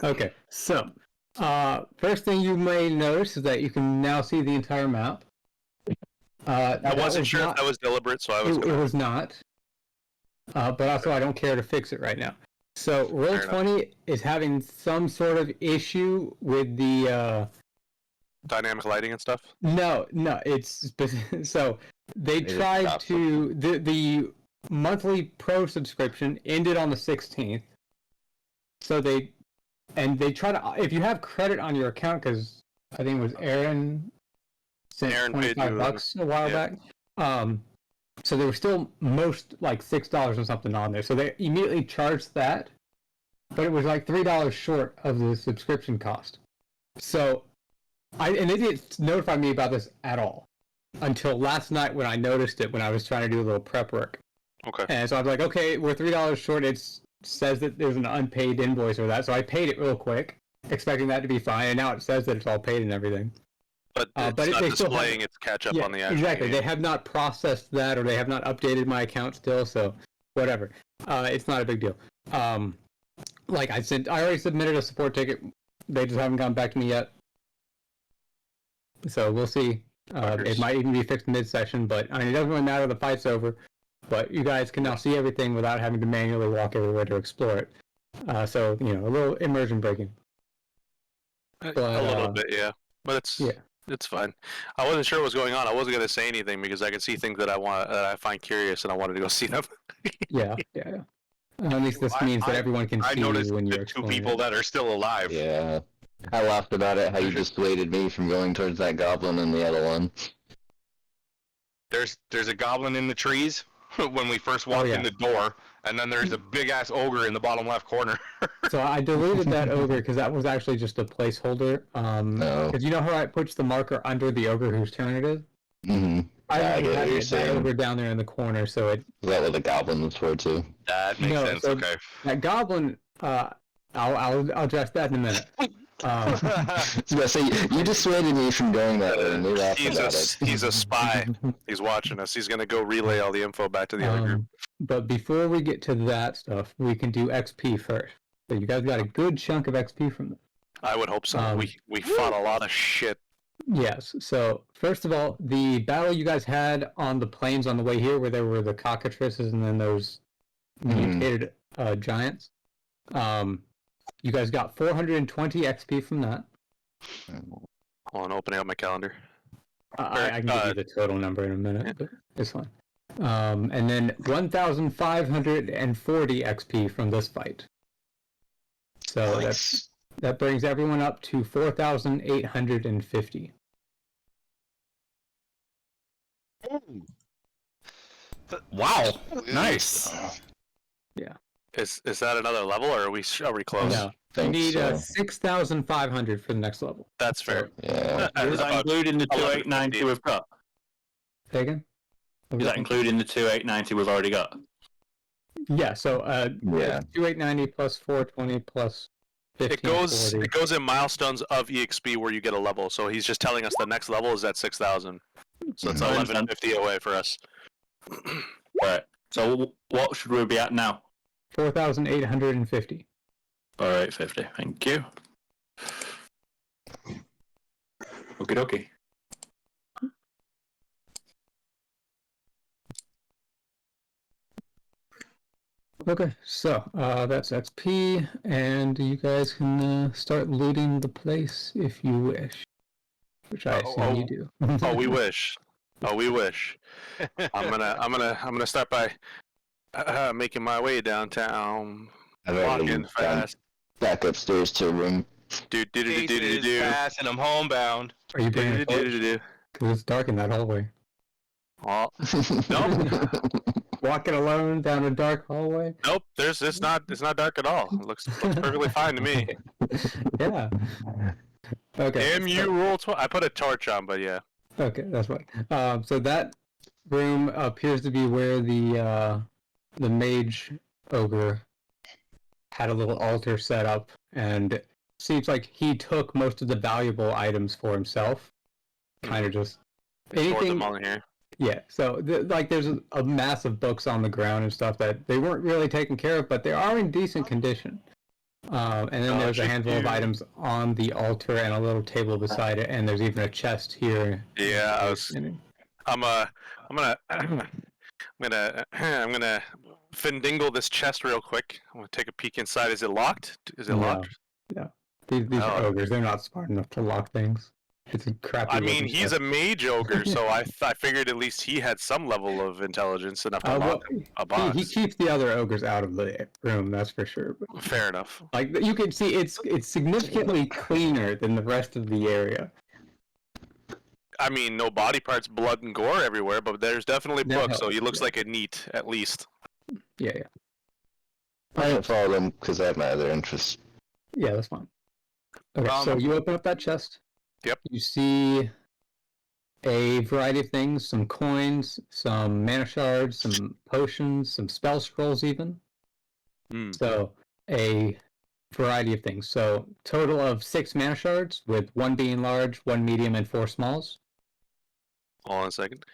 Okay, so first thing you may notice is that you can now see the entire map. I wasn't sure if that was deliberate, so I was. It was not. But also, I don't care to fix it right now. So, Roll20 is having some sort of issue with the dynamic lighting and stuff. No, it's so they tried to the monthly pro subscription ended on the 16th. So they try to, if you have credit on your account, because I think it was Aaron sent $25 a while back. So there was still most like $6 or something on there. So they immediately charged that, but it was like $3 short of the subscription cost. So they didn't notify me about this at all until last night when I noticed it when I was trying to do a little prep work. Okay. And so I was like, okay, we're $3 short. It says that there's an unpaid invoice or that, so I paid it real quick, expecting that to be fine. And now it says that it's all paid and everything. But it's not displaying its catch up on the actual exactly. game. They have not processed that, or they have not updated my account still. So whatever. It's not a big deal. Like I already submitted a support ticket. They just haven't gotten back to me yet. So we'll see. It might even be fixed mid-session, but I mean, it doesn't really matter. The fight's over. But you guys can now see everything without having to manually walk everywhere to explore it. So, a little immersion breaking. But, a little bit, yeah. But it's fine. I wasn't sure what was going on. I wasn't going to say anything because I can see things that I find curious, and I wanted to go see them. Yeah. At least this means that everyone can see you when you're two people that are still alive. Yeah. I laughed about it, how you dissuaded me from going towards that goblin and the other one. There's a goblin in the trees when we first walked in the door, and then there's a big-ass ogre in the bottom left corner. So I deleted that ogre because that was actually just a placeholder. Because you know how it puts the marker under the ogre whose turn it is? Mm-hmm. I had that ogre down there in the corner, so it... Is that what the goblin was for, too? That makes sense, so okay. That goblin, I'll address that in a minute. So you dissuaded me from going that way, and we laughed about it. He's a spy. He's watching us. He's going to go relay all the info back to the other group. But before we get to that stuff, we can do XP first. So you guys got a good chunk of XP from them. I would hope so. We fought a lot of shit. Yes. So first of all, the battle you guys had on the plains on the way here, where there were the cockatrices and then those mutated giants. You guys got 420 XP from that. Hold on, opening up my calendar. I can give you the total number in a minute, but it's fine. And then 1,540 XP from this fight. So that brings everyone up to 4,850. Wow! Nice. Yeah. Is that another level, or are we close? No. You need 6,500 for the next level. That's fair. Yeah. Is that including the 2890 we've got? Say again? Is that including the 2890 we've already got? Yeah, so 2890 plus 420 plus 1540. It goes in milestones of EXP where you get a level. So he's just telling us the next level is at 6,000. So it's 1150 away for us. Right. So what should we be at now? 4,850. 4,850. Thank you. Okie dokie. Okay, so that's XP, and you guys can start looting the place if you wish, which I assume you do. We wish. We wish. I'm gonna start by making my way downtown. Walking fast. Back upstairs to a room. Do fast, and I'm homebound. Are you bringing a torch? Because it's dark in that hallway. Oh, no. Walking alone down a dark hallway? Nope, it's not dark at all. It looks perfectly fine to me. Yeah. Okay. Damn you, roll 12. I put a torch on, but yeah. Okay, that's right. So that room appears to be where the mage ogre had a little altar set up, and it seems like he took most of the valuable items for himself. Kind of just anything. Them all in here. Yeah, so there's a mass of books on the ground and stuff that they weren't really taken care of, but they are in decent condition. And then there's a handful of items on the altar and a little table beside it, and there's even a chest here. Yeah, I'm gonna findingle this chest real quick. I'm gonna take a peek inside. Is it locked? Is it locked? No. These are ogres. They're not smart enough to lock things. It's a crappy. I mean, he's a mage ogre, so I figured at least he had some level of intelligence enough to lock a box. He keeps the other ogres out of the room, that's for sure. But, fair enough. Like you can see, it's significantly cleaner than the rest of the area. I mean, no body parts, blood, and gore everywhere, but there's definitely books, so he looks like a neat, at least. Yeah. I don't follow them because I have my other interests. Yeah, that's fine. Okay, so you open up that chest. Yep. You see a variety of things, some coins, some mana shards, some potions, some spell scrolls even. So a variety of things. So total of 6 mana shards, with 1 being large, 1 medium, and 4 smalls. Hold on a second.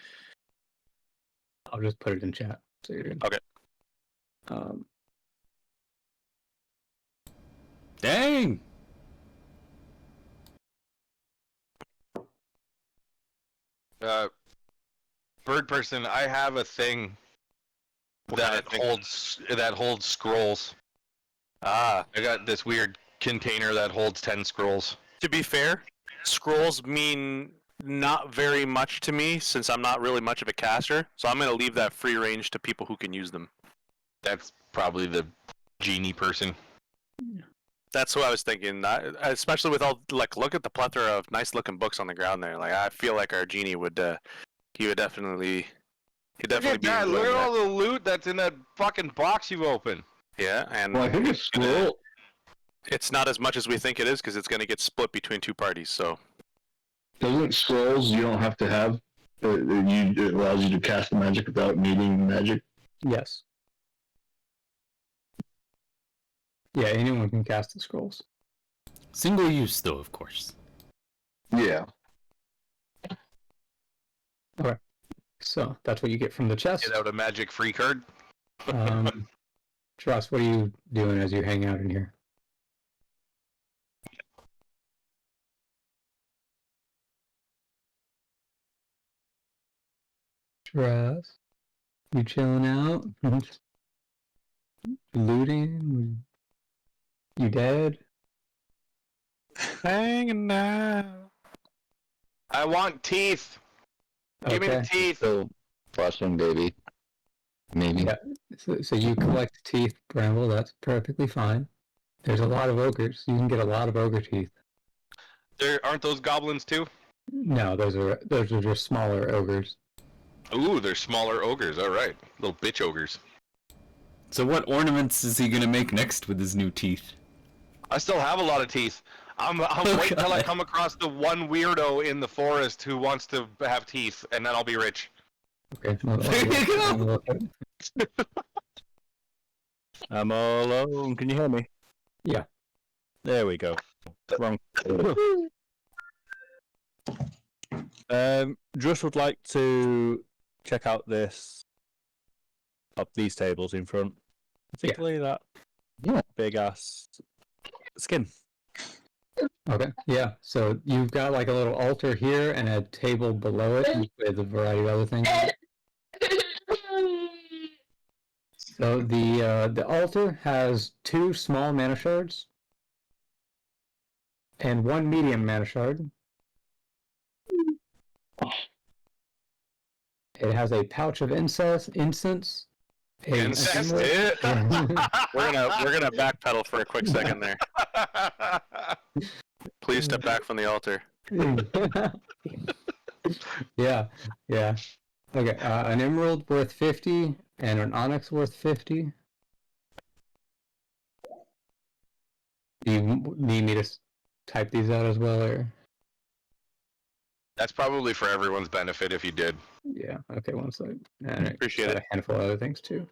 I'll just put it in chat. So you're good. Okay. Dang! Bird person, I have a thing that holds scrolls. I got this weird container that holds 10 scrolls. To be fair, scrolls mean not very much to me since I'm not really much of a caster, so I'm going to leave that free range to people who can use them. That's probably the genie person. That's what I was thinking, especially with all, like, look at the plethora of nice looking books on the ground there. Like, I feel like our genie would, he would definitely look at that, look at all the loot that's in that fucking box you opened. Yeah, and well, I think it's scroll. It's not as much as we think it is because it's going to get split between 2 parties. So, Doesn't scrolls you don't have to have? It allows you to cast the magic without needing magic. Yes. Yeah, anyone can cast the scrolls. Single use, though, of course. Yeah. Okay. So that's what you get from the chest. Get out a magic free card. Trust, what are you doing as you hang out in here? Trust, you chilling out? Looting? You dead? hanging out. I want teeth. Give me the teeth. So, flashing baby. Maybe. Yeah. So you collect teeth, Bramble. That's perfectly fine. There's a lot of ogres. You can get a lot of ogre teeth. Aren't those goblins too? No, those are just smaller ogres. Ooh, they're smaller ogres. All right, little bitch ogres. So what ornaments is he gonna make next with his new teeth? I still have a lot of teeth. I'm waiting till I come across the one weirdo in the forest who wants to have teeth, and then I'll be rich. Okay. There you go. I'm all alone. Can you hear me? Yeah. There we go. Wrong. Just would like to check out these tables in front, particularly that big ass skin. Okay. Yeah. So you've got like a little altar here and a table below it with a variety of other things. So the altar has 2 small mana shards and 1 medium mana shard. It has a pouch of incense. Incest it. We're gonna backpedal for a quick second there. Please step back from the altar. Yeah. Okay, an emerald worth 50 and an onyx worth 50. Do you need me to type these out as well, or? That's probably for everyone's benefit if you did. Yeah. Okay. One second. And Appreciate it. A handful of other things too.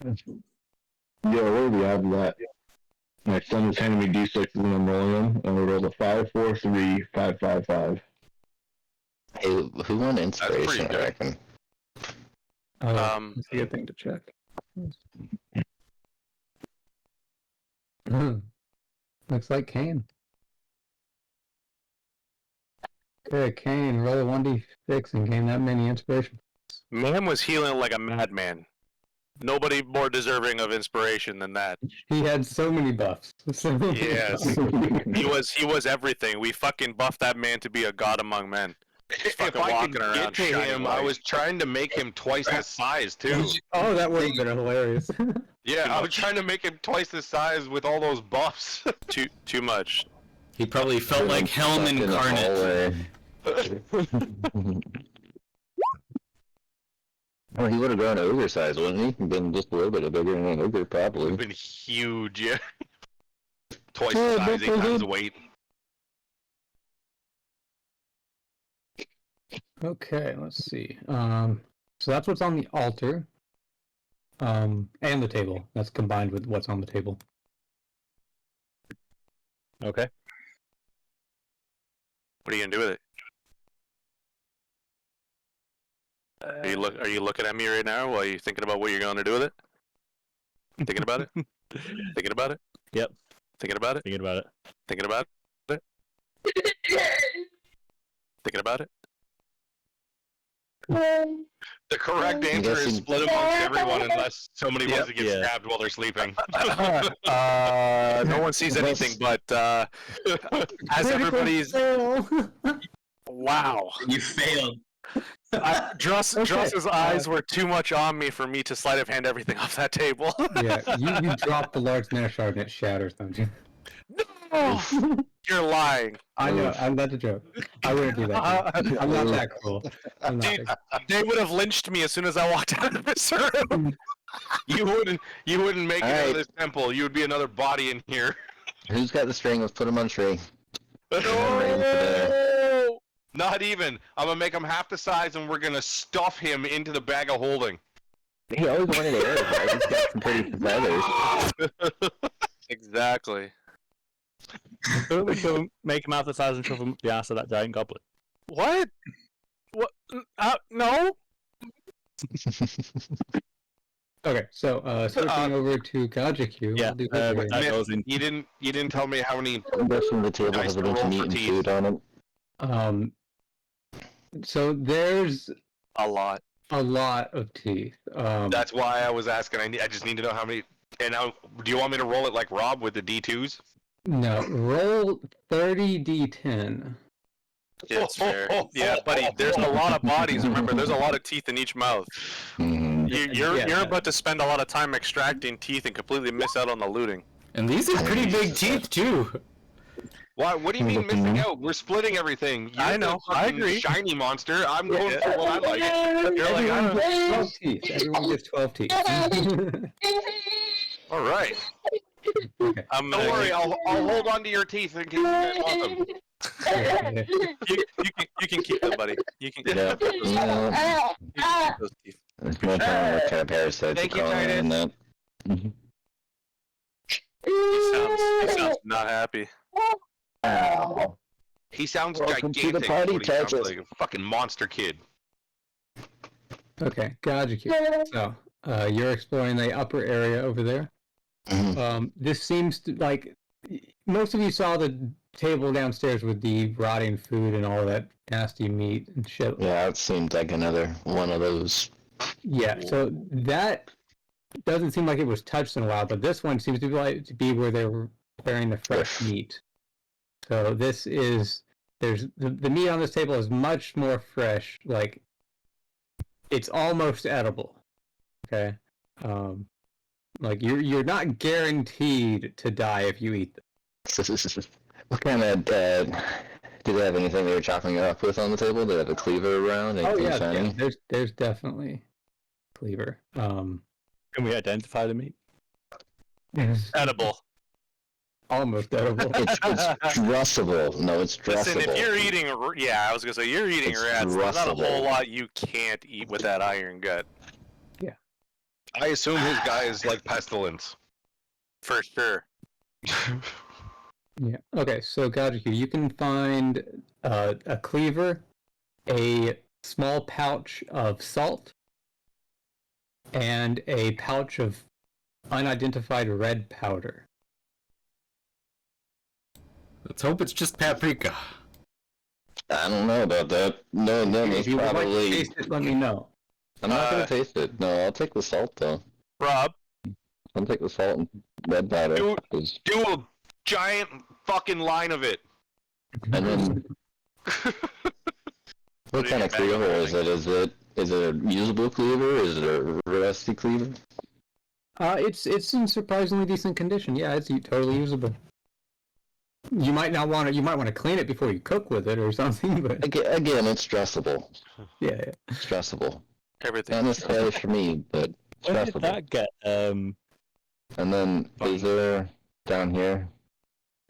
Yeah, where do we have that? My son is handing me D6s and I'm rolling them, and we rolled a 5, 4, 3, 5, 5, 5. Hey, who won inspiration? I reckon. That's a good thing to check. Looks like Kane. Okay, Kane, roll a 1d6 and gain that many inspiration. Man was healing like a madman. Nobody more deserving of inspiration than that. He had so many buffs. Yes. He was everything. We fucking buffed that man to be a god among men. If I could get to him, I was trying to make him twice his size, too. Oh, that would have been hilarious. Yeah, I was trying to make him twice his size with all those buffs. Too much. He probably felt like Helm incarnate. Oh, he would have grown ogre size, wouldn't he? Been just a little bit bigger than an ogre, probably. Been huge, yeah. Twice the size, 8 times the weight. Okay, let's see. So that's what's on the altar. And the table. That's combined with what's on the table. Okay. What are you gonna do with it? Are you looking at me right now while you're thinking about what you're going to do with it? Thinking about it? Thinking about it? Yep. Thinking about it? Thinking about it. Thinking about it? Thinking about it? The correct answer is split amongst everyone unless somebody wants to get stabbed while they're sleeping. No one sees anything, but as everybody's... Wow. You failed. Dross's eyes were too much on me for me to sleight of hand everything off that table. Yeah, you drop the large mana shard and it shatters, don't you? No! You're lying. I know, that's a joke. I wouldn't do that. I'm not that cool. Dude, they would have lynched me as soon as I walked out of this room. You wouldn't make it out of this temple. You would be another body in here. Who's got the string? Let's put him on tree. No! Not even. I'm gonna make him half the size, and we're gonna stuff him into the bag of holding. He always wanted to air, right? He's got some pretty feathers. Exactly. We can make him half the size and shove him the ass of that giant goblin. What? What? No. Okay, so switching over to Gajiku. Yeah, you didn't tell me how many. I'm guessing the table has a bunch of meat and food on it. So there's a lot of teeth. That's why I was asking. I just need to know how many. And now, do you want me to roll it like Rob with the D2s? No, roll 30d10. Yeah, it's fair. Yeah, buddy, there's a lot of bodies. Remember, there's a lot of teeth in each mouth. You're about to spend a lot of time extracting teeth and completely miss out on the looting. And these are pretty big teeth too. Why? What do you mean missing out? We're splitting everying. I know. I agree. Shiny monster. I'm going for what I like. You're like, I'm 12 teeth. Everyone gets 12 teeth. all right. Okay. Don't worry. I'll hold on to your teeth in case you guys want them. You can keep them, buddy. You can. Yeah. You can keep those teeth. There's no telling what kind of parasites Thank are you, crawling in that. He sounds not happy. Ow. He sounds Welcome to gigantic. the party, What he sounds Texas. like a fucking monster kid. Okay, Gajiku. So, you're exploring the upper area over there. This seems to, like, most of you saw the table downstairs with the rotting food and all that nasty meat and shit. Yeah, it seemed like another one of those. Yeah, so that doesn't seem like it was touched in a while, but this one seems to be where they were preparing the fresh meat. So this is, there's the meat on this table is much more fresh, like it's almost edible. Okay, like you're not guaranteed to die if you eat them. What kind of do they have anything they were chopping it up with on the table? Do they have a cleaver around? Oh yeah, shiny? there's definitely cleaver. Can we identify the meat? Edible. Almost edible. It's drussable. No, it's drussable. Listen, if you're eating, I was gonna say you're eating rats. There's not a whole lot you can't eat with that iron gut. Yeah. I assume his guy is like pestilence. For sure. Yeah. Okay, so Gajiku, you can find a cleaver, a small pouch of salt, and a pouch of unidentified red powder. Let's hope it's just paprika. I don't know about that. No, If it's you would like to probably. taste it, let me know. I'm not gonna taste it. No, I'll take the salt though. Rob, I'll take the salt and red powder. Do a giant fucking line of it. And then, what kind of cleaver is it? Is it a usable cleaver? Is it a rusty cleaver? It's in surprisingly decent condition. Yeah, it's totally usable. You might not want to. You might want to clean it before you cook with it or something. But Again, it's dressable. Yeah. It's dressable. everything. Not necessarily for me, but it's Where did dressable. that get? And then is there down here?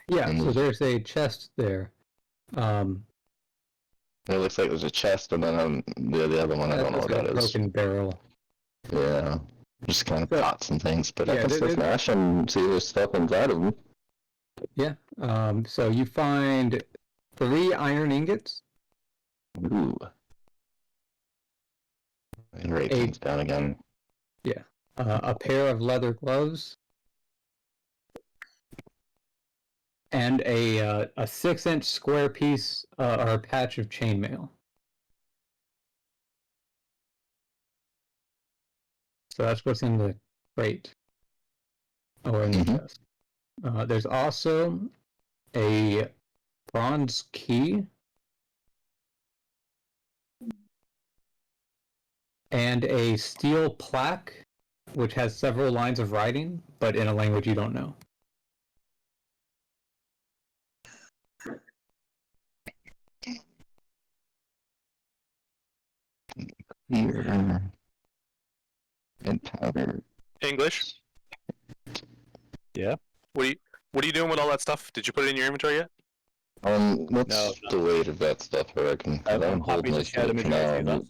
Yeah. So there's a chest there. It looks like there's a chest, and then the other one I don't know what that is. Broken barrel. Yeah, just kind of pots and things. But yeah, I can still smash and see there's stuff inside of them. Yeah. So you find 3 iron ingots. Ooh. And write things down again. Yeah. A pair of leather gloves. And a 6-inch square piece or a patch of chainmail. So that's what's in the crate. Or in the chest. There's also a bronze key and a steel plaque, which has several lines of writing, but in a language you don't know. Here. And powder. English. Yeah. What are you doing with all that stuff? Did you put it in your inventory yet? What's the weight of that stuff, I reckon? I'm happy to share the majority of that.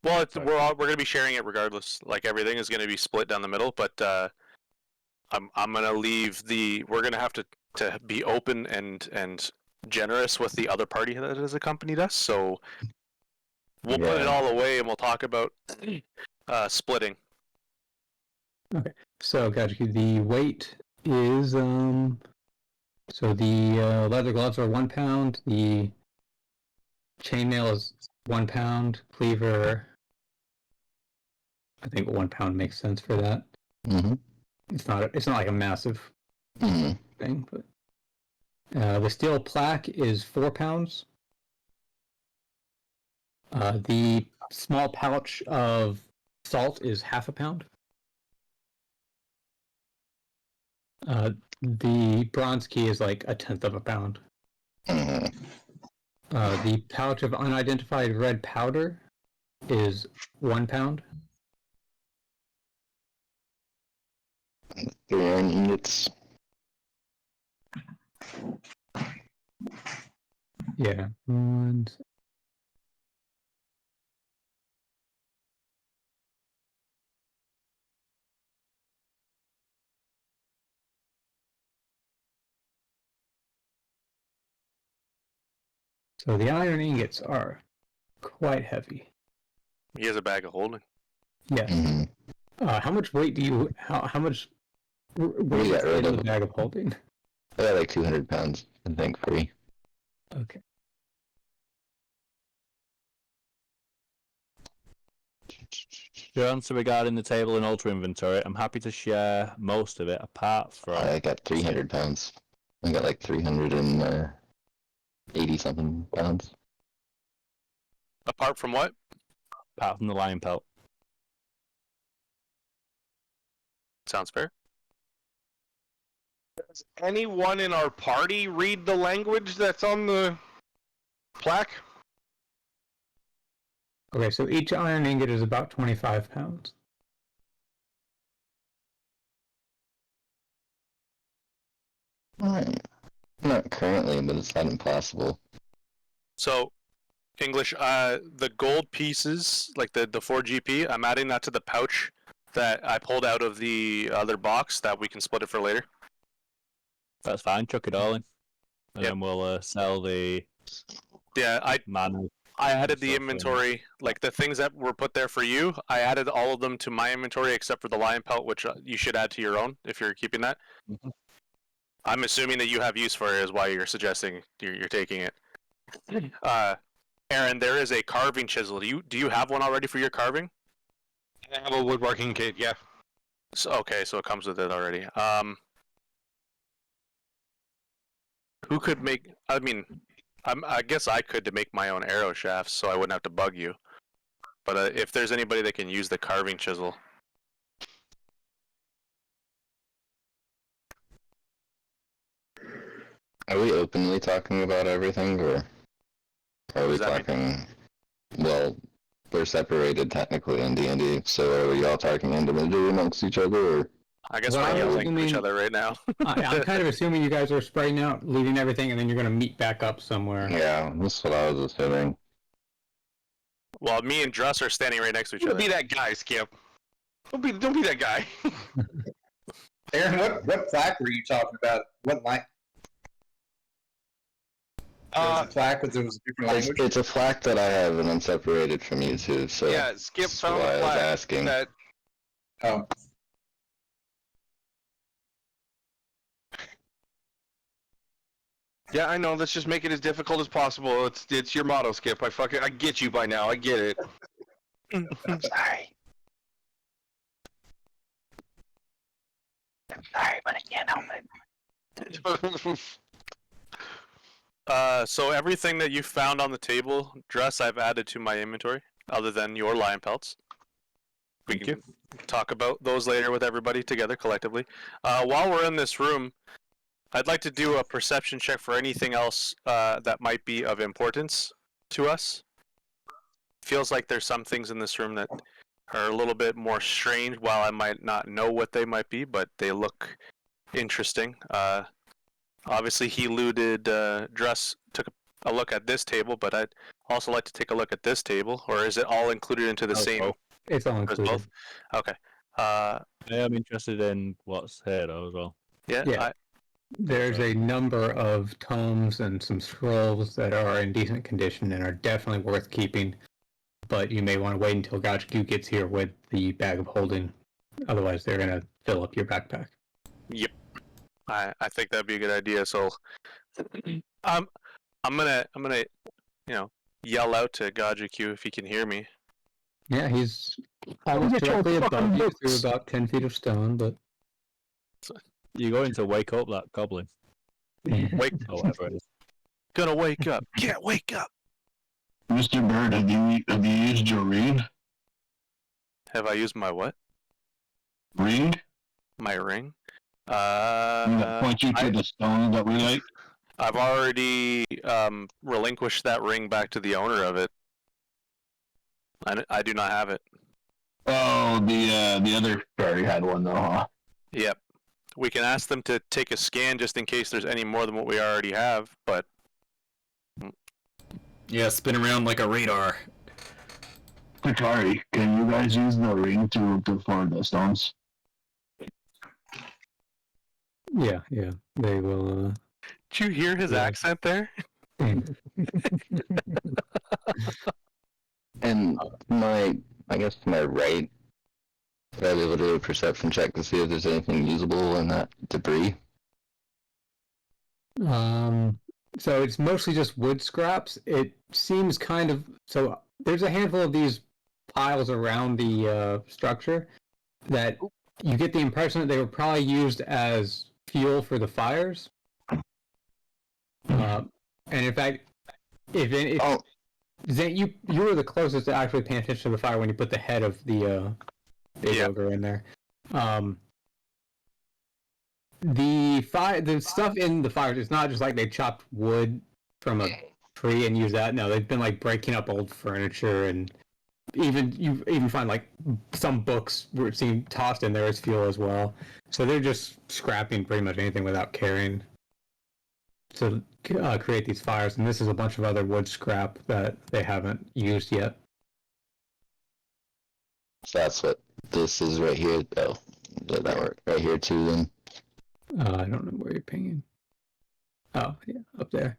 Well, we're going to be sharing it regardless. Like everything is going to be split down the middle, but I'm going to leave we're going to have to be open and generous with the other party that has accompanied us. So we'll put it all away and we'll talk about splitting. Okay. So, gotcha. The weight is so the leather gloves are 1 pound. The chainmail is 1 pound. Cleaver, I think 1 pound makes sense for that. Mm-hmm. It's not like a massive thing, but the steel plaque is 4 pounds. The small pouch of salt is 1/2 pound. The bronze key is like 1/10 pound. The pouch of unidentified red powder is 1 pound. 3 iron ingots. Yeah. And so the iron ingots are quite heavy. He has a bag of holding. Yes. How much weight do you? How much weight is in the bag of holding? I got like 200 pounds, I think, free. Okay. Your answer regarding the table and altar inventory, I'm happy to share most of it, apart from... I got 300 pounds. I got like 380 something pounds. Apart from what? Apart from the lion pelt. Sounds fair. Does anyone in our party read the language that's on the plaque? Okay, so each iron ingot is about 25 pounds. Not currently, but it's not impossible. So, English, the gold pieces, like the 4 GP, I'm adding that to the pouch that I pulled out of the other box that we can split it for later? That's fine. Chuck it all in, and Yep. then we'll sell the. Yeah, I added the stuff inventory, like the things that were put there for you. I added all of them to my inventory except for the lion pelt, which you should add to your own if you're keeping that. Mm-hmm. I'm assuming that you have use for it, is why you're suggesting you're taking it. Aaron, there is a carving chisel. Do you have one already for your carving? I have a woodworking kit. Yeah. So, okay, so it comes with it already. Who could make? I mean, I guess I could to make my own arrow shafts, so I wouldn't have to bug you. But if there's anybody that can use the carving chisel, Are we openly talking about everything, or are we Does that talking? Well, we're separated technically in D&D, so are we all talking individually amongst each other, or? I guess Well, we're I yelling at each mean- other right now. I'm kind of assuming you guys are spreading out, leaving everything, and then you're going to meet back up somewhere. Yeah, that's what I was assuming. Well, me and Druss are standing right next to each Don't other. be that guy, Skip. Don't be that guy. Aaron, what plaque were you talking about? What line? There was a plaque with there was a different language. It's a plaque that I have, and I'm separated from you two, so Yeah, Skip that's found why a I was plaque asking. that. Oh, Yeah, I know. Let's just make it as difficult as possible. It's your motto, Skip. I get you by now. I get it. I'm sorry. I'm sorry, but I can't help it. So everything that you found on the table, Druss, I've added to my inventory, other than your lion pelts. We can talk about those later with everybody together collectively. While we're in this room, I'd like to do a perception check for anything else that might be of importance to us. Feels like there's some things in this room that are a little bit more strange. While I might not know what they might be, but they look interesting. Obviously, he looted. Druss took a look at this table, but I'd also like to take a look at this table. Or is it all included into the same? It's all As included. both? Okay. I am interested in what's here though as well. Yeah. There's a number of tomes and some scrolls that are in decent condition and are definitely worth keeping. But you may want to wait until Gachku gets here with the bag of holding. Otherwise, they're going to fill up your backpack. Yep. I think that'd be a good idea. So, I'm gonna yell out to Gachku if he can hear me. Yeah, he's almost directly above you through about 10 feet of stone, but... You're going to wake up that goblin. Wake, Or whatever it is. gonna wake up. Can't wake up. Mr. Bird, have you used your ring? Have I used my what? Ring? My ring? Point you to the stone that we like? I've already relinquished that ring back to the owner of it. I do not have it. Oh, the other fairy had one though, huh? Yep. We can ask them to take a scan just in case there's any more than what we already have, but Yeah, spin around like a radar. Katari, can you guys use the ring to for the stones? Yeah, they will... did you hear his Yeah. accent there? And I guess to my right, would I be able to do a perception check to see if there's anything usable in that debris? So it's mostly just wood scraps. It seems kind of... So there's a handful of these piles around the structure that you get the impression that they were probably used as fuel for the fires. And in fact, if Zane, you were the closest to actually paying attention to the fire when you put the head of the big ogre in there. The stuff in the fires, it's not just like they chopped wood from a tree and used that. No, they've been like breaking up old furniture, and you even find like some books were seen tossed in there as fuel as well. So they're just scrapping pretty much anything without carrying to create these fires. And this is a bunch of other wood scrap that they haven't used yet. So that's what this is right here. Oh, does that work? Right here too. Then. I don't know where you're pinging. Oh, yeah, up there.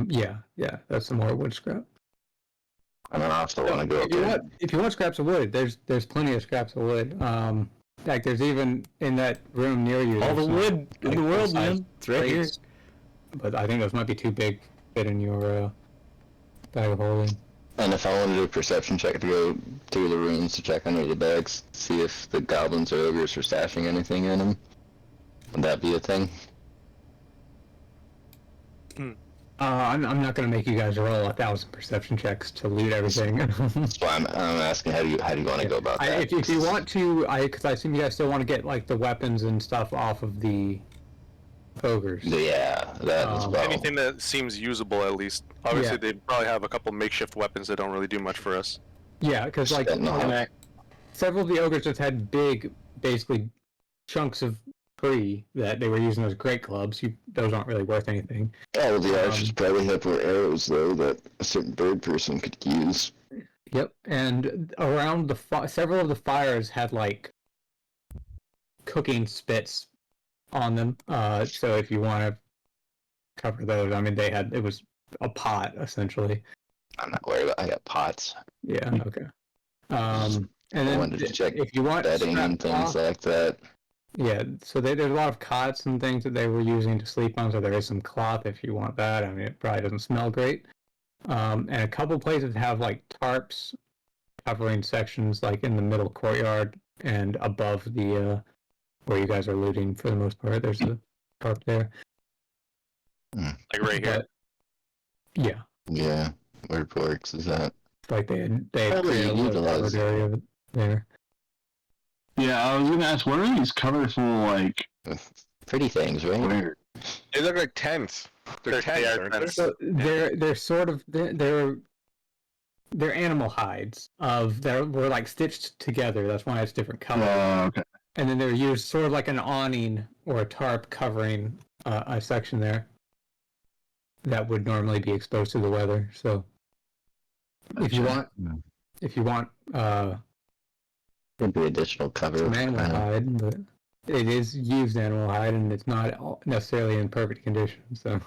Yeah, that's some more wood scrap. I don't also want to go up there. If you want scraps of wood, there's plenty of scraps of wood. Like there's even in that room near you. All the wood in the world, man. It's right here. But I think those might be too big to fit in your bag of holding. And if I want to do a perception check to go through the rooms to check under the bags, see if the goblins or ogres are stashing anything in them, would that be a thing? I'm not gonna make you guys roll 1,000 perception checks to loot everything. That's why I'm asking how do you want to go about that? If you want to, because I assume you guys still want to get like the weapons and stuff off of the ogres. Yeah, that as well. Anything that seems usable, at least. Obviously, they probably have a couple makeshift weapons that don't really do much for us. Yeah, because like several of the ogres just had big, basically chunks of tree that they were using as great clubs. Those aren't really worth anything. Oh, the archers probably have more arrows though that a certain bird person could use. Yep, and around several of the fires had like cooking spits on them. So if you want to cover those, I mean, it was a pot essentially. I'm not worried about. I got pots. Yeah. Okay. And then I wanted to check if you want bedding and things like that. Yeah, so there's a lot of cots and things that they were using to sleep on, so there is some cloth if you want that. I mean, it probably doesn't smell great. And a couple places have like tarps covering sections like in the middle courtyard and above the where you guys are looting for the most part. There's a tarp there. Like right here? Yeah. Yeah. Where Porks is that? Like they had created a little covered area there. Yeah, I was gonna ask, what are these colorful, like... Pretty things, right? Weird. They look like tents. They're tents, aren't they? So they're sort of they're animal hides were like stitched together. That's why it's different colors. Okay. And then they're used sort of like an awning or a tarp covering a section there that would normally be exposed to the weather. So if you want could be additional cover. Some animal hide, but it is used animal hide, and it's not necessarily in perfect condition. So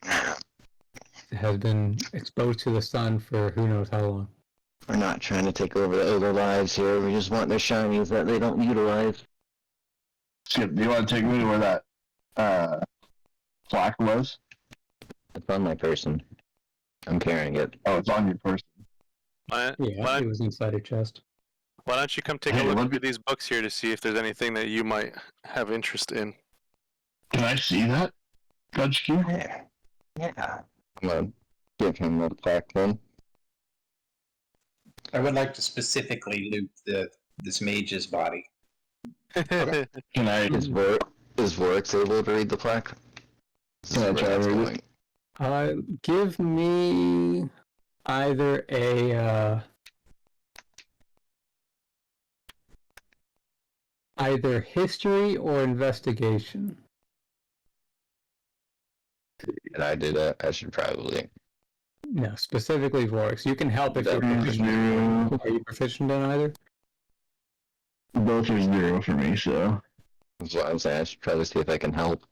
it has been exposed to the sun for who knows how long. We're not trying to take over the other lives here. We just want their shinies that they don't utilize. Skip, do you want to take me to where that plaque was? It's on my person. I'm carrying it. Oh, it's on your person. It was inside a chest. Why don't you come take a look at these books here to see if there's anything that you might have interest in? Can I see that, Judge Q? Yeah. I'm gonna give him the plaque then. I would like to specifically loot this mage's body. Can I? Is Vorix able to read the plaque? Can I try to read it? Give me either either history or investigation. And I do that. I should probably. No, specifically Vorix. You can help if you're proficient. Are you proficient in either? Both are 0 for me, so. That's what I'm saying. I should probably see if I can help.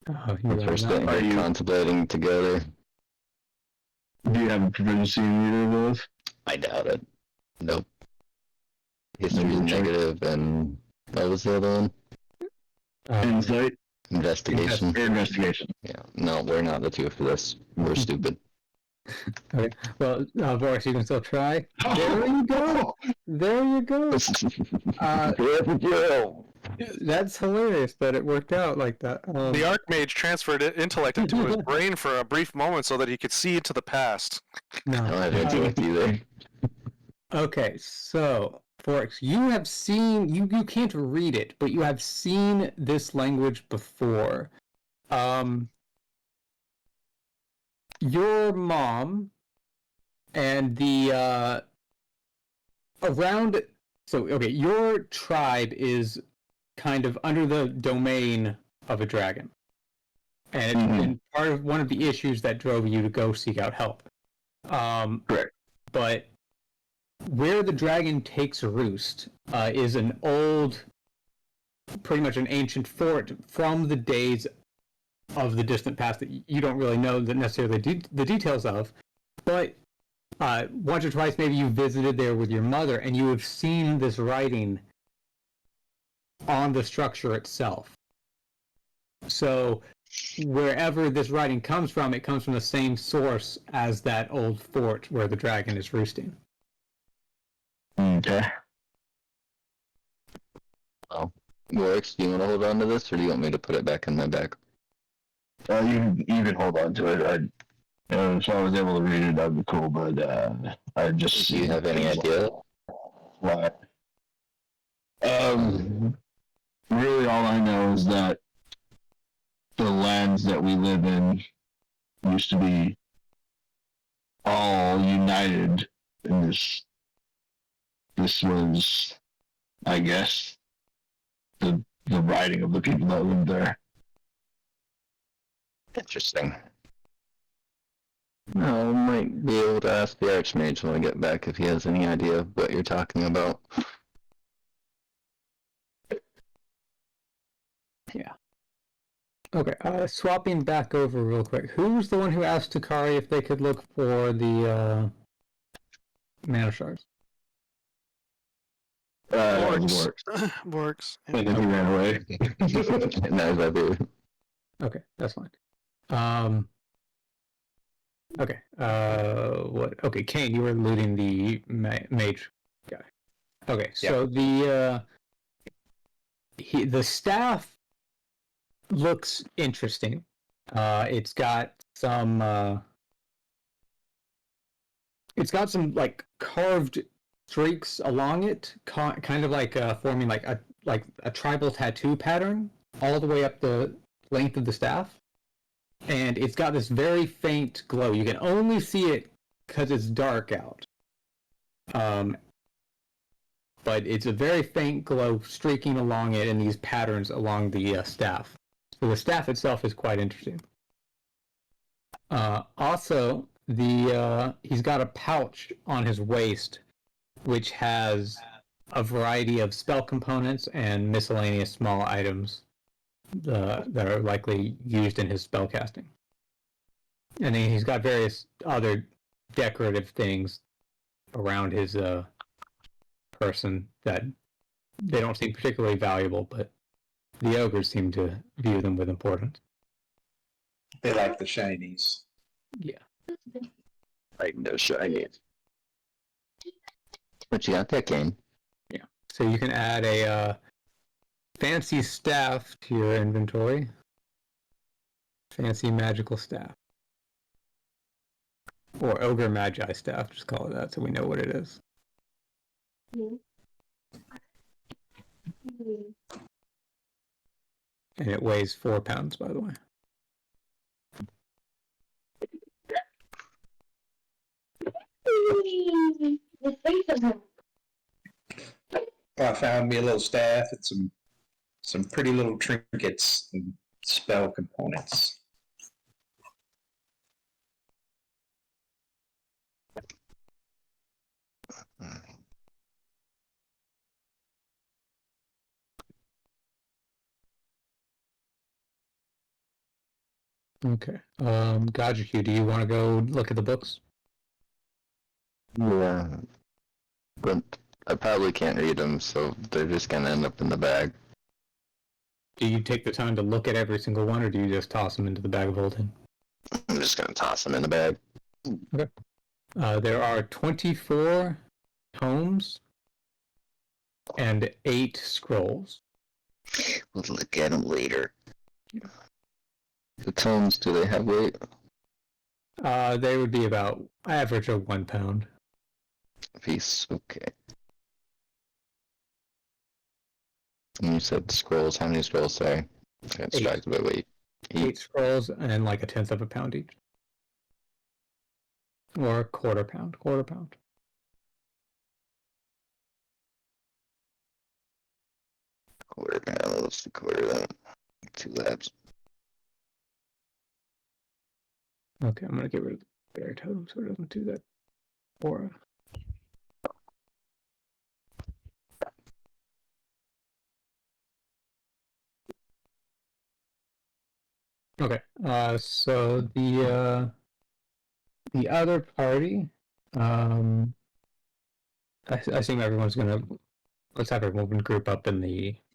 You First thing we're contemplating together. Do you have a proficiency in either of those? I doubt it. Nope. History is negative, and what was the other one? Insight? Investigation. Investigation. Yeah. No, we're not the two for this. We're stupid. Okay. Well, Boris, you can still try. There you go. There you go. That's hilarious that it worked out like that. The Archmage transferred intellect into his brain for a brief moment so that he could see into the past. No. I don't have intellect either. Okay, so Forix, you have seen you can't read it, but you have seen this language before. Your mom and the around your tribe is kind of under the domain of a dragon. And it's been part of one of the issues that drove you to go seek out help. Correct. But where the dragon takes roost is an old, pretty much an ancient fort from the days of the distant past that you don't really know necessarily the details of, but once or twice maybe you visited there with your mother and you have seen this writing on the structure itself. So wherever this writing comes from, it comes from the same source as that old fort where the dragon is roosting. Okay. Well, Works, do you want to hold on to this, or do you want me to put it back in my bag? You can hold on to it. If I was able to read it, that'd be cool. But I just. Do you have any idea? Why? Really, all I know is that the lands that we live in used to be all united in this. This was, I guess, the writing of the people that lived there. Interesting. I might be able to ask the Archmage when I get back if he has any idea of what you're talking about. Yeah. Okay, swapping back over real quick. Who's the one who asked Takari if they could look for the mana shards? Works. Works. And then he ran away. No, I do. Okay, that's fine. Okay. What? Okay, Kane, you were looting the mage guy. Okay, so the staff looks interesting. It's got some like carved streaks along it, kind of like forming like a tribal tattoo pattern all the way up the length of the staff. And it's got this very faint glow. You can only see it because it's dark out. But it's a very faint glow streaking along it in these patterns along the staff. So the staff itself is quite interesting. Also, he's got a pouch on his waist which has a variety of spell components and miscellaneous small items that are likely used in his spellcasting. And then he's got various other decorative things around his person that they don't seem particularly valuable, but the ogres seem to view them with importance. They like the shinies. Yeah. Like no shinies. What you got there, Kane? Yeah. So you can add a fancy staff to your inventory. Fancy magical staff. Or ogre magi staff, just call it that so we know what it is. And it weighs 4 pounds, by the way. I found me a little staff and some pretty little trinkets and spell components. Okay. Gajaku, do you want to go look at the books? Yeah. But I probably can't read them, so they're just gonna end up in the bag. Do you take the time to look at every single one, or do you just toss them into the bag of holding? I'm just gonna toss them in the bag. Okay. There are 24 tomes and 8 scrolls. We'll look at them later. The tomes, do they have weight? They would be about average of 1 pound. Piece, okay. And you said scrolls, how many scrolls, sorry? I got distracted by weight. 8 scrolls and like 1/10 of a pound each. Or quarter pound. Quarter pound. Let's quarter that. 2 labs. Okay, I'm gonna get rid of the bear totem so it doesn't do that aura. Okay. So the other party, I assume everyone's gonna. Let's have everyone group up in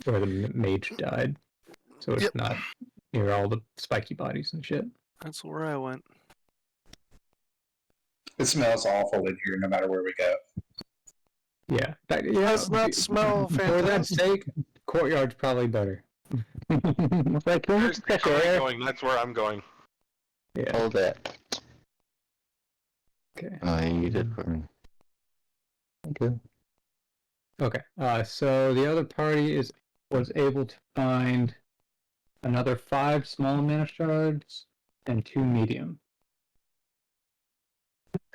where the mage died, so it's not near all the spiky bodies and shit. That's where I went. It smells awful in here, no matter where we go. Yeah, Does not smell For that fantastic. sake, courtyard's probably better. Like, There's the car going. That's where I'm going. Yeah. Hold that. Okay. You did for me. Okay. Okay. So the other party was able to find another 5 small mana shards and 2 medium.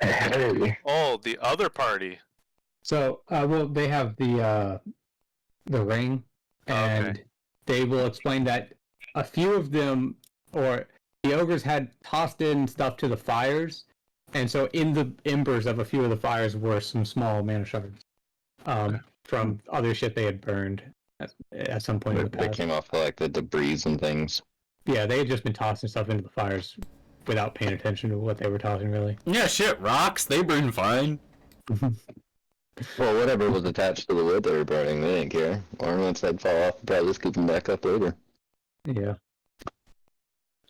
Hey. Oh, the other party. So, well, they have the ring, and they will explain that a few of them, or the ogres had tossed in stuff to the fires, and so in the embers of a few of the fires were some small mana shards from other shit they had burned at some point in the They past. came off of, like, the debris and things. Yeah, they had just been tossing stuff into the fires without paying attention to what they were tossing, really. Yeah, shit, rocks, they burn fine. Well, whatever was attached to the wood they were burning, they didn't care. Ornaments that fall off, probably just keep them back up later. Yeah.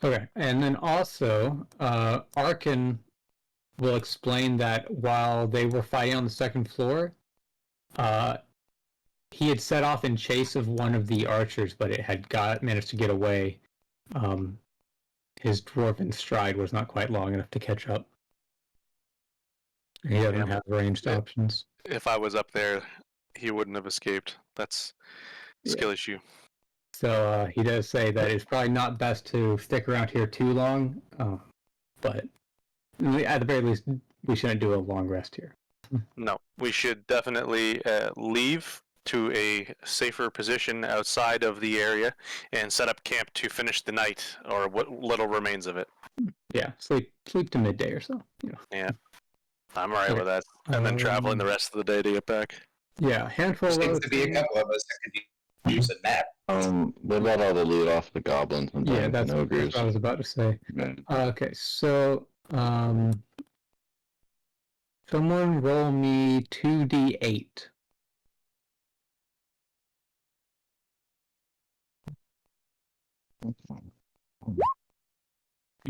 Okay, and then also, Arkin will explain that while they were fighting on the second floor, he had set off in chase of one of the archers, but it had managed to get away. His dwarven stride was not quite long enough to catch up. He doesn't have ranged options. If I was up there, he wouldn't have escaped. That's a skill issue. So he does say that it's probably not best to stick around here too long, but at the very least, we shouldn't do a long rest here. No, we should definitely leave to a safer position outside of the area and set up camp to finish the night, or what little remains of it. Yeah, sleep to midday or so. You know. Yeah, I'm alright with that. And then traveling the rest of the day to get back. Yeah, handful There of seems to be a couple of us that could use a nap. What about all the loot off the goblins and Yeah, that's ogres? what I was about to say. Okay, so someone roll me 2d8.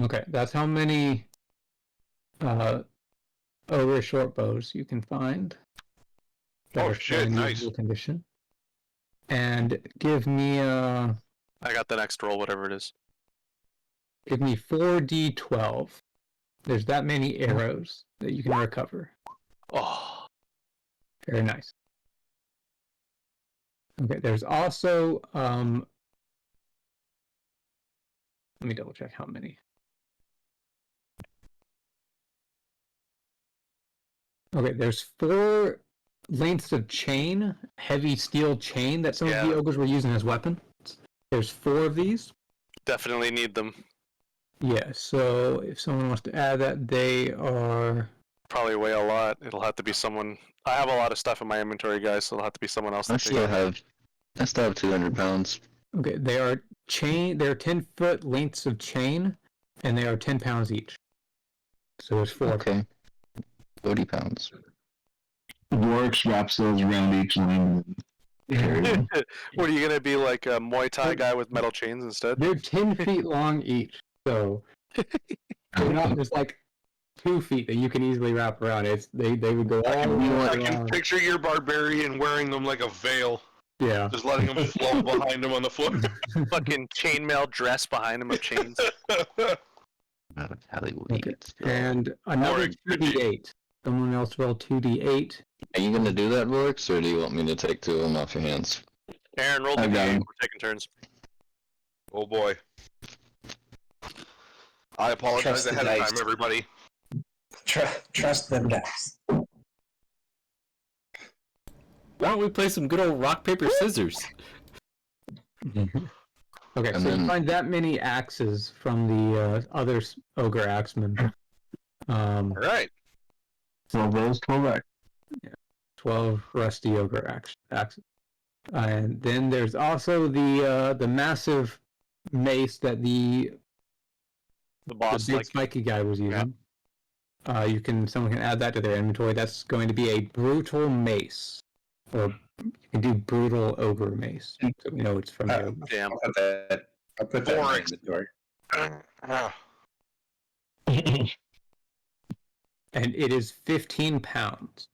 Okay, that's how many ogre short bows you can find. Oh shit, nice. Condition. And give me I got the next roll, whatever it is. Give me 4d12. There's that many arrows that you can recover. Oh, very nice. Okay, there's also let me double check how many. Okay, there's 4 lengths of chain, heavy steel chain that some of the ogres were using as weapons. There's 4 of these. Definitely need them. Yeah, so if someone wants to add that, they are... Probably weigh a lot. It'll have to be someone... I have a lot of stuff in my inventory, guys, so it'll have to be someone else. I still have 200 pounds. Okay, they are 10-foot lengths of chain, and they are 10 pounds each. So there's 4. Okay. 40 pounds. Dwarves wraps those around each line. What are you going to be, like a Muay Thai guy with metal chains instead? They're 10 feet long each, so they're not just like 2 feet that you can easily wrap around. They would go all the way I can picture your barbarian wearing them like a veil. Yeah. Just letting them flow behind him on the floor. Fucking chainmail dress behind him of chains. Okay. And another 2d8. Someone else roll 2d8. Are you gonna do that, Vorix, or do you want me to take 2 of them off your hands? Aaron, roll the game. We're taking turns. Oh boy. I apologize ahead of time, everybody. Trust them guys. Why don't we play some good old rock, paper, scissors? Okay, so you find that many axes from the other ogre axemen. Alright. 12 those, 12 X. 12 rusty ogre axes. And then there's also the massive mace that the The boss, the big spiky guy was using. Someone can add that to their inventory. That's going to be a brutal mace, or you can do brutal ogre mace. So we know it's from the ogre. Damn. I'll put that in my inventory. And it is 15 pounds.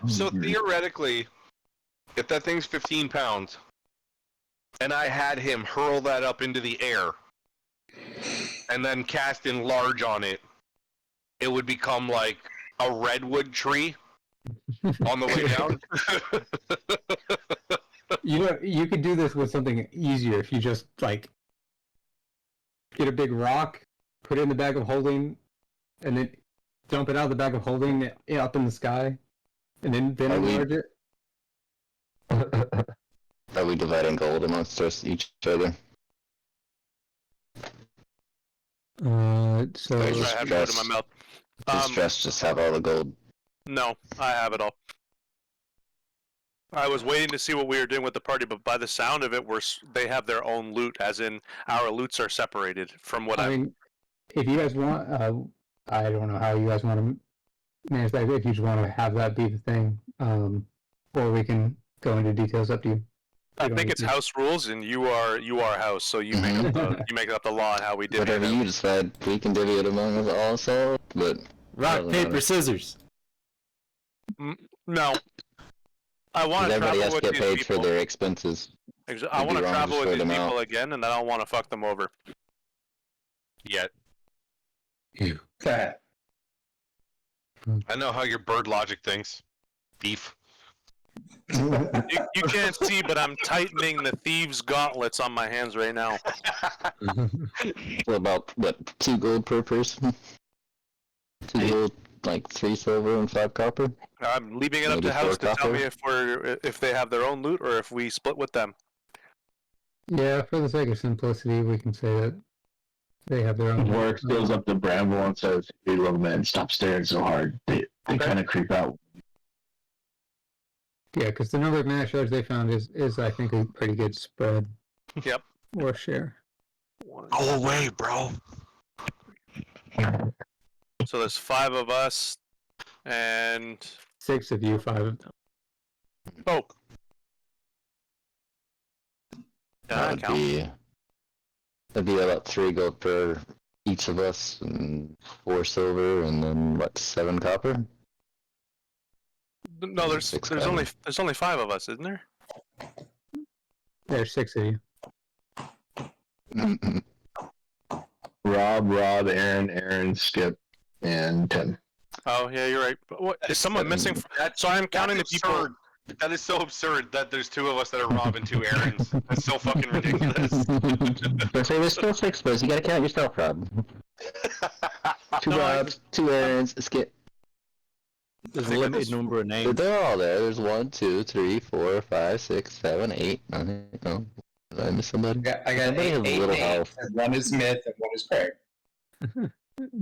So theoretically, if that thing's 15 pounds, and I had him hurl that up into the air, and then cast enlarge on it, it would become like a redwood tree on the way down. You could do this with something easier if you just like get a big rock, put it in the bag of holding, and then dump it out of the bag of holding up in the sky, and then enlarge it. Are we dividing gold amongst each other? So I have to put it in my mouth. Does Stress just have all the gold? No, I have it all. I was waiting to see what we were doing with the party, but by the sound of it, they have their own loot, as in our loots are separated from what I mean, if you guys want, I don't know how you guys want to manage that. If you just want to have that be the thing, or we can go into details. Up to you. I think it's house rules, and you are house, so you make up the law on how we divvy it. Whatever you decide, we can divvy it among us also. But rock, paper, scissors. No, I want to travel with get these paid people. for their expenses. I want to travel with these people again, and I don't want to fuck them over. Yet. That. I know how your bird logic thinks. Thief. You can't see, but I'm tightening the thieves' gauntlets on my hands right now. So about, 2 gold per person? 2 gold, like 3 silver and 5 copper? I'm leaving it up Maybe to house 4 to tell copper? me if they have their own loot or if we split with them. Yeah, for the sake of simplicity, we can say that they have their own. Works goes up to Bramble and says, "Hey, little man, stop staring so hard. They kind of creep out." Yeah, because the number of mana shards they found is I think a pretty good spread. Yep. Or share. Go away, bro. So there's 5 of us, and 6 of you, 5 of them. oh, That'd be about 3 gold per each of us, and 4 silver, and then 7 copper? no, there's only 5 of us, isn't there? There's 6 of you. Rob, Aaron, Skip, and Tim. Oh yeah, you're right. But what, is someone missing? So I'm counting the people. That is so absurd that there's 2 of us that are Rob and 2 Aarons. That's so fucking ridiculous. Let's say there's still 6 of us. You gotta count yourself, Rob. 2 Robs, 2 Aarons, Skip. There's a limited number of names. They're all there. There's 1, 2, 3, 4, 5, 6, 7, 8, 9. No. Did I miss somebody? I got 8 names. One is Smith and one is Craig.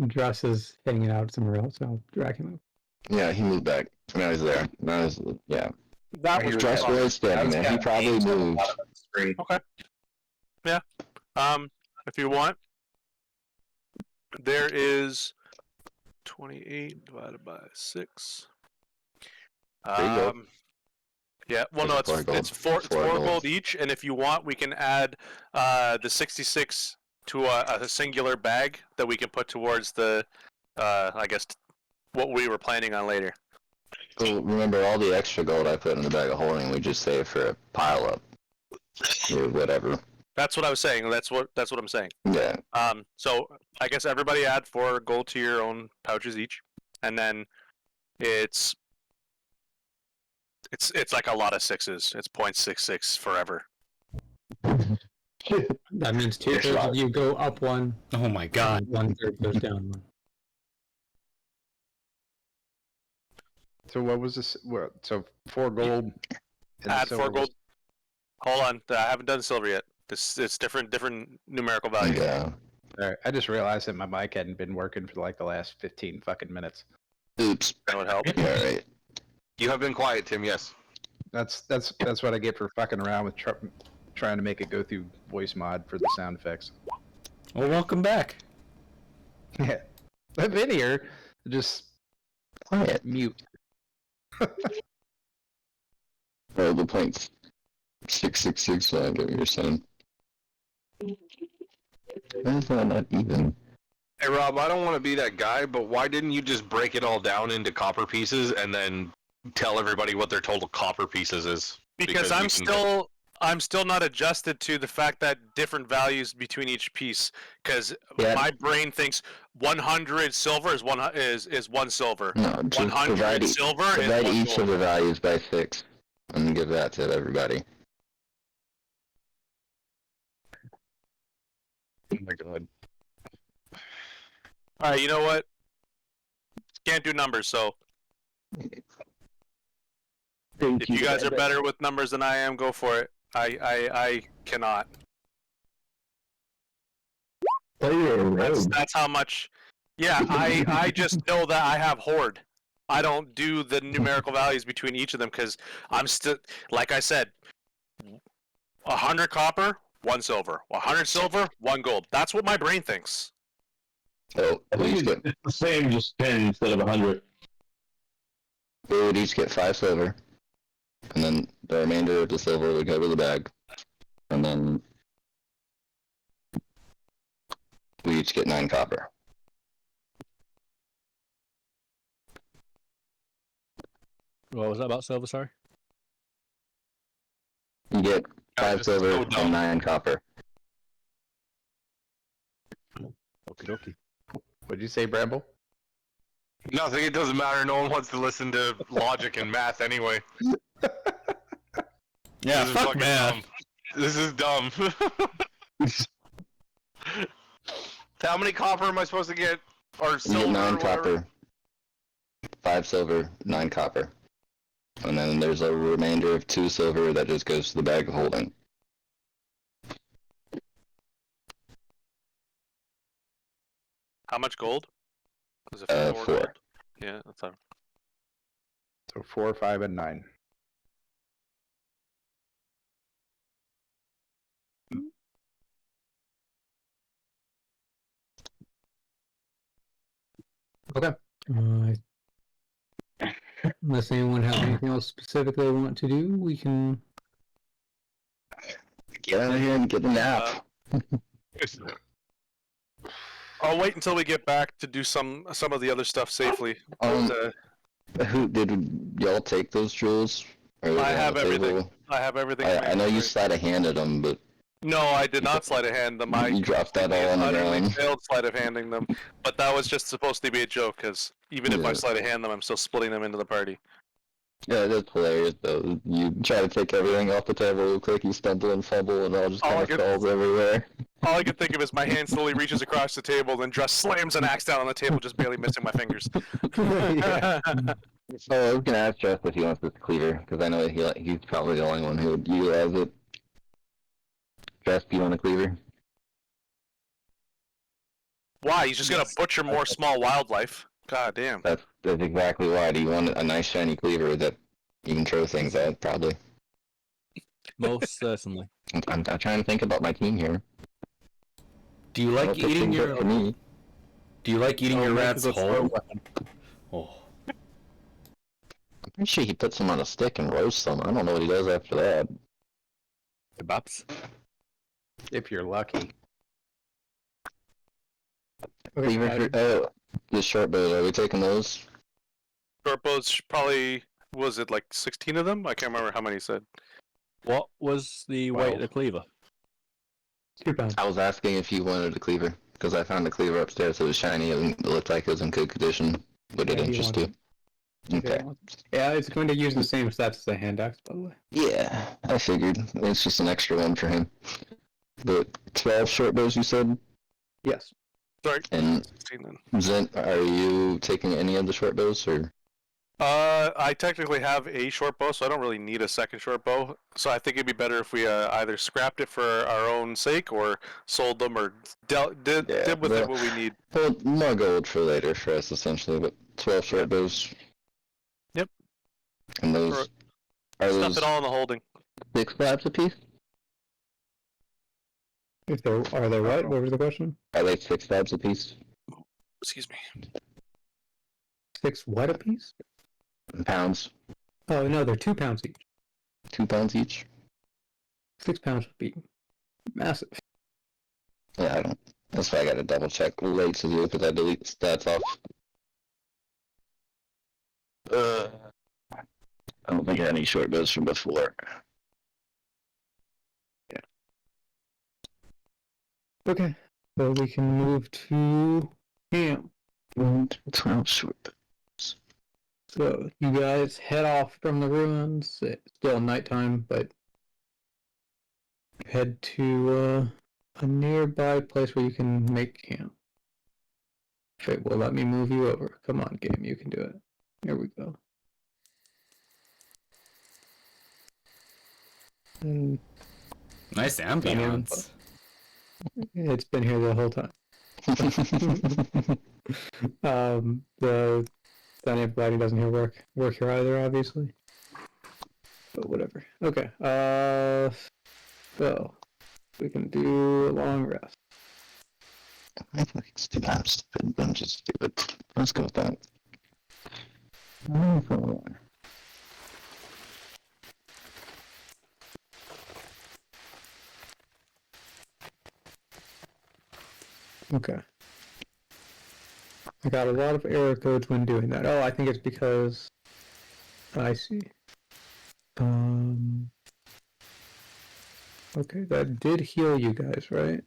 Dross is hanging out somewhere else, so I'll drag him up. Yeah, he moved back. Now he's there. Yeah. That was Dross was standing there. He probably moved. Okay. Yeah. If you want, there is 28 divided by 6. There you go. Yeah. Well, no, it's 4 gold each, and if you want, we can add the 66 to a singular bag that we can put towards the, I guess, what we were planning on later. Well, remember, all the extra gold I put in the bag of holding, we just save for a pile up. Or whatever. That's what I was saying. That's what I'm saying. Yeah. So I guess everybody add 4 gold to your own pouches each, and then it's like a lot of 6s. It's 0.66 forever. That means 2/3 of you go up 1. Oh my god. 1/3 goes down 1. So what was this? So 4 gold. Add 4 gold. Hold on, I haven't done silver yet. It's different numerical values. Yeah. Alright, I just realized that my mic hadn't been working for like the last 15 fucking minutes. Oops. That would help. Yeah, right. You have been quiet, Tim, yes. That's what I get for fucking around with trying to make it go through voice mod for the sound effects. Well, welcome back. Yeah, I've been here. Just Quiet. mute. Oh, the point's 666. I get what you're saying. Why is that not even? Hey Rob, I don't want to be that guy, but why didn't you just break it all down into copper pieces and then tell everybody what their total copper pieces is? Because I'm still not adjusted to the fact that different values between each piece. Because my brain thinks 100 silver is one silver. No, just 100 silver is divide one each gold. of the values by 6 and give that to everybody. Oh my god. All right, you know what? Can't do numbers, so if you guys are better with numbers than I am, go for it. I cannot. That's how much. Yeah, I just know that I have hoard. I don't do the numerical values between each of them because I'm still, like I said, 100 copper, 1 silver. 100 silver, 1 gold. That's what my brain thinks. So we each It's the same, just 10 instead of 100. we would each get 5 silver, and then the remainder of the silver would go to the bag, and then we each get 9 copper. What was that about silver, sorry? You get 5 just silver so dumb. and 9 copper. Okie dokie. What'd you say, Bramble? Nothing, it doesn't matter. No one wants to listen to logic and math anyway. Yeah, This is fuck fucking math. dumb. This is dumb. How many copper am I supposed to get? Or You silver? get 9 or whatever? copper, 5 silver, 9 copper. And then there's a remainder of 2 silver that just goes to the bag of holding. How much gold? Is it 4 4. gold? Yeah, that's how. So 4, 5, and 9. Okay. Unless anyone has anything else specific they want to do, we can. Get out of here and get a nap. I'll wait until we get back to do some of the other stuff safely. Who did y'all take those jewels? Or I have on the everything. table? I have everything. I know you sleight of handed them, but No, I did not sleight of hand them. I you dropped that all on the utterly ground. failed sleight of handing them, but that was just supposed to be a joke. Because even if I Yeah. sleight of hand them, I'm still splitting them into the party. Yeah, that's hilarious though. You try to take everything off the table real quick, you stumble and fumble, and it all just All kind I of could- falls everywhere. All I can think of is my hand slowly reaches across the table, then just slams an axe down on the table, just barely missing my fingers. Oh, I was gonna ask Jeff if he wants this cleaver, because I know he's probably the only one who would utilize it. Jeff, do you want a cleaver? Why? He's just gonna butcher more small wildlife. God damn. That's exactly why. Do you want a nice shiny cleaver that you can throw things at? Probably. Most certainly. I'm trying to think about my team here. Do you like Don't pick eating things your? up for me. Do you like eating your rats whole? Oh, I'm pretty sure he puts them on a stick and roasts them. I don't know what he does after that. Kebabs. If you're lucky. Cleaver, the short bows, are we taking those? Short bows probably was it like 16 of them? I can't remember how many he said. What was the weight of the cleaver? 2 pounds. I was asking if you wanted a cleaver, because I found the cleaver upstairs. It was shiny and it looked like it was in good condition. Would it Yeah, he interest you? wanted- Okay. Yeah, it's going to use the same stats as the hand axe, by the way. Yeah, I figured. It's just an extra one for him. But 12 short bows, you said? Yes. Sorry, And 16 then. Zent, are you taking any of the short bows, or? I technically have a short bow, so I don't really need a second short bow. So I think it'd be better if we either scrapped it for our own sake or sold them or did with it what we need. Well, more gold for later for us, essentially, but 12 short bows. Yep. And those Are Stuff those it all in the holding. 6 slabs apiece? If there are they what? What was the question? Are they 6 slabs apiece? Excuse me. 6 what apiece? Pounds. Oh no, they're 2 pounds each. 2 pounds each? 6 pounds would be massive. Yeah, I don't. That's why I gotta double check late to do because I delete the stats off. I don't think I had any short bows from before. Okay, so we can move to camp. 12 short bows. So you guys head off from the ruins. It's still nighttime, but head to a nearby place where you can make camp. Fate will let me move you over. Come on, game, you can do it. Here we go. And Nice ambiance. it's been here the whole time. The dynamic lighting doesn't here work here either, obviously. But whatever. Okay. So we can do a long rest. I think it's 2 times stupid, but I'm just stupid. Let's go with that. Okay. I got a lot of error codes when doing that. Oh, I think it's because I see. Okay, that did heal you guys, right?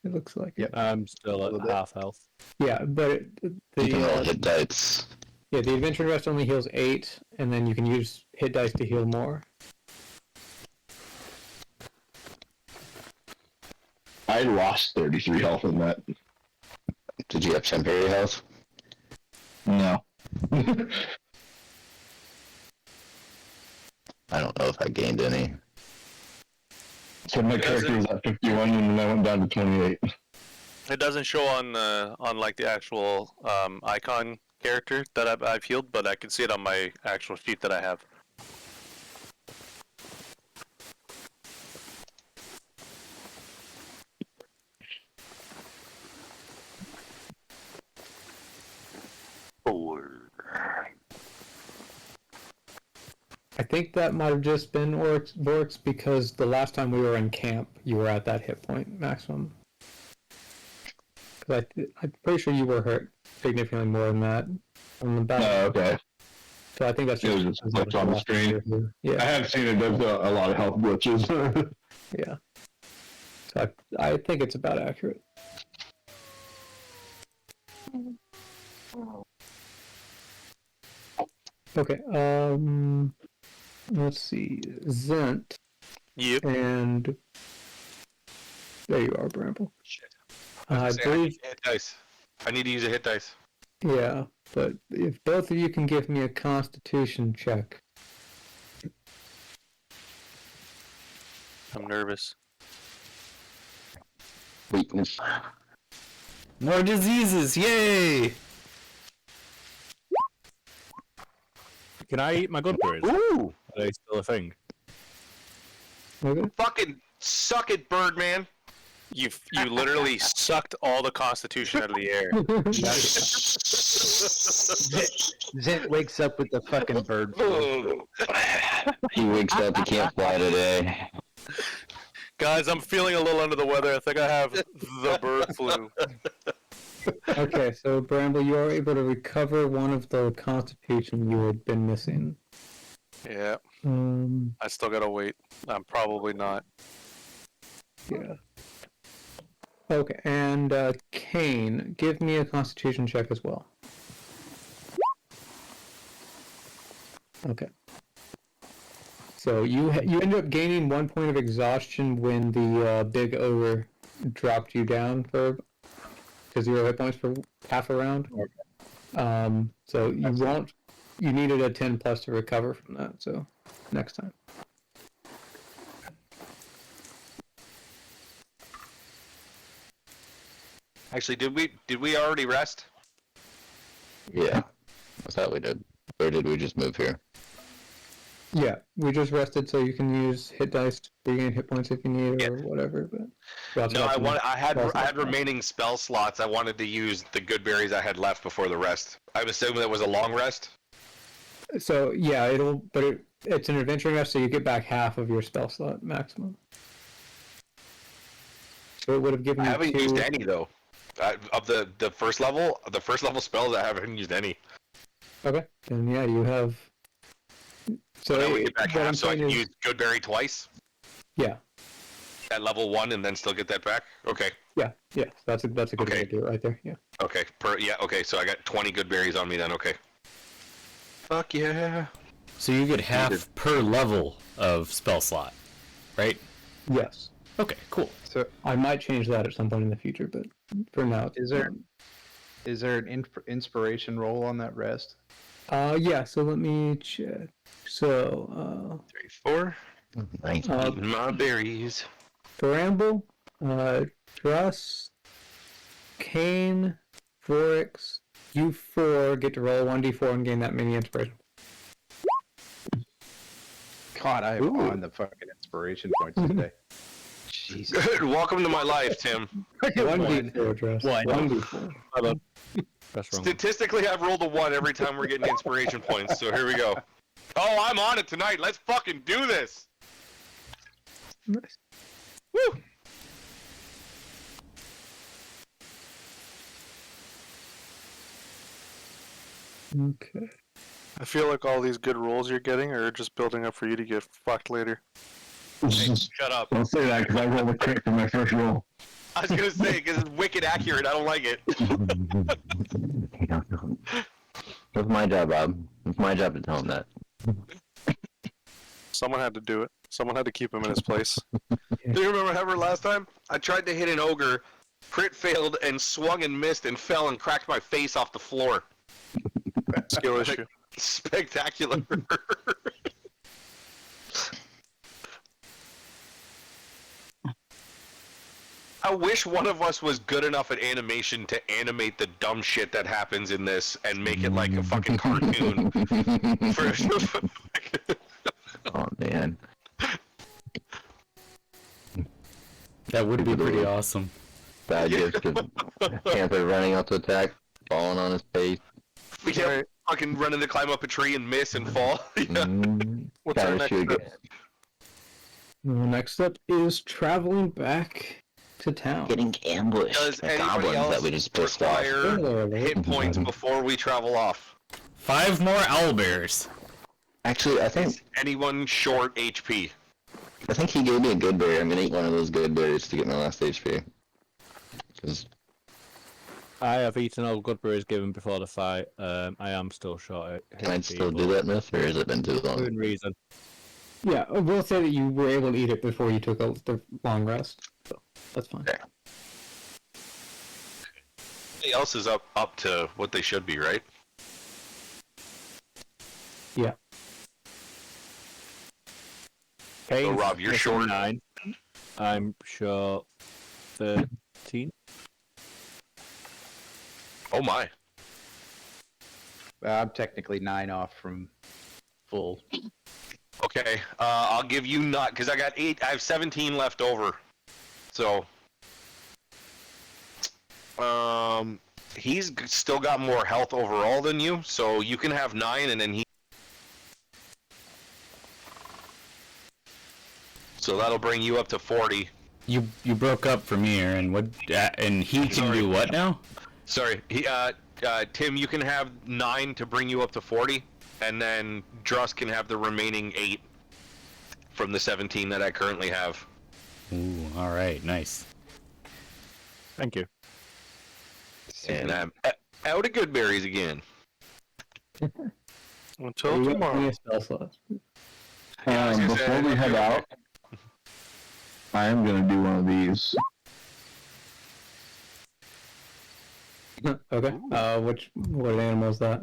It looks like. Yep. I'm still at half health. Yeah, but You can roll hit dice. yeah, the adventure rest only heals 8, and then you can use hit dice to heal more. I lost 33 health in that. Did you have temporary health? No. I don't know if I gained any. So my character was at 51 and then I went down to 28. It doesn't show on like the actual icon character that I've healed, but I can see it on my actual sheet that I have. I think that might have just been Vorks because the last time we were in camp, you were at that hit point maximum. Because I'm pretty sure you were hurt significantly more than that on the battle. Oh, okay. So I think that's It was just flipped on the screen. Yeah. I have seen it does a lot of health glitches. Yeah. So I think it's about accurate. Okay, let's see. Zent. Yep. And there you are, Bramble. Shit. I believe. Hit dice. I need to use a hit dice. Yeah, but if both of you can give me a Constitution check. I'm nervous. Weakness. More diseases, yay! Can I eat my good berries? Ooh! Are they still a thing? Okay. Fucking suck it, Birdman! You literally sucked all the constitution out of the air. Zent wakes up with the fucking bird flu. He wakes up, he can't fly today. Guys, I'm feeling a little under the weather. I think I have the bird flu. Okay, so Bramble, you are able to recover one of the Constitution you had been missing. Yeah, Um, I still gotta wait. I'm probably not. yeah. Okay, and Kane, give me a Constitution check as well. Okay. So you ended up gaining 1 point of exhaustion when the big ogre dropped you down to 0 hit points for half a round. So you needed a 10 plus to recover from that. So next time. Actually, did we already rest? Yeah. I thought we did. Or did we just move here? Yeah, we just rested so you can use hit dice to regain hit points if you need or whatever. But we also No, got I spell had slots. remaining spell slots. I wanted to use the good berries I had left before the rest. I'm assuming that was a long rest. So yeah, it's an adventuring rest, so you get back half of your spell slot maximum. So it would have given I you haven't 2... used any though. Of the first level spells, I haven't used any. Okay, then yeah, you have. So I would get back what I'm half, so I saying can is, use good berry twice yeah, at level 1 and then still get that back. Okay. yeah. That's a good way to do it right there. Yeah. Okay. Okay. So I got 20 good berries on me then. Okay. Fuck yeah. So you get half per level of spell slot, right? Yes. Okay, cool. So I might change that at some point in the future, but for now, is there an inspiration roll on that rest? Yeah. So let me check. So 3, 4. Nice. Eating my berries. Bramble, Truss, Kane, Vorix, you 4 get to roll 1d4 and gain that many inspiration. God, I am on the fucking inspiration points today. Jesus. Good. Welcome to my life, Tim. 1d4, Truss. One. 1d4. That's wrong. Statistically, I've rolled a 1 every time we're getting inspiration points, so here we go. Oh, I'm on it tonight. Let's fucking do this. Nice. Woo! Okay. I feel like all these good rolls you're getting are just building up for you to get fucked later. Hey, shut up. Don't say that because I rolled a crit for my first roll. I was gonna say, because it's wicked accurate. I don't like it. That's my job, Bob. It's my job to tell him that. Someone had to do it. Someone had to keep him in his place. Do you remember ever last time? I tried to hit an ogre, crit failed, and swung and missed and fell and cracked my face off the floor. Skill issue. Spectacular. I wish one of us was good enough at animation to animate the dumb shit that happens in this and make it like a fucking cartoon. Oh man. That would be pretty awesome. Bad gift of Panther running out to attack, falling on his face. We can't fucking running to climb up a tree and miss and fall. Yeah. What's our next step? Next up is traveling back to town. Getting ambushed Does by anybody goblins else that we just pissed off. require hit points before we travel off? 5 more owlbears. Actually, I think Is anyone short HP? he gave me a good berry. I'm gonna eat one of those good berries to get my last HP. 'Cause I have eaten all good berries given before the fight. I am still short. can I still do that, Myth, or has it been too long? Good reason. Yeah, we'll say that you were able to eat it before you took the long rest. So that's fine. Okay. Everybody else is up to what they should be, right? Yeah. Okay, Rob, you're short. 9. I'm short 13. Oh my. I'm technically 9 off from full. Okay, I'll give you not because I got 8. I have 17 left over. So, he's still got more health overall than you. So you can have 9, and then he. So that'll bring you up to 40. You broke up from here, and what? And he can do what now? Sorry, Tim, you can have 9 to bring you up to 40, and then Druss can have the remaining 8 from the 17 that I currently have. Ooh, all right, nice. Thank you. And I'm out of good berries again. Until You got tomorrow. plenty of spell slots. Yeah, I was gonna say, Before we head out, I am gonna do one of these. Okay. What animal is that?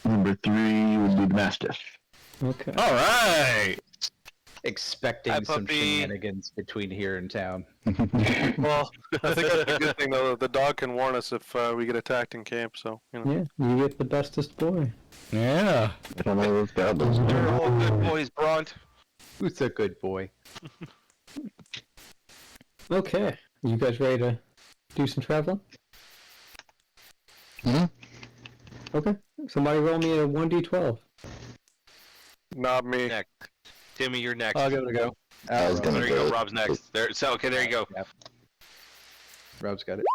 Number 3 would be the Mastiff. Okay. All right. expecting some puppy. shenanigans between here and town. Well, I think that's a good thing though. The dog can warn us if we get attacked in camp. So you know. Yeah, you get the bestest boy. Yeah. I don't know those goblins. They're all good boys, Brunt. Who's a good boy? Okay, you guys ready to do some traveling? Hmm? Okay, somebody roll me a 1d12. Not me. Next. Timmy, you're next. I'll give it a go. I was gonna There you go. go. Rob's next. There. So okay, there you go. Yep. Rob's got it.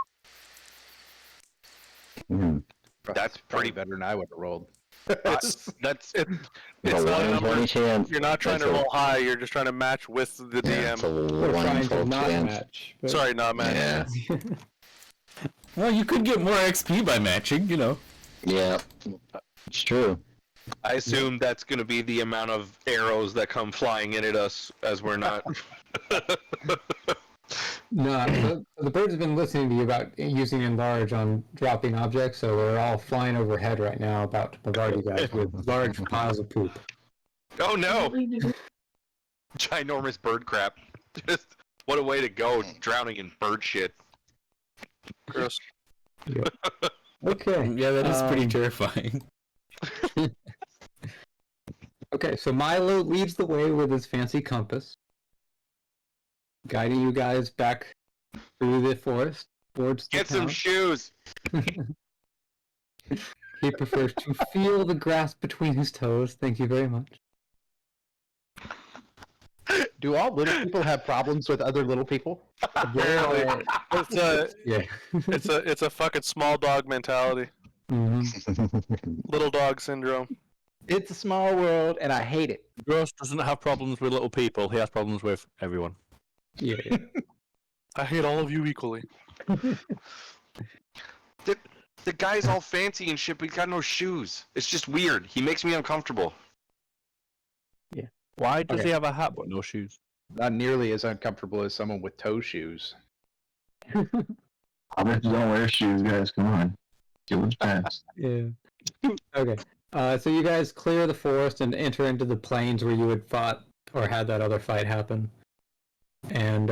Hmm. That's Probably pretty- better than I would have rolled. That's It's A not 1 a in number. 20 chance. You're not trying to That's roll high. You're just trying to match with the Yeah, it's DM. a We're 1 in trying to 12 not chance. match. But... Sorry, not match. Yeah. Well, you could get more XP by matching, you know. Yeah. It's true. I assume that's going to be the amount of arrows that come flying in at us as we're not. No, the birds have been listening to you about using enlarge on dropping objects, so we're all flying overhead right now about to bombard you guys with large piles of poop. Oh no! Ginormous bird crap. Just what a way to go, drowning in bird shit. Gross. Okay. Yeah, that is pretty terrifying. Okay, so Milo leads the way with his fancy compass, guiding you guys back through the forest towards the Get some town. shoes! He prefers to feel the grass between his toes. Thank you very much. Do all little people have problems with other little people? Apparently, it's a Yeah. it's a fucking small dog mentality. Mhm. Little dog syndrome. It's a small world, and I hate it. Gross doesn't have problems with little people. He has problems with everyone. Yeah. I hate all of you equally. The guy's all fancy and shit, but he's got no shoes. It's just weird. He makes me uncomfortable. Why does Okay. he have a hat but no shoes? Not nearly as uncomfortable as someone with toe shoes. Hobbits don't wear shoes, guys. Come on. Give us pants. Yeah. Okay. So you guys clear the forest and enter into the plains where you had fought or had that other fight happen, and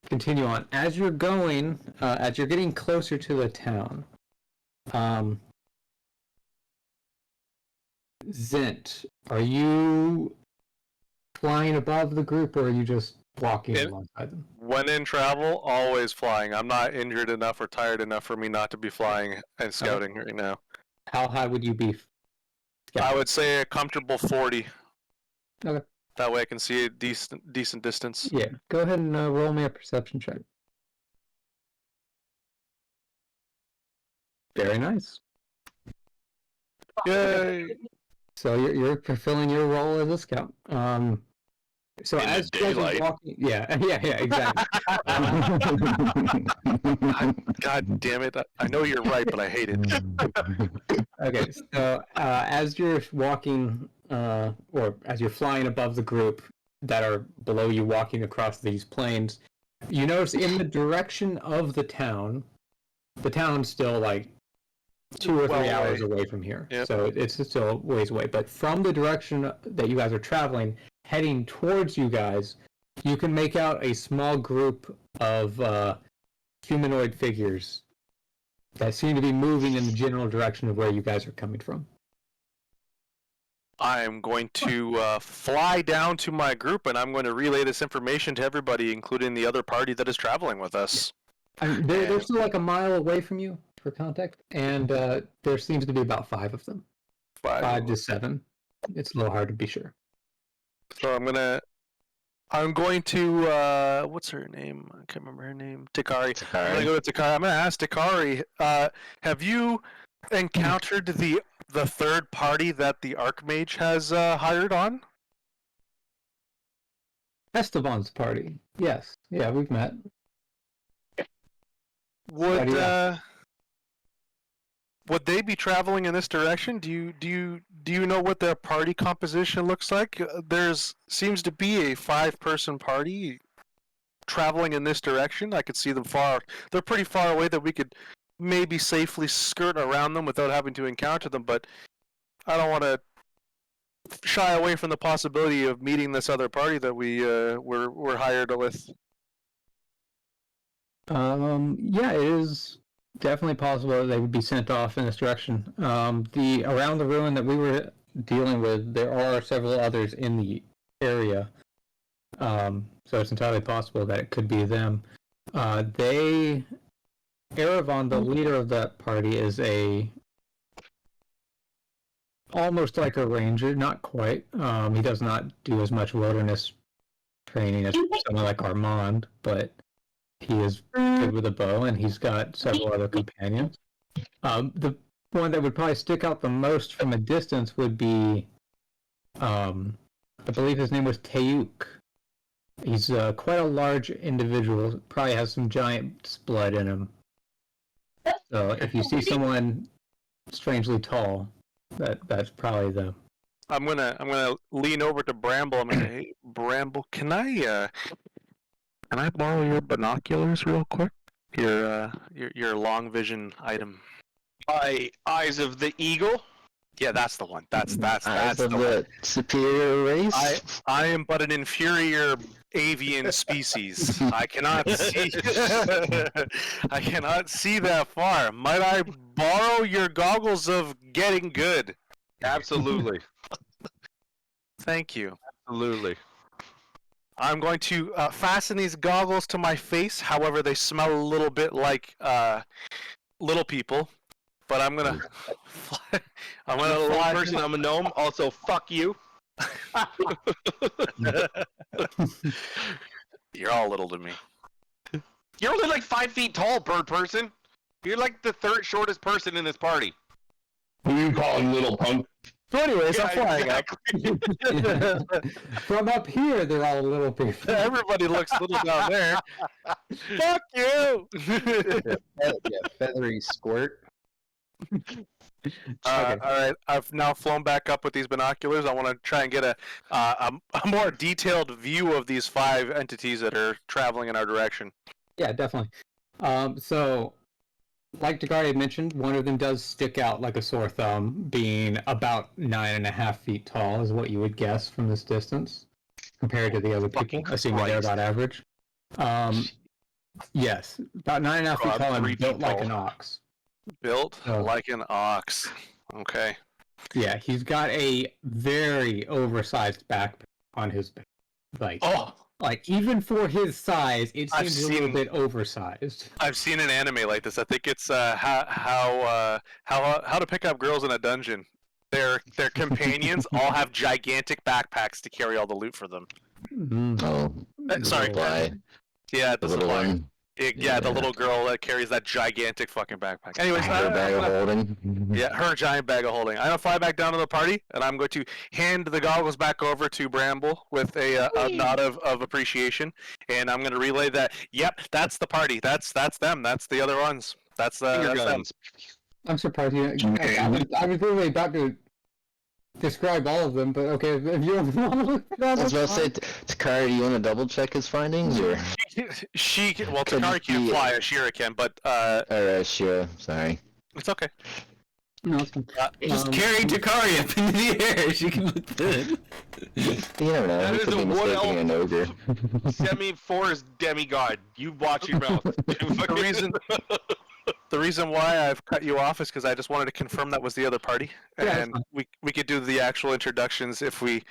continue on. As you're going, as you're getting closer to the town, Zint, are you flying above the group, or are you just walking alongside them? When in travel, always flying. I'm not injured enough or tired enough for me not to be flying and scouting right now. How high would you be? I would say a comfortable 40. Okay. That way I can see a decent distance. Yeah. Go ahead and roll me a perception check. Very nice. Yay! So you're fulfilling your role as a scout. So In the as you guys are daylight. walking, yeah, exactly. God damn it! I know you're right, but I hate it. Okay, so as you're walking, or as you're flying above the group that are below you, walking across these plains, you notice in the direction of the town's still like 2 or 3 Well hours away. away from here. Yep. So it's still a ways away. But from the direction that you guys are traveling, heading towards you guys, you can make out a small group of humanoid figures that seem to be moving in the general direction of where you guys are coming from. I'm going to fly down to my group and I'm going to relay this information to everybody, including the other party that is traveling with us. They're still like a mile away from you for contact, and there seems to be about 5 of them. 5 to 7. It's a little hard to be sure. So I'm going to what's her name? I can't remember her name. Takari. I'm gonna go to Takari. I'm gonna ask Takari. Have you encountered the third party that the Archmage has hired on? Esteban's party. Yes. Yeah, we've met. Why do you Would they be traveling in this direction? Do you know what their party composition looks like? There's seems to be a 5-person party traveling in this direction. I could see them far. They're pretty far away that we could maybe safely skirt around them without having to encounter them. But I don't want to shy away from the possibility of meeting this other party that we're hired with. Yeah, it is definitely possible that they would be sent off in this direction. Around the ruin that we were dealing with, there are several others in the area. So it's entirely possible that it could be them. Eravon, the leader of that party, is almost like a ranger, not quite. He does not do as much wilderness training as someone like Armand, but he is good with a bow, and he's got several other companions. The one that would probably stick out the most from a distance would be, I believe his name was Tayuk. He's quite a large individual, probably has some giant blood in him. So if you see someone strangely tall, that's probably them. I'm gonna lean over to Bramble. I'm gonna say, hey, Bramble, can I borrow your binoculars real quick? Your long vision item. Eyes of the eagle. Yeah, that's the one. That's Eyes of the one. the superior race. I am but an inferior avian species. I cannot see. I cannot see that far. Might I borrow your goggles of getting good? Absolutely. Thank you. Absolutely. I'm going to fasten these goggles to my face. However, they smell a little bit like little people. But I'm gonna. I'm a little person. I'm a gnome. Also, fuck you. You're all little to me. You're only like 5 feet tall, bird person. You're like the third shortest person in this party. Who you calling little punk? So anyways, Yeah, I'm flying up. From up here, they're all little people. Everybody looks little down there. Fuck you! Feathery squirt. Okay. All right, I've now flown back up with these binoculars. I want to try and get a more detailed view of these 5 entities that are traveling in our direction. Yeah, definitely. So, like Dagari had mentioned, one of them does stick out like a sore thumb, being about 9.5 feet tall, is what you would guess from this distance, compared to the other people, assuming they're about average. Yes, about 9.5 feet tall and built like an ox. Built like an ox. Okay. Yeah, he's got a very oversized backpack on his back. Like even for his size, it seems a little bit oversized. I've seen an anime like this. I think it's how to pick up girls in a dungeon. Their companions all have gigantic backpacks to carry all the loot for them. Mm-hmm. Oh, Sorry. Yeah, the little one. Yeah, the little girl that carries that gigantic fucking backpack. Anyways, her bag of holding. Yeah, her giant bag of holding. I'm gonna fly back down to the party, and I'm going to hand the goggles back over to Bramble with a nod of appreciation, and I'm gonna relay that. Yep, that's the party. That's them. That's the other ones. That's them. I'm surprised you. I was really about to describe all of them, but okay, if you don't want to. I was about to say, Takari, do you want to double check his findings, or? Takari can't fly, Ashira can, but Alright, Ashira, sorry. It's okay. No, it's fine. Just carry Takari up into the air. She can look good. You never know. That He is could a be wood mistaking an ogre. Semi-forest demigod. You watch your mouth. The reason why I've cut you off is because I just wanted to confirm that was the other party, and we could do the actual introductions if we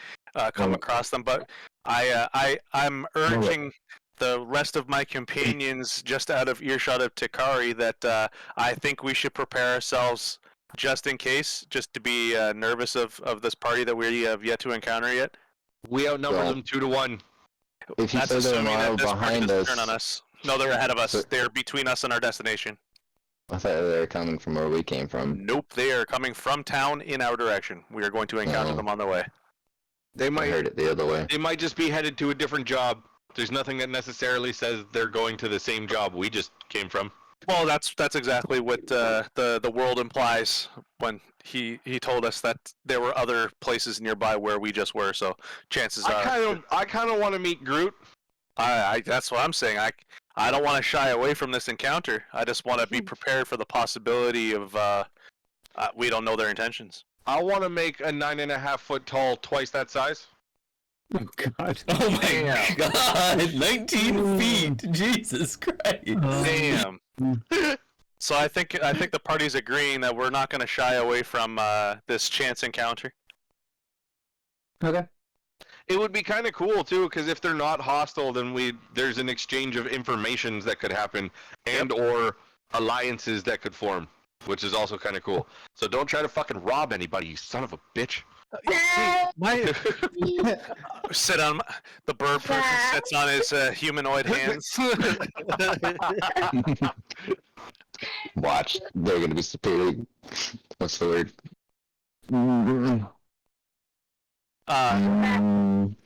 come across them. But I'm urging the rest of my companions, just out of earshot of Takari, that I think we should prepare ourselves just in case, just to be nervous of this party that we have yet to encounter yet. We outnumber them 2-1. If you That's say they're a assuming that mile this party behind doesn't us, turn on us. No, they're ahead of us. They're between us and our destination. I thought they were coming from where we came from. Nope, they are coming from town in our direction. We are going to encounter them on the way. They I might heard it the other way. They might just be headed to a different job. There's nothing that necessarily says they're going to the same job we just came from. Well, that's exactly what the world implies when he told us that there were other places nearby where we just were. So chances are, I kind of want to meet Groot. I that's what I'm saying. I don't want to shy away from this encounter. I just want to be prepared for the possibility of we don't know their intentions. I want to make a 9.5 foot tall, twice that size. Oh God! Oh my Damn. God! 19 feet! Jesus Christ! Damn. So I think the party's agreeing that we're not going to shy away from this chance encounter. Okay. It would be kind of cool too, because if they're not hostile, then there's an exchange of informations that could happen, and or alliances that could form, which is also kind of cool. So don't try to fucking rob anybody, you son of a bitch. Sit on the bird person sits on his humanoid hands. Watch, they're gonna be superior. What's the word?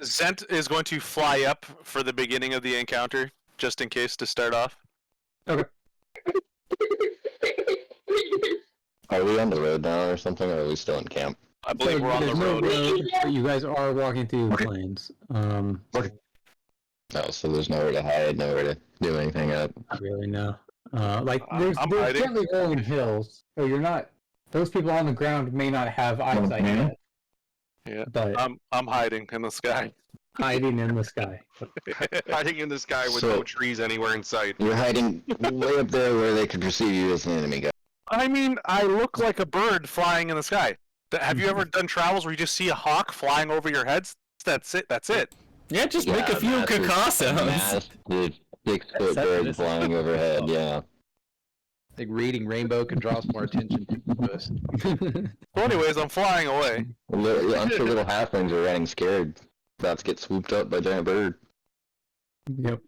Zent is going to fly up for the beginning of the encounter, just in case to start off. Okay. Are we on the road now or something, or are we still in camp? I believe we're on the road. But you guys are walking through plains. Oh, so there's nowhere to hide, nowhere to do anything up. Not really, no. There's I'm there's hiding. gently rolling hills, so you're not. Those people on the ground may not have eyesight yet. Yeah, but I'm hiding in the sky. hiding in the sky. Hiding in the sky with no trees anywhere in sight. You're hiding way up there where they could perceive you as an enemy guy. I mean, I look like a bird flying in the sky. Have you ever done travels where you just see a hawk flying over your heads? That's it. That's it. Yeah, just make a few caca sounds. Massive 6-foot bird flying overhead, yeah. I think reading Rainbow can draw some more attention to us. So anyways, I'm flying away. I'm sure little halflings are running scared. About to get swooped up by a giant bird. Yep.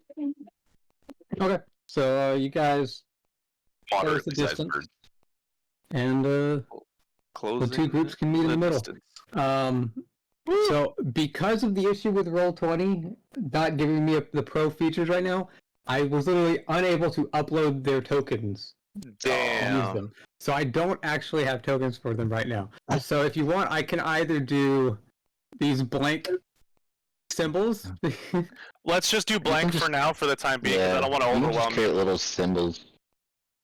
Okay, so you guys close the distance, and the two groups can meet in the middle. So because of the issue with Roll20 not giving me the pro features right now, I was literally unable to upload their tokens. Damn. Use them. So I don't actually have tokens for them right now. So if you want, I can either do these blank symbols. Let's just do blank for now, for the time being. Yeah, I don't want to overwhelm just create little symbols.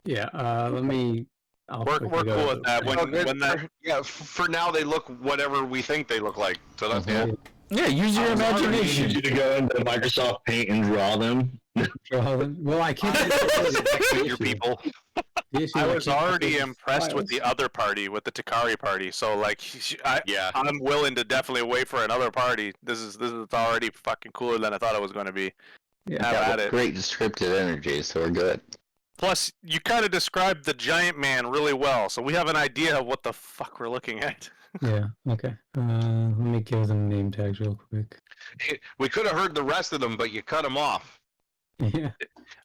Yeah. Let me. We're cool with that. For now they look whatever we think they look like. So that's cool. Yeah, use your imagination. I need you to go into Microsoft Paint and draw them. Well, I can't. Your people. I was already impressed with the other party, with the Takari party. So like, I'm willing to definitely wait for another party. This is already fucking cooler than I thought it was going to be. Yeah, great descriptive energy, so we're good. Plus, you kind of described the giant man really well, so we have an idea of what the fuck we're looking at. Yeah. Okay. Let me give them name tags real quick. We could have heard the rest of them, but you cut them off. Yeah.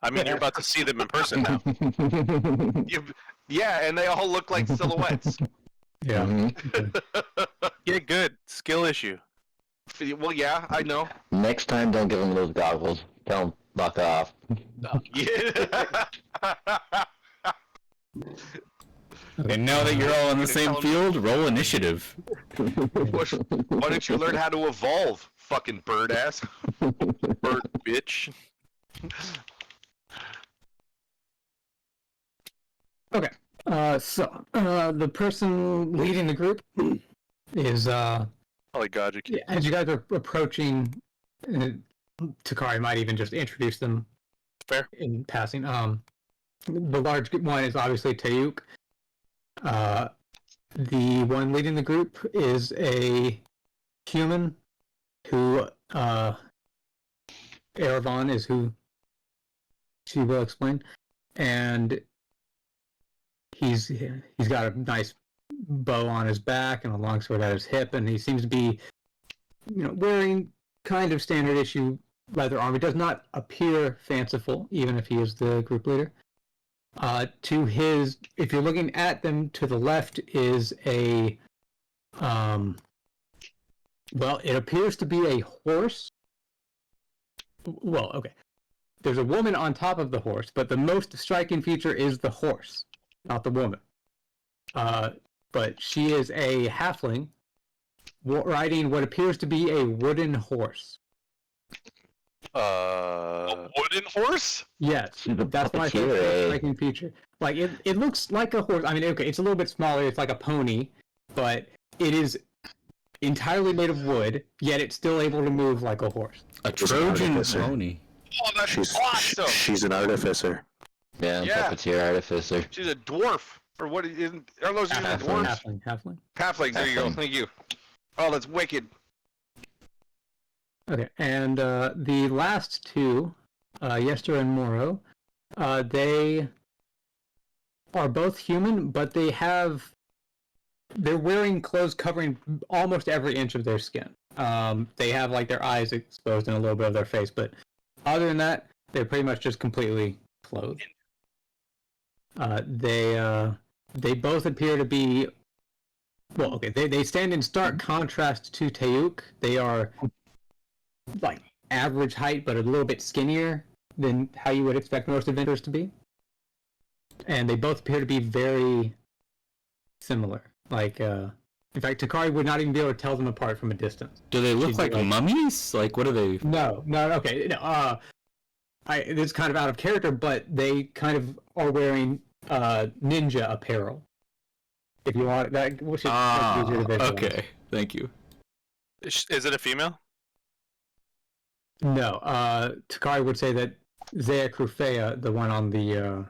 I mean, you're about to see them in person now. Yeah, and they all look like silhouettes. Yeah. Mm-hmm. Yeah, good. Skill issue. Well, yeah, I know. Next time, don't give them those goggles. Tell them, fuck off. Yeah. Okay, now that you're all on the same field, roll initiative. Why don't you learn how to evolve, fucking bird ass? Bird bitch. Okay. So the person leading the group is Probably God, you can't. as you guys are approaching, Takari might even just introduce them. Fair. In passing. The large one is obviously Tayuk. The one leading the group is a human who Eravon is who she will explain, and he's got a nice bow on his back and a long sword at his hip, and he seems to be, wearing kind of standard issue leather armor. He does not appear fanciful, even if he is the group leader. To his, if you're looking at them, to the left is a, well, it appears to be a horse. Well, okay. There's a woman on top of the horse, but the most striking feature is the horse, not the woman. But she is a halfling riding what appears to be a wooden horse. A wooden horse? Yes, that's my favorite striking feature. Like it looks like a horse. I mean, okay, it's a little bit smaller. It's like a pony, but it is entirely made of wood, yet it's still able to move like a horse. A Trojan pony. Oh, that's awesome! She's an artificer. Yeah, Yeah. puppeteer artificer. She's a dwarf. Or what? Are those even dwarves? Halfling. Halflings, there you go. Halfling. Thank you. Oh, that's wicked. Okay, and the last two, Yester and Moro, they are both human, but they're wearing clothes covering almost every inch of their skin. They have like their eyes exposed and a little bit of their face, but other than that, they're pretty much just completely clothed. They both appear to be, well, okay, they stand in stark contrast to Teuk. They are like average height, but a little bit skinnier than how you would expect most adventurers to be. And they both appear to be very similar. Like, in fact, Takari would not even be able to tell them apart from a distance. Do they look like mummies? Like, what are they? No, okay. No, this is kind of out of character, but they kind of are wearing ninja apparel. If you want that, easier to visualize. Okay. Thank you. Is it a female? No, Takari would say that Zaya Krufea, the one on the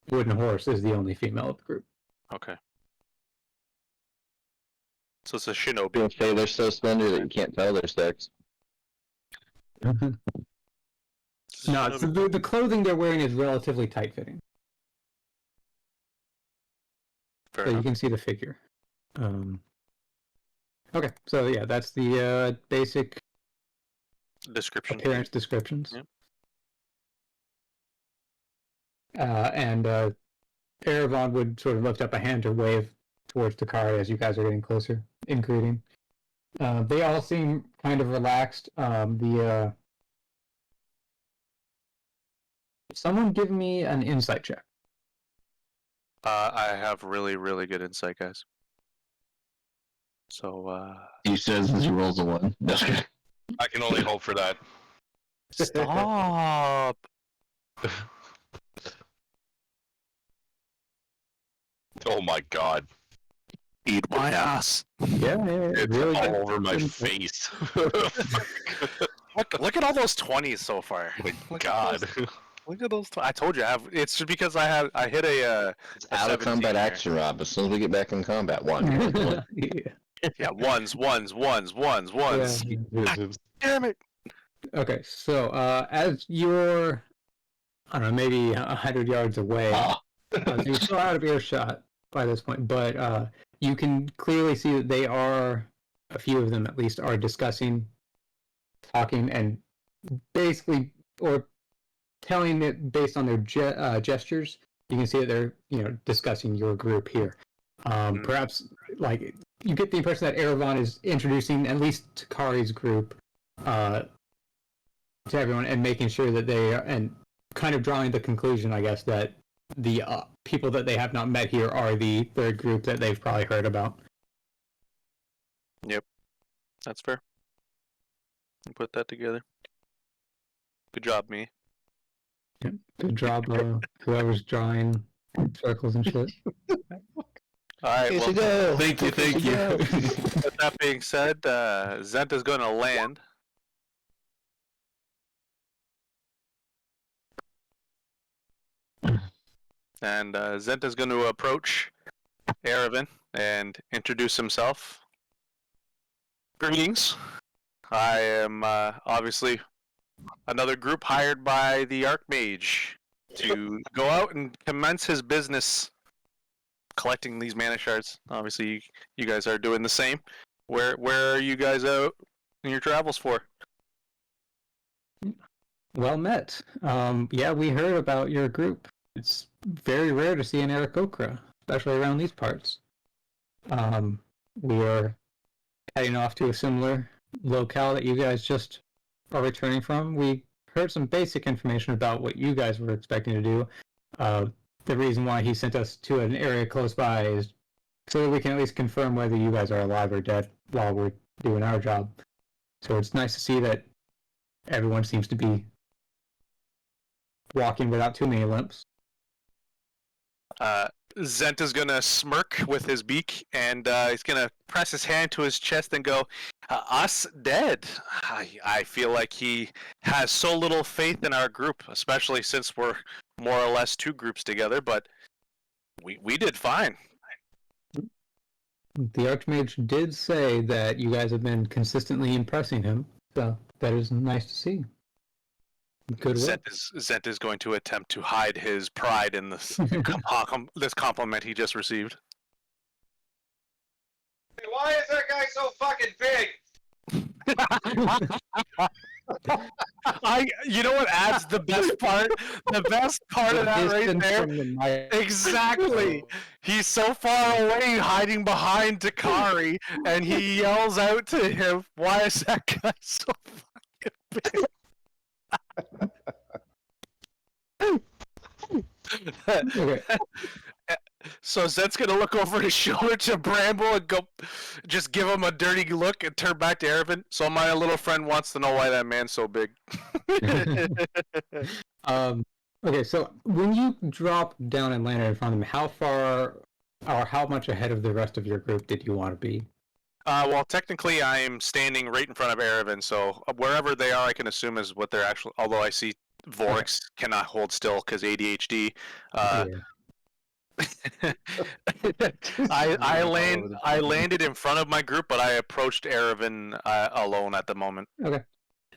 wooden horse, is the only female of the group. Okay. So it's a shinobi. People say they're so slender that you can't tell their sex. No, so the clothing they're wearing is relatively tight-fitting. Fair So enough. you can see the figure. Okay, so yeah, that's the basic Description. appearance descriptions. Yep. And Eravon would sort of lift up a hand or wave towards Takari as you guys are getting closer in greeting. They all seem kind of relaxed. Someone give me an insight check. I have really, really good insight, guys. So, He says he rolls a 1. That's good. I can only hope for that. stop. Oh my god. Eat my ass. Yeah, It's really all good. over my face. Look at all those 20s so far. God. Look at those. I told you. It's just because I hit a. It's out of 17 combat here. action, Rob. As soon as we get back in combat, one. Yeah, ones. Yeah. Damn it. Okay, so as you're, I don't know, maybe 100 yards away, you're still out of earshot by this point, but you can clearly see that they are, a few of them at least, are discussing, talking, and basically, or telling it based on their gestures. You can see that they're, discussing your group here. Perhaps, like, you get the impression that Eravon is introducing at least Takari's group to everyone and making sure that they are, and kind of drawing the conclusion, I guess, that the people that they have not met here are the third group that they've probably heard about. Yep, that's fair. I'll put that together. Good job, me. Yep. Good job, whoever's drawing circles and shit. All right. Well, Thank you. with that being said, Zenta's going to land. And Zenta's going to approach Eravin and introduce himself. Greetings. I am obviously another group hired by the Archmage to go out and commence his business collecting these mana shards. Obviously, you guys are doing the same. Where are you guys out in your travels for? Well met. Yeah, we heard about your group. It's very rare to see an Aarakocra, especially around these parts. We are heading off to a similar locale that you guys just are returning from. We heard some basic information about what you guys were expecting to do. The reason why he sent us to an area close by is so that we can at least confirm whether you guys are alive or dead while we're doing our job. So it's nice to see that everyone seems to be walking without too many limps. Zent is gonna smirk with his beak, and he's gonna press his hand to his chest and go, "Us dead." I feel like he has so little faith in our group, especially since we're more or less two groups together. But we did fine. The Archmage did say that you guys have been consistently impressing him, so that is nice to see. Good work. Zent is going to attempt to hide his pride in this this compliment he just received. Hey, why is that guy so fucking big? You know what adds the best part? The best part of that right there. Exactly. He's so far away, hiding behind Takari, and he yells out to him, "Why is that guy so fucking big?" Okay. So Zed's gonna look over his shoulder to Bramble and go, just give him a dirty look and turn back to Ervin. So my little friend wants to know why that man's so big. Okay, so when you dropped down and landed in front of them, how far or how much ahead of the rest of your group did you want to be? Well, technically, I am standing right in front of Erevin, so wherever they are, I can assume is what they're actually. Although I see Vorix cannot hold still because ADHD. I landed in front of my group, but I approached Erevin alone at the moment. Okay.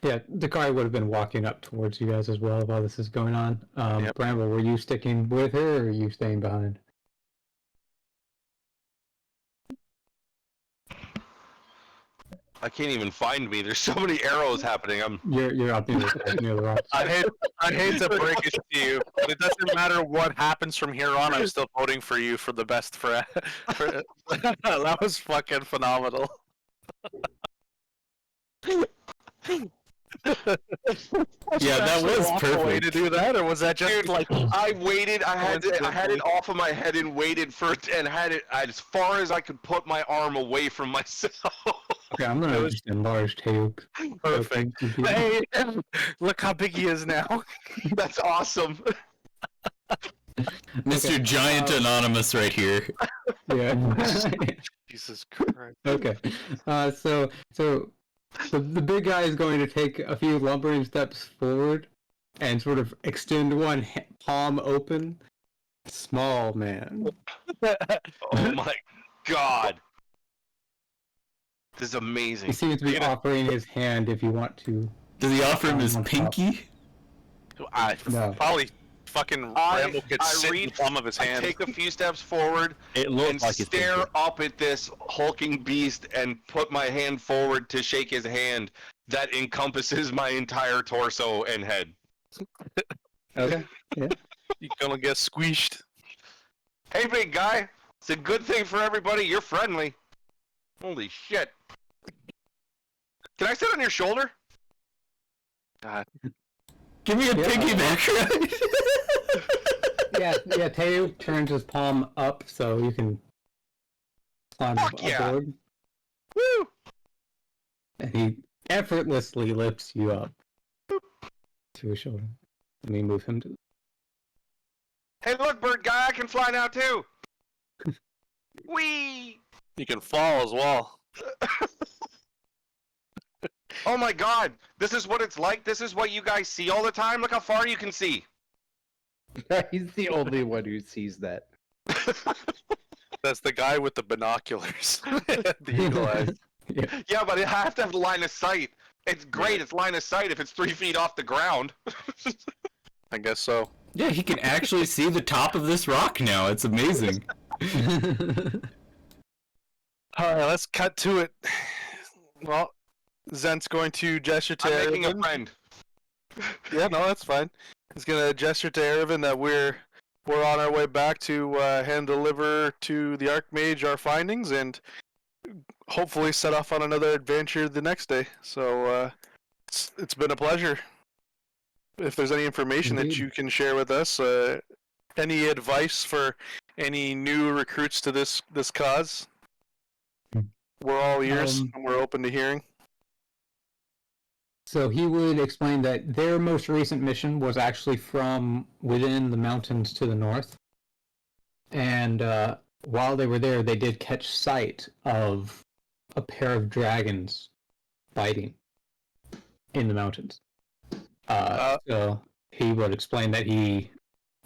Yeah, Dakari would have been walking up towards you guys as well while this is going on. Yep. Bramble, were you sticking with her or are you staying behind? I can't even find me. There's so many arrows happening. You're up near the rocks. I hate to break it to you, but it doesn't matter what happens from here on. I'm still voting for you for the best friend. That was fucking phenomenal. Yeah, that was perfect. Way to do that, or was that just Dude, like I waited. I had it off of my head and waited for it, and had it as far as I could put my arm away from myself. Okay, I'm gonna just enlarge too. perfect? Hey, look how big he is now. That's awesome. Mr. Giant Anonymous right here. Yeah. Jesus Christ. Okay. So the big guy is going to take a few lumbering steps forward and sort of extend one palm open. Small man. Oh my god. This is He amazing. seems to be offering his hand if you want to. Does he offer him his on top. pinky? No. Probably fucking Bramble could sit in the palm of his I hand. take a few steps forward It and looked like it's stare up at this hulking beast and put my hand forward to shake his hand that encompasses my entire torso and head. Okay. Yeah. You're gonna get squeezed. Hey, big guy. It's a good thing for everybody. You're friendly. Holy shit. Can I sit on your shoulder? God. Give me a Yeah. piggyback. Yeah. Teo turns his palm up so you can climb Fuck yeah. aboard. Woo! And he effortlessly lifts you up to his shoulder. Let me move him to. Hey, look, bird guy. I can fly now, too. Whee! You can fall as well. Oh my god. This is what it's like. This is what you guys see all the time. Look how far you can see. He's the only one who sees that. That's the guy with the binoculars. The eagle eyes. Yeah, but I have to have the line of sight. It's great. It's line of sight if it's 3 feet off the ground. I guess so. Yeah, he can actually see the top of this rock now. It's amazing. Alright, let's cut to it. Well, Zent's going to gesture to I'm making a Erevin. friend. Yeah, no, that's fine. He's gonna gesture to Erevin that we're on our way back to hand deliver to the Archmage our findings and hopefully set off on another adventure the next day. So it's been a pleasure. If there's any information that you can share with us, any advice for any new recruits to this cause, we're all ears and we're open to hearing. So he would explain that their most recent mission was actually from within the mountains to the north. and while they were there, they did catch sight of a pair of dragons fighting in the mountains. So he would explain that he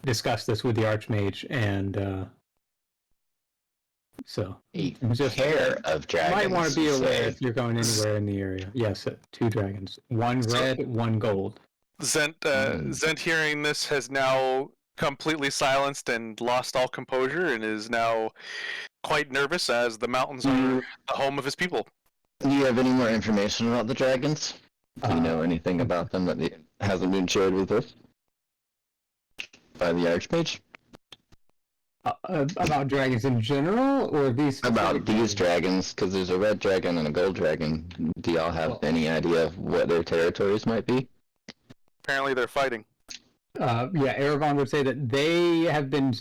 discussed this with the Archmage, and so a pair of dragons. You might want to be aware if you're going anywhere in the area. Yes, 2 dragons. One red, one gold. Zent hearing this has now completely silenced and lost all composure and is now quite nervous as the mountains are the home of his people. Do you have any more information about the dragons? Do you know anything about them that hasn't been shared with us by the Archmage? About dragons in general, or these? About these dragons, because there's a red dragon and a gold dragon. Do y'all have any idea of what their territories might be? Apparently they're fighting. Yeah, Erebon would say that they have been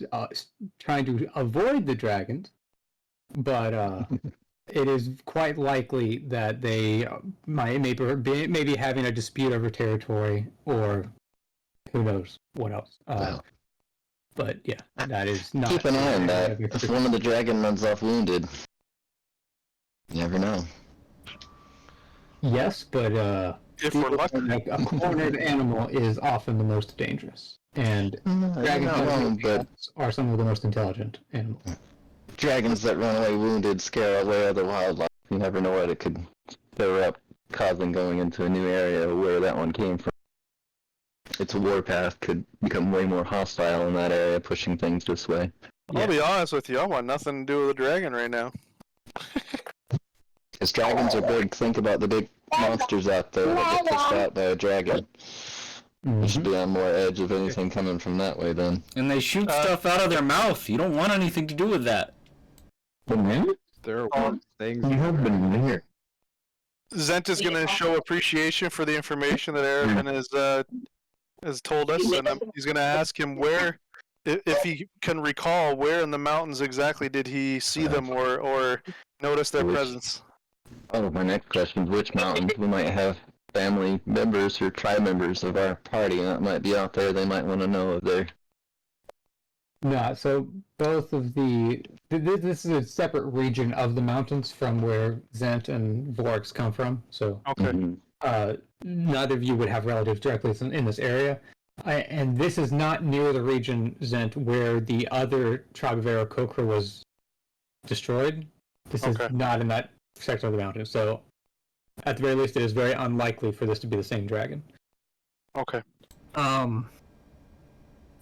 trying to avoid the dragons, but it is quite likely that they may be having a dispute over territory, or who knows what else. But yeah, that is not... Keep an eye on that. If one of the dragon runs off wounded, you never know. Yes, but if we're lucky, a cornered animal is often the most dangerous, and dragons are some of the most intelligent animals. Dragons that run away wounded scare away other wildlife. You never know what it could stir up, causing going into a new area where that one came from. Its warpath could become way more hostile in that area, pushing things this way. I'll be honest with you, I want nothing to do with a dragon right now. Because dragons are big. Think about the big monsters out there that get pushed out by a dragon. You should be on more edge of anything coming from that way then. And they shoot stuff out of their mouth. You don't want anything to do with that. There are things You have been here. Zent is going to show appreciation for the information that Erebon has told us, and he's going to ask him where, if he can recall, where in the mountains exactly did he see them or notice their presence. Oh, my next question is which mountains? We might have family members or tribe members of our party that might be out there. They might want to know if they're... No, so both of this is a separate region of the mountains from where Zent and Vorix come from, so neither of you would have relatives directly in this area. And this is not near the region, Zent, where the other tribe of Aarakocra was destroyed. This is not in that section of the mountain, so at the very least it is very unlikely for this to be the same dragon. Okay.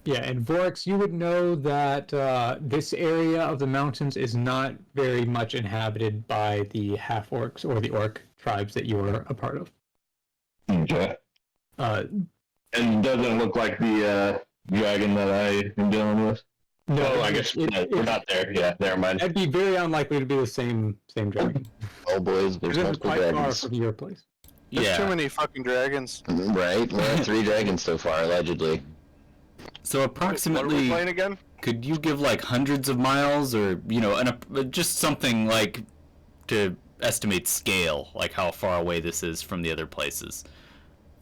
Yeah, and Vorix, you would know that this area of the mountains is not very much inhabited by the half-orcs or the orc tribes that you are a part of. Okay. And it doesn't look like the dragon that I am dealing with? No, I guess we're not there. Yeah, never mind. That'd be very unlikely to be the same dragon. Oh boys, there's This is multiple quite far dragons. from your place. There's too many fucking dragons. Right? We have 3 dragons so far, allegedly. So approximately, What are we playing again? could you give like hundreds of miles, or just something like to estimate scale, like how far away this is from the other places?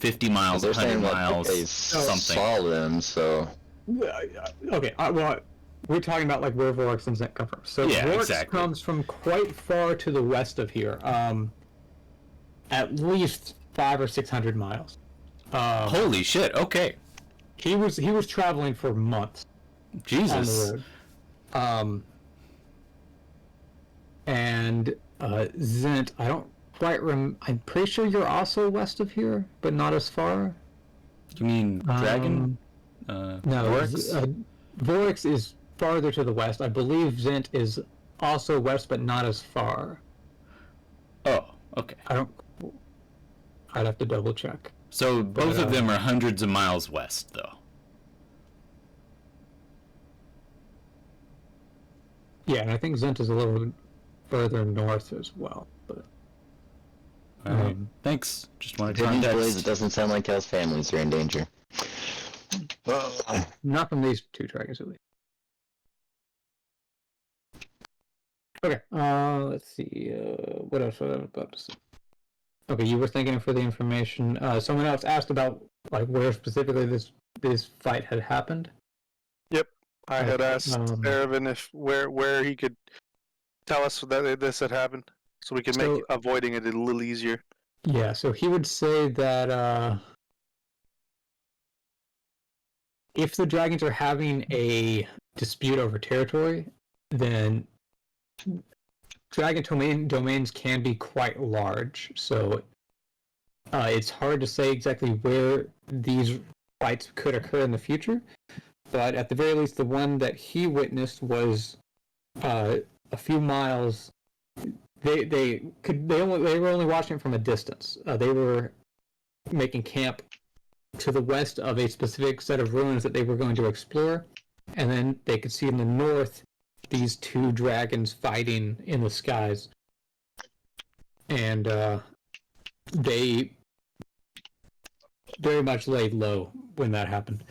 50 miles, They're 100 saying miles, they something. saw them, so... Okay, well, we're talking about like where Vorix and Zent come from. So Yeah, Vorix exactly. comes from quite far to the west of here, at least 500 or 600 miles. Holy shit! Okay, He was traveling for months on Jesus. the road. And Zent, I don't quite I'm pretty sure you're also west of here, but not as far. You mean dragon? No, Vorix? Vorix is farther to the west. I believe Zent is also west, but not as far. Oh, okay. I'd have to double check. So both of them are hundreds of miles west, though. Yeah, and I think Zent is a little further north as well. But All right. Thanks. Just wanted to Good news, boys, it context. doesn't sound like y'all's families are in danger. not from these 2 dragons at least. Okay, let's see. What else was I about to say? Okay, you were thinking for the information. Someone else asked about like where specifically this fight had happened. Yep. I had asked Erevan if where he could tell us that this had happened, so we can make avoiding it a little easier. Yeah, so he would say that if the dragons are having a dispute over territory, then dragon domains can be quite large. So it's hard to say exactly where these fights could occur in the future. But at the very least, the one that he witnessed was a few miles. They were only watching it from a distance. They were making camp to the west of a specific set of ruins that they were going to explore, and then they could see in the north these two dragons fighting in the skies, and they very much laid low when that happened.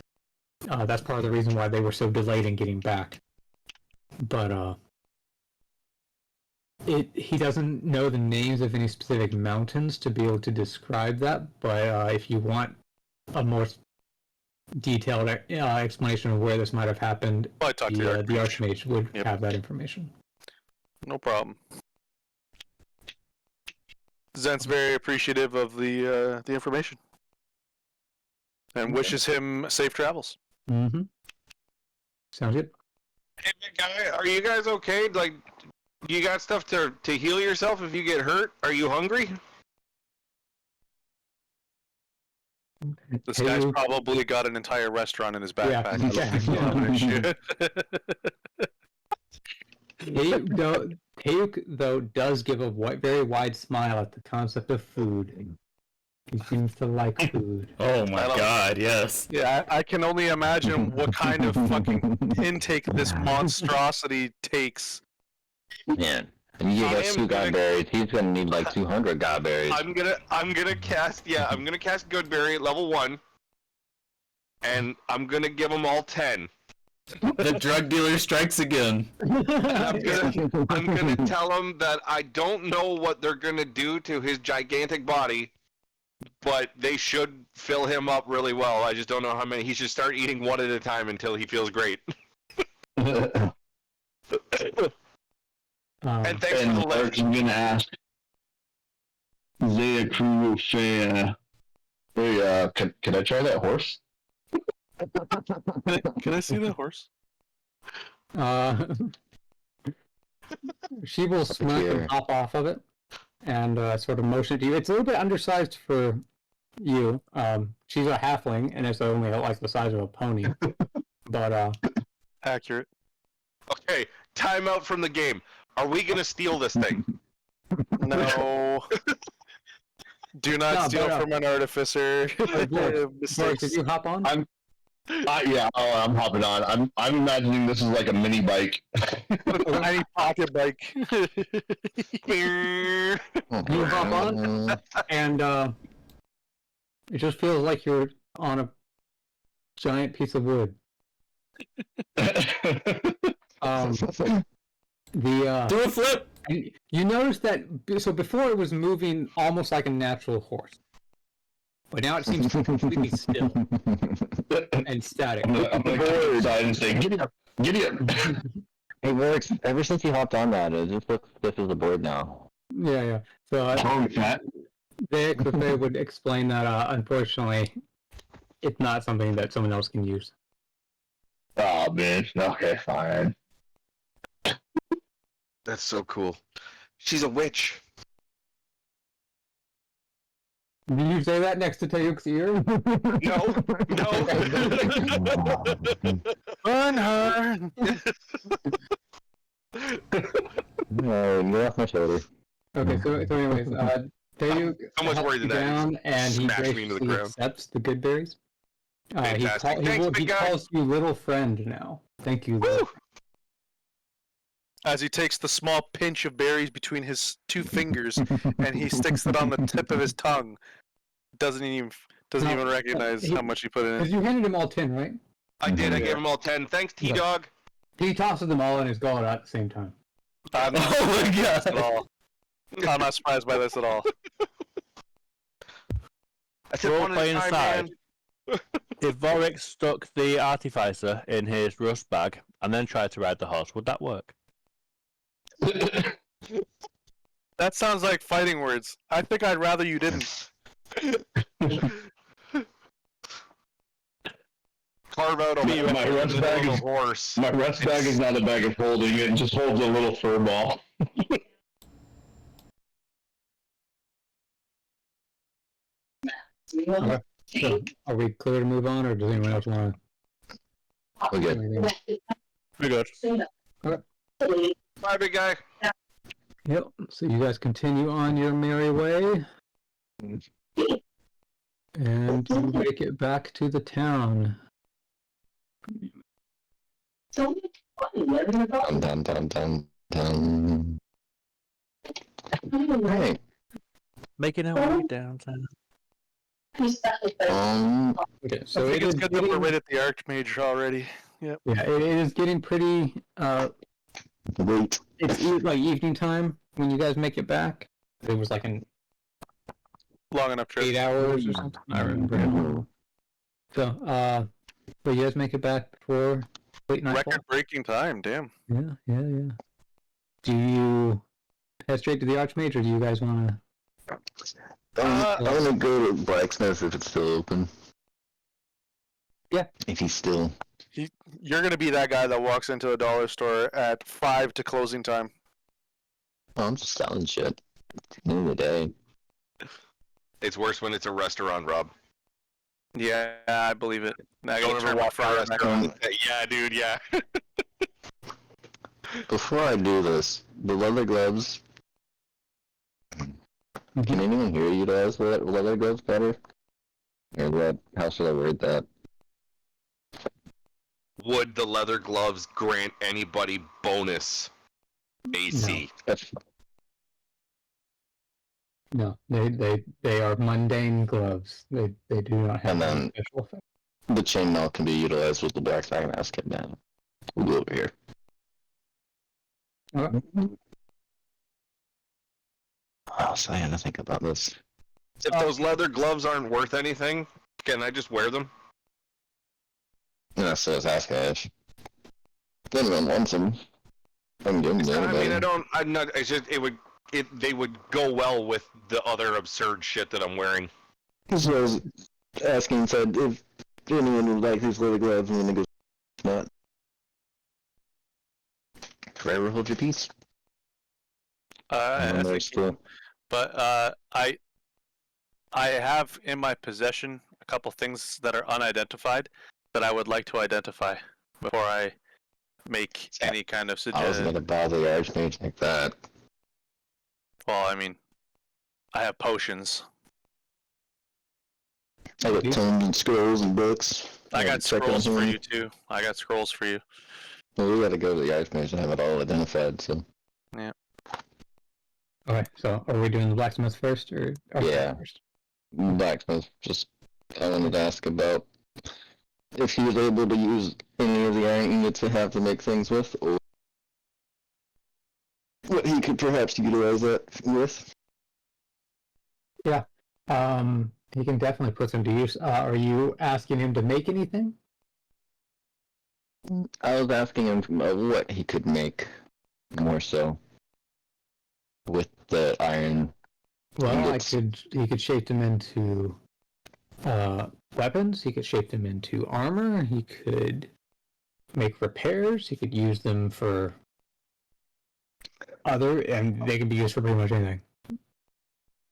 That's part of the reason why they were so delayed in getting back. But he doesn't know the names of any specific mountains to be able to describe that, but if you want a more detailed explanation of where this might have happened, the Archmage would have that information. No problem. Zent's very appreciative of the information and wishes him safe travels. Mm-hmm. Sounds good. Hey, guy, are you guys okay? Like, you got stuff to heal yourself if you get hurt? Are you hungry? This guy's probably got an entire restaurant in his backpack. Hayuk, though, does give a very wide smile at the concept of food. He seems to like food. Oh my god, yes. Yeah, I can only imagine what kind of fucking intake this monstrosity takes. Man. And you give us 2 god berries, he's gonna need like 200 god berries. I'm gonna cast Goodberry at level 1, and I'm gonna give them all 10. The drug dealer strikes again. I'm gonna tell him that I don't know what they're gonna do to his gigantic body, but they should fill him up really well. I just don't know how many. He should start eating one at a time until he feels great. And thanks for the lift. I'm gonna ask Zaya Kuru Fea. Hey, can I try that horse? Can I see that horse? She will smirk and hop off of it and sort of motion to you. It's a little bit undersized for you. She's a halfling and it's only like the size of a pony. But accurate. Okay, time out from the game. Are we gonna steal this thing? No. Do not steal from an artificer. Did you hop on? I'm hopping on. I'm imagining this is like a mini bike. A tiny pocket bike. You hop on, and it just feels like you're on a giant piece of wood. Do a flip! You notice that, so before it was moving almost like a natural horse. But now it seems completely still and static. I'm bored. I just say, giddy up. It works. Ever since he hopped on that, it just looks stiff as a board now. Yeah. So they would explain that, unfortunately, it's not something that someone else can use. Oh, bitch. Okay, fine. That's so cool. She's a witch. Did you say that next to Tayuk's ear? No. Run her! You're off my shoulder. Okay, so anyways, Tayuk worried than down and he graciously accepts the good berries. He calls you little friend now. Thank you. As he takes the small pinch of berries between his 2 fingers and he sticks it on the tip of his tongue, doesn't even recognize how much he put in it. Because you handed him all 10, right? I did. I gave him all 10. Thanks, T-Dog. He tosses them all in his gullet at the same time. I'm not surprised at all. I'm not surprised by this at all. I said one at a time, man. If Vorik stuck the artificer in his rust bag and then tried to ride the horse, would that work? That sounds like fighting words. I think I'd rather you didn't. Carve out a My rust bag is horse. my rust bag is not a bag of holding; it just holds a little fur ball. Okay. So, are we clear to move on, or does anyone else want We're good. to? We're good. Bye, big guy. Yep. So you guys continue on your merry way, and you make it back to the town. Dun dun dun dun dun. Right. Making our way downtown. Okay. So I think it it's is good that we're getting, right at the Archmage already. Yep. yeah, it is getting pretty. Wait. It's like evening time when you guys make it back. It was like an Long enough trip. 8 hours or something. I remember. So, but you guys make it back before late nightfall. Record-breaking time. Damn. Yeah. Do you head straight to the Archmage, or do you guys want to? I want to go to Blacksmith if it's still open. Yeah. If he's still. You're gonna be that guy that walks into a dollar store at 5 to closing time. Oh, I'm just selling shit. End of the day. It's worse when it's a restaurant, Rob. Yeah, I believe it. I Don't gotta ever turn walk my by a fire restaurant back and say, yeah, dude, yeah. Before I do this, the leather gloves. Can anyone hear you guys with leather gloves better? Or what? How should I word that? Would the leather gloves grant anybody bonus AC? No, they are mundane gloves. They do not have And then- any special effect. The chainmail can be utilized with the blacksmith and ask him now. We'll go over here. Okay. So I had to think about this. If those leather gloves aren't worth anything, can I just wear them? Yeah, so it's ask Ash. If anyone wants them, I can give them to I mean, anybody. I'm not. It's just they would go well with the other absurd shit that I'm wearing. So I was asking, said if anyone would like these leather gloves, and then it goes, not. Forever hold your peace. I And think there's still. But I have in my possession a couple things that are unidentified that I would like to identify before I make any kind of I was suggestion. gonna bother the archmage like that. Well, I mean, I have potions. I got tomes and scrolls and books. I got check on scrolls for him. you too. I got scrolls for you. Well, we gotta go to the archmage and have it all identified, so. Okay, so are we doing the blacksmith first, or Yeah. first? Blacksmith, just I wanted to ask about if he was able to use any of the iron ingots to have to make things with, or what he could perhaps utilize that with. He can definitely put some to use. Are you asking him to make anything? I was asking him what he could make, more so, with the iron. Well, Ingots. he could shape them into weapons. He could shape them into armor. He could make repairs. He could use them for and they could be used for pretty much anything.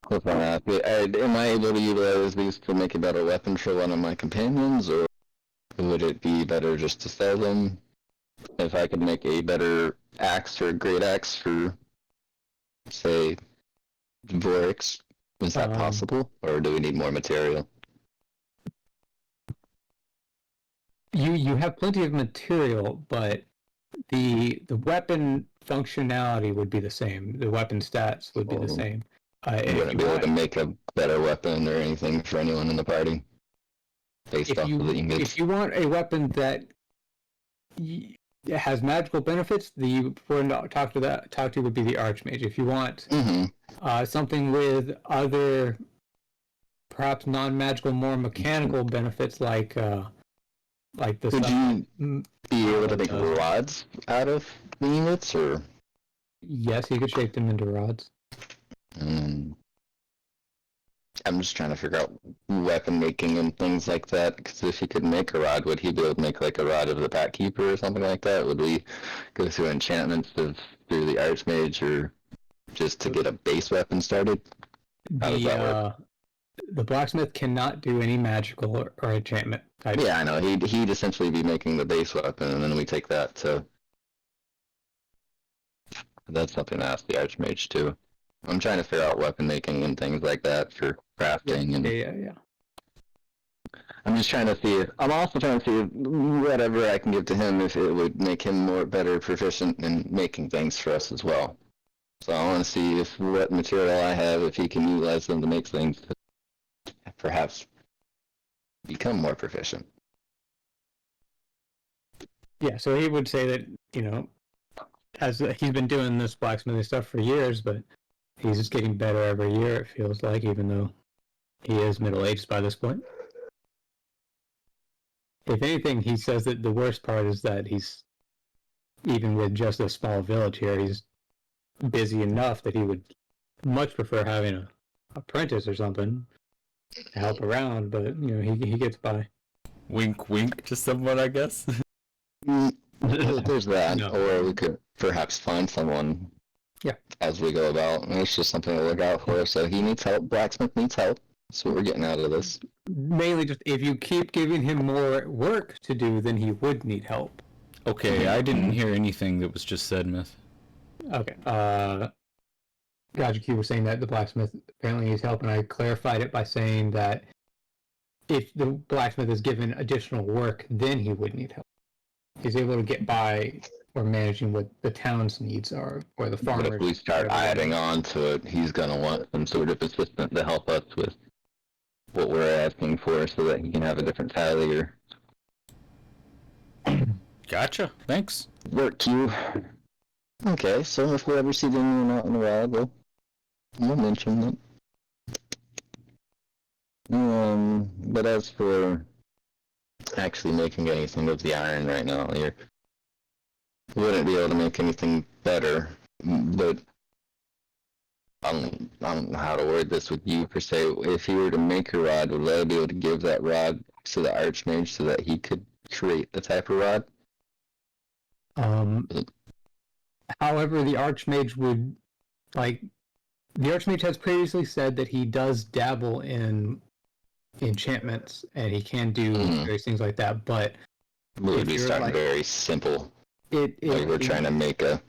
Am I able to utilize these to make a better weapon for one of my companions, or would it be better just to sell them? If I could make a better axe or a great axe for, say, Vorix, is that possible, or do we need more material? You have plenty of material, but the weapon functionality would be the same. The weapon stats would be the same. You wouldn't be able to make a better weapon or anything for anyone in the party, based off of the ingots. If you want a weapon that has magical benefits, the one to talk to would be the Archmage. If you want something with other perhaps non-magical, more mechanical benefits like the Could stuff. you be able to make rods out of the units, or? Yes, you could shape them into rods. I'm just trying to figure out weapon making and things like that, because if he could make a rod, would he be able to make like a rod of the Pact Keeper or something like that? Would we go through enchantments through the Archmage, or just to get a base weapon started? How does that work? The blacksmith cannot do any magical or enchantment type. Yeah, I know. He'd essentially be making the base weapon, and then we take that to... That's something to ask the Archmage, too. I'm trying to figure out weapon making and things like that for crafting. Yeah. I'm just trying to see I'm also trying to see whatever I can give to him if it would make him better proficient in making things for us as well. So I want to see if what material I have, if he can utilize them to make things to perhaps become more proficient. Yeah, so he would say that, as he's been doing this blacksmithing stuff for years, but he's just getting better every year, it feels like, even though he is middle-aged by this point. If anything, he says that the worst part is that he's, even with just a small village here, he's busy enough that he would much prefer having an apprentice or something to help around, but, he gets by. Wink, wink to someone, I guess. There's that, No. or we could perhaps find someone as we go about. It's just something to look out for. So he needs help, blacksmith needs help. That's what we're getting out of this. Mainly just, if you keep giving him more work to do, then he would need help. Okay, I didn't hear anything that was just said, Myth. Okay, Gajiki was saying that the blacksmith apparently needs help, and I clarified it by saying that if the blacksmith is given additional work, then he would need help. He's able to get by or managing what the town's needs are, or the farmers. But if we start adding on to it, he's going to want some sort of assistant to help us with what we're asking for so that he can have a different tally or... Gotcha, thanks. Work queue. Okay, so if we ever see anyone out in the wild, we'll mention it. But as for actually making anything of the iron right now, you wouldn't be able to make anything better, but I don't know how to word this with you per se. If he were to make a rod, would I be able to give that rod to the Archmage so that he could create the type of rod? However, the Archmage would, the Archmage has previously said that he does dabble in enchantments, and he can do various things like that, but... We would be starting very simple. We're trying to make a...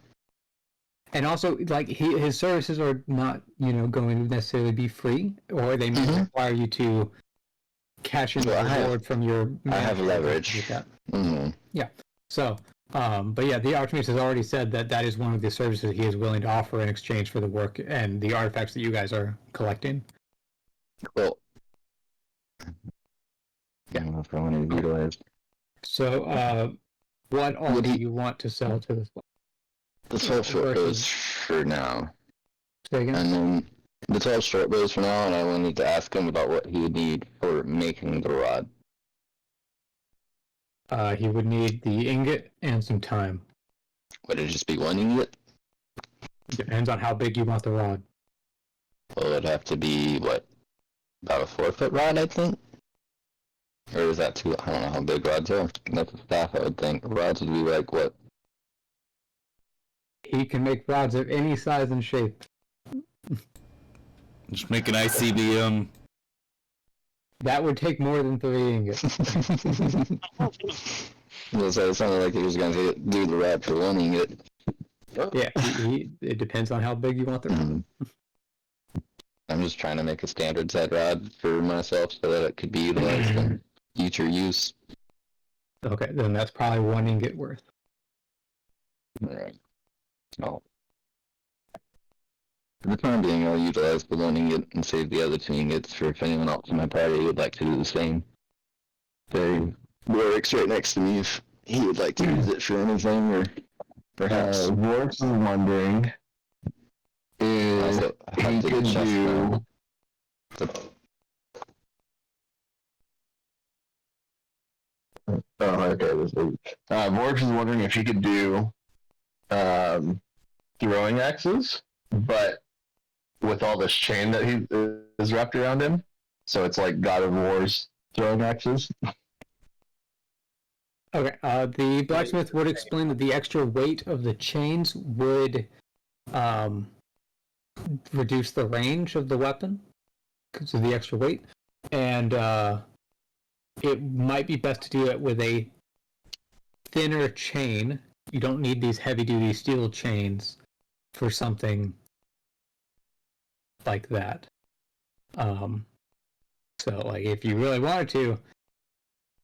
And also, his services are not, going to necessarily be free, or they may require you to cash in the reward from your... I have leverage. Yeah. So, but yeah, the Archmage has already said that that is one of the services he is willing to offer in exchange for the work and the artifacts that you guys are collecting. Cool. I don't know if I want to utilize. So, what all do you want to sell to this? The 12 short bows for now. Say again? And then the 12 short bows for now, and I wanted to ask him about what he would need for making the rod. He would need the ingot and some time. Would it just be one ingot? Depends on how big you want the rod. Well, it'd have to be, what, about a 4-foot rod, I think? Or is that too... I don't know how big rods are. That's a staff, I would think. Rods would be like, what? He can make rods of any size and shape. Just make an ICBM. That would take more than 3 ingots. Well, so it sounded like he was going to do the rod for 1 ingot. Yeah, it depends on how big you want the rod. I'm just trying to make a standard set rod for myself so that it could be utilized in future use. Okay, then that's probably 1 ingot worth. Alright. Oh. For the time being, I'll utilize the 1 ingot and save the other 2 ingots for if anyone else in my party would like to do the same. Warwick's right next to me if he would like to use it for anything, or perhaps... Warwick's wondering if he could do... okay. Vork is wondering if he could do throwing axes, but with all this chain that he is wrapped around him. So it's like God of War's throwing axes. Okay, the blacksmith would explain that the extra weight of the chains would reduce the range of the weapon because of the extra weight, and it might be best to do it with a thinner chain. You don't need these heavy-duty steel chains for something like that. So, like, if you really wanted to,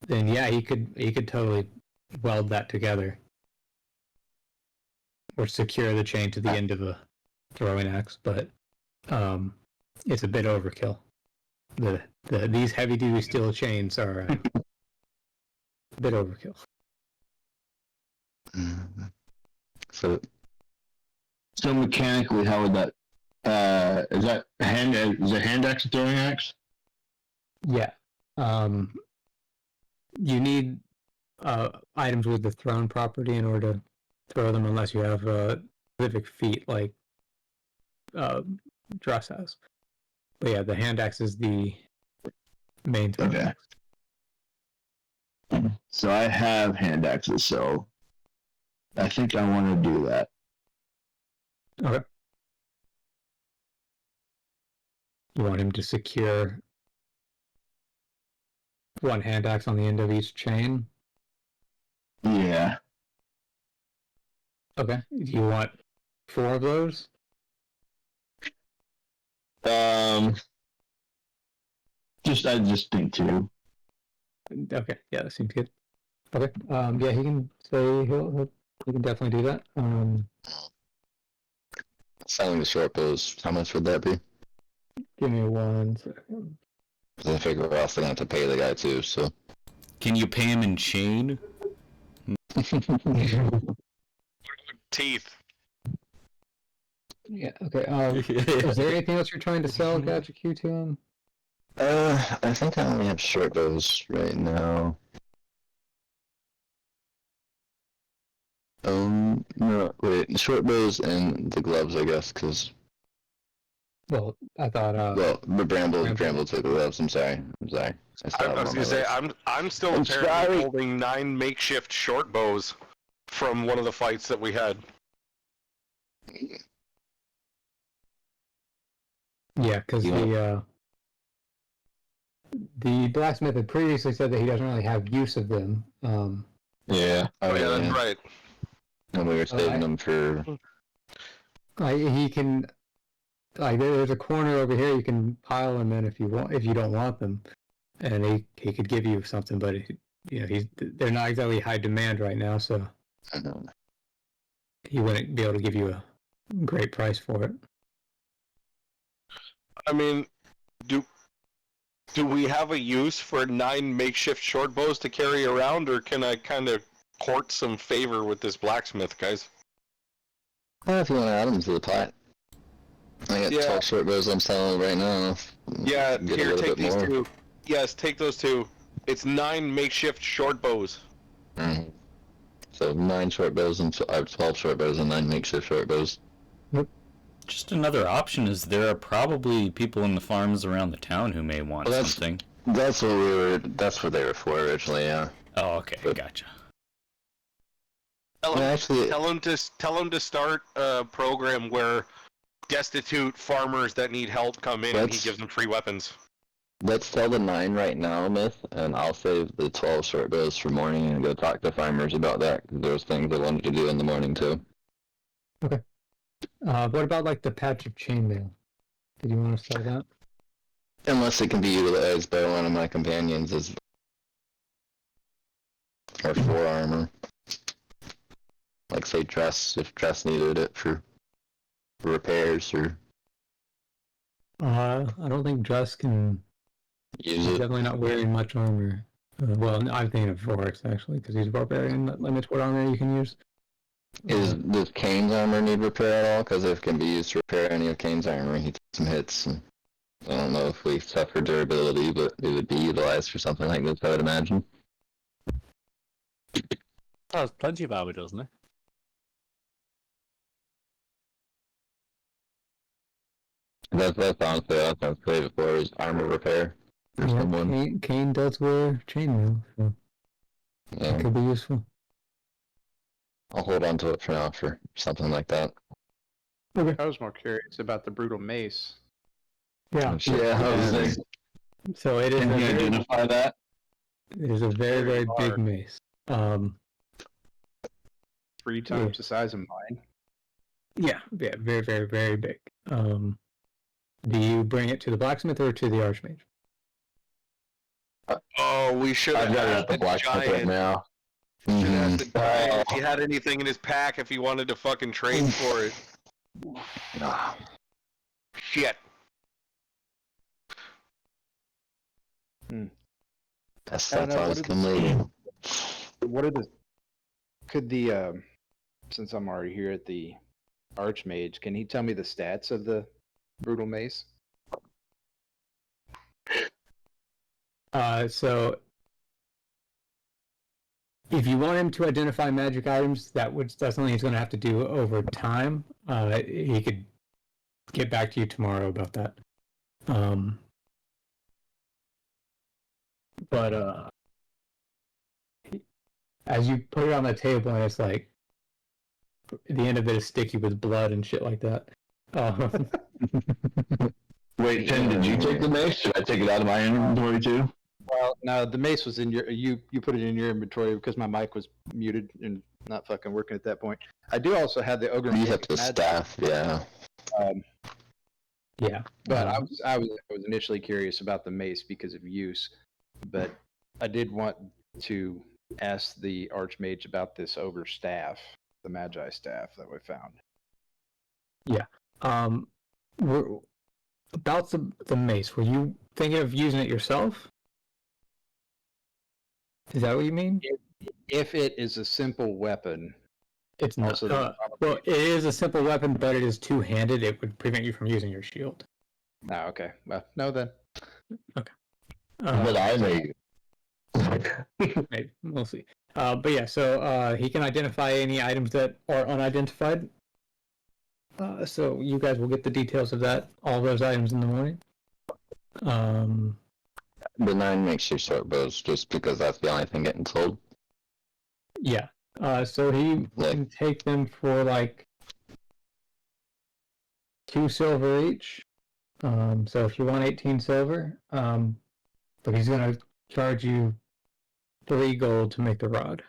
then yeah, he could totally weld that together, or secure the chain to the end of a throwing axe. But it's a bit overkill. These heavy duty steel chains are a bit overkill. So mechanically, how would that? Is that hand axe a throwing axe? Yeah. You need items with the thrown property in order to throw them, unless you have specific feat like Dress has. But yeah, the hand axe is the main throwing axe. So I have hand axes, so I think I want to do that. Okay. You want him to secure one hand axe on the end of each chain? Yeah. Okay. Do you want 4 of those? I just think 2. Okay. Yeah, that seems good. Okay. Yeah, he can say he can definitely do that. selling the short bows, how much would that be? Give me 1 second. Because I figure we're also gonna have to pay the guy too. So. Can you pay him in chain? Teeth. Yeah. Okay. Is there anything else you're trying to sell, Gadget Q, to him? I think I only have short bows right now. No, wait, short bows and the gloves, I guess, because. Well, I thought. Well, the Bramble took the gloves. I'm sorry. I was gonna say I'm still apparently holding 9 makeshift short bows from one of the fights that we had. Yeah, because the blacksmith had previously said that he doesn't really have use of them. Yeah. Oh yeah, that's right. And we were saving them for. He can. Like, there's a corner over here you can pile them in if you want. If you don't want them, and he could give you something, but they're not exactly high demand right now, so he wouldn't be able to give you a great price for it. I mean, do we have a use for 9 makeshift short bows to carry around, or can I kind of court some favor with this blacksmith, guys? Well, if you want to add them to the pot. I got 12 short bows I'm selling right now. Yeah, here, take these 2. Yes, take those 2. It's 9 makeshift short bows. Mm-hmm. So 9 short bows and I have 12 short bows and 9 makeshift short bows. Yep. Just another option is there are probably people in the farms around the town who may want something. That's what they were for originally, yeah. Oh, okay, gotcha. Tell him to start a program where destitute farmers that need help come in and he gives them free weapons. Let's sell the 9 right now, Myth, and I'll save the 12 short bows for morning and go talk to farmers about that, because there's things I wanted to do in the morning too. Okay. What about like the patch of chainmail? Did you want to sell that? Unless it can be utilized by one of my companions as or for armor. Like say Dress, if Dress needed it for repairs or. I don't think Dress can use it. Definitely not wearing much armor. Well, I'm thinking of Vorax actually, because he's a barbarian. That limits what armor you can use. Does Kane's armor need repair at all? Because if it can be used to repair any of Kane's armor, he takes some hits. And I don't know if we suffer durability, but it would be utilized for something like this, I would imagine. Oh, there's plenty of armor, doesn't it? That's honestly what I was slated for is armor repair. For Yeah, someone. Kane does wear chainmail, so it Yeah, could be useful. I'll hold on to it for now for something like that. I was more curious about the brutal mace. Yeah. I was like, So it is can a you very, identify that? it is a very, Very very big large. mace. 3 times the size of mine. Yeah, very, very, very big. Do you bring it to the blacksmith or to the archmage? Oh, we should have I've got it asked at the the blacksmith right giant. now. Should have asked the Mhm. giant if he had anything in his pack if he wanted to fucking trade for it. Ah, Shit. that's I don't know, how what it's are come later. What are the? Could the since I'm already here at the Archmage, can he tell me the stats of the brutal mace? So if you want him to identify magic items, that's something he's going to have to do over time. He could get back to you tomorrow about that. But as you put it on the table, and it's like the end of it is sticky with blood and shit like that. Wait, Tim, did you take the mace? Should I take it out of my inventory too? Well, no, the mace was in your. You put it in your inventory because my mic was muted and not fucking working at that point. I do also have the ogre. You Mace have the Magi, staff, yeah. Yeah, but I was initially curious about the mace because of use, but I did want to ask the Archmage about this ogre staff, the Magi staff that we found. we're about the mace. Were you thinking of using it yourself? Is that what you mean? If it is a simple weapon, It's not. Also, the- Well, it is a simple weapon, but it is two-handed. It would prevent you from using your shield. no, okay, well, no then. But I may. Maybe we'll see. But yeah, so he can identify any items that are unidentified. So you guys will get the details of that, all those items in the morning. The 9 makes your short bows just because that's the only thing getting sold. Yeah. So he can take them for like 2 silver each. So if you want 18 silver, but he's gonna charge you 3 gold to make the rod.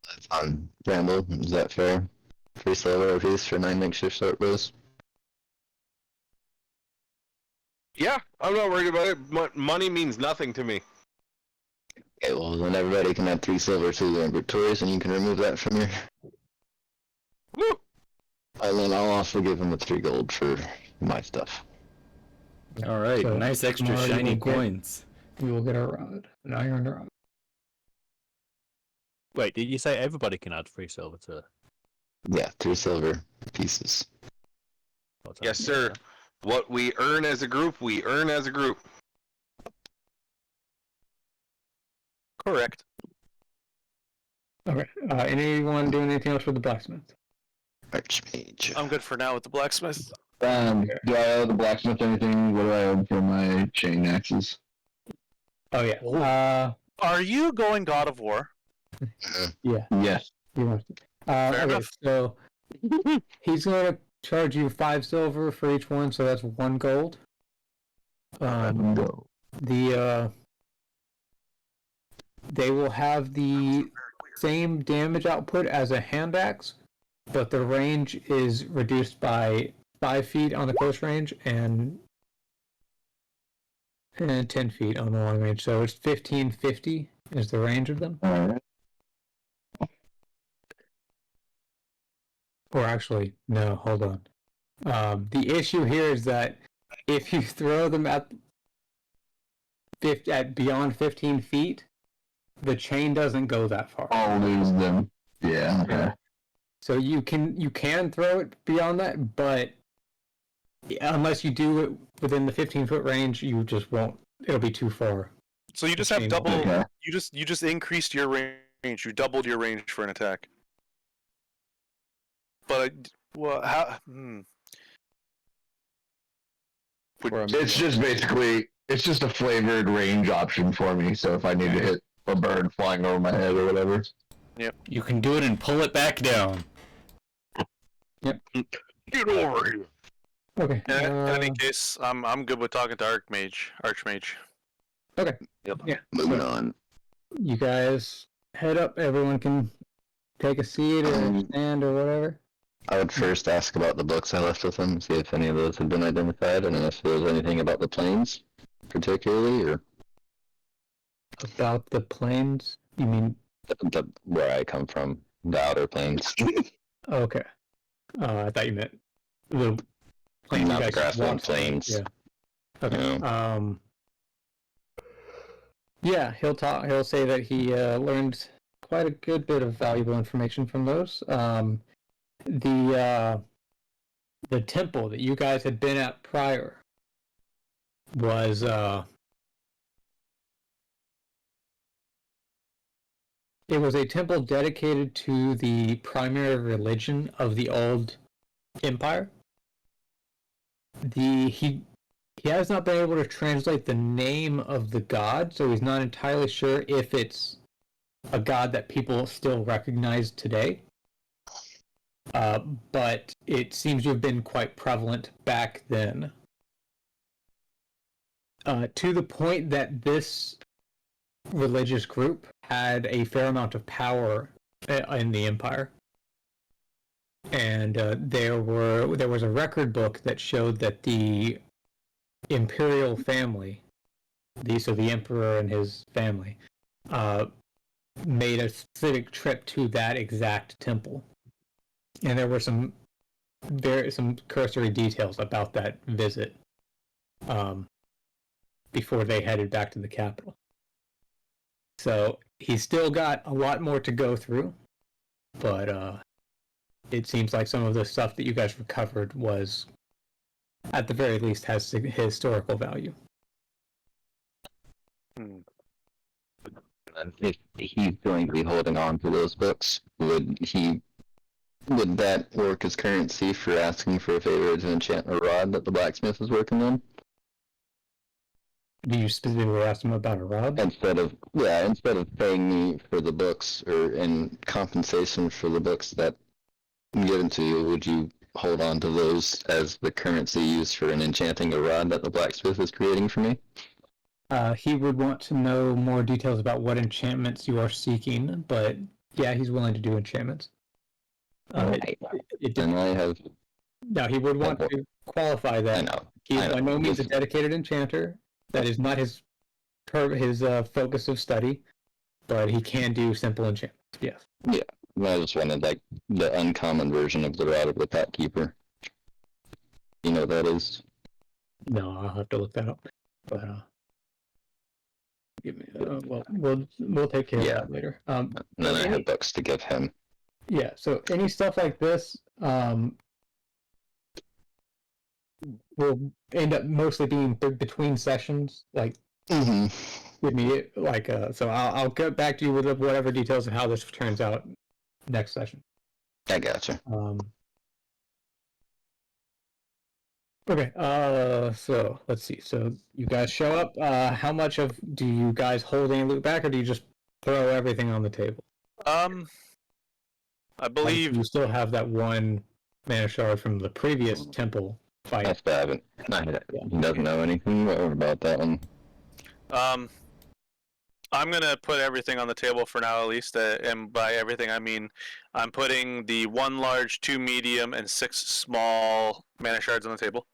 That's on Ramble, is that fair? 3 silver apiece for 9 makes your short bows. Yeah, I'm not worried about it. Money means nothing to me. Okay, well then everybody can add 3 silver to their inventories and you can remove that from your... Woo! And then I'll also give him the 3 gold for my stuff. All right, So nice extra tomorrow you shiny will get- coins. We will get a rod, an iron rod. Wait, did you say everybody can add 3 silver to it? Yeah, 3 silver pieces. Yes, sir. What we earn as a group, we earn as a group. Correct. Okay. Anyone doing anything else with the blacksmith? Archmage. I'm good for now with the blacksmith. Do I owe the blacksmith anything? What do I owe for my chain axes? Oh yeah. Are you going God of War? Yeah. Yes. You want to. Okay. enough. So he's gonna charge you 5 silver for each one, so that's 1 gold. No. They will have the same damage output as a hand axe, but the range is reduced by 5 feet on the close range and 10 feet on the long range. So it's 1550 is the range of them. Alright. Or actually, no, hold on. The issue here is that if you throw them at beyond 15 feet, the chain doesn't go that far. I'll lose them. Yeah, okay. So you can throw it beyond that, but unless you do it within the 15-foot range, you just won't. It'll be too far. So you just have Machine. double. Okay. You just increased your range. You doubled your range for an attack. But well, how? It's just basically, it's just a flavored range option for me. So if I need to hit a bird flying over my head or whatever. Yep. You can do it and pull it back down. Get over here. Okay. In any case, I'm good with talking to Archmage. Okay. Yep. Yeah. Moving on. You guys head up. Everyone can take a seat or stand or whatever. I would first ask about the books I left with him, see if any of those had been identified, and if there was anything about the planes, particularly, or About the planes? You mean? where I come from, the outer plains. Okay. I thought you meant the planes. Not you the guys grassland walked on. plains. Yeah. Okay. No. Yeah, he'll talk. He'll say that he learned quite a good bit of valuable information from those. The temple that you guys had been at prior was it was a temple dedicated to the primary religion of the old empire. He has not been able to translate the name of the god, so he's not entirely sure if it's a god that people still recognize today. But it seems to have been quite prevalent back then. To the point that this religious group had a fair amount of power in the empire. And there was a record book that showed that the imperial family, the emperor and his family, made a specific trip to that exact temple. And there were some cursory details about that visit before they headed back to the capital. So he's still got a lot more to go through, but it seems like some of the stuff that you guys recovered was, at the very least, has historical value. If he's going to be holding on to those books, would that work as currency for asking for a favor to enchant a rod that the blacksmith is working on? Do you specifically ask him about a rod? Instead of paying me for the books or in compensation for the books that I'm given to you, would you hold on to those as the currency used for enchanting a rod that the blacksmith is creating for me? He would want to know more details about what enchantments you are seeking, but yeah, he's willing to do enchantments. And I have. Now, he would want to qualify that. I know. He's by no means a dedicated enchanter. That is not his focus of study, but he can do simple enchantments. Yes. Yeah, I just wanted the uncommon version of the Rod of the Pact Keeper. You know what that is? No, I'll have to look that up. But give me. We'll take care of that later. And then I have books to give him. Yeah. So any stuff like this will end up mostly being between sessions. Like, give me so I'll get back to you with whatever details of how this turns out next session. I gotcha. Okay. So let's see. So you guys show up. How much do you guys hold any loot back, or do you just throw everything on the table? I believe you still have that one mana shard from the previous temple fight. That's bad. He doesn't know anything about that one. I'm gonna put everything on the table for now, at least. And by everything, I mean I'm putting the 1 large, 2 medium, and 6 small mana shards on the table.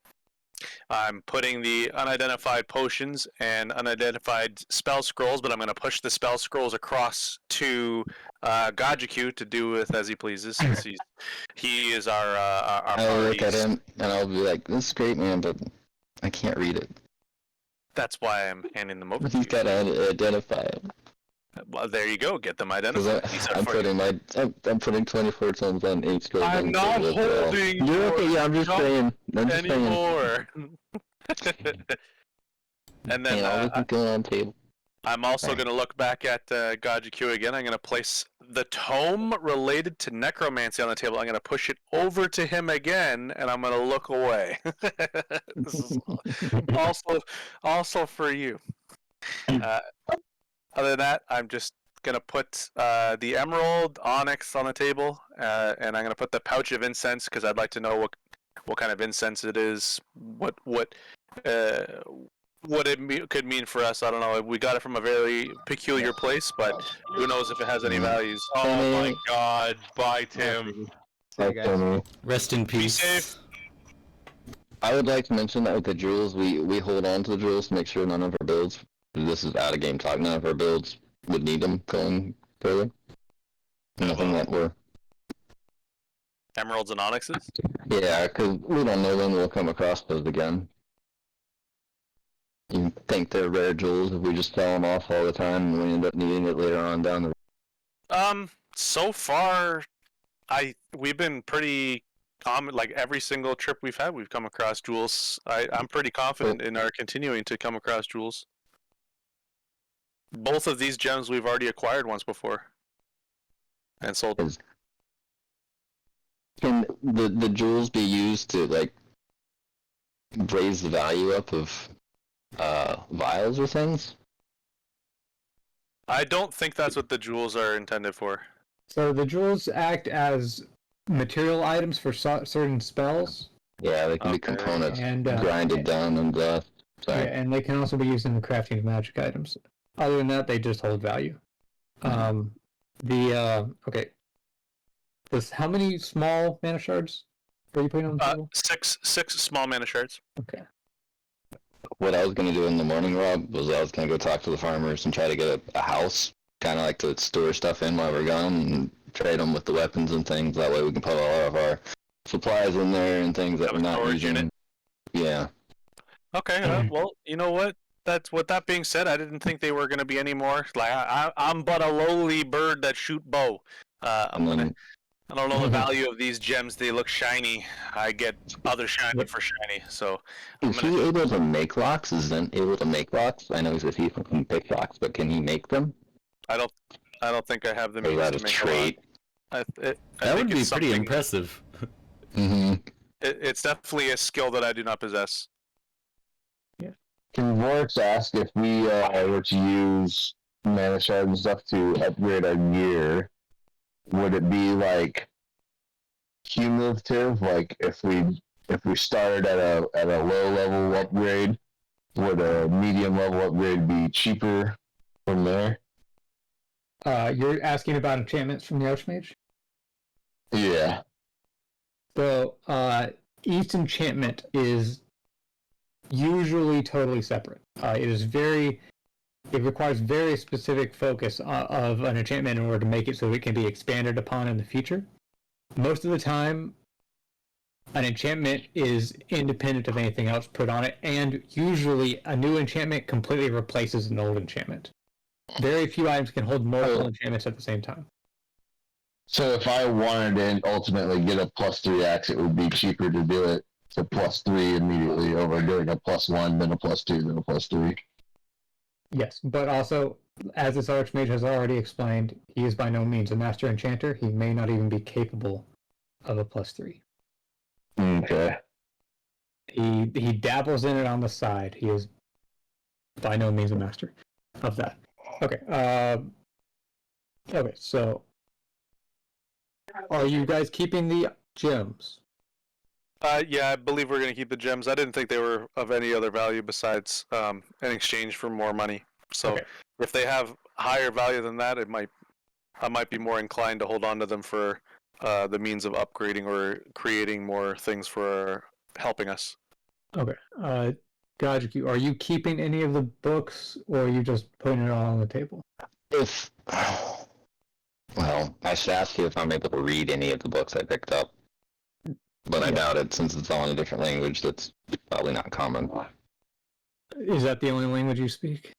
I'm putting the unidentified potions and unidentified spell scrolls, but I'm going to push the spell scrolls across to Gajaku to do with as he pleases, since he is our I'll look at him and I'll be like, "This is great, man, but I can't read it." That's why I'm handing them over. He's got to identify it. Well, there you go. Get them identified. I'm putting 24 tons on each scroll. I'm not holding. You're okay. Yeah, I'm just saying. Anymore. And then I'll just go on table. I'm also going to look back at Gajiq again. I'm going to place the tome related to necromancy on the table. I'm going to push it over to him again, and I'm going to look away. This is also for you. Other than that, I'm just going to put the emerald onyx on the table, and I'm going to put the pouch of incense because I'd like to know what kind of incense it is, what it could mean for us. I don't know. We got it from a very peculiar place, but who knows if it has any values. Oh my God! Bye, Tim. Hey, guys. Rest in peace. Be safe. I would like to mention that with the jewels, we hold on to the jewels to make sure none of our builds, this is out of game talk, none of our builds would need them going further. Nothing that we're... Emeralds and onyxes? Yeah, because we don't know when we'll come across those again. You think they're rare jewels if we just sell them off all the time and we end up needing it later on down the road? So far, we've been pretty common. Like every single trip we've had, we've come across jewels. I'm pretty confident in our continuing to come across jewels. Both of these gems we've already acquired once before and sold them. Can the jewels be used to like raise the value up of vials or things? I don't think that's what the jewels are intended for. So the jewels act as material items for certain spells. Yeah, they can be components and grinded down and yeah, and they can also be used in the crafting of magic items. Other than that, they just hold value. Okay. How many small mana shards are you putting on the table? Six small mana shards. Okay. What I was going to do in the morning, Rob, was I was going to go talk to the farmers and try to get a house, kind of like to store stuff in while we're gone, and trade them with the weapons and things. That way we can put all of our supplies in there and things that we're not using. Unit. Yeah. Okay, well, you know what? That being said, I didn't think they were going to be any more. Like, I'm but a lowly bird that shoot bow. I don't know the value of these gems. They look shiny. I get other shiny for shiny. So is he able to make locks? Is Zen able to make locks? I know he's a thief and can pick locks, but can he make them? I don't think I have the means to make trait. That would be pretty impressive. It's definitely a skill that I do not possess. Yeah. Can Vorix ask if we were to use mana shard and stuff to upgrade our gear? Would it be like cumulative? Like if we started at a low level upgrade, would a medium level upgrade be cheaper from there? You're asking about enchantments from the Archmage? Yeah. So each enchantment is usually totally separate. It requires very specific focus of an enchantment in order to make it so it can be expanded upon in the future. Most of the time, an enchantment is independent of anything else put on it, and usually a new enchantment completely replaces an old enchantment. Very few items can hold multiple enchantments at the same time. So if I wanted to ultimately get a +3 axe, it would be cheaper to do it to +3 immediately over doing a +1, then a +2, then a +3. Yes, but also, as this Archmage has already explained, he is by no means a master enchanter. He may not even be capable of a +3. Okay. He dabbles in it on the side. He is by no means a master of that. Okay. Okay, so are you guys keeping the gems? Yeah, I believe we're going to keep the gems. I didn't think they were of any other value besides in exchange for more money. So if they have higher value than that, I might be more inclined to hold on to them for the means of upgrading or creating more things for helping us. Okay. Gajiq, are you keeping any of the books, or are you just putting it all on the table? Well, I should ask you if I'm able to read any of the books I picked up. But I doubt it, since it's all in a different language that's probably not common. Is that the only language you speak?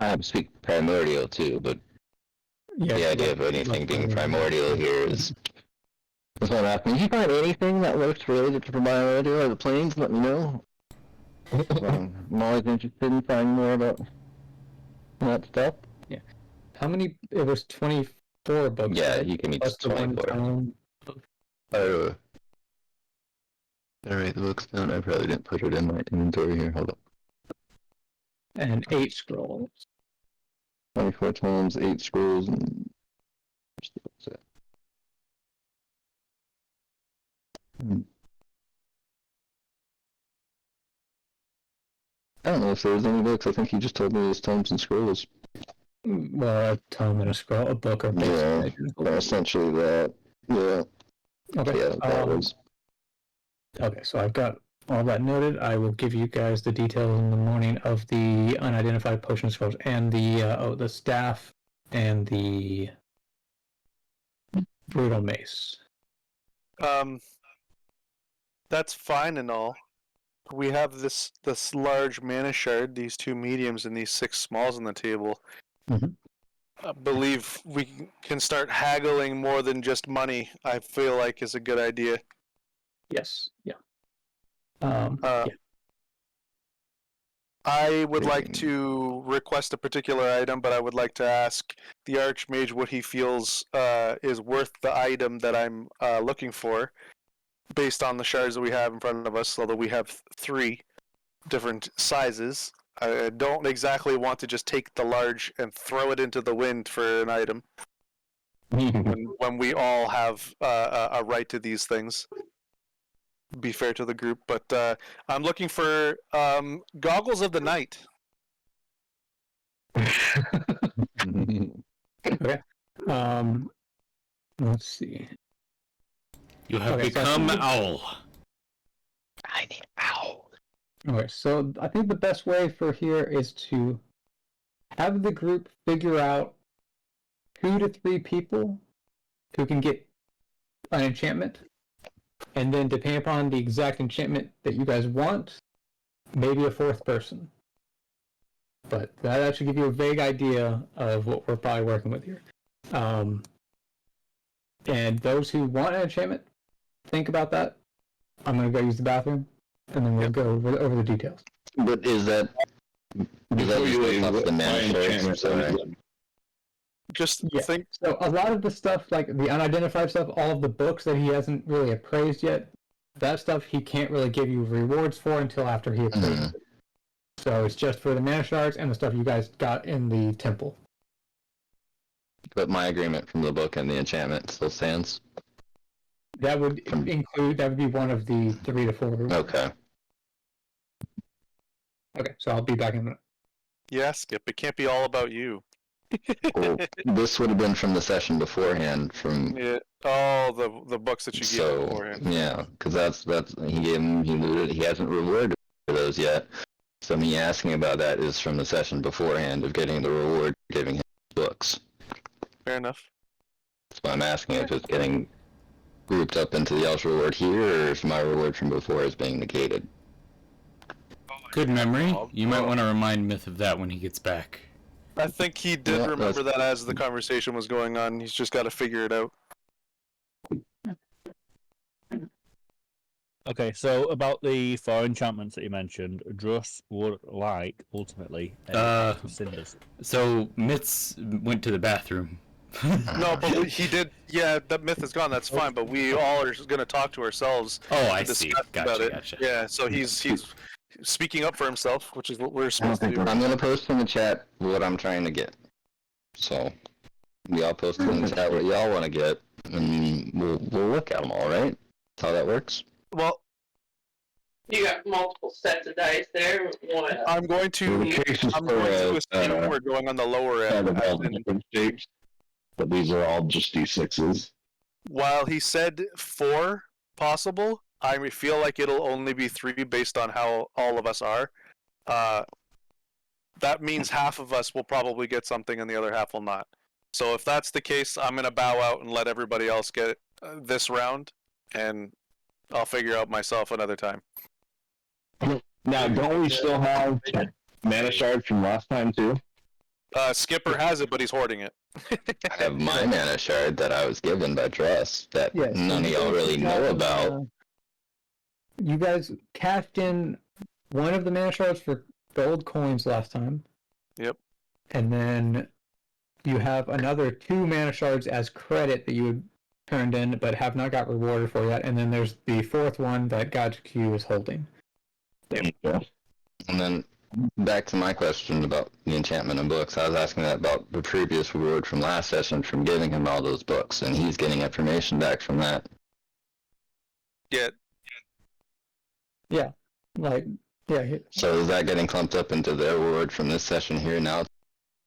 I speak primordial too, but the idea of anything being primordial here is what I'm asking. If you find anything that looks related to primordial or the planes, let me know. I'm always interested in finding more about that stuff? Yeah. How many? It was 24 books. Yeah, right? you can eat Plus the one 24. tome. Alright, the book's down. I probably didn't put it in my inventory here. Hold up. And 8 scrolls. 24 tomes, 8 scrolls, and... I don't know if there was any books. I think you just told me it was tomes and scrolls. Well, a tome and a scroll, a book, or Yeah, essentially that. Yeah. Okay. Yeah, that was. Okay, so I've got all that noted. I will give you guys the details in the morning of the unidentified potion scrolls and the staff and the brutal mace. That's fine and all. We have this large mana shard, these 2 mediums, and these 6 smalls on the table. Mhm. I believe we can start haggling more than just money. I feel like is a good idea. Yes. Yeah. Yeah. I would like to request a particular item, but I would like to ask the Archmage what he feels is worth the item that I'm looking for, based on the shards that we have in front of us, although we have 3 different sizes. I don't exactly want to just take the large and throw it into the wind for an item when we all have a right to these things. Be fair to the group, but I'm looking for goggles of the night. Okay. Let's see. You have become owl. I need owl. Okay, so I think the best way for here is to have the group figure out 2 to 3 people who can get an enchantment, and then depending upon the exact enchantment that you guys want, maybe a 4th person. But that should give you a vague idea of what we're probably working with here. And those who want an enchantment, think about that. I'm going to go use the bathroom, and then we'll go over the details. But is that the mana shards? Just think. So a lot of the stuff, like the unidentified stuff, all of the books that he hasn't really appraised yet, that stuff he can't really give you rewards for until after he appraises it. So it's just for the mana shards and the stuff you guys got in the temple. But my agreement from the book and the enchantment still stands? That would include, that would be one of the 3 to 4 rewards. Okay. Okay, so I'll be back in a minute. Yeah, Skip, it can't be all about you. Well, this would have been from the session beforehand. Yeah. Oh, the books that you gave beforehand. Yeah, because that's he gave him. He hasn't rewarded for those yet. So me asking about that is from the session beforehand of getting the reward, giving him books. Fair enough. So I'm asking if it's getting grouped up into the Elf reward here, or if my reward from before is being negated. Good memory. You might want to remind Myth of that when he gets back. I think he did remember that as the conversation was going on. He's just got to figure it out. Okay, so about the 4 enchantments that you mentioned, Druss would like, ultimately, cinders. So, Myths went to the bathroom. No, but he did. Yeah, that Myth is gone. That's fine. But we all are going to talk to ourselves. Oh, I see. Gotcha. Yeah, so he's speaking up for himself, which is what we're supposed to do. I'm going to post in the chat what I'm trying to get. So, y'all post in the chat what y'all want to get, and we'll look at them all, right? That's how that works. Well, you got multiple sets of dice there. I'm going to assume we're going on the lower end. But these are all just D6s. While he said 4 possible, I feel like it'll only be 3 based on how all of us are. That means half of us will probably get something and the other half will not. So if that's the case, I'm going to bow out and let everybody else get this round, and I'll figure out myself another time. Now, don't we still have mana shard from last time too? Skipper has it, but he's hoarding it. I have my mana shard that I was given by Trust that none of y'all really know about. You guys cashed in one of the mana shards for gold coins last time. Yep. and then you have another 2 mana shards as credit that you turned in but have not got rewarded for yet, and then there's the 4th one that God's Q is holding. Yeah. And then back to my question about the enchantment and books. I was asking that about the previous reward from last session from giving him all those books, and he's getting information back from that. Yeah. Like, yeah. So is that getting clumped up into the reward from this session here now?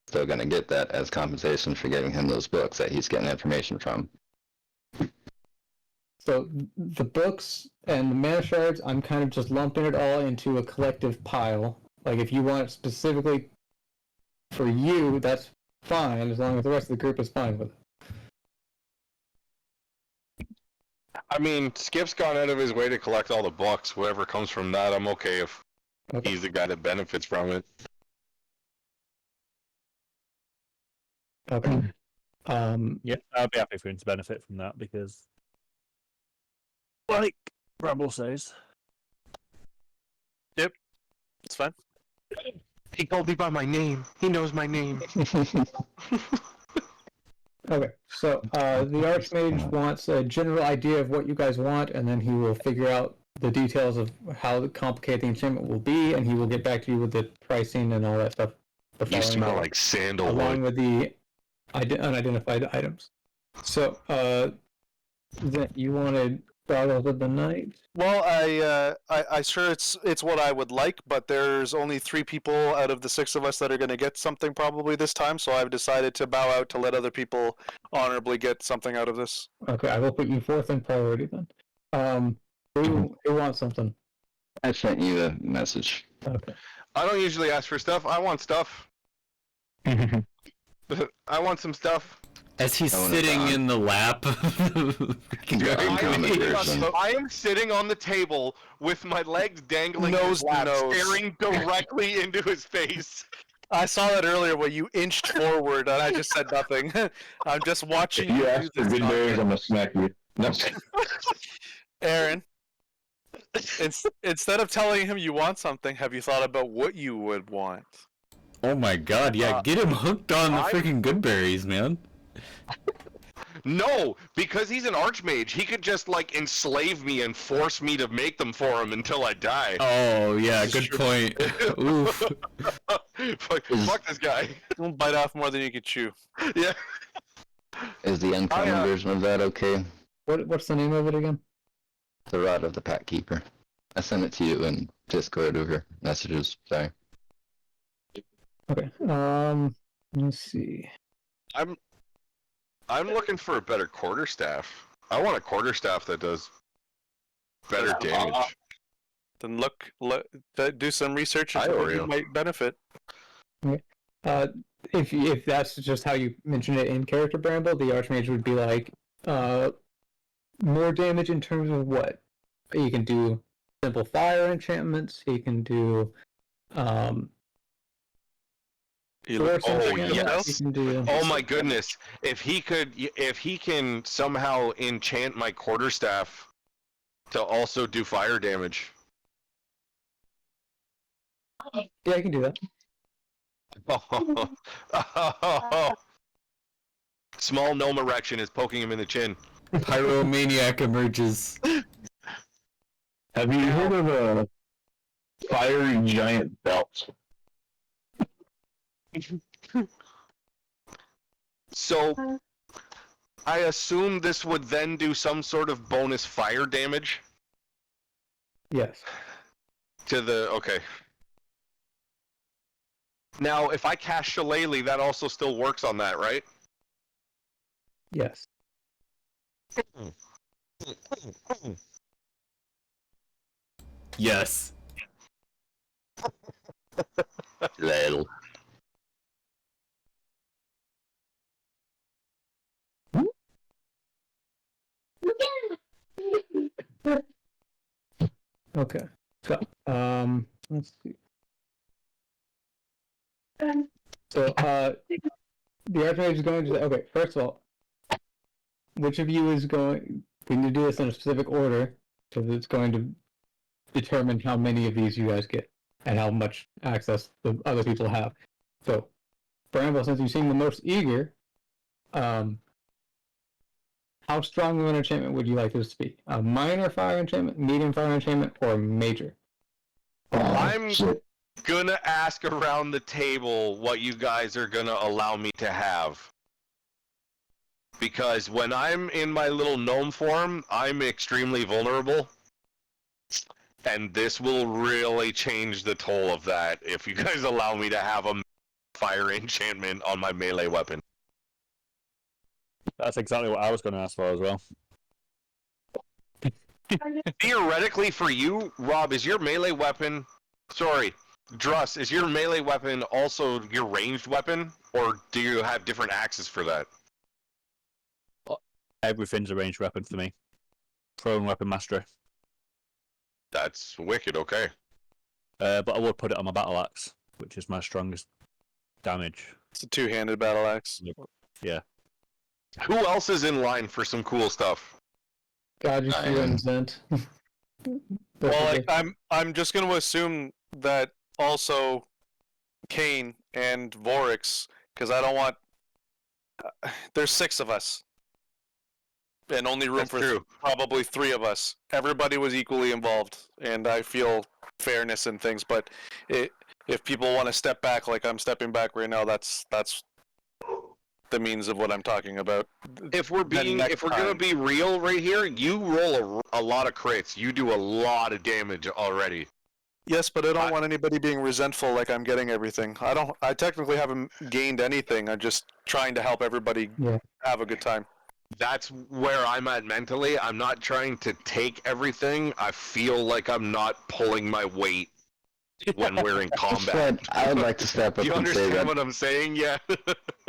Still going to get that as compensation for giving him those books that he's getting information from. So the books and the mana shards, I'm kind of just lumping it all into a collective pile. Like, if you want it specifically for you, that's fine, as long as the rest of the group is fine with it. I mean, Skip's gone out of his way to collect all the books. Whatever comes from that, I'm okay if he's the guy that benefits from it. Okay. Yeah, I'd be happy for him to benefit from that because, like Bramble says, It's fine. He called me by my name. He knows my name. Okay, so the Archmage wants a general idea of what you guys want, and then he will figure out the details of how complicated the enchantment will be, and he will get back to you with the pricing and all that stuff. You smell like sandalwood. Along with the unidentified items. So, you wanted Goggles of the Night? Well, I sure it's what I would like, but there's only 3 people out of the 6 of us that are going to get something probably this time, so I've decided to bow out to let other people honorably get something out of this. Okay, I will put you 4th in priority then. Who wants something? I sent you a message. Okay. I don't usually ask for stuff. I want stuff. I want some stuff. As he's sitting in the lap. I am sitting on the table with my legs dangling in his lap, staring directly into his face. I saw that earlier when you inched forward, and I just said nothing. I'm just watching If you you ask do for this. good berries, I'm gonna smack you. No. Aaron, instead of telling him you want something, have you thought about what you would want? Oh my god, yeah, get him hooked on the freaking good berries, man. No, because he's an archmage. He could just, like, enslave me and force me to make them for him until I die. Oh, yeah, good point. Oof. Fuck this guy. Don't bite off more than you can chew. Yeah. Is the uncommon version of that okay? What's the name of it again? The Rod of the Pact Keeper. I sent it to you in Discord over messages. Sorry. Okay. Let's see. I'm looking for a better quarterstaff. I want a quarterstaff that does better damage. Then do some research Hi, into what you Oreo. might benefit. Okay. If that's just how you mention it in character, Bramble, the Archmage would be like, more damage in terms of what? You can do simple fire enchantments, you can do, force enchantments, you can do... Oh my goodness! If he can somehow enchant my quarterstaff to also do fire damage. Yeah, I can do that. Small gnome erection is poking him in the chin. Pyromaniac emerges. Have you heard of a fiery giant belt? So, I assume this would then do some sort of bonus fire damage? Yes. To the... okay. Now, if I cast Shillelagh, that also still works on that, right? Yes. Yes. Lel. Okay. So, let's see. So, the Archmage is going to... Okay, first of all, which of you is going... We need to do this in a specific order, because it's going to determine how many of these you guys get, and how much access the other people have. So, Bramble, since you seem the most eager, how strong of an enchantment would you like this to be? A minor fire enchantment, medium fire enchantment, or major? I'm gonna ask around the table what you guys are gonna allow me to have. Because when I'm in my little gnome form, I'm extremely vulnerable. And this will really change the toll of that if you guys allow me to have a fire enchantment on my melee weapon. That's exactly what I was going to ask for as well. Theoretically, for you, Rob, is your melee weapon... Sorry, Druss, is your melee weapon also your ranged weapon? Or do you have different axes for that? Everything's a ranged weapon for me. Thrown weapon mastery. That's wicked, okay. But I would put it on my battle axe, which is my strongest damage. It's a two-handed battle axe. Yeah. Who else is in line for some cool stuff? God, you and Zent. Well, like, I'm just going to assume that also Kane and Vorix, because I don't want... there's 6 of us. And only room for probably 3 of us. Everybody was equally involved, and I feel fairness in things, but if people want to step back like I'm stepping back right now, that's the means of what I'm talking about. If we're gonna be real right here, you roll a lot of crits. You do a lot of damage already. Yes, but I don't want anybody being resentful like I'm getting everything. I technically haven't gained anything. I'm just trying to help everybody have a good time. That's where I'm at mentally. I'm not trying to take everything. I feel like I'm not pulling my weight when we're in combat. I would like to step up you and say that. You understand what I'm saying? Yeah.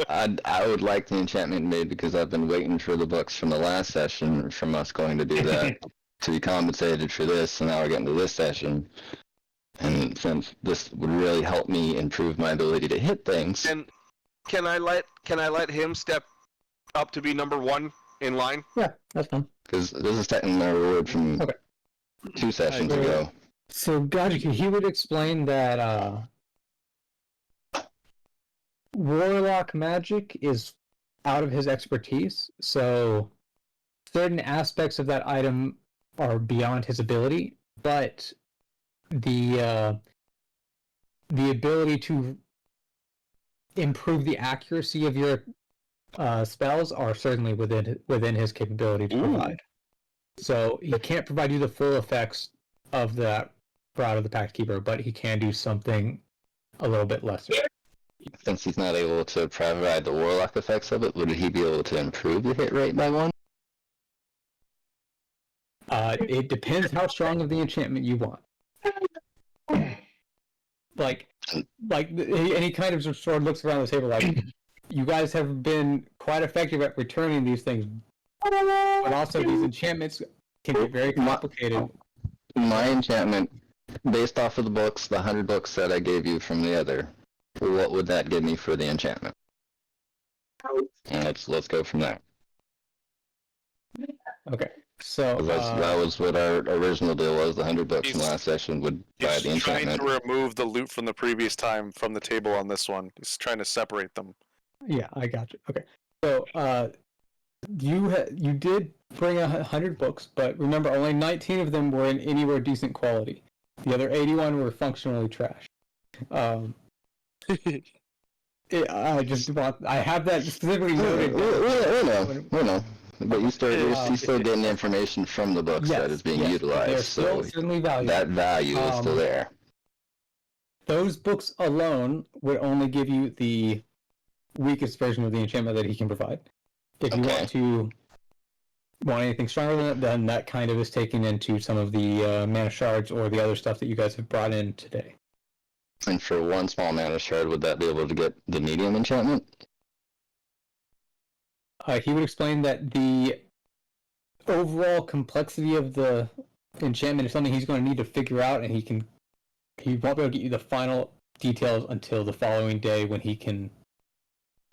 I would like the enchantment made because I've been waiting for the books from the last session from us going to do that to be compensated for this, and now we're getting to this session. And since this would really help me improve my ability to hit things. And can I let him step up to be number 1 in line? Yeah, that's fine. Because this is technically my reward from 2 sessions ago. So, Gajiki, he would explain that Warlock magic is out of his expertise, so certain aspects of that item are beyond his ability, but the ability to improve the accuracy of your spells are certainly within his capability to provide. So he can't provide you the full effects of that Rod of the Pact Keeper, but he can do something a little bit lesser. Since he's not able to provide the Warlock effects of it, would he be able to improve the hit rate by 1? It depends how strong of the enchantment you want. Like, and he kind of sort of looks around the table like, you guys have been quite effective at returning these things, but also these enchantments can be very complicated. My enchantment, based off of the books, the 100 books that I gave you from the other, what would that give me for the enchantment? And let's go from there. Okay, so that was what our original deal was. The 100 books from last session would buy the enchantment. He's trying to remove the loot from the previous time from the table on this one. He's trying to separate them. Yeah, I got you. Okay, so you did bring 100 books, but remember, only 19 of them were in anywhere decent quality. The other 81 were functionally trash. I have that specifically noted. We know. But he's still getting information from the books that is being utilized. So certainly valuable. That value is still there. Those books alone would only give you the weakest version of the enchantment that he can provide. If you want anything stronger than that, then that kind of is taken into some of the mana shards or the other stuff that you guys have brought in today. And for 1 small mana shard, would that be able to get the medium enchantment? He would explain that the overall complexity of the enchantment is something he's going to need to figure out, and he won't be able to get you the final details until the following day when he can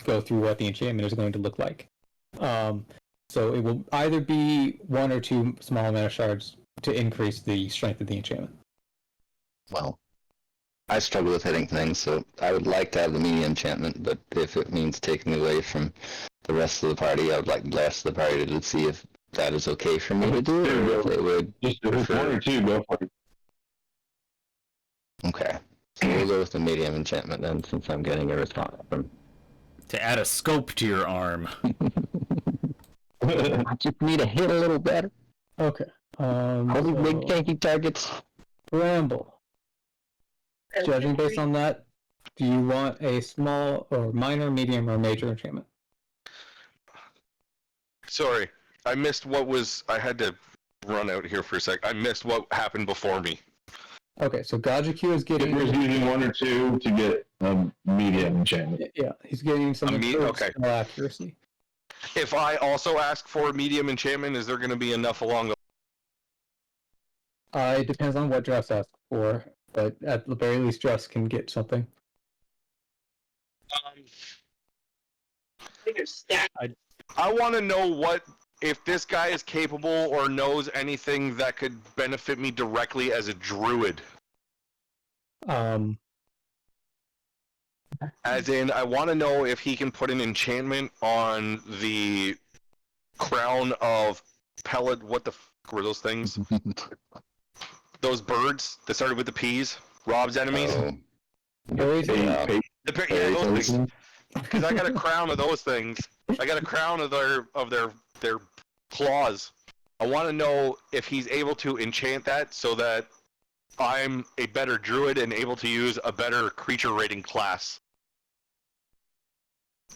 go through what the enchantment is going to look like. So it will either be 1 or 2 small mana shards to increase the strength of the enchantment. Well, I struggle with hitting things, so I would like to have the medium enchantment, but if it means taking away from the rest of the party, I would like the rest of the party to see if that is okay for me to do, or if they would Just if it's one or two, go for it. Okay. So we'll go with the medium enchantment then, since I'm getting a response from... To add a scope to your arm. I just need to hit a little better. Okay. All these big tanky targets. Bramble. Judging based on that, do you want a small or minor, medium, or major enchantment? Sorry, I missed what was. I had to run out here for a sec. I missed what happened before me. Okay, so Gajaku is getting... Skipper's using one or two to get medium enchantment. Yeah, he's getting some okay. accuracy. If I also ask for medium enchantment, is there going to be enough along the... It depends on what Dress asks for, but at the very least, Dress can get something. I want to know what... If this guy is capable or knows anything that could benefit me directly as a druid. As in, I want to know if he can put an enchantment on the crown of pellet. What the fuck were those things? Those birds that started with the P's. Rob's enemies. Those Yeah, those things. Because I got a crown of those things. I got a crown of their claws. I want to know if he's able to enchant that so that I'm a better druid and able to use a better creature rating class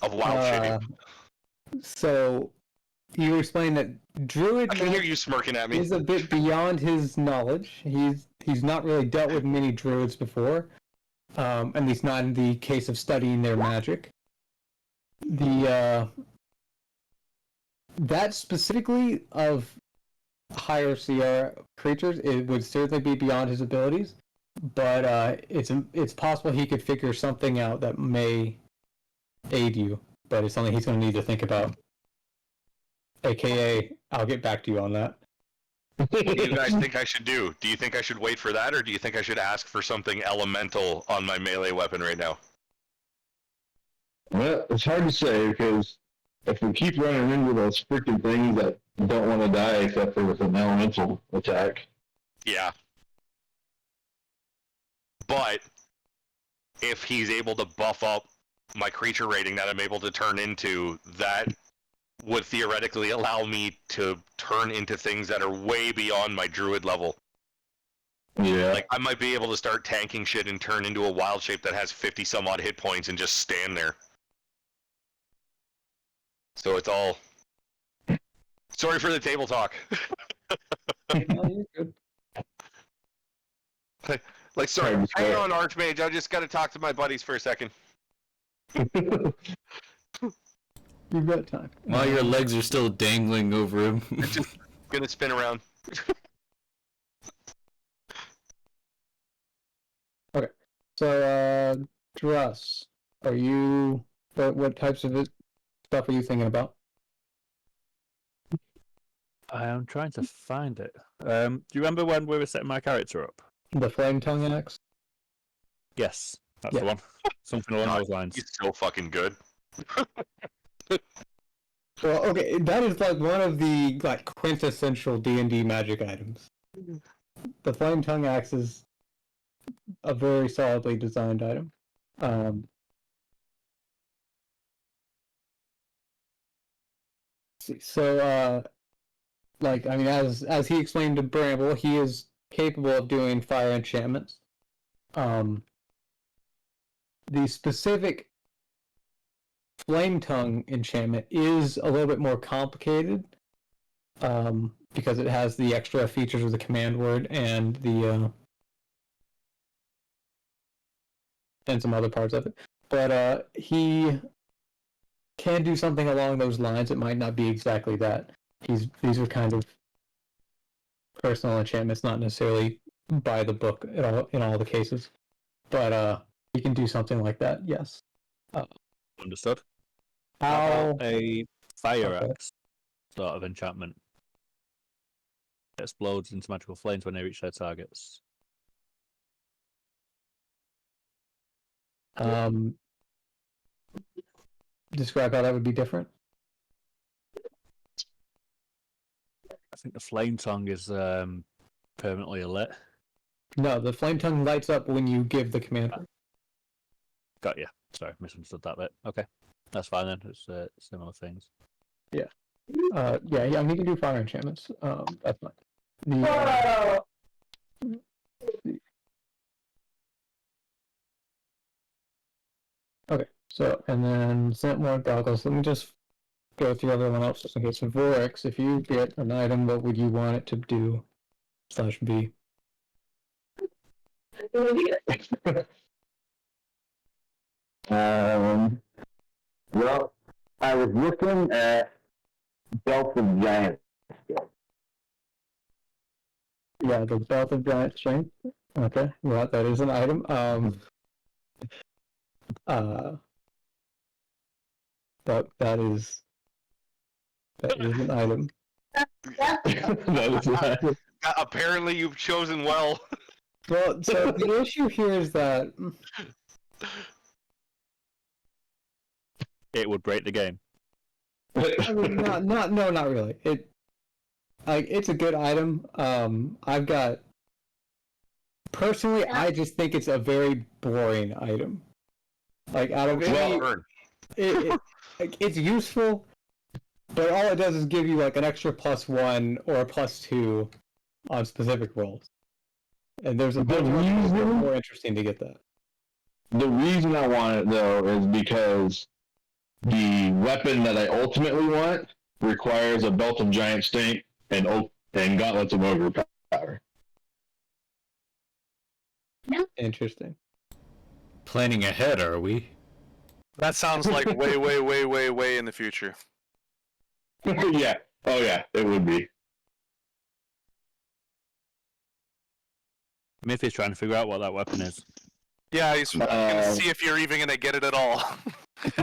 of wild shape. So you explained that druid... I can hear you smirking at me. ...is a bit beyond his knowledge. He's not really dealt with many druids before, at least not in the case of studying their magic. That specifically of higher CR creatures, it would certainly be beyond his abilities, but it's possible he could figure something out that may aid you, but it's something he's going to need to think about. AKA, I'll get back to you on that. What do you guys think I should do? Do you think I should wait for that, or do you think I should ask for something elemental on my melee weapon right now? Well, it's hard to say, because if we keep running into those freaking things that don't want to die except for with an elemental attack. Yeah. But if he's able to buff up my creature rating that I'm able to turn into, that would theoretically allow me to turn into things that are way beyond my druid level. Yeah. Like, I might be able to start tanking shit and turn into a wild shape that has 50 some odd hit points and just stand there. So it's all... Sorry for the table talk. Like, sorry, hang on, Archmage, I just gotta talk to my buddies for a second. You've got time. While your legs are still dangling over him. Just gonna spin around. Okay. So, Druss, are you... What types of stuff are you thinking about? I am trying to find it. Do you remember when we were setting my character up? The Flame Tongue Axe? Yes, that's Yeah. the one. Something along those lines. He's so fucking good. Well, okay, that is like one of the quintessential D&D magic items. The Flame Tongue Axe is a very solidly designed item. As he explained to Bramble, he is capable of doing fire enchantments. The specific Flame Tongue enchantment is a little bit more complicated, because it has the extra features of the command word and and some other parts of it. But he can do something along those lines. It might not be exactly that. These are kind of personal enchantments, not necessarily by the book in all the cases. But he can do something like that, yes. Understood. How about a fire axe sort of enchantment? It explodes into magical flames when they reach their targets. Describe how that would be different. I think the flame tongue is permanently lit. No, the flame tongue lights up when you give the command. Got you. Sorry, misunderstood that bit. Okay, that's fine then. It's similar things. Yeah, I mean, you can do fire enchantments. That's fine. Okay, so, and then Scentmore goggles. Let me just go through everyone else just in case. So, Vorix, if you get an item, what would you want it to do? /B. Well, I was looking at Belt of Giants. Yeah, the Belt of Giant Strength. Okay, yeah, that is an item. That is an item. Apparently, you've chosen well. Well, so the issue here is that it would break the game. I mean, not really. It's a good item. I've got personally, I just think it's a very boring item. Like out of any, it's useful, but all it does is give you like an extra +1 or a +2 on specific rolls. And there's a bunch of ways more interesting to get that. The reason I want it though is because the weapon that I ultimately want requires a Belt of Giant Strength and Gauntlets of Overpower. Interesting. Planning ahead, are we? That sounds like way in the future. Yeah. Oh yeah, it would be. Miffy's trying to figure out what that weapon is. Yeah, he's gonna see if you're even gonna get it at all.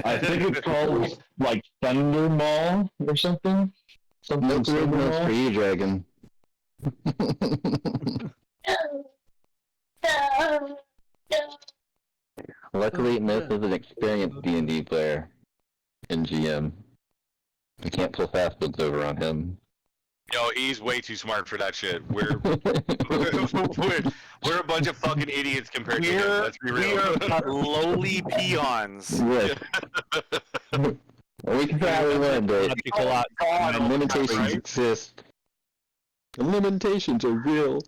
I think it's called like Thunder Maul or something. No good enough for you, Dragon. Luckily, Myth is an experienced D&D player in GM. I can't pull fast books over on him. Yo, he's way too smart for that shit. We're a bunch of fucking idiots compared to him. Let's be real. We are lowly peons. Yes. We can probably learn, but limitations exist. The limitations are real.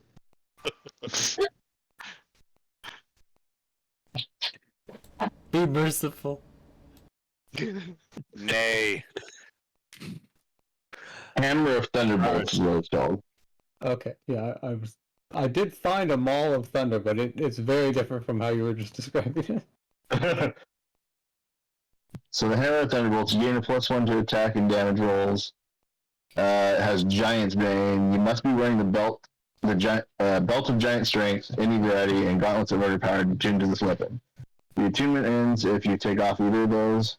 Be merciful. Nay. Hammer of Thunderbolts is what it's called. Okay, yeah, I did find a Maul of Thunder, but it's very different from how you were just describing it. So the Hammer of Thunderbolts, you gain a +1 to attack and damage rolls. It has Giant's Bane. You must be wearing the Belt of Giant Strength, any variety, and Gauntlets of Overpower attuned to this weapon. The attunement ends if you take off either of those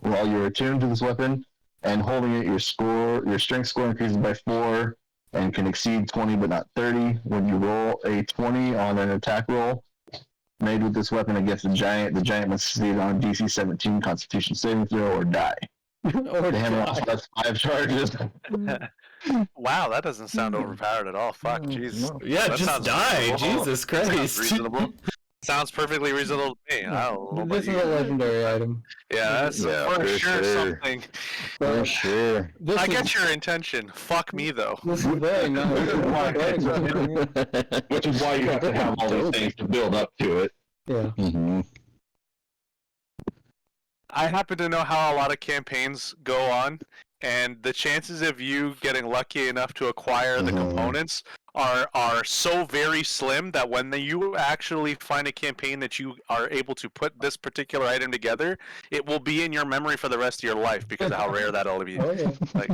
while you're attuned to this weapon, and holding it, your strength score increases by 4 and can exceed 20 but not 30. When you roll a 20 on an attack roll made with this weapon against the giant must succeed on DC 17 Constitution saving throw or die. The hammer also has 5 charges. Wow, that doesn't sound overpowered at all. Fuck, jeez. No. Yeah, That just sounds die. reasonable. Jesus That sounds Christ. reasonable. Sounds perfectly reasonable to me. I don't know about This is you. a legendary item. Yeah, that's Yeah, for for sure sure. something. For sure. This I is, get your intention. Fuck me though. This is very nice. Which is why you have to have all these things to build up to it. Yeah. Mm-hmm. I happen to know how a lot of campaigns go on, and the chances of you getting lucky enough to acquire the components are so very slim that when you actually find a campaign that you are able to put this particular item together, it will be in your memory for the rest of your life because of how rare that'll be. Oh yeah. Like,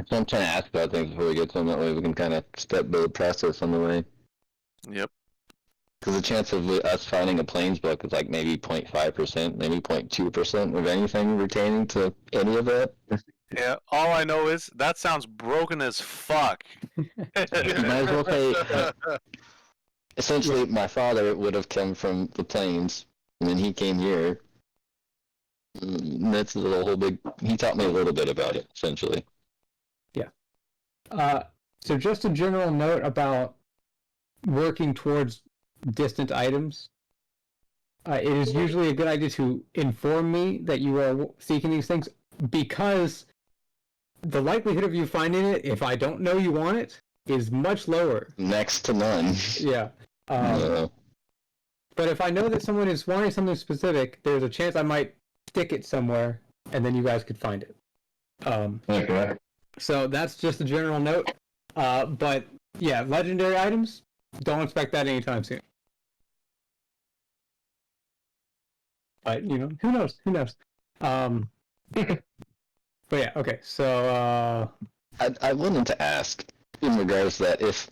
So I'm trying to ask about things before we get to them. That way we can kind of step the process on the way. yep. Because the chance of us finding a Plains book is like maybe 0.5%, maybe 0.2% of anything retaining to any of that. Yeah. All I know is that sounds broken as fuck. You might as well say Essentially, my father would have come from the plains, and then he came here. That's the whole big. He taught me a little bit about it, essentially. So just a general note about working towards distant items. It is usually a good idea to inform me that you are seeking these things, because the likelihood of you finding it, if I don't know you want it, is much lower. Next to none. Yeah. But if I know that someone is wanting something specific, there's a chance I might stick it somewhere, and then you guys could find it. Okay. So that's just a general note. But yeah, legendary items, don't expect that anytime soon. But who knows? Who knows? But yeah, okay. So I wanted to ask, in regards to that, if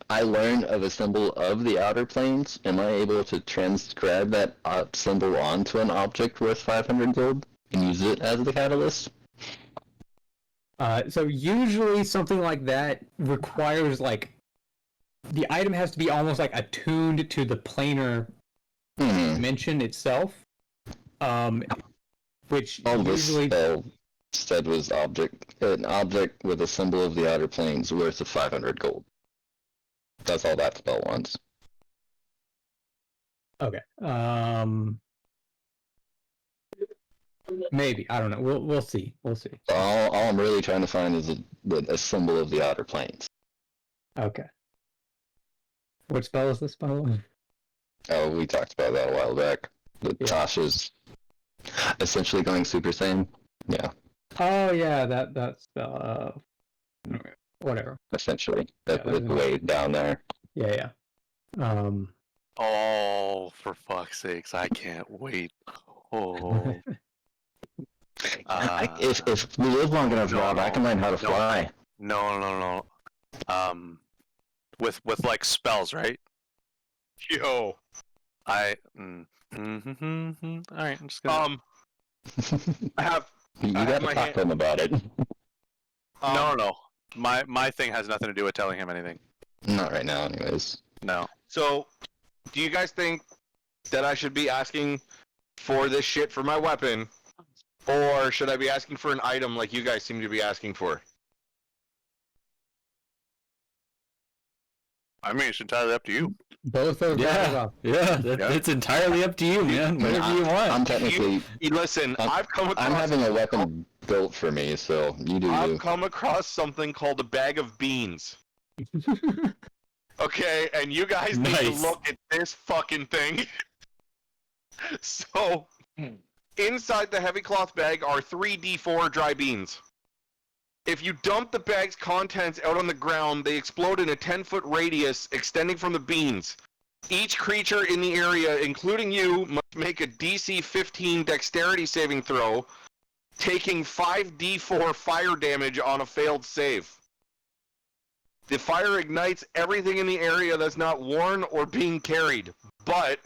I learn of a symbol of the outer planes, am I able to transcribe that symbol onto an object worth 500 gold and use it as the catalyst? So usually something like that requires the item has to be almost attuned to the planar dimension itself, which All usually this spell said was an object with a symbol of the outer planes worth of 500 gold. That's all that spell wants. Okay. Maybe, I don't know. We'll see. We'll see. All I'm really trying to find is a symbol of the outer planes. Okay. What spell is this, by the way? Oh, we talked about that a while back. Yeah. Tasha's essentially going Super Saiyan. Yeah. Oh yeah, that spell. Whatever. Essentially, that's way down there. Yeah. Oh, for fuck's sakes! I can't wait. Oh. If we live long enough, Rob, I can learn how to fly. No. With spells, right? Yo. All right, I'm just gonna. I have. You gotta talk to him about it. No. My thing has nothing to do with telling him anything. Not right now, anyways. No. So, do you guys think that I should be asking for this shit for my weapon, or should I be asking for an item like you guys seem to be asking for? I mean, it's entirely up to you. Both are It's entirely up to you, man. Whatever you want. I'm technically. Listen, I've come across. I'm having a weapon built for me, so you do I've you. come across something called a bag of beans. Okay, and you guys need to look at this fucking thing. So, inside the heavy cloth bag are 3d4 dry beans. If you dump the bag's contents out on the ground, they explode in a 10-foot radius extending from the beans. Each creature in the area, including you, must make a DC 15 dexterity saving throw, taking 5d4 fire damage on a failed save. The fire ignites everything in the area that's not worn or being carried, but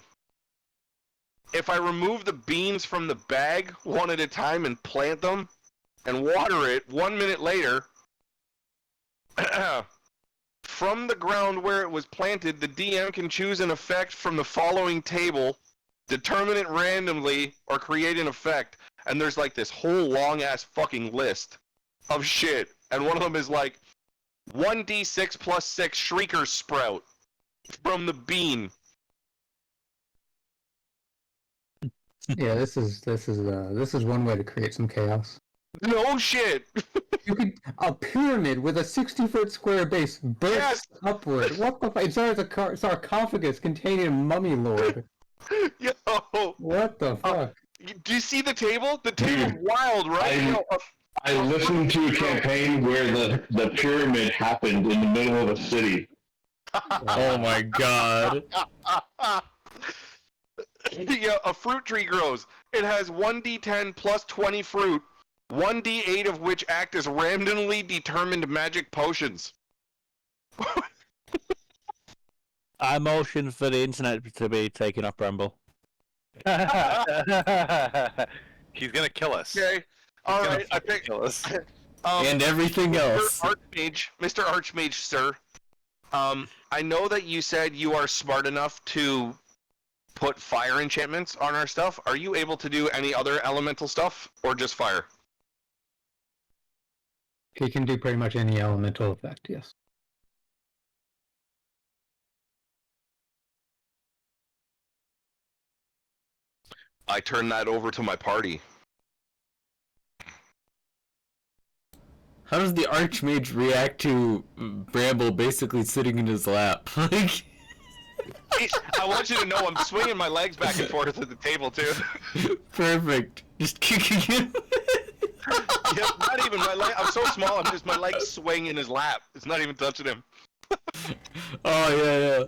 if I remove the beans from the bag one at a time and plant them and water it 1 minute later, from the ground where it was planted, the DM can choose an effect from the following table, determine it randomly, or create an effect. And there's this whole long-ass fucking list of shit. And one of them is 1d6 plus 6 Shrieker Sprout from the bean. Yeah, this is one way to create some chaos. No shit. You could a pyramid with a 60-foot square base bursts upward. What the fuck? It's a sarcophagus containing a mummy lord. Yo. What the fuck? Do you see the table? The table's wild, right? I listened to a campaign where the pyramid happened in the middle of a city. Oh my god. Yeah, a fruit tree grows. It has 1d10 plus 20 fruit, 1d8 of which act as randomly determined magic potions. I motion for the internet to be taken off Bramble. He's gonna kill us. Okay. Alright, I think... Kill us. And everything else. Mr. Archmage, sir. I know that you said you are smart enough to put fire enchantments on our stuff. Are you able to do any other elemental stuff, or just fire? He can do pretty much any elemental effect, yes. I turn that over to my party. How does the Archmage react to Bramble basically sitting in his lap? Like, I want you to know I'm swinging my legs back and forth at the table too. perfect. Just kicking him. Yeah, not even my leg. I'm so small. I'm just my legs swing in his lap. It's not even touching him. Oh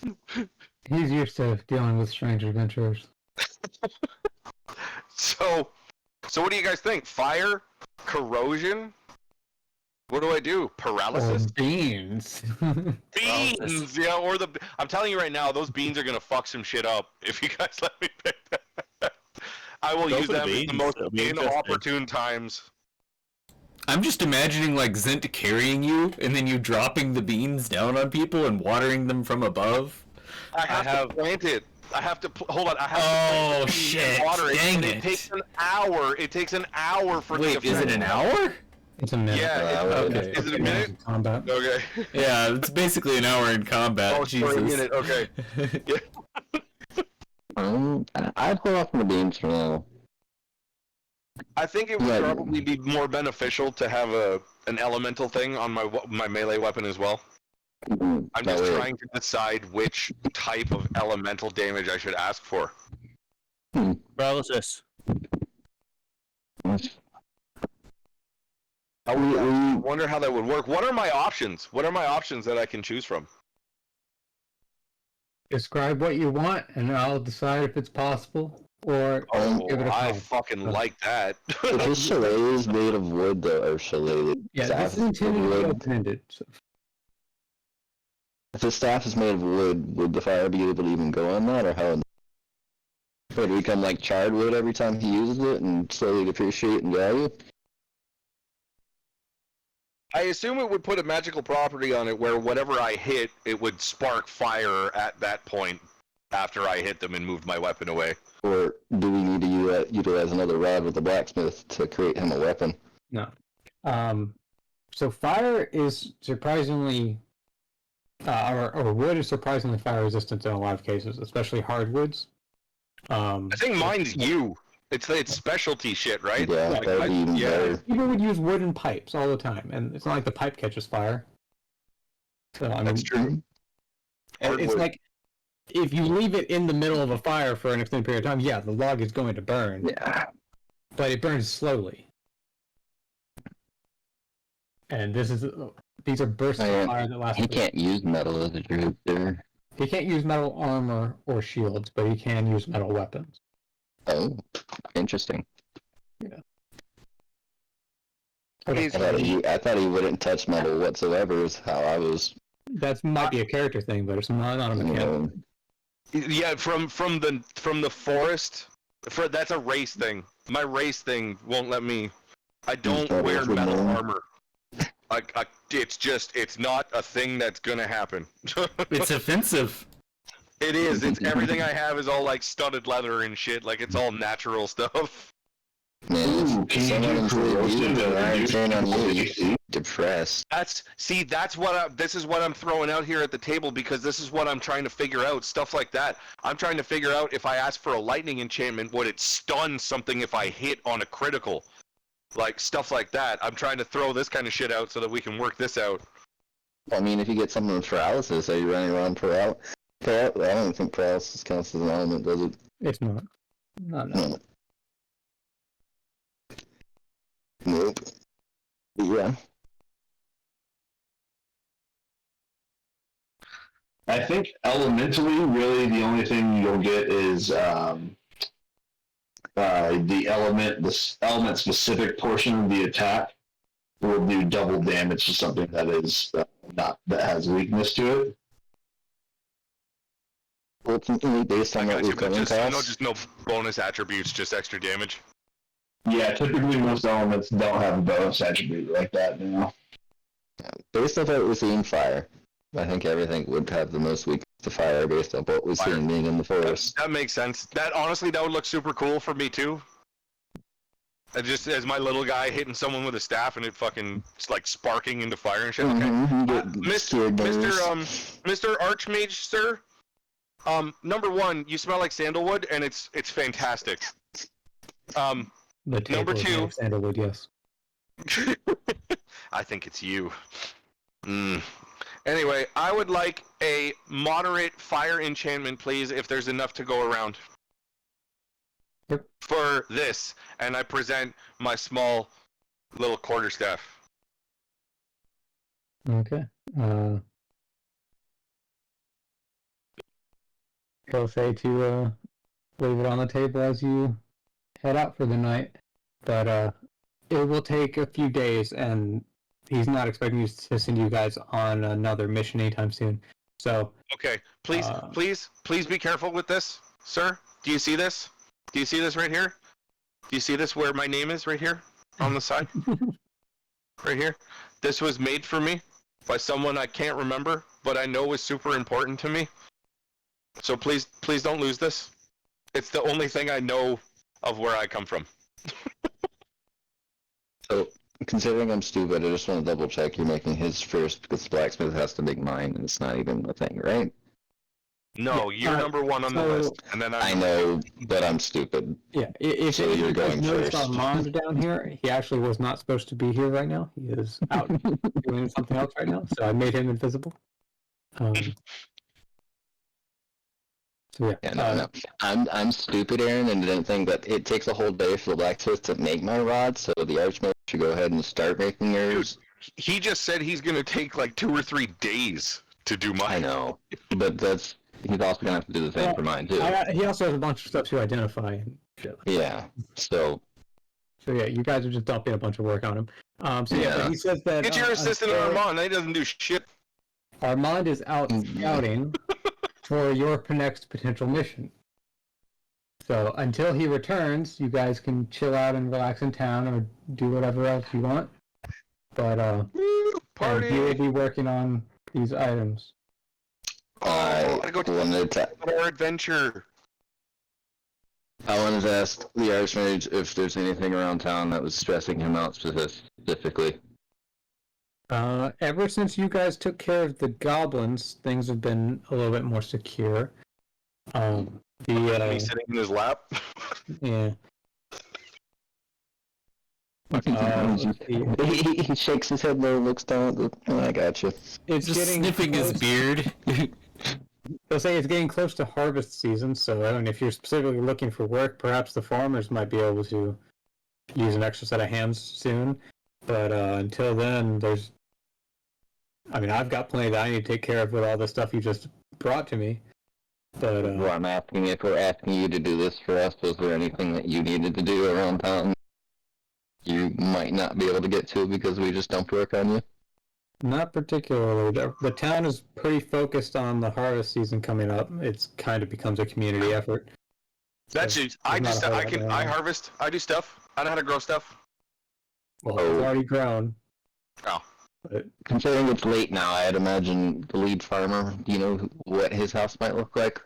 yeah. He's used to dealing with strange adventurers. So what do you guys think? Fire? Corrosion? What do I do? Paralysis? Beans. Beans! Yeah, or the... I'm telling you right now, those beans are gonna fuck some shit up if you guys let me pick them. I will use them at the most inopportune times. I'm just imagining like Zint carrying you and then you dropping the beans down on people and watering them from above. I have to plant it. I have to hold on. I have to shit! Water it. Dang it takes an hour. It takes an hour for the effect. Is it an hour? It's a minute. Yeah. Okay. Is it a minute? Combat. Okay. Yeah, it's basically an hour in combat. Oh, Jesus. sorry, a minute. Okay. I'd hold off on the beams for now. I think it would probably be more beneficial to have an elemental thing on my melee weapon as well. I'm just trying to decide which type of elemental damage I should ask for. Paralysis. I wonder how that would work. What are my options? What are my options that I can choose from? Describe what you want, and I'll decide if it's possible, or give it a I try. fucking like that. If his shillelagh is made of wood, though, or shillelagh, Yeah, this is intended to be open-ended. So. If his staff is made of wood, would the fire be able to even go on that, or how? Would it become like charred wood every time he uses it and slowly depreciate in value? I assume it would put a magical property on it where whatever I hit, it would spark fire at that point after I hit them and moved my weapon away. Or do we need to utilize another rod with the blacksmith to create him a weapon? No. So fire is surprisingly, or wood is surprisingly fire resistant in a lot of cases, especially hardwoods. I think mine's you. It's specialty shit, right? Yeah, like, that would be even better. People would use wooden pipes all the time, and it's not like the pipe catches fire. So I mean, that's true. It's like if you leave it in the middle of a fire for an extended period of time, yeah, the log is going to burn. Yeah. But it burns slowly. And these are bursts of fire that last. He can't use metal as a druid there. He can't use metal armor or shields, but he can use metal weapons. Oh, interesting. Yeah. Okay. I thought he wouldn't touch metal whatsoever. Is how I was. That might be a character thing, but it's not a mechanic. Yeah, from the forest. That's a race thing. My race thing won't let me. I don't wear metal armor. It's not a thing that's gonna happen. It's offensive. It is. It's everything I have is all like studded leather and shit. Like it's all natural stuff. Man, depressed. This is what I'm throwing out here at the table because this is what I'm trying to figure out. Stuff like that. I'm trying to figure out if I ask for a lightning enchantment, would it stun something if I hit on a critical? Like stuff like that. I'm trying to throw this kind of shit out so that we can work this out. I mean, if you get something with paralysis, are you running around paralysis? I don't think paralysis counts as an element, does it? It's not. No. Nope. Yeah. I think elementally, really, the only thing you'll get is the element specific portion of the attack will do double damage to something that is that has weakness to it. Ultimately, based on what we've come across. Just no bonus attributes, just extra damage. Yeah, typically most elements don't have a bonus attribute like that now. Based on what we've seen, fire. I think everything would have the most weakness to fire based on what we've seen being in the forest. That makes sense. That honestly, that would look super cool for me too. Just as my little guy hitting someone with a staff and it fucking like sparking into fire and shit. Okay, Mr. Archmage, sir. Number one, you smell like sandalwood, and it's fantastic. Number two, sandalwood, yes. I think it's you. Anyway, I would like a moderate fire enchantment, please, if there's enough to go around. Yep. For this, and I present my small little quarterstaff. Okay. He'll say to leave it on the table as you head out for the night, but it will take a few days, and he's not expecting to send you guys on another mission anytime soon. So okay, please be careful with this, sir. Do you see this? Do you see this right here? Do you see this where my name is right here on the side? Right here. This was made for me by someone I can't remember, but I know was super important to me. So please don't lose this. It's the only thing I know of where I come from. So, considering I'm stupid, I just want to double check you're making his first because the blacksmith has to make mine, and it's not even a thing, right? No, you're number one on the list, and then I know, but I'm stupid. Yeah, if so you're going noticed first. Armand down here, he actually was not supposed to be here right now. He is out doing something else right now, so I made him invisible. So yeah, no. I'm stupid, Aaron, and didn't think that it takes a whole day for the blacksmith to make my rod, so the archmage should go ahead and start making yours. Dude, he just said he's gonna take like 2 or 3 days to do mine. I know, but he's also gonna have to do the same for mine too. He also has a bunch of stuff to identify and shit. Yeah, so yeah, you guys are just dumping a bunch of work on him. But he says that get your assistant Armand. He doesn't do shit. Armand is out scouting for your next potential mission. So until he returns, you guys can chill out and relax in town or do whatever else you want. But party. He will be working on these items. I wanted to our adventure. I wanted to ask the Archmage if there's anything around town that was stressing him out specifically. Ever since you guys took care of the goblins, things have been a little bit more secure. Me sitting in his lap. Yeah. He shakes his head low, looks down. I got you. It's just getting sniffing his beard. They'll say it's getting close to harvest season, so I mean, if you're specifically looking for work, perhaps the farmers might be able to use an extra set of hands soon. But until then, I've got plenty that I need to take care of with all the stuff you just brought to me. But well, I'm asking if we're asking you to do this for us, was there anything that you needed to do around town you might not be able to get to because we just dumped work on you? Not particularly. The town is pretty focused on the harvest season coming up. It's kind of becomes a community effort. That's it. I harvest. I do stuff. I know how to grow stuff. Well, it's already grown. Oh. But considering it's late now, I'd imagine the lead farmer, do you know what his house might look like?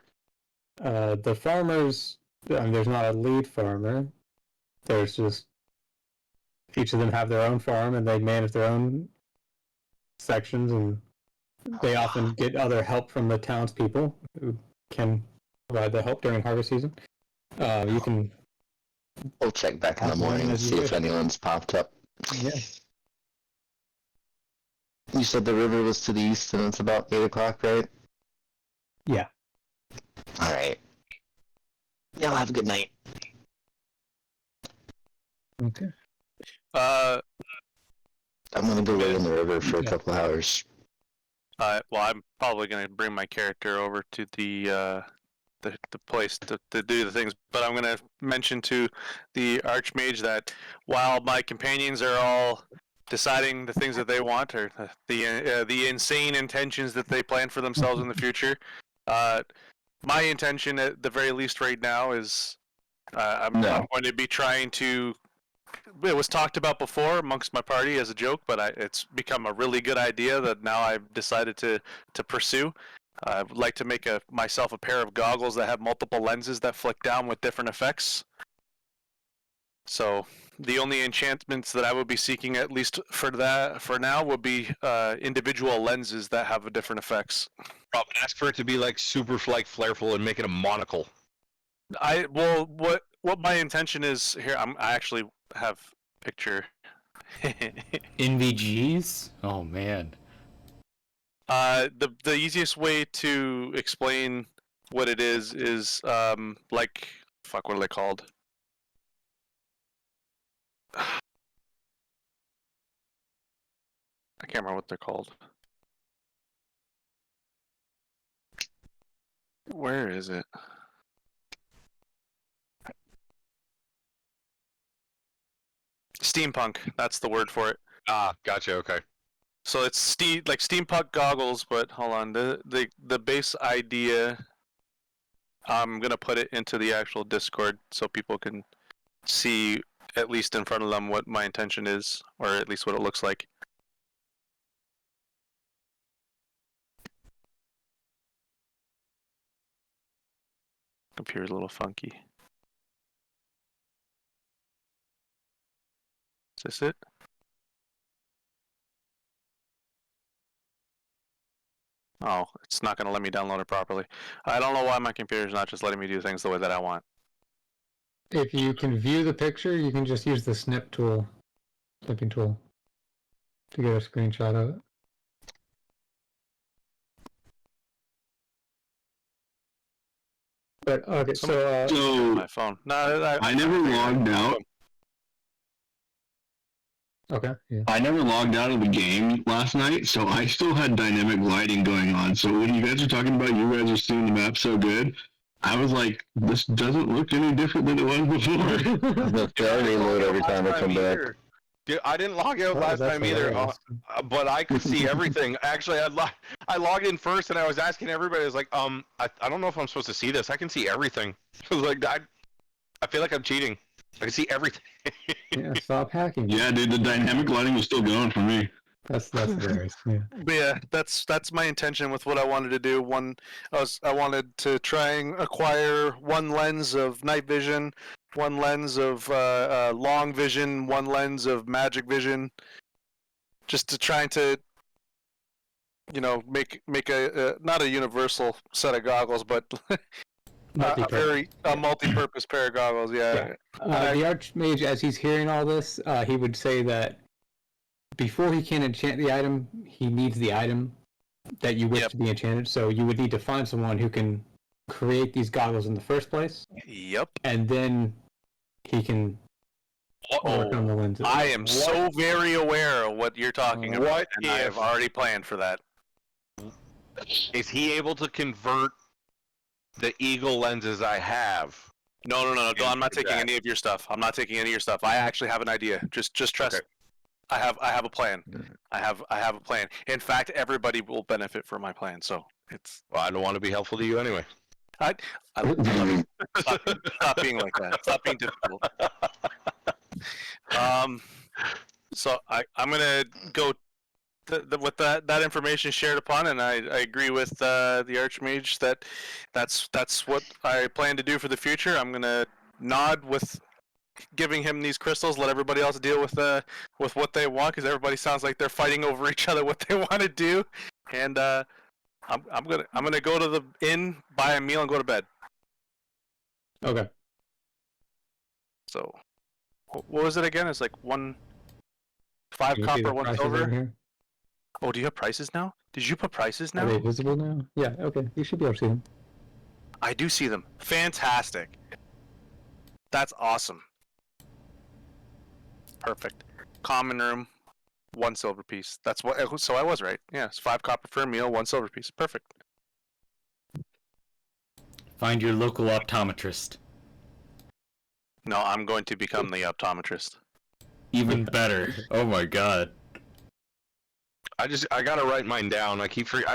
The farmers, there's not a lead farmer. There's just each of them have their own farm and they manage their own sections, and they often get other help from the townspeople who can provide the help during harvest season. You can. We'll check back in the morning and see if anyone's popped up. Yeah. You said the river was to the east and it's about 8 o'clock, right? Yeah. Alright. Y'all have a good night. Okay. I'm gonna go lay in the river for a couple hours. Well, I'm probably gonna bring my character over to the place to do the things, but I'm gonna mention to the Archmage that while my companions are all deciding the things that they want or the insane intentions that they plan for themselves in the future, my intention at the very least right now is I'm going to be trying to it was talked about before amongst my party as a joke, but it's become a really good idea that now I've decided to pursue. I would like to make myself a pair of goggles that have multiple lenses that flick down with different effects. So the only enchantments that I would be seeking, at least for now, would be individual lenses that have different effects. Ask for it to be like super like flareful and make it a monocle. What my intention is here. I actually have a picture. NVGs? Oh man. The easiest way to explain what it is like fuck, what are they called? I can't remember what they're called. Where is it? Steampunk. That's the word for it. Ah, gotcha. Okay. So it's like steampunk goggles, but hold on. The base idea. I'm gonna put it into the actual Discord so people can see at least in front of them what my intention is, or at least what it looks like. Computer's a little funky. Is this it? Oh, it's not going to let me download it properly. I don't know why my computer's not just letting me do things the way that I want. If you can view the picture, you can just use the snip tool, snipping tool, to get a screenshot of it. But okay, So my phone. No, I never logged out. Okay. Yeah. I never logged out of the game last night, so I still had dynamic lighting going on. So when you guys are talking about you guys are seeing the map so good, I was like, this doesn't look any different than it was before. The Saturday load every time I come back. Dude, I didn't log out last time either, but I could see everything. Actually, I logged in first, and I was asking everybody. I was like, I don't know if I'm supposed to see this. I can see everything. I was like, I feel like I'm cheating. I can see everything. Yeah, stop hacking. Yeah, dude, the dynamic lighting was still going for me. That's hilarious. Yeah. But yeah, that's my intention with what I wanted to do. I wanted to try and acquire one lens of night vision, one lens of long vision, one lens of magic vision, just to try to, make a not a universal set of goggles, but a multi-purpose pair of goggles. Yeah. The Archmage, as he's hearing all this, he would say that before he can enchant the item, he needs the item that you wish to be enchanted. So you would need to find someone who can create these goggles in the first place. Yep. And then he can work on the lenses. I am so very aware of what you're talking about, and I have already planned for that. Is he able to convert the Eagle lenses I have? No. I'm not taking any of your stuff. I'm not taking any of your stuff. I actually have an idea. Just trust. Okay. I have a plan. I have a plan. In fact, everybody will benefit from my plan. So it's. Well, I don't want to be helpful to you anyway. Stop being like that. Stop being difficult. So I'm gonna go with that information shared upon, and I agree with the Archmage that's what I plan to do for the future. I'm gonna nod with giving him these crystals. Let everybody else deal with what they want, because everybody sounds like they're fighting over each other what they want to do. And I'm gonna go to the inn, buy a meal, and go to bed. Okay. So, what was it again? It's like 5 copper, 1 silver. Oh, do you have prices now? Did you put prices now? Are they visible now? Yeah. Okay. You should be able to see them. I do see them. Fantastic. That's awesome. Perfect. Common room, 1 silver piece. That's what. So I was right. Yeah, it's 5 copper for a meal, 1 silver piece. Perfect. Find your local optometrist. No, I'm going to become the optometrist. Even better. Oh my god. I gotta write mine down. I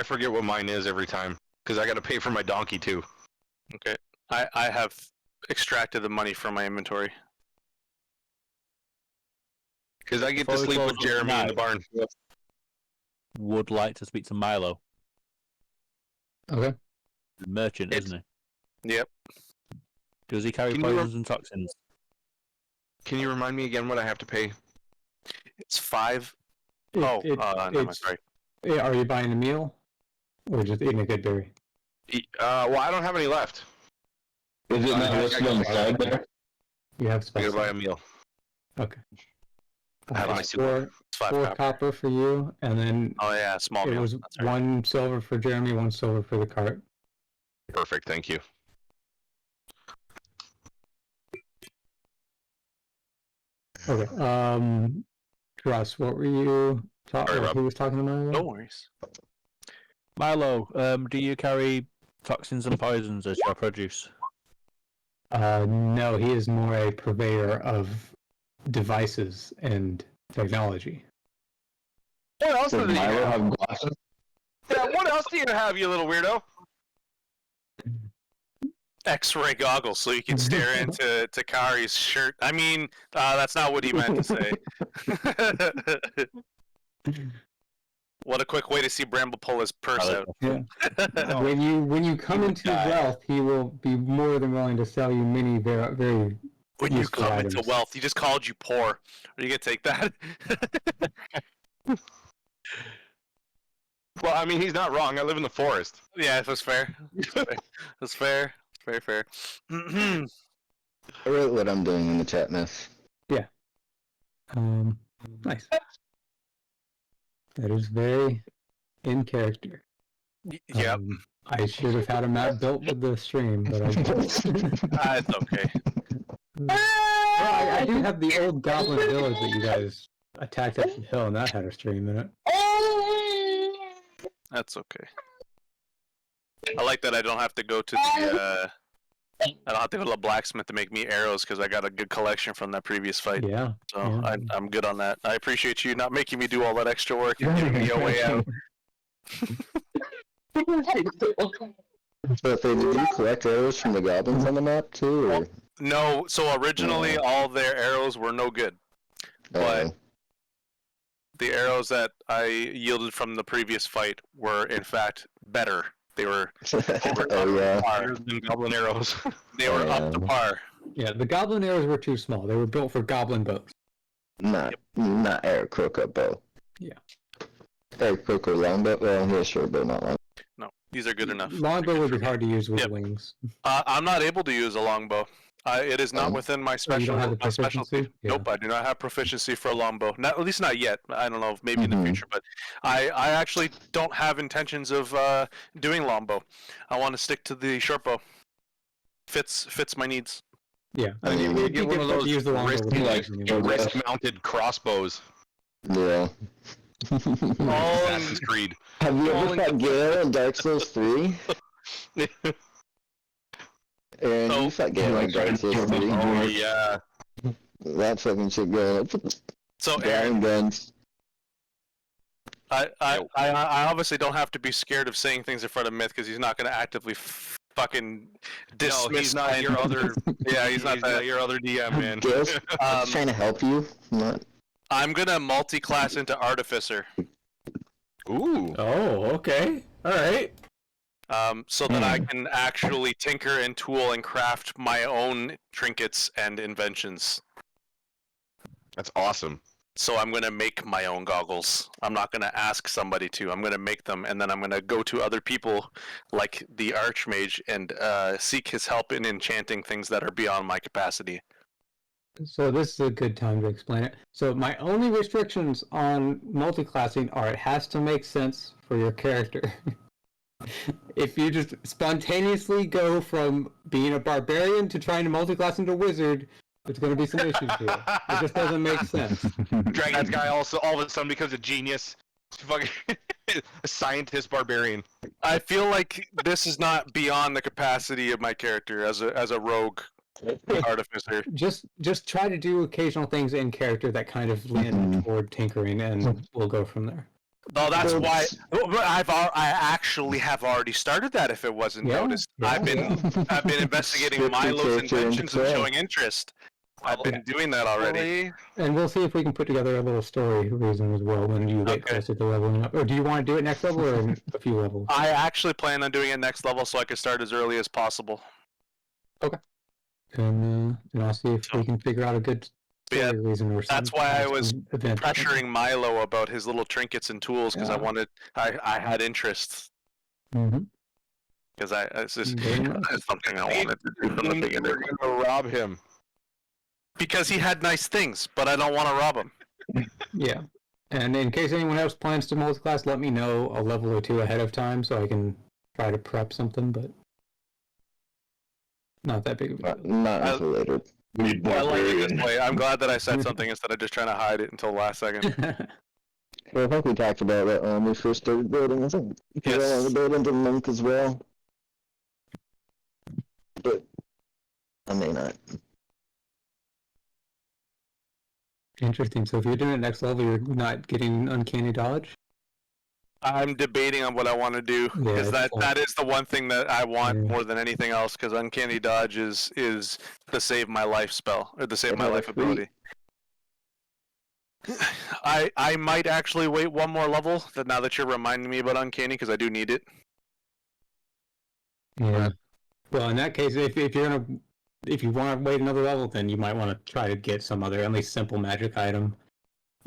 forget what mine is every time because I gotta pay for my donkey too. Okay. I have extracted the money from my inventory. Because I get to Before we sleep with close Jeremy in the barn. Would like to speak to Milo. Okay. The merchant, isn't he? Yep. Does he carry Can you poisons and toxins? Can you remind me again what I have to pay? It's 5. It- No, sorry. Yeah, are you buying a meal? Or just eating a good berry? Well, I don't have any left. Is it I not gotta listed on the buy side that. there? You have I gotta special. buy a meal. Okay. How do I It's do that? It's 5 four copper. copper for you, and then Oh yeah, small it meal. was That's right. 1 silver for Jeremy, 1 silver for the cart. Perfect, thank you. Okay. Russ, what were you Sorry, talking? Rob. Who was talking about? No worries. Milo, do you carry toxins and poisons as your produce? No, he is more a purveyor of devices and technology. What else Does does he Milo have? have glasses? Yeah, what else do you have, you little weirdo? X-ray goggles so you can stare into Kari's shirt. I mean, that's not what he meant to say. What a quick way to see Bramble pull his purse out. Yeah. When you come into wealth, he will be more than willing to sell you many very, very When you useful come items. into wealth, he just called you poor. Are you gonna take that? Well, I mean, he's not wrong. I live in the forest. Yeah, that's fair. That's fair. Very fair. I wrote what I'm doing in the chat, miss. Nice. That is very in character. Yep. I should have had a map built with the stream, but I don't. It's okay. Well, I do have the old goblin village that you guys attacked up the hill, and that had a stream in it. That's okay. I like that I don't have to go to the I don't have to go to the blacksmith to make me arrows because I got a good collection from that previous fight. Yeah. So yeah. I'm good on that. I appreciate you not making me do all that extra work and giving me a way out. But did you collect arrows from the goblins on the map too? Or? No, so originally all their arrows were no good. But the arrows that I yielded from the previous fight were in fact better. They were Better than goblin arrows. They were up to par. Yeah, the goblin arrows were too small. They were built for goblin bows. Not Eric Croco bow. Yeah. Eric Croco longbow. Well, yeah, sure, but not long. No, these are good enough. Longbow would be hard to use with wings. I'm not able to use a longbow. It is not within my you don't have the specialty. proficiency? Yeah. Nope, I do not have proficiency for a longbow. Not, at least not yet. I don't know, maybe in the future, but I actually don't have intentions of doing longbow. I want to stick to the short bow. Fits my needs. Yeah, I mean, you get one of those use the longbow with wrist-mounted crossbows. Yeah. Assassin's Creed. Have you ever fought Gale in Dark Souls 3? Aaron, you fought Gale in Dark Souls 3? Oh, yeah. That fucking shit going up. So Aaron, guns. I obviously don't have to be scared of saying things in front of Myth because he's not going to actively fucking dismiss. No, he's not your other. Yeah, he's not your other DM, man. Gale's trying to help you. Not. I'm gonna multi-class into Artificer. Ooh. Oh, okay. All right. So that I can actually tinker and tool and craft my own trinkets and inventions. That's awesome. So I'm gonna make my own goggles. I'm not gonna ask somebody to. I'm gonna make them, and then I'm gonna go to other people, like the Archmage, and seek his help in enchanting things that are beyond my capacity. So this is a good time to explain it. So my only restrictions on multiclassing are it has to make sense for your character. If you just spontaneously go from being a barbarian to trying to multiclass into wizard, there's going to be some issues here. It just doesn't make sense. Dragon's guy also all of a sudden becomes a genius. Fucking a scientist barbarian. I feel like this is not beyond the capacity of my character as a rogue artificer. Just try to do occasional things in character that kind of land toward tinkering, and we'll go from there. No, that's why I actually have already started that. If it wasn't noticed, I've been investigating Milo's inventions and showing interest. I've been doing that already. And we'll see if we can put together a little story reason as well when you get closer to leveling up. Or do you want to do it next level or in a few levels? I actually plan on doing it next level so I can start as early as possible. Okay. And I'll see if we can figure out a good story reason or something. That's why I was pressuring Milo about his little trinkets and tools because I had interest. Mm-hmm. Because it's just it's something I wanted to do from the beginning. We're gonna rob him. Because he had nice things, but I don't want to rob him. Yeah. And in case anyone else plans to multi-class, let me know a level or two ahead of time so I can try to prep something, but not that big of a deal. Not until later. I like it this way. I'm glad that I said something instead of just trying to hide it until the last second. Well, I think we talked about that when we first started building. I think we want to build into the monk as well. But I may not. Interesting. So if you're doing it next level, you're not getting uncanny dodge? I'm debating on what I want to do because that is the one thing that I want more than anything else. Because uncanny dodge is the save my life spell or the save my life ability. I might actually wait one more level. Now that you're reminding me about uncanny, because I do need it. Yeah. Well, in that case, if you want to wait another level, then you might want to try to get some other, at least simple magic item.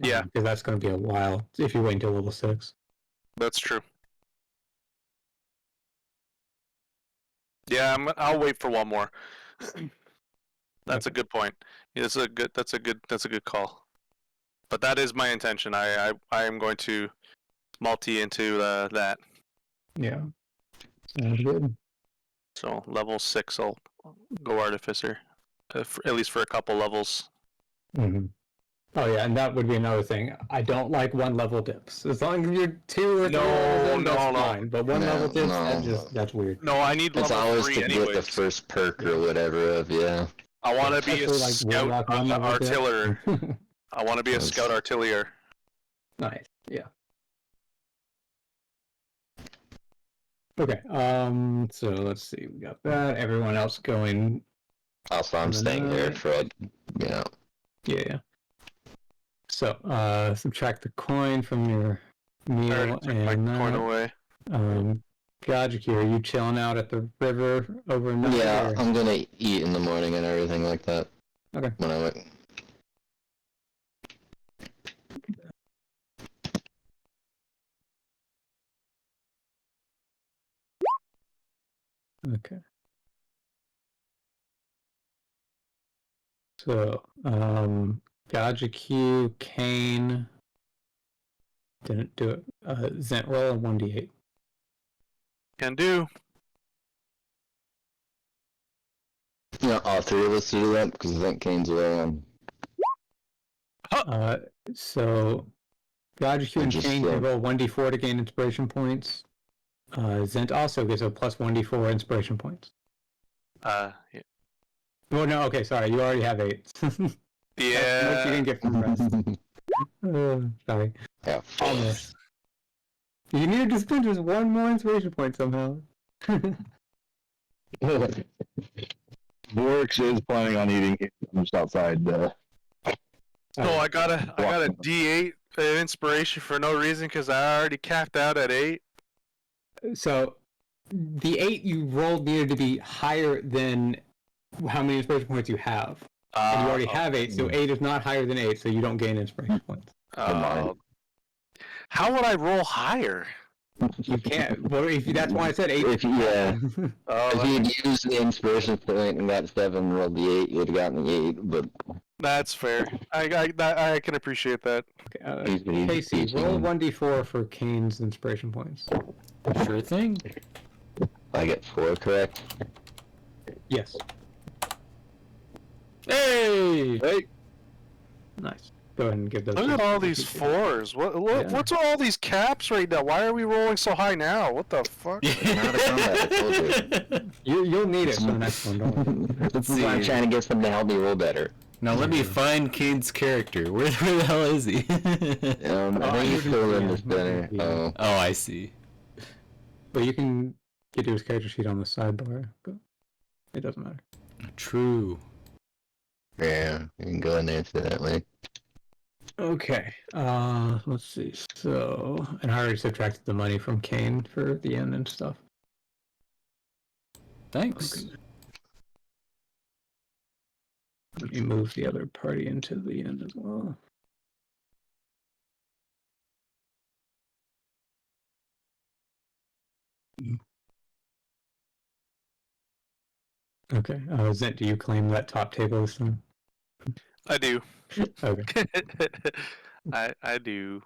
Yeah. Because that's going to be a while if you wait until level 6. That's true. Yeah, I'll wait for one more. That's a good point. Yeah, that's a good call. But that is my intention. I am going to multi into that. Yeah. Sounds good. So level 6, I'll go artificer, at least for a couple levels. Mm-hmm. Oh yeah, and that would be another thing. I don't like one level dips. As long as you're 2 or 3 levels in, that's fine. But one level dips, that's weird. No, I need level 3 anyways. It's always to get the first perk or whatever of, I want to be a scout artillery. I want to be a scout artillery. Nice, yeah. Okay, so let's see, we got that. Everyone else going. Also, I'm staying there for, Yeah. So, subtract the coin from your meal and coin away. Gajiki, are you chilling out at the river overnight? Yeah, I'm gonna eat in the morning and everything like that. Okay. When I wake. Okay. So, Gajiki, Kane didn't do it. Zent, roll a 1d8. Can do. Yeah, all 3 of us do that because Zent Kane's away on. So, Gajiki and Kane can roll 1d4 to gain inspiration points. Zent also gets a plus 1d4 inspiration points. Yeah. Oh no, okay, sorry, you already have 8. Yeah. You didn't get from rest. Sorry. Yeah. Almost. You needed to spend just 1 more inspiration point somehow. Vorix is planning on eating just outside. Oh, I got a D8 inspiration for no reason because I already capped out at 8. So, the 8 you rolled needed to be higher than how many inspiration points you have. And you already have 8, so 8 is not higher than 8, so you don't gain inspiration points. How would I roll higher? You can't. Well, that's why I said 8. If you'd used the inspiration point and got 7, rolled the 8, you would have gotten the 8, but... That's fair. I can appreciate that. Okay, Casey, roll 1d4 for Kane's inspiration points. Sure thing. I get 4, correct? Yes. Hey! Nice. Go ahead and give those. Look at all these 4s. What's all these caps right now? Why are we rolling so high now? What the fuck? You'll need it for the next one, don't worry. This is why I'm trying to get something to help me roll better. Now let me find Kane's character. Where the hell is he? I think he's still in the center. Oh, I see. But you can get to his character sheet on the sidebar, but it doesn't matter. True. Yeah, you can go in there through that way. Okay. Let's see. So, and I already subtracted the money from Kane for the inn and stuff. Thanks. Okay. Let me move the other party into the inn as well. Okay. Zent, do you claim that top table this time? I do. Okay. I do.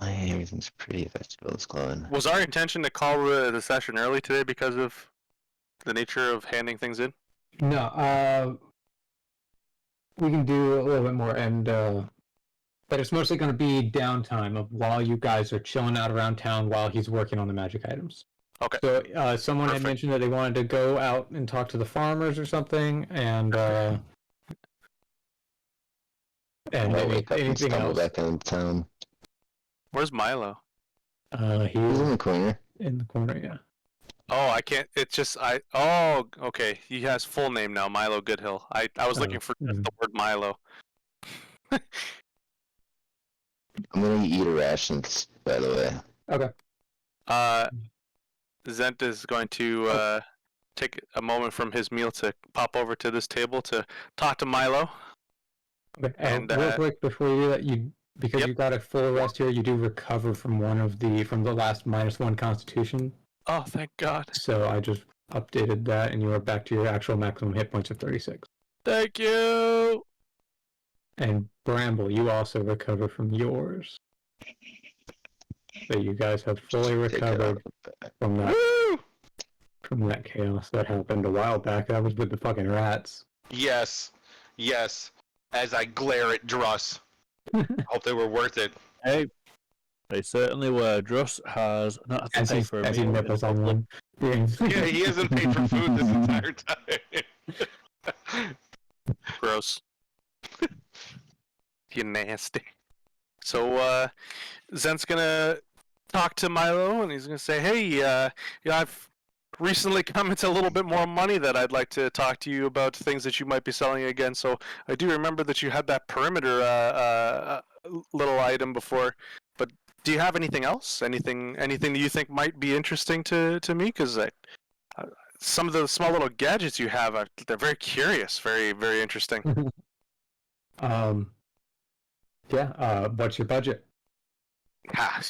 Everything's pretty. Vegetables glowing. Was our intention to call the session early today because of the nature of handing things in? No. We can do a little bit more, and but it's mostly going to be downtime of while you guys are chilling out around town while he's working on the magic items. Okay. So someone Perfect. had mentioned that they wanted to go out and talk to the farmers or something, and I'll wake up and anything stumble else. back into town. Where's Milo? He's He's in the corner. in the corner, yeah. Oh, I can't. It's just Oh, okay. He has full name now, Milo Goodhill. I was looking for just the word Milo. I'm gonna eat a rations, by the way. Okay. Zent is going to take a moment from his meal to pop over to this table to talk to Milo. Okay. And, real quick before you do that, because Yep. you got a full rest here, you do recover from from the last -1 Constitution. Oh, thank God. So I just updated that, and you are back to your actual maximum hit points of 36. Thank you. And Bramble, you also recover from yours. So you guys have fully recovered from that chaos that happened a while back. That was with the fucking rats. Yes. As I glare at Druss. Hope they were worth it. Hey, they certainly were. Druss has not had to pay for a As he meal. nipples on one. Yeah, he hasn't paid for food this entire time. Gross. You nasty. So, Zent's gonna talk to Milo, and he's gonna say, "Hey, I've recently come into a little bit more money that I'd like to talk to you about things that you might be selling again. So I do remember that you had that perimeter little item before, but do you have anything else? Anything that you think might be interesting to me? Because some of the small little gadgets you have, they're very curious, very very interesting." What's your budget? Ah,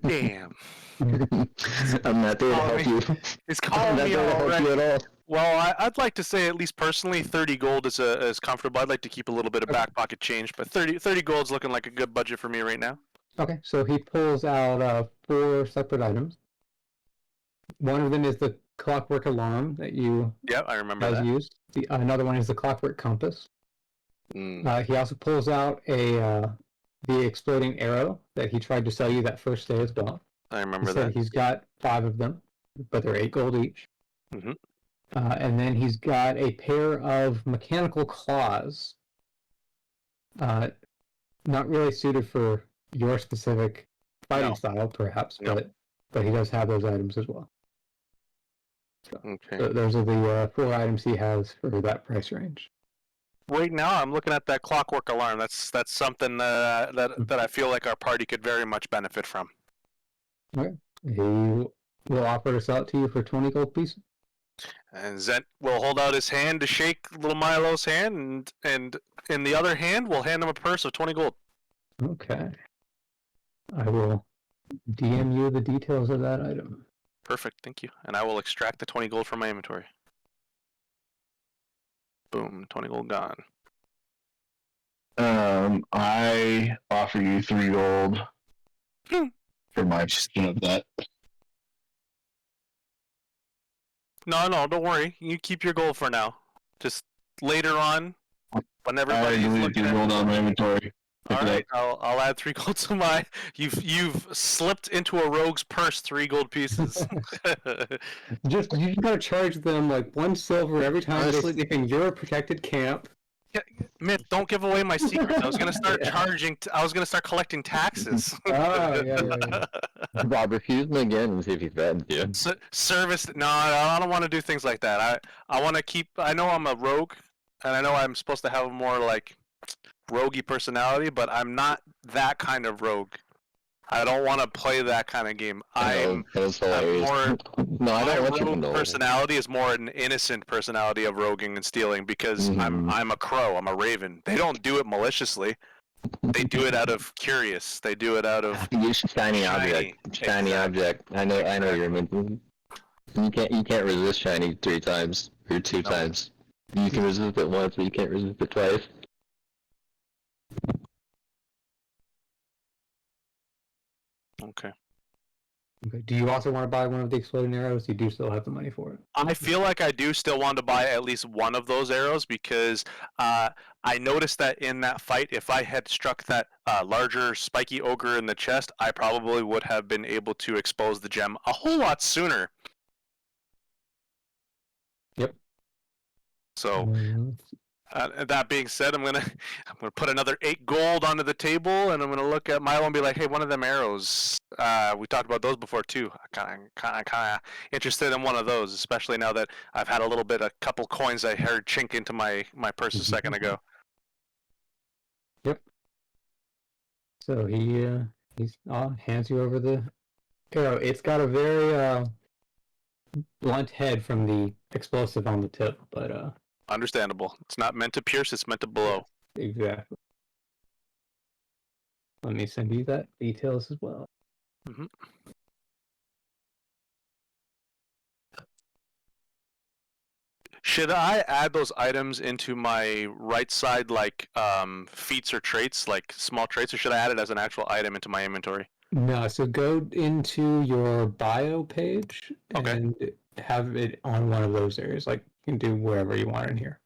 damn. I'm not there to help you. It's I'm calling not me there to help you already. at all. Well, I'd like to say, at least personally, 30 gold is comfortable. I'd like to keep a little bit of back pocket change, but 30 gold's looking like a good budget for me right now. Okay, so he pulls out 4 separate items. One of them is the clockwork alarm that you Yeah, I remember guys that. used. Another one is the clockwork compass. He also pulls out the exploding arrow that he tried to sell you that first day as well. I remember He said that. he's got 5 of them, but they're 8 gold each. Mhm. And then he's got a pair of mechanical claws. Not really suited for your specific fighting style, perhaps, No. but he does have those items as well. Okay. So those are the 4 items he has for that price range. Right now, I'm looking at that clockwork alarm. That's something that I feel like our party could very much benefit from. Okay. He will offer to sell it to you for 20 gold pieces. And Zent will hold out his hand to shake little Milo's hand, and in the other hand, we'll hand him a purse of 20 gold. Okay. I will DM you the details of that item. Perfect, thank you. And I will extract the 20 gold from my inventory. Boom, 20 gold gone. I offer you 3 gold for my portion of that. No, don't worry. You keep your gold for now. Just later on, when I everybody's already looking 3 at gold on my inventory. all right, I'll add 3 gold to my. You've slipped into a rogue's purse 3 gold pieces. You just gotta charge them like 1 silver every time Honestly- they sleep in your protected camp. Myth, don't give away my secrets. I was gonna start charging. I was gonna start collecting taxes. Oh, yeah. Bob, refuse him again and see if he's bad. Yeah. Service? No, I don't want to do things like that. I want to keep. I know I'm a rogue, and I know I'm supposed to have a more like roguey personality, but I'm not that kind of rogue. I don't want to play that kind of game. I'm more. No, I don't my want you rogue to know. personality is more an innocent personality of roguing and stealing because I'm a crow. I'm a raven. They don't do it maliciously. They do it out of curious. They do it out of shiny object. Shiny object. I know you're meant. You can't resist shiny 3 times or 2 times. You can resist it once, but you can't resist it twice. Okay. Okay. Do you also want to buy one of the exploding arrows? You do still have the money for it. I feel like I do still want to buy at least one of those arrows because I noticed that in that fight, if I had struck that larger spiky ogre in the chest, I probably would have been able to expose the gem a whole lot sooner. Yep. So, that being said, I'm gonna put another 8 gold onto the table, and I'm gonna look at Milo and be like, "Hey, one of them arrows. We talked about those before too. Kind of interested in one of those, especially now that I've had a couple coins I heard chink into my purse a second ago." Yep. So he hands you over the arrow. It's got a very blunt head from the explosive on the tip, but Understandable. It's not meant to pierce, it's meant to blow. exactly. Let me send you that details as well. Mm-hmm. Should I add those items into my right side, like feats or traits, like small traits, or should I add it as an actual item into my inventory? No, so go into your bio page and have it on one of those areas. Like you can do wherever you want in here.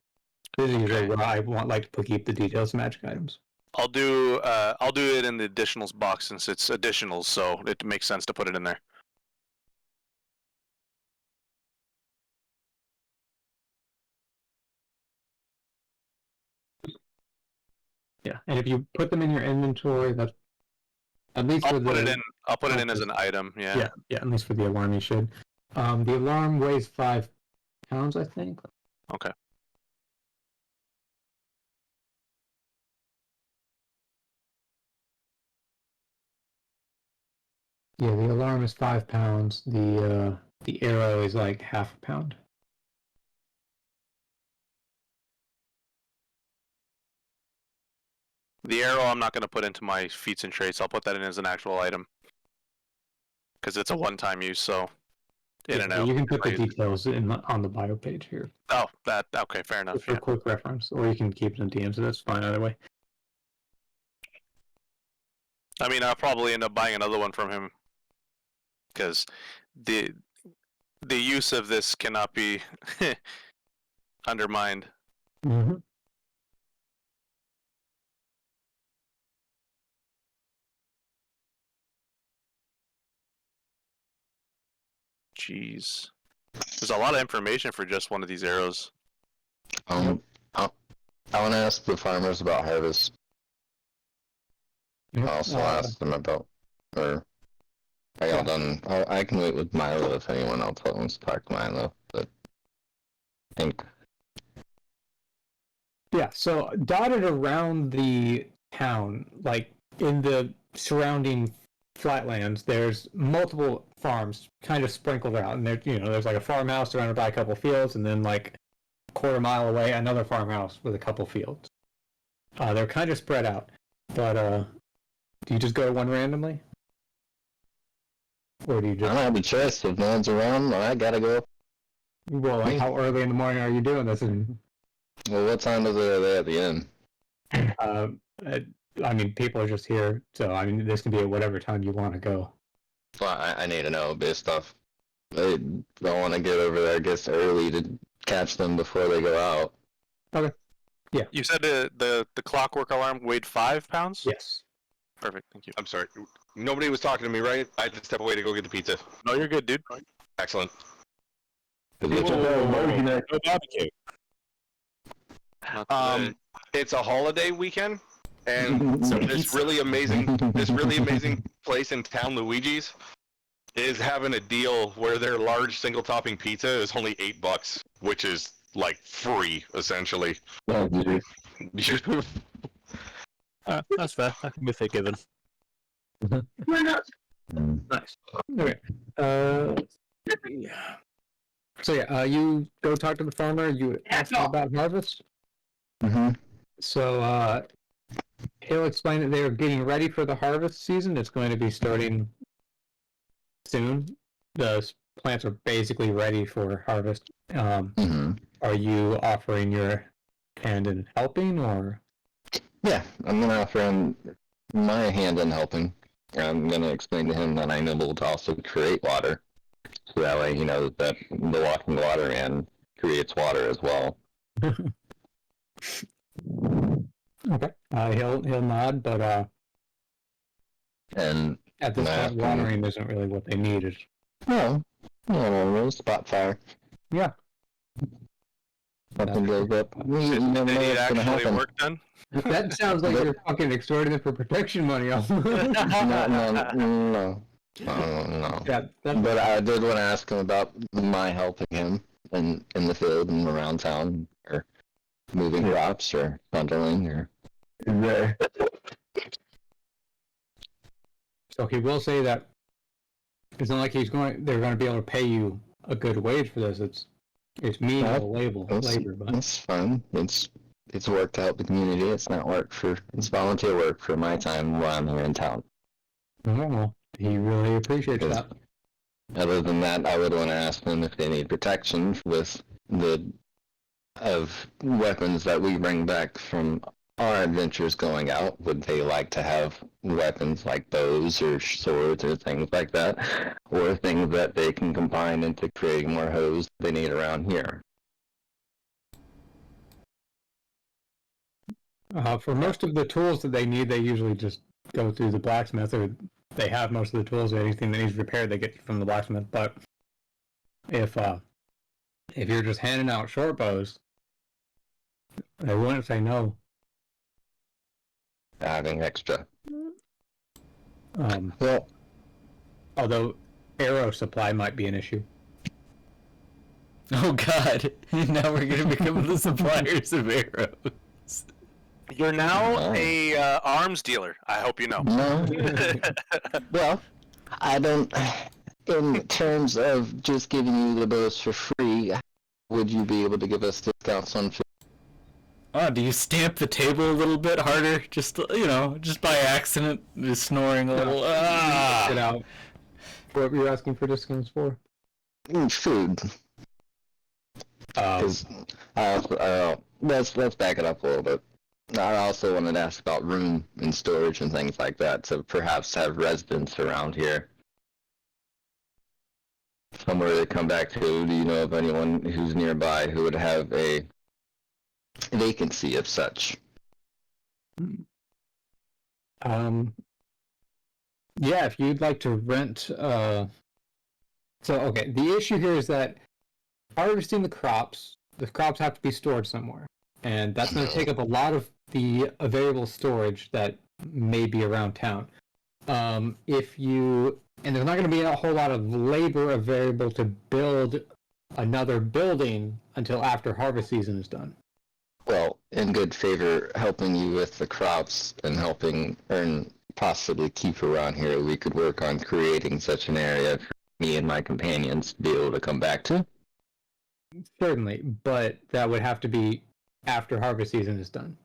This is usually where I like to keep the details of magic items. I'll do it in the additionals box since it's additionals, so it makes sense to put it in there. Yeah, and if you put them in your inventory, that's at least I'll put it in as an item. Yeah. Yeah. At least for the alarm, you should. The alarm weighs 5 pounds, I think. Okay. Yeah, the alarm is 5 pounds. The arrow is like half a pound. The arrow I'm not going to put into my feats and traits. I'll put that in as an actual item because it's a one-time use. So in and out. You can put the details on the bio page here. Oh, okay. Fair enough. For quick reference, or you can keep it in DM, so that's fine either way. I mean, I'll probably end up buying another one from him because the use of this cannot be undermined. Mm-hmm. Jeez, there's a lot of information for just one of these arrows. I want to ask the farmers about harvest. Yep. I also asked them about, or are y'all done? I can wait with Milo if anyone else wants to talk to Milo, but I think. Yeah, so dotted around the town, like in the surrounding flatlands, there's multiple farms kind of sprinkled out, and there's like a farmhouse surrounded by a couple fields, and then like a quarter mile away, another farmhouse with a couple fields. They're kind of spread out, but do you just go to one randomly, or do you just? I don't have a choice. If no one's around, I gotta go. Well, like how early in the morning are you doing this? Well, what time is it at the inn? I mean, people are just here, so I mean, this can be at whatever time you want to go. Well, I need to know based off. I don't want to get over there, I guess, early to catch them before they go out. Okay. Yeah. You said the clockwork alarm weighed 5 pounds? Yes. Perfect. Thank you. I'm sorry. Nobody was talking to me, right? I had to step away to go get the pizza. No, you're good, dude. Excellent. No barbecue. Not today. it's a holiday weekend, and So this really amazing place in town, Luigi's, is having a deal where their large single topping pizza is only $8, which is like free essentially. Oh, dude. That's fair. That can be forgiven. Why not? Nice. Okay. So yeah, you go talk to the farmer. You ask him about harvest. Mm-hmm. So he'll explain that they're getting ready for the harvest season. It's going to be starting soon. The plants are basically ready for harvest. Are you offering your hand in helping, or? Yeah, I'm gonna offer him my hand in helping. I'm gonna explain to him that I'm able to also create water, so that way he knows that the walking water and creates water as well. Okay. He'll nod, but And at this point, watering isn't really what they need. Is no, spot fire. Yeah. Something goes up. You Did never know it what's gonna actually happen. work done? That sounds like you're fucking extorting them for protection money. No. No. Yeah, But I did want to ask him about my helping him in the field and around town, or moving crops, or bundling, or. So he will say that it's not like they're going to be able to pay you a good wage for this. It's menial labor, but It's fun. It's work to help the community. It's not work it's volunteer work for my time while I'm here in town. well, he really appreciates that. Other than that, I would want to ask them if they need protection with of weapons that we bring back from our adventures going out. Would they like to have weapons like bows or swords or things like that, or things that they can combine into creating more hose they need around here? For most of the tools that they need, they usually just go through the blacksmith, or they have most of the tools. Anything that needs repaired, they get from the blacksmith. But if you're just handing out short bows, they wouldn't say no. Having extra. Well, although arrow supply might be an issue. Oh God! Now we're gonna become the suppliers of arrows. You're now a arms dealer. I hope you know. No. Well, I don't. In terms of just giving you the bows for free, would you be able to give us discounts on food? Oh, do you stamp the table a little bit harder? Just just by accident, just snoring a little. Get out. What were you asking for discounts for? Food. Let's back it up a little bit. I also wanted to ask about room and storage and things like that, to perhaps have residents around here. Somewhere to come back to. Do you know of anyone who's nearby who would have a vacancy of such? Yeah, if you'd like to rent, so okay, the issue here is that harvesting the crops have to be stored somewhere, and that's going to take up a lot of the available storage that may be around town. And there's not going to be a whole lot of labor available to build another building until after harvest season is done. Well, in good favor, helping you with the crops and helping earn, possibly keep around here, we could work on creating such an area for me and my companions to be able to come back to. Certainly, but that would have to be after harvest season is done.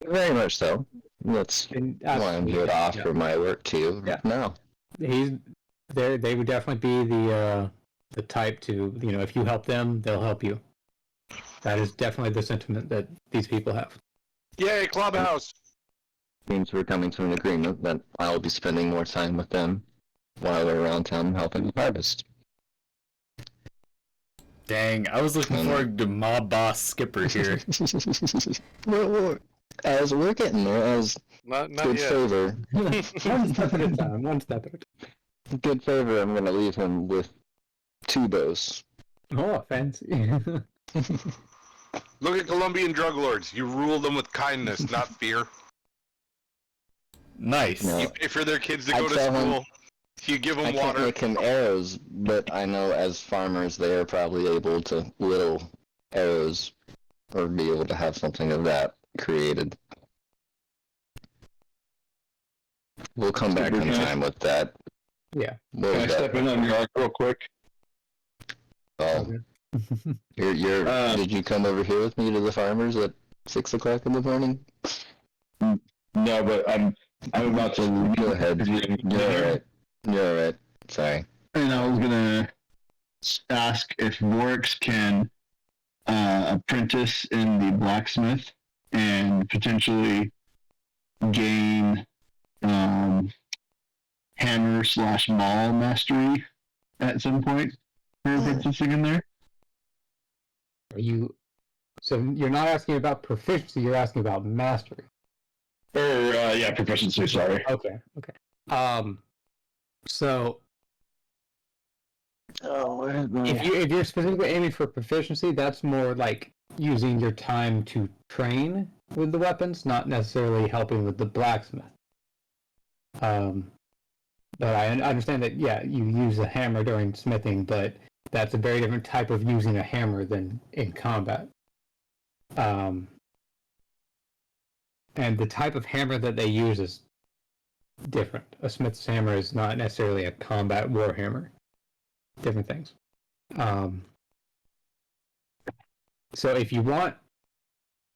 Very much so. That's why I'm here to offer my work to you now. They would definitely be the type to, if you help them, they'll help you. That is definitely the sentiment that these people have. Yay, Clubhouse! Means we're coming to an agreement that I'll be spending more time with them while they're around town helping harvest. Dang, I was looking forward to mob boss Skipper here. Well, as we're getting there, as Not good yet. favor. One step at a time. One step at a time. Good favor, I'm going to leave him with 2 bows. Oh, fancy. Look at Colombian drug lords. You rule them with kindness, not fear. Nice. No. You pay for their kids to I go to tell him- school. You give them I can't water. make him arrows, but I know as farmers they are probably able to whittle arrows or be able to have something of that created. We'll come back in time with that. Yeah. What Can I was step that? in on your arc real quick? Oh, did you come over here with me to the farmers at 6 o'clock in the morning? No, but I'm about to Go ahead. You're alright. Sorry. And I was gonna ask if Vorix can apprentice in the blacksmith and potentially gain hammer/maul mastery at some point for apprenticing in there. So you're not asking about proficiency, you're asking about mastery. Proficiency, sorry. Okay. So if you're specifically aiming for proficiency, that's more like using your time to train with the weapons, not necessarily helping with the blacksmith. But I understand that, you use a hammer during smithing, but that's a very different type of using a hammer than in combat. And the type of hammer that they use is different. A smith's hammer is not necessarily a combat war hammer. Different things. So if you want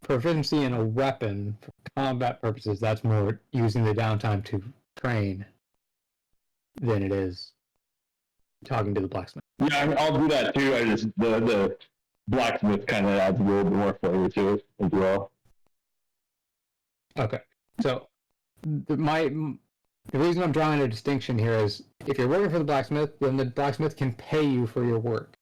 proficiency in a weapon for combat purposes, that's more using the downtime to train than it is talking to the blacksmith. Yeah, I'll do that too. I just the blacksmith kind of adds a little bit more flavor to it as well. Okay, so the reason I'm drawing a distinction here is if you're working for the blacksmith, then the blacksmith can pay you for your work.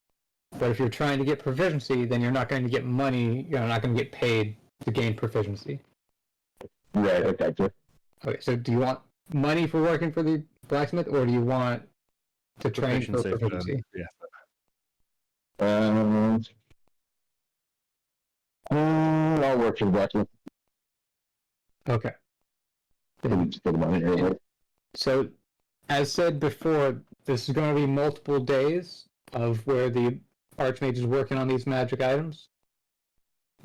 But if you're trying to get proficiency, then you're not going to get money. You're not going to get paid to gain proficiency. Right. Okay. Okay. So do you want money for working for the blacksmith, or do you want to train for proficiency? I'll work for the blacksmith. Okay. Just put the money earlier. So, as said before, this is going to be multiple days of where the Archmage is working on these magic items.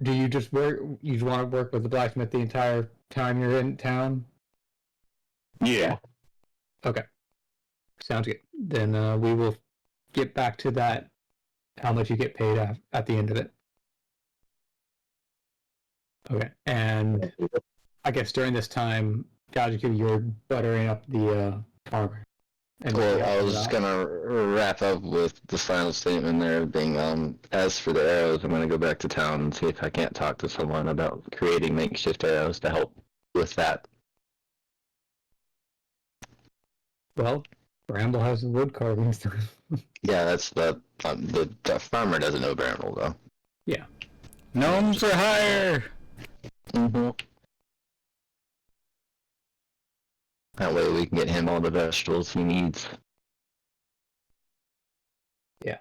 Do you just work? You just want to work with the blacksmith the entire time you're in town? Yeah. Okay. Sounds good. Then we will get back to that. How much you get paid at the end of it. Okay. And I guess during this time, Gajiku, you're buttering up the farmer. Well, I was gonna wrap up with the final statement there being, as for the arrows, I'm gonna go back to town and see if I can't talk to someone about creating makeshift arrows to help with that. Well, Bramble has the wood carving stuff. Yeah, that's the farmer doesn't know Bramble though. Yeah. Gnomes for hire! Mm-hmm. That way we can get him all the vegetables he needs. Yeah.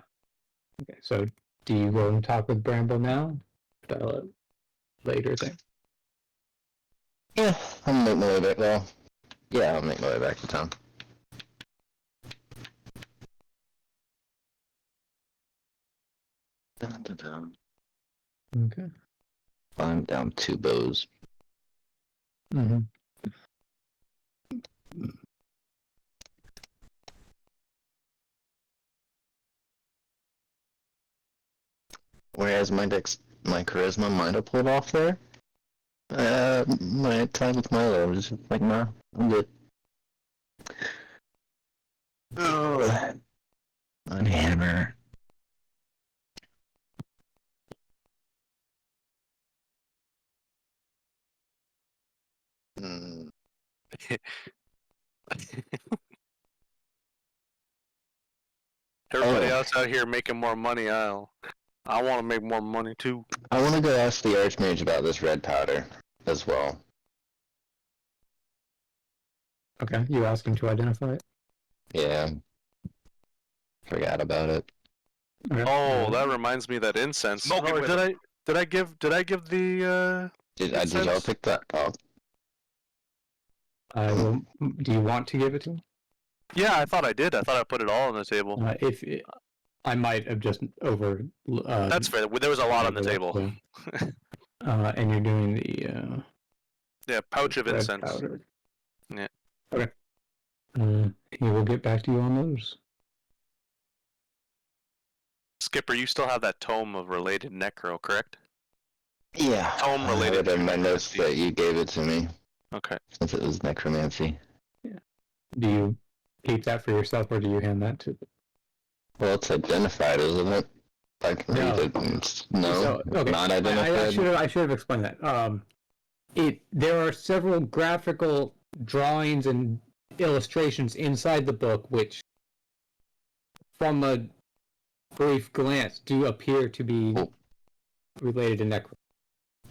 Okay, so do you go and talk with Bramble now? Later thing. Yeah, I'll make my way back. Well, yeah, I'll make my way back to town. Dun, dun, dun. Okay. I'm down 2 bows. Mm-hmm. Whereas my charisma might have pulled off there. My time with Milo was just like, nah, I'm good. Oh, on hammer. Everybody else out here making more money. I want to make more money too. I want to go ask the Archmage about this red powder as well. Okay, you ask him to identify it? Yeah. Forgot about it. Okay. Oh, that reminds me of that incense. Smoke it with did Did I give the Did y'all pick that up? Do you want to give it to him? Yeah, I thought I did. I thought I put it all on the table. I might have just over. That's fair. There was a lot on the table. And you're doing the pouch of red incense. powder. Yeah. Okay. He will get back to you on those. Skipper, you still have that tome of related necro, correct? Yeah. Tome related. I read in my notes that you gave it to me. Okay. Since it was necromancy. Yeah. Do you keep that for yourself, or do you hand that to? Well, it's identified, isn't it? I can read it. No, okay. Not identified. I should have explained that. There are several graphical drawings and illustrations inside the book, which, from a brief glance, do appear to be related to necro.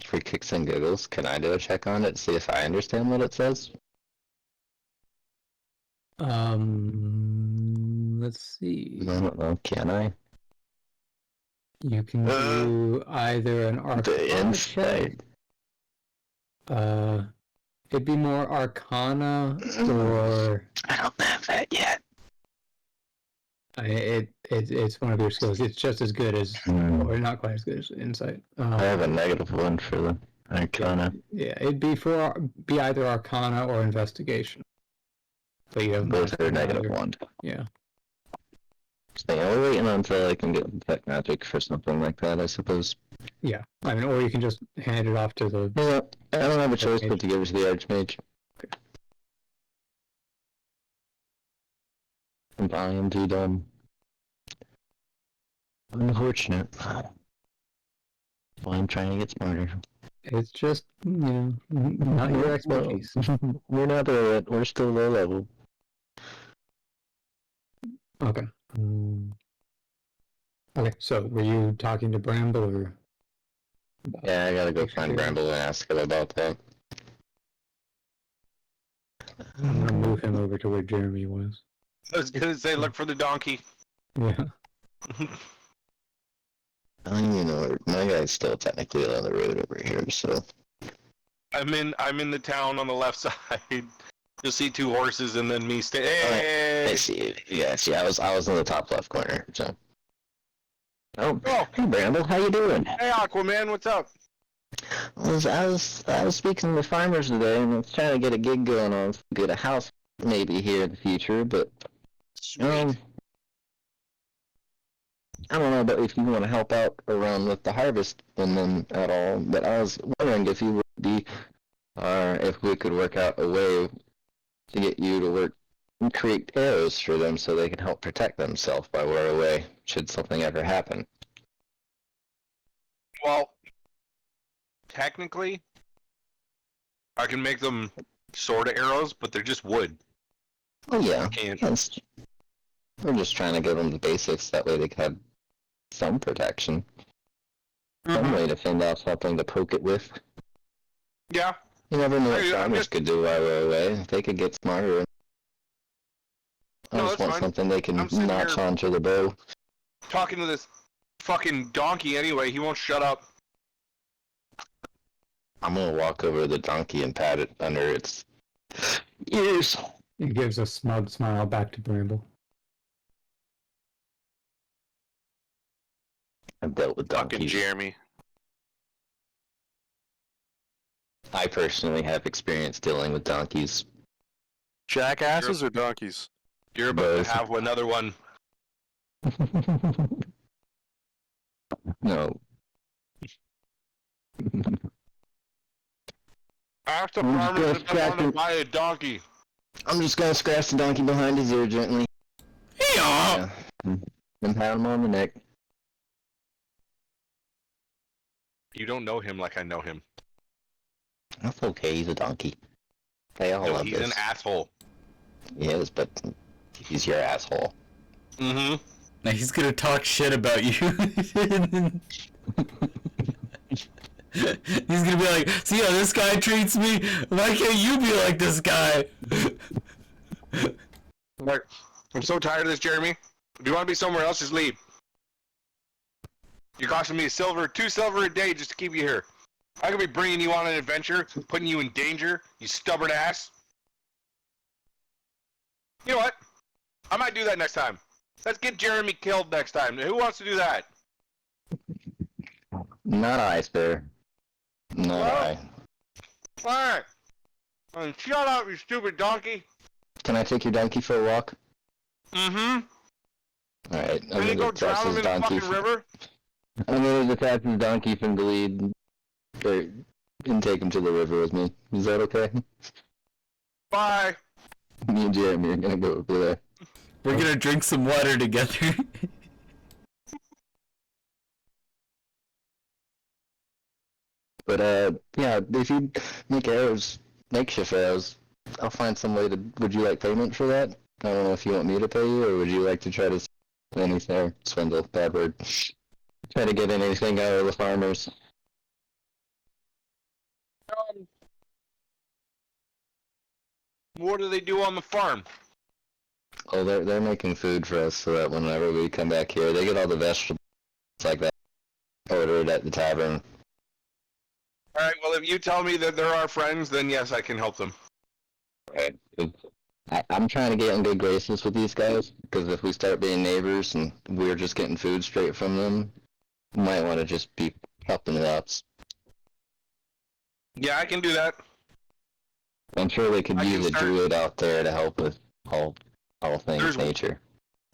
For kicks and giggles, can I do a check on it, see if I understand what it says? Let's see. I don't know, can I? You can do either an Arcana check. It'd be more Arcana, or... I don't have that yet. It's one of your skills. It's just as good as, or not quite as good as Insight. I have a -1 for the Arcana. Yeah, it'd be either Arcana or Investigation. But you have both are -1. Yeah. So yeah, we're waiting until I can get Detect Magic for something like that, I suppose. Yeah, I mean, or you can just hand it off to the... Yeah, I don't have a choice but to give it to the Archmage. Okay. I am too dumb. Unfortunate. Well, I'm trying to get smarter. It's just, not your expertise. We're not there yet. We're still low level. Okay. Okay, so were you talking to Bramble, or... Yeah, I gotta go find Bramble and ask him about that. I'm gonna move him over to where Jeremy was. I was gonna say, look for the donkey. Yeah. I don't even know where my guy's still technically on the road over here, so I'm in the town on the left side. You'll see 2 horses and then me stay. Hey! I see it. Yeah, see, I was in the top left corner, so. Oh, hey Bramble, how you doing? Hey Aquaman, what's up? I was speaking to farmers today, and I was trying to get a gig going on, get a house maybe here in the future, but I don't know about if you want to help out around with the harvest and then at all, but I was wondering if you would be, if we could work out a way to get you to work and create arrows for them so they can help protect themselves while we're away, should something ever happen. Well, technically, I can make them sword arrows, but they're just wood. Oh yeah, Can't. We're just trying to give them the basics, that way they can have some protection. Some way to fend off something to poke it with. Yeah. You never know what farmers could do while we're away. If they could get smarter. I just want something they can notch onto the bow. Talking to this fucking donkey anyway, he won't shut up. I'm gonna walk over to the donkey and pat it under its ears. He gives a smug smile back to Bramble. I've dealt with donkeys. Fucking Jeremy. I personally have experience dealing with donkeys. Jackasses or donkeys? You're about to have another one. No. Ask the farmers if they want to buy a donkey. I'm just gonna scratch the donkey behind his ear gently. Yeah. And pat him on the neck. You don't know him like I know him. That's okay, he's a donkey. They all love he's this. An asshole. He is, but he's your asshole. Mm-hmm. Now he's gonna talk shit about you. He's gonna be like, see how this guy treats me? Why can't you be like this guy? I'm so tired of this, Jeremy. If you want to be somewhere else, just leave. You're costing me 2 silver a day just to keep you here. I could be bringing you on an adventure, putting you in danger, you stubborn ass. You know what? I might do that next time. Let's get Jeremy killed next time. Who wants to do that? Not I, sir. Not I. Alright. Shut up, you stupid donkey. Can I take your donkey for a walk? Mm-hmm. Alright, Can you go drown him in the fucking river? I'm gonna detach his donkey from the lead and take him to the river with me. Is that okay? Bye. Me and Jeremy are gonna go over there. We're gonna drink some water together. But yeah, if you make arrows, makeshift arrows, I'll find some way to. Would you like payment for that? I don't know if you want me to pay you, or would you like to try to anything? Swindle, bad word. Try to get anything out of the farmers. What do they do on the farm? Oh, they're making food for us, so that whenever we come back here, they get all the vegetables like that ordered at the tavern. Alright, well, if you tell me that they're our friends, then yes, I can help them. Right. I'm trying to get in good graces with these guys, because if we start being neighbors and we're just getting food straight from them, we might want to just be helping the ops. Yeah, I can do that. I'm sure they could use a druid out there to help with all things nature.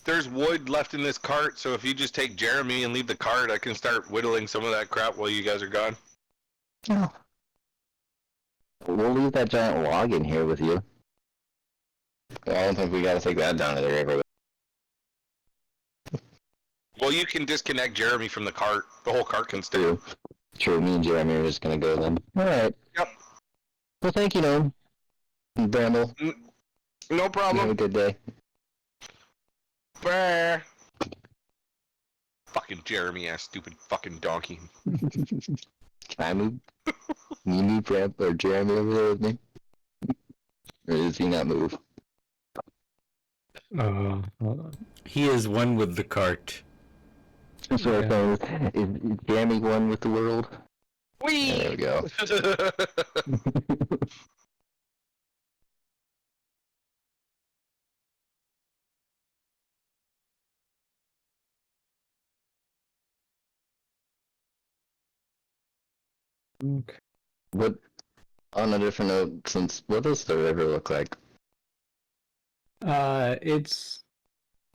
There's wood left in this cart, so if you just take Jeremy and leave the cart, I can start whittling some of that crap while you guys are gone. Oh. We'll leave that giant log in here with you. I don't think we gotta take that down to the river. Well, you can disconnect Jeremy from the cart. The whole cart can stay. True, me and Jeremy are just gonna go then. Alright. Yep. Well, thank you, Gnome. Bramble. No problem. Have a good day. Brr. Fucking Jeremy ass stupid fucking donkey. Can I move? Can you move Bramble or Jeremy over there with me? Or does he not move? Hold on. He is one with the cart. That's what I'm saying. Is Jeremy one with the world? Whee! There we go. Okay. What, on a different note, what does the river look like?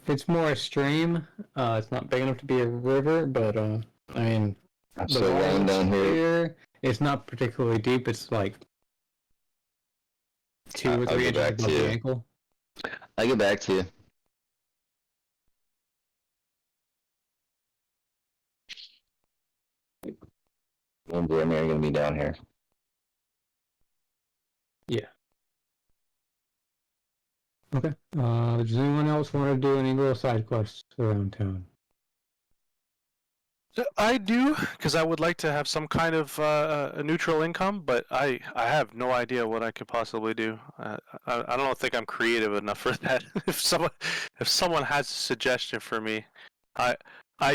It's more a stream. It's not big enough to be a river, but I mean, So long down here. It's not particularly deep. It's like 2 or 3 inches above the ankle. I'll get back to you. And Jeremy are gonna be down here. Yeah. Okay. Does anyone else want to do any little side quests around town? I do, because I would like to have some kind of a neutral income, but I have no idea what I could possibly do. I don't think I'm creative enough for that. If someone has a suggestion for me, I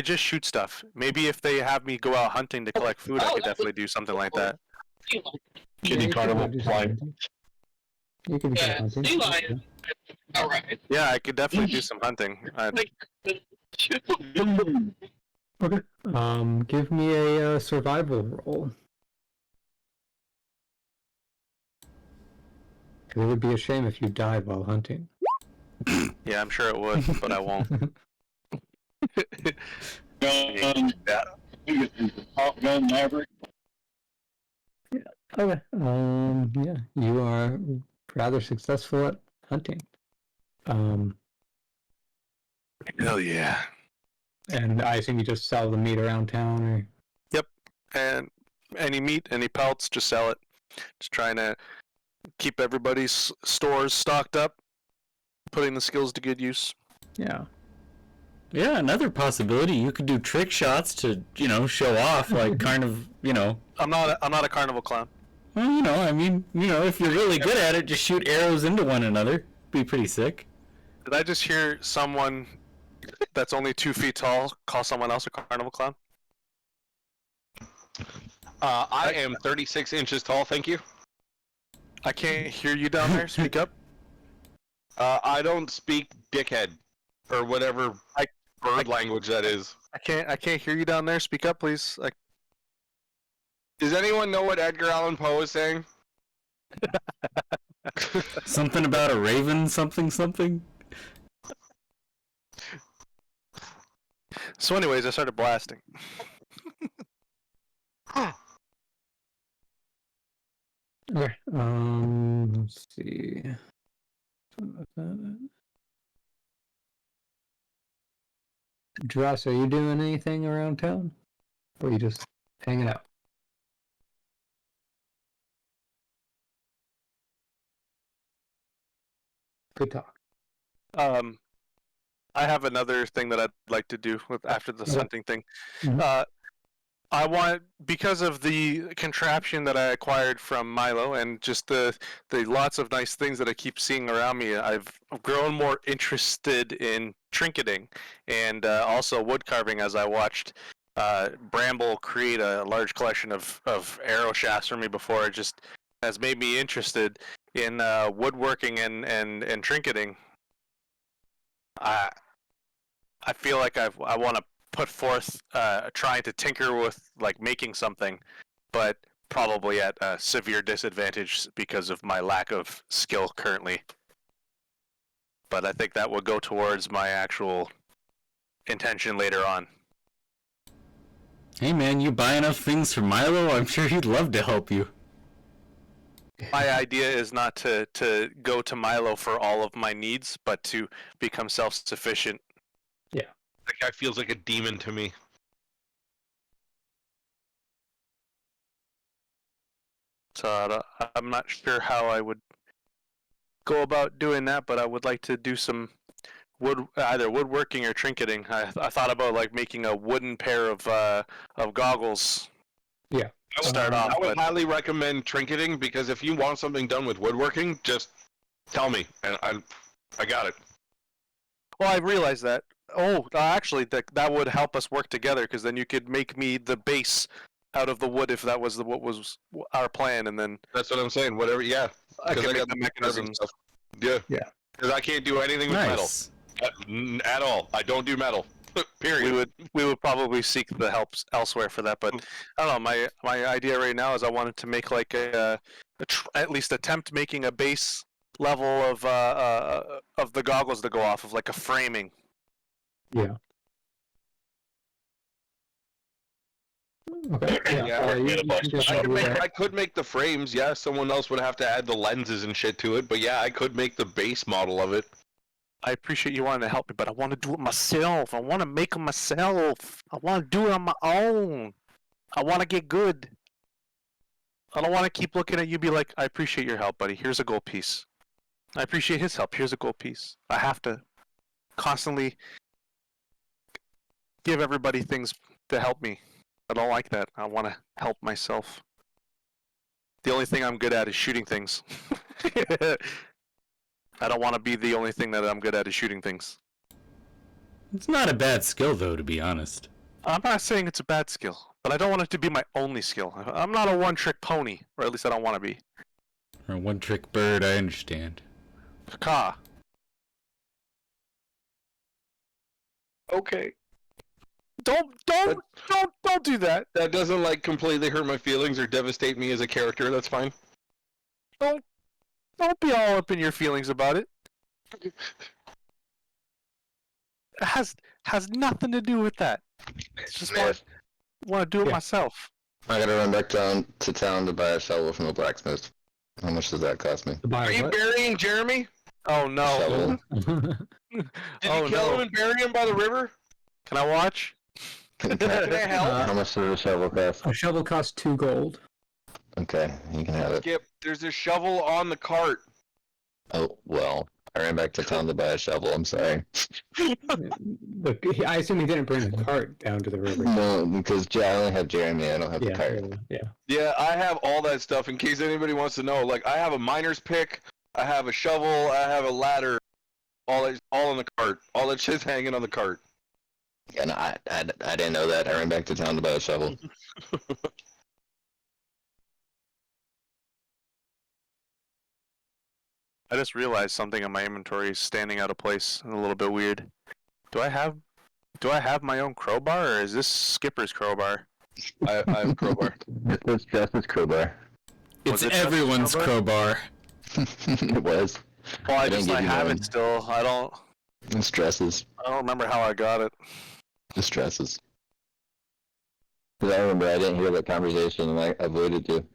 just shoot stuff. Maybe if they have me go out hunting to collect food, I could definitely do something like that. Kitty carnival flying. You can do some hunting. Sea lion. All right. Yeah, I could definitely do some hunting. Okay. Give me a survival roll. It would be a shame if you died while hunting. Yeah, I'm sure it would, but I won't. Top gun Maverick. Okay. Yeah, you are rather successful at hunting. Hell yeah. And I assume you just sell the meat around town, or? Yep. And any meat, any pelts, just sell it. Just trying to keep everybody's stores stocked up, putting the skills to good use. Yeah. Yeah, another possibility, you could do trick shots to, show off, like kind of, I'm not a carnival clown. Well, I mean, if you're really good at it, just shoot arrows into one another. Be pretty sick. Did I just hear someone that's only 2 feet tall call someone else a carnival clown? I am 36 inches tall, thank you. I can't hear you down there. Speak up. I don't speak dickhead, or whatever bird language that is. I can't hear you down there. Speak up, please. Does anyone know what Edgar Allan Poe is saying? Something about a raven, something. So, anyways, I started blasting. Okay. Let's see. Dross, are you doing anything around town? Or are you just hanging out? Good talk. I have another thing that I'd like to do after this hunting thing. Mhm. I want, because of the contraption that I acquired from Milo and just the lots of nice things that I keep seeing around me, I've grown more interested in trinketing and also wood carving as I watched Bramble create a large collection of arrow shafts for me before. It just has made me interested in woodworking and trinketing. I feel like I want to put forth trying to tinker with like making something, but probably at a severe disadvantage because of my lack of skill currently. But I think that would go towards my actual intention later on. Hey man, you buy enough things for Milo? I'm sure he'd love to help you. My idea is not to go to Milo for all of my needs, but to become self-sufficient. That guy feels like a demon to me. So I'm not sure how I would go about doing that, but I would like to do some either woodworking or trinketing. I thought about like making a wooden pair of goggles. Yeah. To start off. I would highly recommend trinketing because if you want something done with woodworking, just tell me and I got it. Well, I realized that. Oh, actually, that would help us work together because then you could make me the base out of the wood if that was what was our plan, and then That's what I'm saying. Whatever, yeah. I can make got the mechanisms. stuff. Yeah. Yeah. Because I can't do anything with Nice. metal at all. I don't do metal. Period. We would probably seek the help elsewhere for that, but I don't know. My idea right now is I wanted to make like at least attempt making a base level of the goggles to go off of, like a framing. Yeah. Okay. Yeah. I could make the frames. Yeah, someone else would have to add the lenses and shit to it. But yeah, I could make the base model of it. I appreciate you wanting to help me, but I want to do it myself. I want to make them myself. I want to do it on my own. I want to get good. I don't want to keep looking at you and be like, I appreciate your help, buddy. Here's a gold piece. I appreciate his help. Here's a gold piece. I have to constantly give everybody things to help me. I don't like that. I want to help myself. The only thing I'm good at is shooting things. I don't want to be the only thing that I'm good at is shooting things. It's not a bad skill, though, to be honest. I'm not saying it's a bad skill, but I don't want it to be my only skill. I'm not a one-trick pony, or at least I don't want to be. Or a one-trick bird, I understand. Caw. Okay. Don't do that. That doesn't like completely hurt my feelings or devastate me as a character. That's fine. Don't be all up in your feelings about it. It has nothing to do with that. It's just want to do it myself. I gotta run back down to town to buy a shovel from the blacksmith. How much does that cost me? Are you burying Jeremy? Oh no. Shovel. Did you kill him and bury him by the river? Can I watch? Can I help? How much does a shovel cost? A shovel costs 2 gold. Okay, you can have it. Skip, there's a shovel on the cart. Oh, well. I ran back to town to buy a shovel, I'm sorry. Look, I assume he didn't bring the cart down to the river. No, because I only have Jeremy, I don't have the cart. Yeah, I have all that stuff in case anybody wants to know. Like, I have a miner's pick, I have a shovel, I have a ladder, all in the cart. All that shit's hanging on the cart. And I didn't know that. I ran back to town to buy a shovel. I just realized something in my inventory is standing out of place and a little bit weird. Do I have my own crowbar, or is this Skipper's crowbar? I have a crowbar. It's Justice crowbar. It's it everyone's Justice crowbar. It was. Well, I didn't give you have one. it still. I don't It stresses. remember how I got it. It stresses. Because I remember I didn't hear that conversation and I avoided you.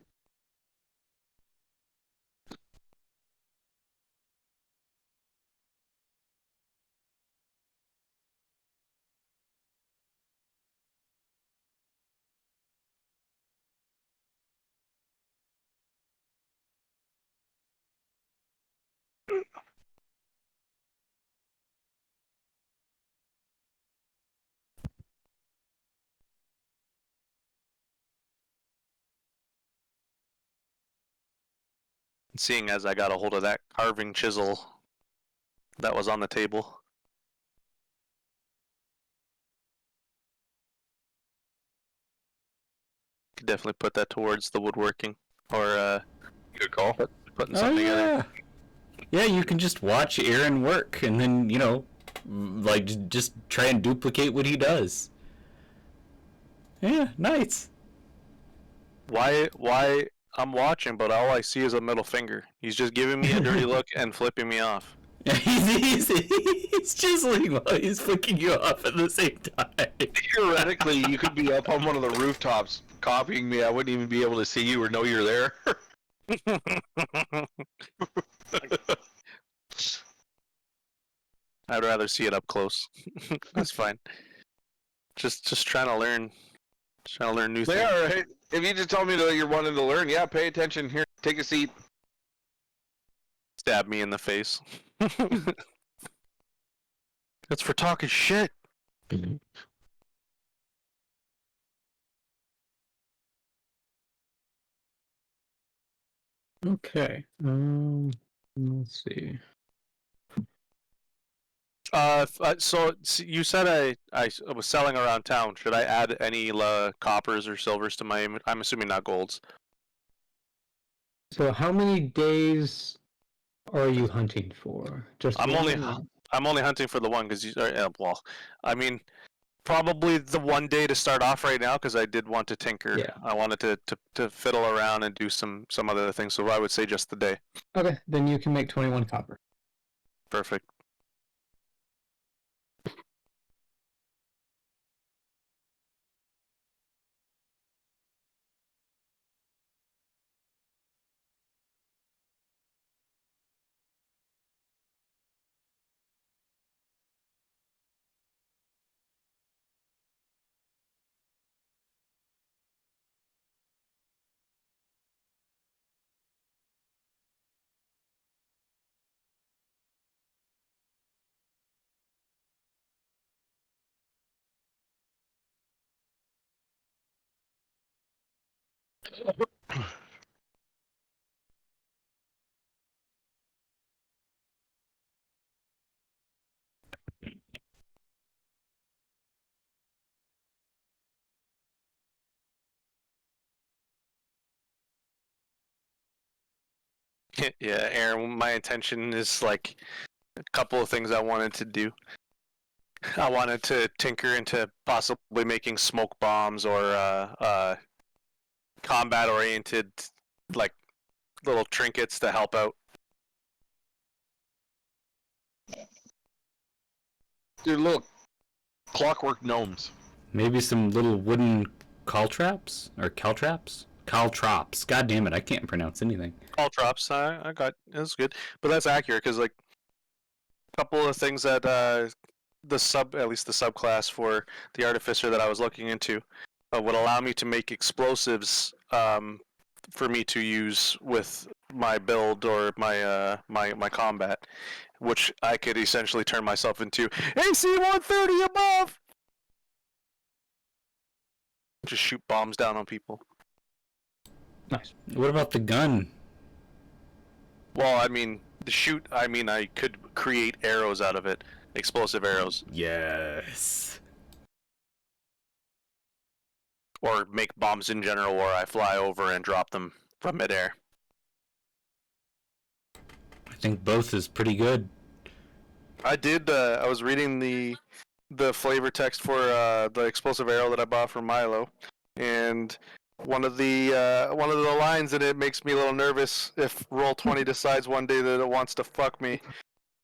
Seeing as I got a hold of that carving chisel that was on the table. Could definitely put that towards the woodworking, or Good call. putting something together. Yeah, you can just watch Aaron work, and then like just try and duplicate what he does. Yeah, nice. Why I'm watching, but all I see is a middle finger. He's just giving me a dirty look and flipping me off. He's chiseling while he's flicking you off at the same time. Theoretically, you could be up on one of the rooftops copying me. I wouldn't even be able to see you or know you're there. I'd rather see it up close. That's fine. Just trying to learn. Trying to learn new things. Yeah, right. If you just told me that you're wanting to learn, yeah, pay attention here. Take a seat. Stab me in the face. That's for talking shit. Okay. Let's see. So you said I was selling around town. Should I add any coppers or silvers to my? I'm assuming not golds. So how many days are you hunting for? Just I'm one? only hunting for the one because well, I mean, probably the one day to start off right now because I did want to tinker. Yeah. I wanted to fiddle around and do some other things. So I would say just the day. Okay, then you can make 21 copper. Perfect. Yeah, Aaron. My intention is like a couple of things I wanted to do. I wanted to tinker into possibly making smoke bombs or combat-oriented, like little trinkets to help out. Dude, look. Clockwork gnomes. Maybe some little wooden caltraps or caltraps. Caltrops. God damn it, I can't pronounce anything. All drops. I got that's good, but that's accurate because like a couple of things that at least the subclass for the artificer that I was looking into would allow me to make explosives for me to use with my build or my combat, which I could essentially turn myself into AC 130 above. Just shoot bombs down on people. Nice. What about the gun? Well, I mean, I could create arrows out of it. Explosive arrows. Yes. Or make bombs in general where I fly over and drop them from midair. think both is pretty good. I did. I was reading the flavor text for the explosive arrow that I bought from Milo, and one of the lines in it makes me a little nervous. If Roll20 decides one day that it wants to fuck me,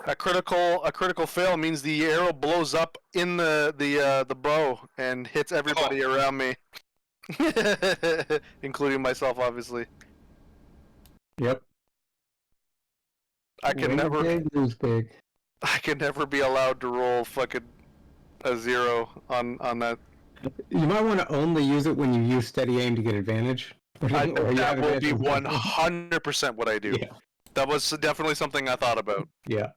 a critical fail means the arrow blows up in the bow and hits everybody around me, including myself, obviously. Yep. I can never. Big, lose big. I can never be allowed to roll fucking a 0 on that. You might want to only use it when you use steady aim to get advantage. That will be 100% what I do. Yeah. That was definitely something I thought about. Yeah.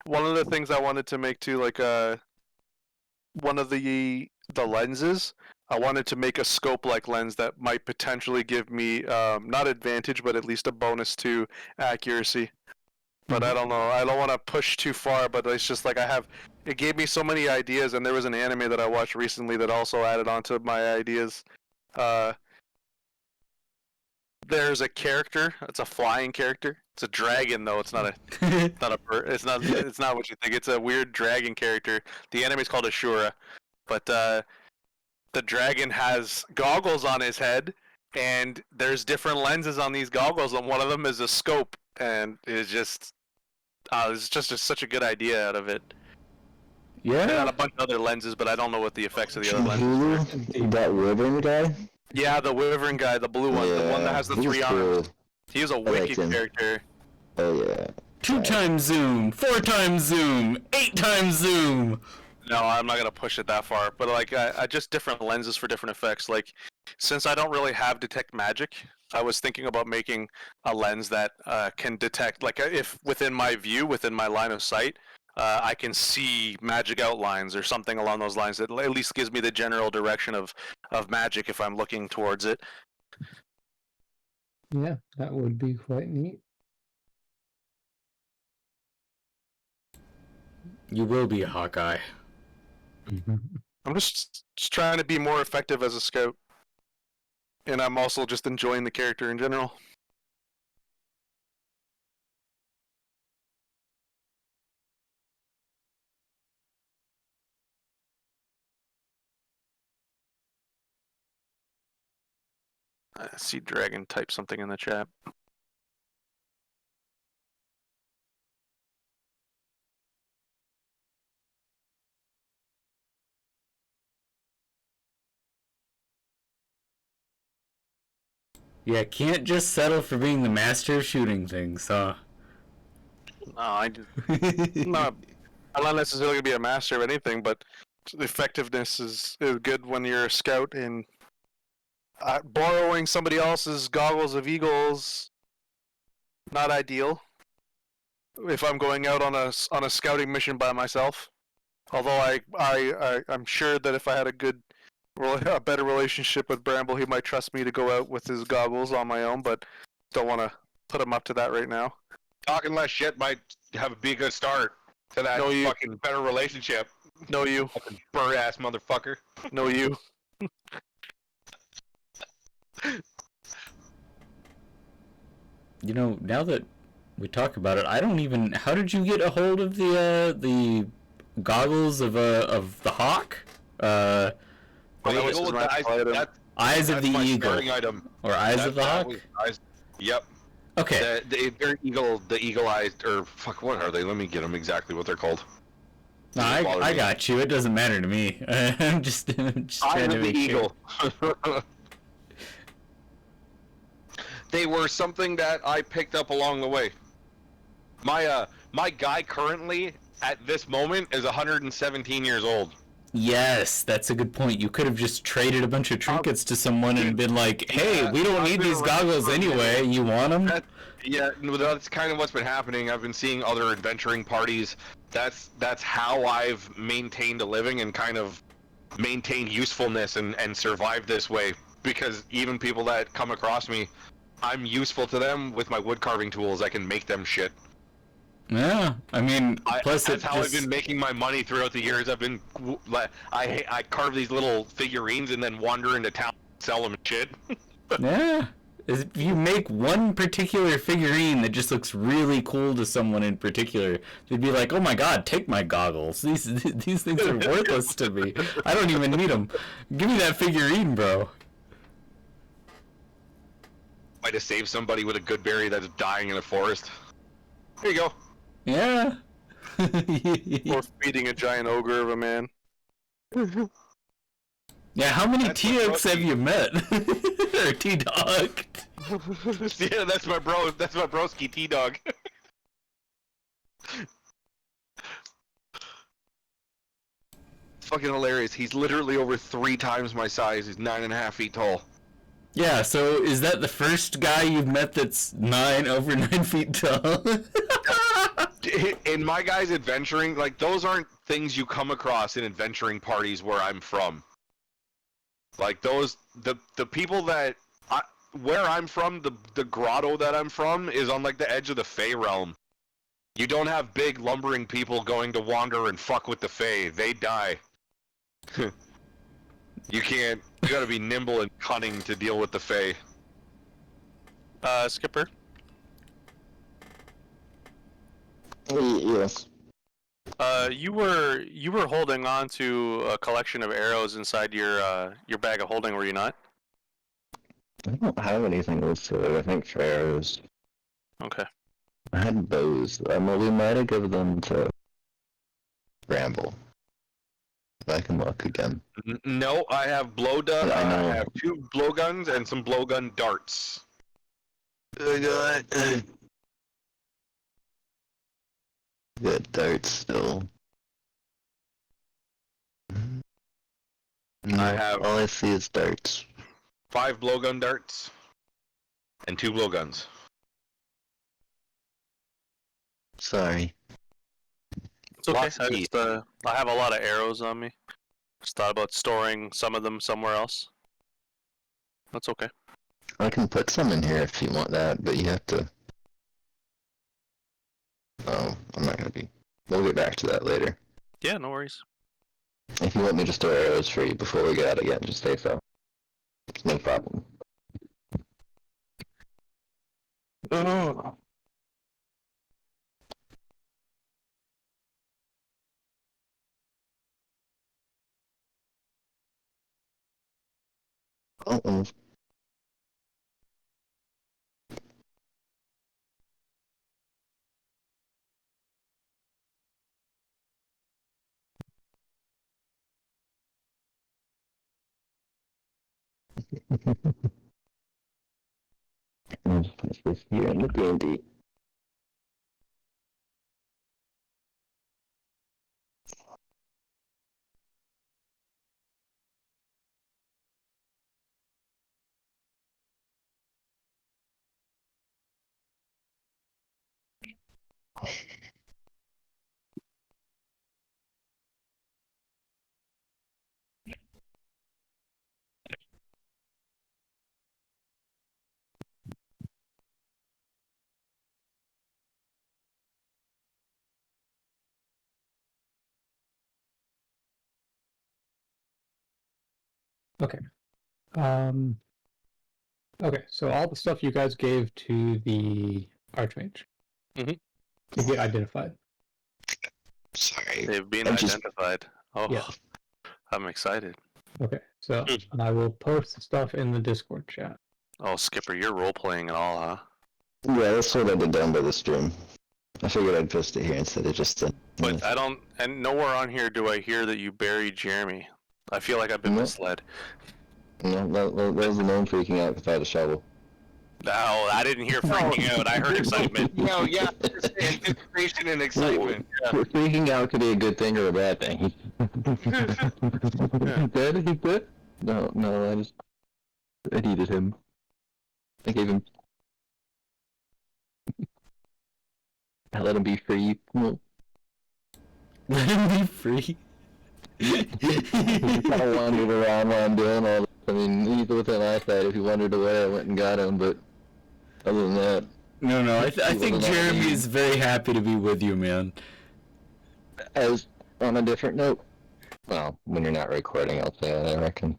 One of the things I wanted to make too, like one of the lenses, I wanted to make a scope-like lens that might potentially give me not advantage, but at least a bonus to accuracy. But I don't know. I don't want to push too far, but it's just like it gave me so many ideas, and there was an anime that I watched recently that also added on to my ideas. There's a character. It's a flying character. It's a dragon, though. It's not a not a bird. It's not what you think. It's a weird dragon character. The anime's called Ashura, but the dragon has goggles on his head, and there's different lenses on these goggles, and one of them is a scope, and it's just such a good idea out of it. Yeah. Got a bunch of other lenses, but I don't know what the effects of the other lenses are. That Wyvern guy? Yeah, the Wyvern guy, the blue one, the one that has the 3 arms. He was a wicked character. Oh yeah. 2 times zoom, 4 times zoom, 8 times zoom. No, I'm not gonna push it that far, but like I just different lenses for different effects. Like, since I don't really have detect magic, I was thinking about making a lens that can detect, like, if within my view, within my line of sight, I can see magic outlines or something along those lines that at least gives me the general direction of magic if I'm looking towards it. Yeah, that would be quite neat. You will be a Hawkeye. I'm just trying to be more effective as a scout, and I'm also just enjoying the character in general. I see Dragon type something in the chat. Yeah, can't just settle for being the master of shooting things, huh? No, I'm not necessarily gonna be a master of anything, but the effectiveness is good when you're a scout, and borrowing somebody else's goggles of eagles, not ideal. If I'm going out on a scouting mission by myself, although I'm sure that if I had a better relationship with Bramble, he might trust me to go out with his goggles on my own, but don't want to put him up to that right now. Talking less shit might be a good start to that fucking better relationship. No, you. Fucking bird-ass motherfucker. No, you. You know, now that we talk about it, I don't even. How did you get a hold of the goggles of the hawk? Eyes of the eagle, item. Or eyes of the hawk. Yep. Okay. They're eagle-eyed, or fuck, what are they? Let me get them exactly what they're called. No, I got you. It doesn't matter to me. I'm just trying to make eagle. Sure. They were something that I picked up along the way. My guy currently at this moment is 117 years old. Yes, that's a good point. You could have just traded a bunch of trinkets to someone and been like, "Hey, we don't need these goggles anyway. You want them?" That's kind of what's been happening. I've been seeing other adventuring parties. That's how I've maintained a living and kind of maintained usefulness and survived this way. Because even people that come across me, I'm useful to them with my wood carving tools. I can make them shit. Yeah, I mean, plus that's how I've been making my money throughout the years. I carve these little figurines and then wander into town and sell them shit. Yeah, is if you make one particular figurine that just looks really cool to someone in particular, they'd be like, "Oh my god, take my goggles. These things are worthless to me. I don't even need them. Give me that figurine, bro." Might have saved somebody with a good berry that's dying in a forest. Here you go. Yeah. Or feeding a giant ogre of a man. Yeah, how many That's T-Oaks have you met? Or T-Dog? Yeah, that's my bro. That's my broski T-Dog. Fucking hilarious. He's literally over 3 times my size. He's 9.5 feet tall. Yeah, so is that the first guy you've met that's over 9 feet tall? In my guys adventuring, like, those aren't things you come across in adventuring parties where I'm from. Like, those, the people that, where I'm from, the grotto that I'm from is on, like, the edge of the Fey realm. You don't have big lumbering people going to wander and fuck with the Fey. They die. You can't, you gotta be nimble and cunning to deal with the Fey. Skipper? Yes. You were holding on to a collection of arrows inside your bag of holding, were you not? I don't have anything listed, I think, for arrows. Okay. I had bows. We might have given them to Bramble. If I can look again. No, I have blowgun. I know. I have 2 blowguns and some blowgun darts. Good darts still. No, I have- all I see is darts. 5 blowgun darts and 2 blowguns. Sorry. It's okay. Lots of teeth. I have a lot of arrows on me. Just thought about storing some of them somewhere else. That's okay. I can put some in here if you want that, but you have to... Oh, I'm not gonna be... We'll get back to that later. Yeah, no worries. If you want me to store arrows for you before we get out again, just say so. It's no problem. Uh-oh. I'll just place this here in the dandy. Okay. Okay, so all the stuff you guys gave to the Archmage Mhm. to get identified. Sorry. They've been I'm just- identified. Oh, Yeah. I'm excited. Okay, so I will post the stuff in the Discord chat. Oh, Skipper, you're role playing and all, huh? Yeah, that's what I did down by the stream. I figured I'd post it here instead of just... But I don't, and nowhere on here do I hear that you buried Jeremy. I feel like I've been No. misled. No, that was the man freaking out if I had a shovel. No, I didn't hear freaking out. I heard excitement. No, yeah, anticipation and excitement. Freaking out could be a good thing or a bad thing. He's dead? He's dead? No, I needed him. I gave him... I let him be free. No. Let him be free. He kind of wandered around while I'm doing all this. I mean, he's within eyesight. If he wandered away, I went and got him, but other than that... No, I think wasn't Jeremy on is very happy to be with you, man. As on a different note, well, when you're not recording, I'll say that, I reckon.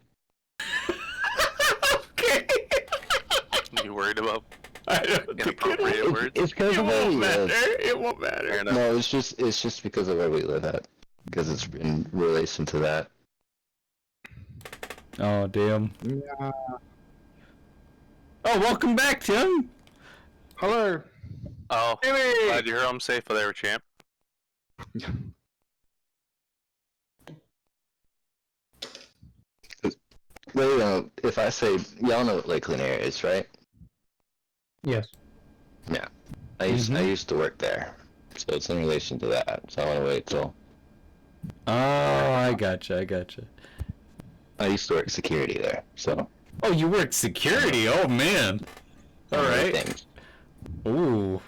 You worried about I don't think inappropriate words. It's because of where we live. It won't matter. Fair enough. No, it's just because of where we live at. Because it's in relation to that. Oh, damn. Yeah. Oh, welcome back, Tim. Hello. Oh, Timmy! glad you're home safe there, champ. Well, if I say, y'all know what Lake Lanier is, right? Yes. Yeah. I used to work there. So it's in relation to that. So I want to wait till... Oh, I gotcha. I used to work security there, so... Oh, you worked security? Oh, man. All right. Things. Ooh.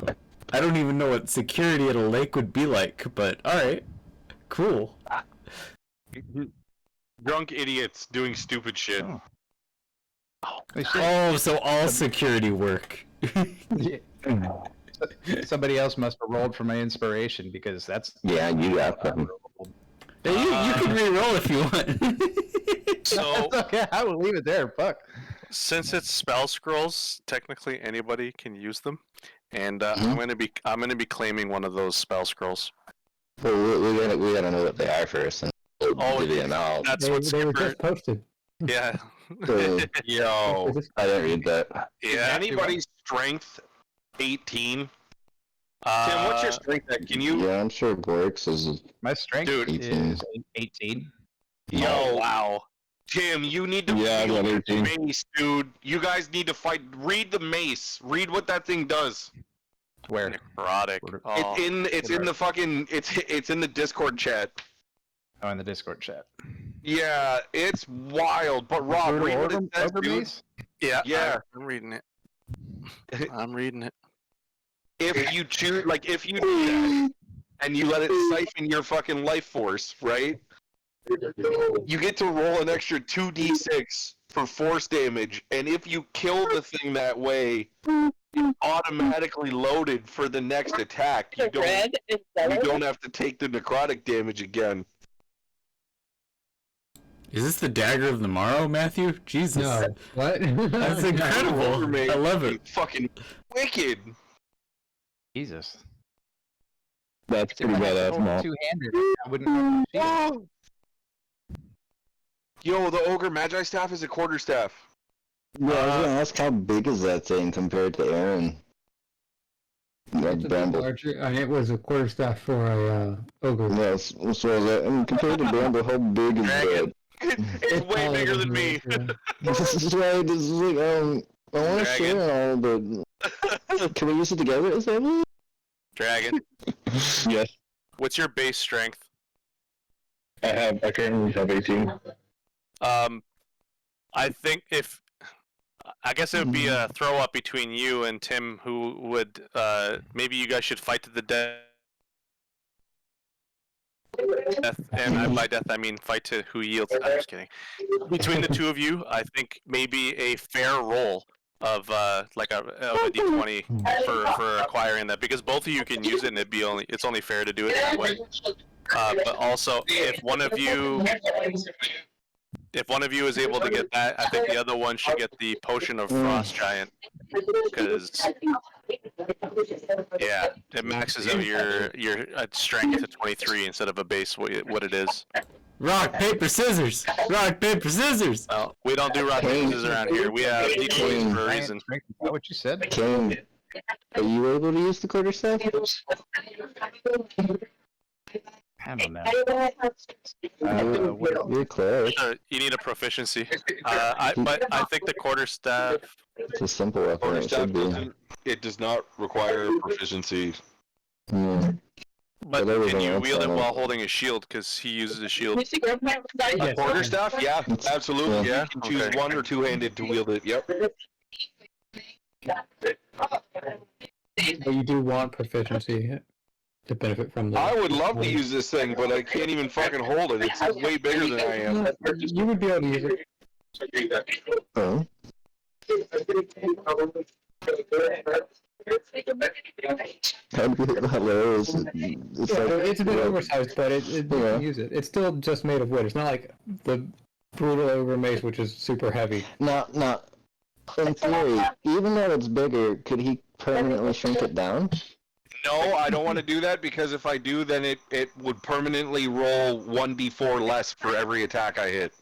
I don't even know what security at a lake would be like, but all right. Cool. Drunk idiots doing stupid shit. Oh, so all security work. Somebody else must have rolled for my inspiration because that's. Yeah, you got them. Yeah, you can re-roll if you want. So, Okay, I will leave it there. Fuck. since it's spell scrolls, technically anybody can use them, and Mhm. I'm gonna be claiming one of those spell scrolls. Well, we gotta know what they are first, and Oh, divvy them out. That's They what were Skipper. just posted. Yeah. So, Yo. I didn't read that. Is Yeah. anybody's strength 18? Tim, Uh, what's your strength at? Can you... Yeah, I'm sure Borks is... My strength Dude. is 18. Yo, Oh, wow. Tim, you need to Yeah, I wield got your 18. mace, dude. You guys need to fight. Read the mace. Read what that thing does. Where? Necrotic. Oh. It's in the fucking it's in the Discord chat. Oh, in the Discord chat. Yeah, it's wild. But Rob, read what it says, Ogre dude. mace? Yeah. I'm reading it. I'm reading it. If you choose, like, if you do that and you let it siphon your fucking life force, right? You get to roll an extra 2d6 for force damage, and if you kill the thing that way, it's automatically loaded for the next attack. You don't have to take the necrotic damage again. Is this the Dagger of the Morrow, Matthew? Jesus. No. What? That's incredible. I love it. Fucking wicked. Jesus. That's If pretty I had to badass, hold Maul. two-handed, I wouldn't have to shield. Yo, the ogre magi staff is a quarterstaff. Yeah, I was gonna ask how big is that thing compared to Aaron? That It's a bit Bramble. larger. It was a quarterstaff for a ogre. Yes, so that, and compared to Bramble, how big is Dragon. that? It's way taller bigger than me. yours, yeah. This is right, this is like, I want to Dragon. share all, but can we use it together as family? Dragon. Yes, What's your base strength? I currently have 18. I think I guess it would be a throw up between you and Tim, who would maybe you guys should fight to the death. And by death I mean fight to who yields. I'm just kidding. Between the two of you, I think maybe a fair roll of like a d20 for acquiring that, because both of you can use it, and it's only fair to do it that way. But also, if one of you is able to get that, I think the other one should get the potion of Frost Giant, because yeah, it maxes out your strength to 23 instead of a base what it is. Rock, paper, scissors! Rock, paper, scissors! Well, we don't do rock paper scissors around here. We have d20s for a reason. Is that what you said? Kane, are you able to use the quarterstaff? I don't know. You're close. You need a proficiency. But I think the quarterstaff. It's a simple weapon, it should be. It does not require proficiency. Yeah. But But can you everything wield else it I know. while holding a shield? Because he uses a shield. Yes. Quarterstaff? Yeah, absolutely. Yeah? You can choose Okay. one or two-handed to wield it. Yep. But you do want proficiency to benefit from the. I would love to use this thing, but I can't even fucking hold it. It's way bigger than I am. You would be able to use it. Oh. That'd be hilarious. It's like, It's a bit oversized, but you Yeah. can use it. It's still just made of wood. It's not like the brutal ogre mace, which is super heavy. not In theory, even though it's bigger, could he permanently shrink it down? No, I don't want to do that because if I do, then it would permanently roll 1d4 less for every attack I hit.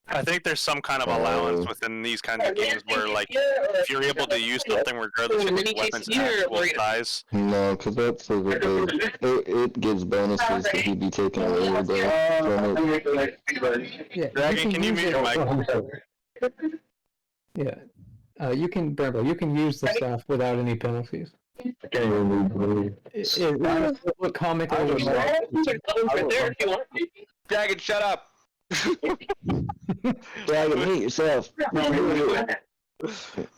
I think there's some kind of allowance within these kinds of games where, like, if you're able to use something regardless of the weapon's actual size. No, because that's it gives bonuses that he'd be taking away from it. Yeah, Dragon, can you mute your mic? Yeah. You can, Bramble, you can use the staff without any penalties. It look comical. Dragon, shut up! Dragon, hate yourself.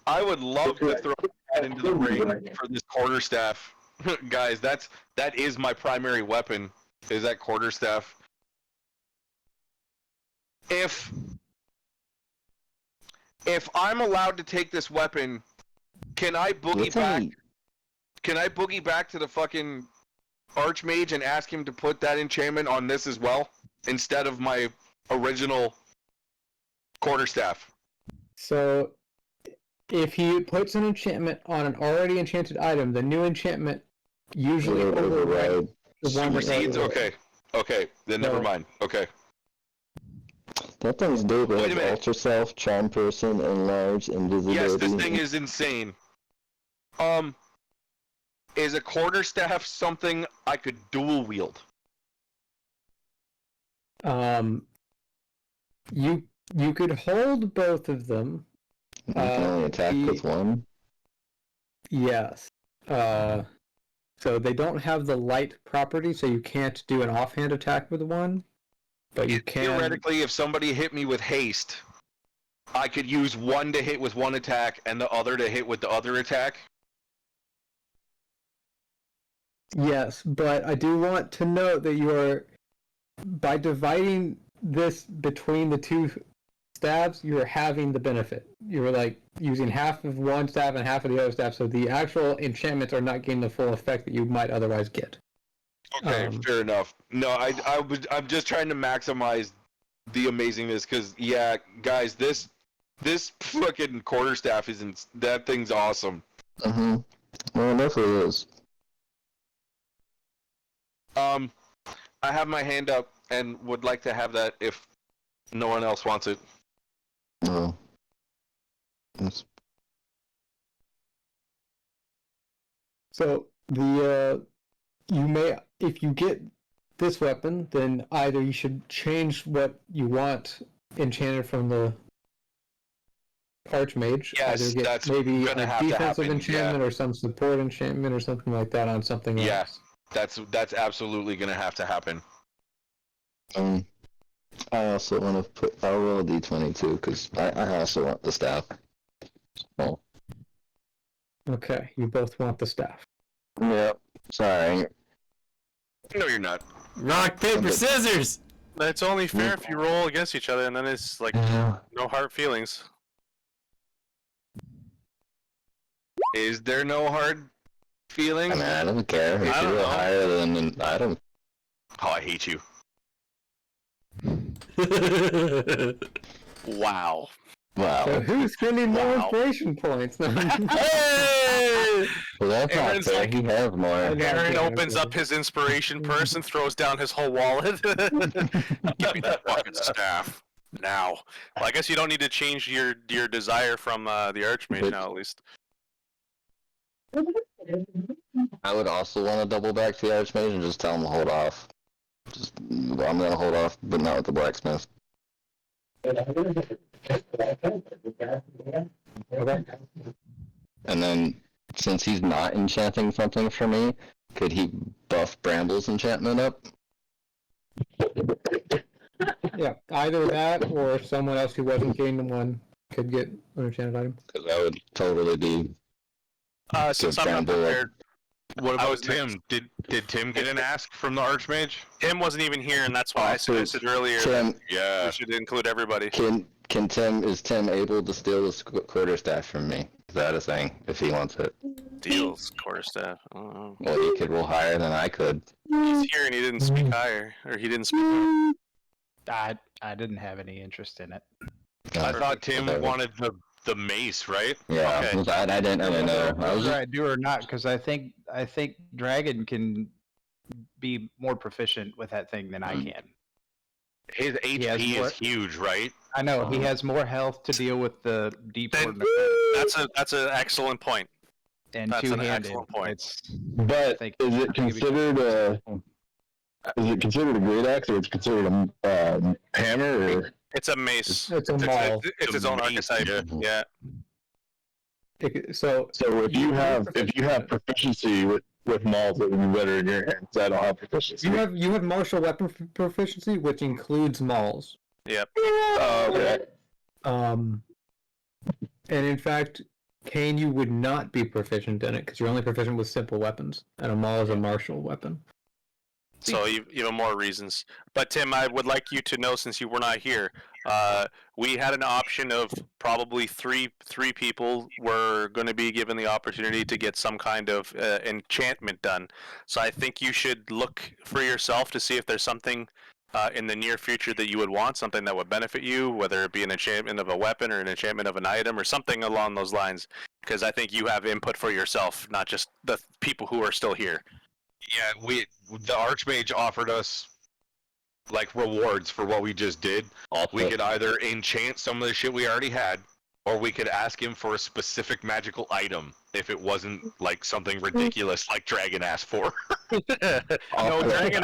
I would love to throw that into the ring for this quarterstaff. Guys, that is my primary weapon, is that quarterstaff. If I'm allowed to take this weapon, can I boogie back? Can I boogie back to the fucking Archmage and ask him to put that enchantment on this as well, instead of my original quarterstaff? So, if he puts an enchantment on an already enchanted item, the new enchantment usually overrides the one that supersedes. Okay, then never mind. Okay. That thing's dope. Wait a It minute. has Ultra Self, Charm Person, Enlarge, Invisibility. Yes, this thing is insane. Is a quarterstaff something I could dual wield? You could hold both of them. You can only attack with one. Yes. So they don't have the light property, so you can't do an offhand attack with one. But you can. Theoretically, if somebody hit me with haste, I could use one to hit with one attack and the other to hit with the other attack. Yes, but I do want to note that you are, by dividing this between the two stabs, you're having the benefit. You're like using half of one stab and half of the other stab, so the actual enchantments are not getting the full effect that you might otherwise get. Okay, fair enough. No, I'm just trying to maximize the amazingness, because yeah, guys, this fucking quarterstaff that thing's awesome. Well, it definitely is. I have my hand up and would like to have that if no one else wants it. No. Yes. So you may, if you get this weapon, then either you should change what you want enchanted from the Archmage. Yes, either get that's maybe a gonna have to defensive happen, enchantment or some support enchantment or something like that on something else. Yeah, that's absolutely gonna have to happen. I also want to put. I'll roll a d20 too, because I also want the staff. Oh. Okay, you both want the staff. Yep. Sorry. No, you're not. Rock, paper, scissors! It's only fair if you roll against each other, and then it's like no hard feelings. Is there no hard feelings? I mean, I don't care. If you roll higher than I don't. Oh, I hate you. Wow. Wow. So who's getting more inspiration points? Hey! Well, that's not Aaron's fair. like- He has more. Aaron opens up his inspiration purse and throws down his whole wallet. Give me that fucking staff now. Well, I guess you don't need to change your desire from the Archmage now, at least. I would also want to double back to the Archmage and just tell him to hold off. I'm gonna hold off, but not with the blacksmith. Okay. And then, since he's not enchanting something for me, could he buff Bramble's enchantment up? Yeah, either that or someone else who wasn't getting the one could get an enchanted item. Because that would totally be. Since I'm not Bramble, prepared, What about Tim? Did Tim get an ask from the Archmage? Tim wasn't even here, and that's why I suggested earlier Tim, that we should include everybody. is Tim able to steal this quarterstaff from me? Is that a thing? If he wants it. Deals, quarterstaff. I don't know. Well, he could roll higher than I could. He's here and he didn't speak higher, or he didn't speak higher. I didn't have any interest in it. I thought Tim wanted the mace, right? Yeah, Okay. I didn't really know. Whether I do or not, because I think Dragon can be more proficient with that thing than I can. His HP is huge, right? I know he has more health to deal with the deep. That's an excellent point. And that's two-handed. An excellent point. But is it considered a great axe, or it's considered a hammer, or it's a mace? It's a maul. It's its own archetype. Yeah. So if you have proficiency with mauls, it would be better in your hands. I don't have proficiency. You have martial weapon proficiency, which includes mauls. Yep. Okay. And in fact, Kane, you would not be proficient in it because you're only proficient with simple weapons, and a maul is a martial weapon. So you have more reasons. But Tim, I would like you to know, since you were not here, we had an option of probably three people were going to be given the opportunity to get some kind of enchantment done. So I think you should look for yourself to see if there's something in the near future that you would want, something that would benefit you, whether it be an enchantment of a weapon or an enchantment of an item or something along those lines. Because I think you have input for yourself, not just the people who are still here. Yeah, the Archmage offered us like rewards for what we just did. We could either enchant some of the shit we already had, or we could ask him for a specific magical item if it wasn't like something ridiculous like Dragon asked for. No, Dragon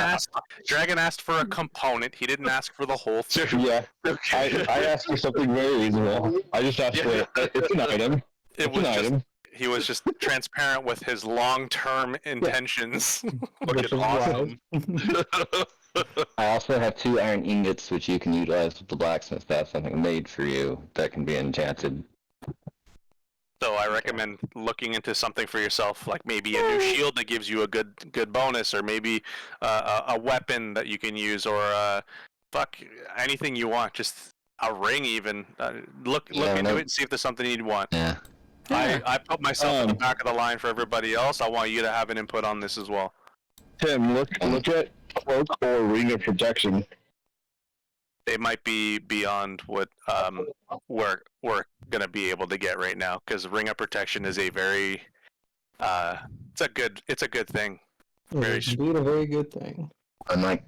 asked for a component. He didn't ask for the whole thing. Yeah, I asked for something very reasonable. I just asked for it's an item. He was just transparent with his long-term intentions. Which is awesome. I also have 2 iron ingots, which you can utilize with the blacksmith to have something made for you that can be enchanted. So I recommend looking into something for yourself, like maybe a new shield that gives you a good bonus, or maybe a weapon that you can use, or anything you want. Just a ring, even. Look into it and see if there's something you'd want. Yeah. I put myself in the back of the line for everybody else. I want you to have an input on this as well. Tim, look at cloak or ring of protection. They might be beyond what we're gonna be able to get right now, because ring of protection is a very it's a good thing. It's indeed a very good thing. I'm like,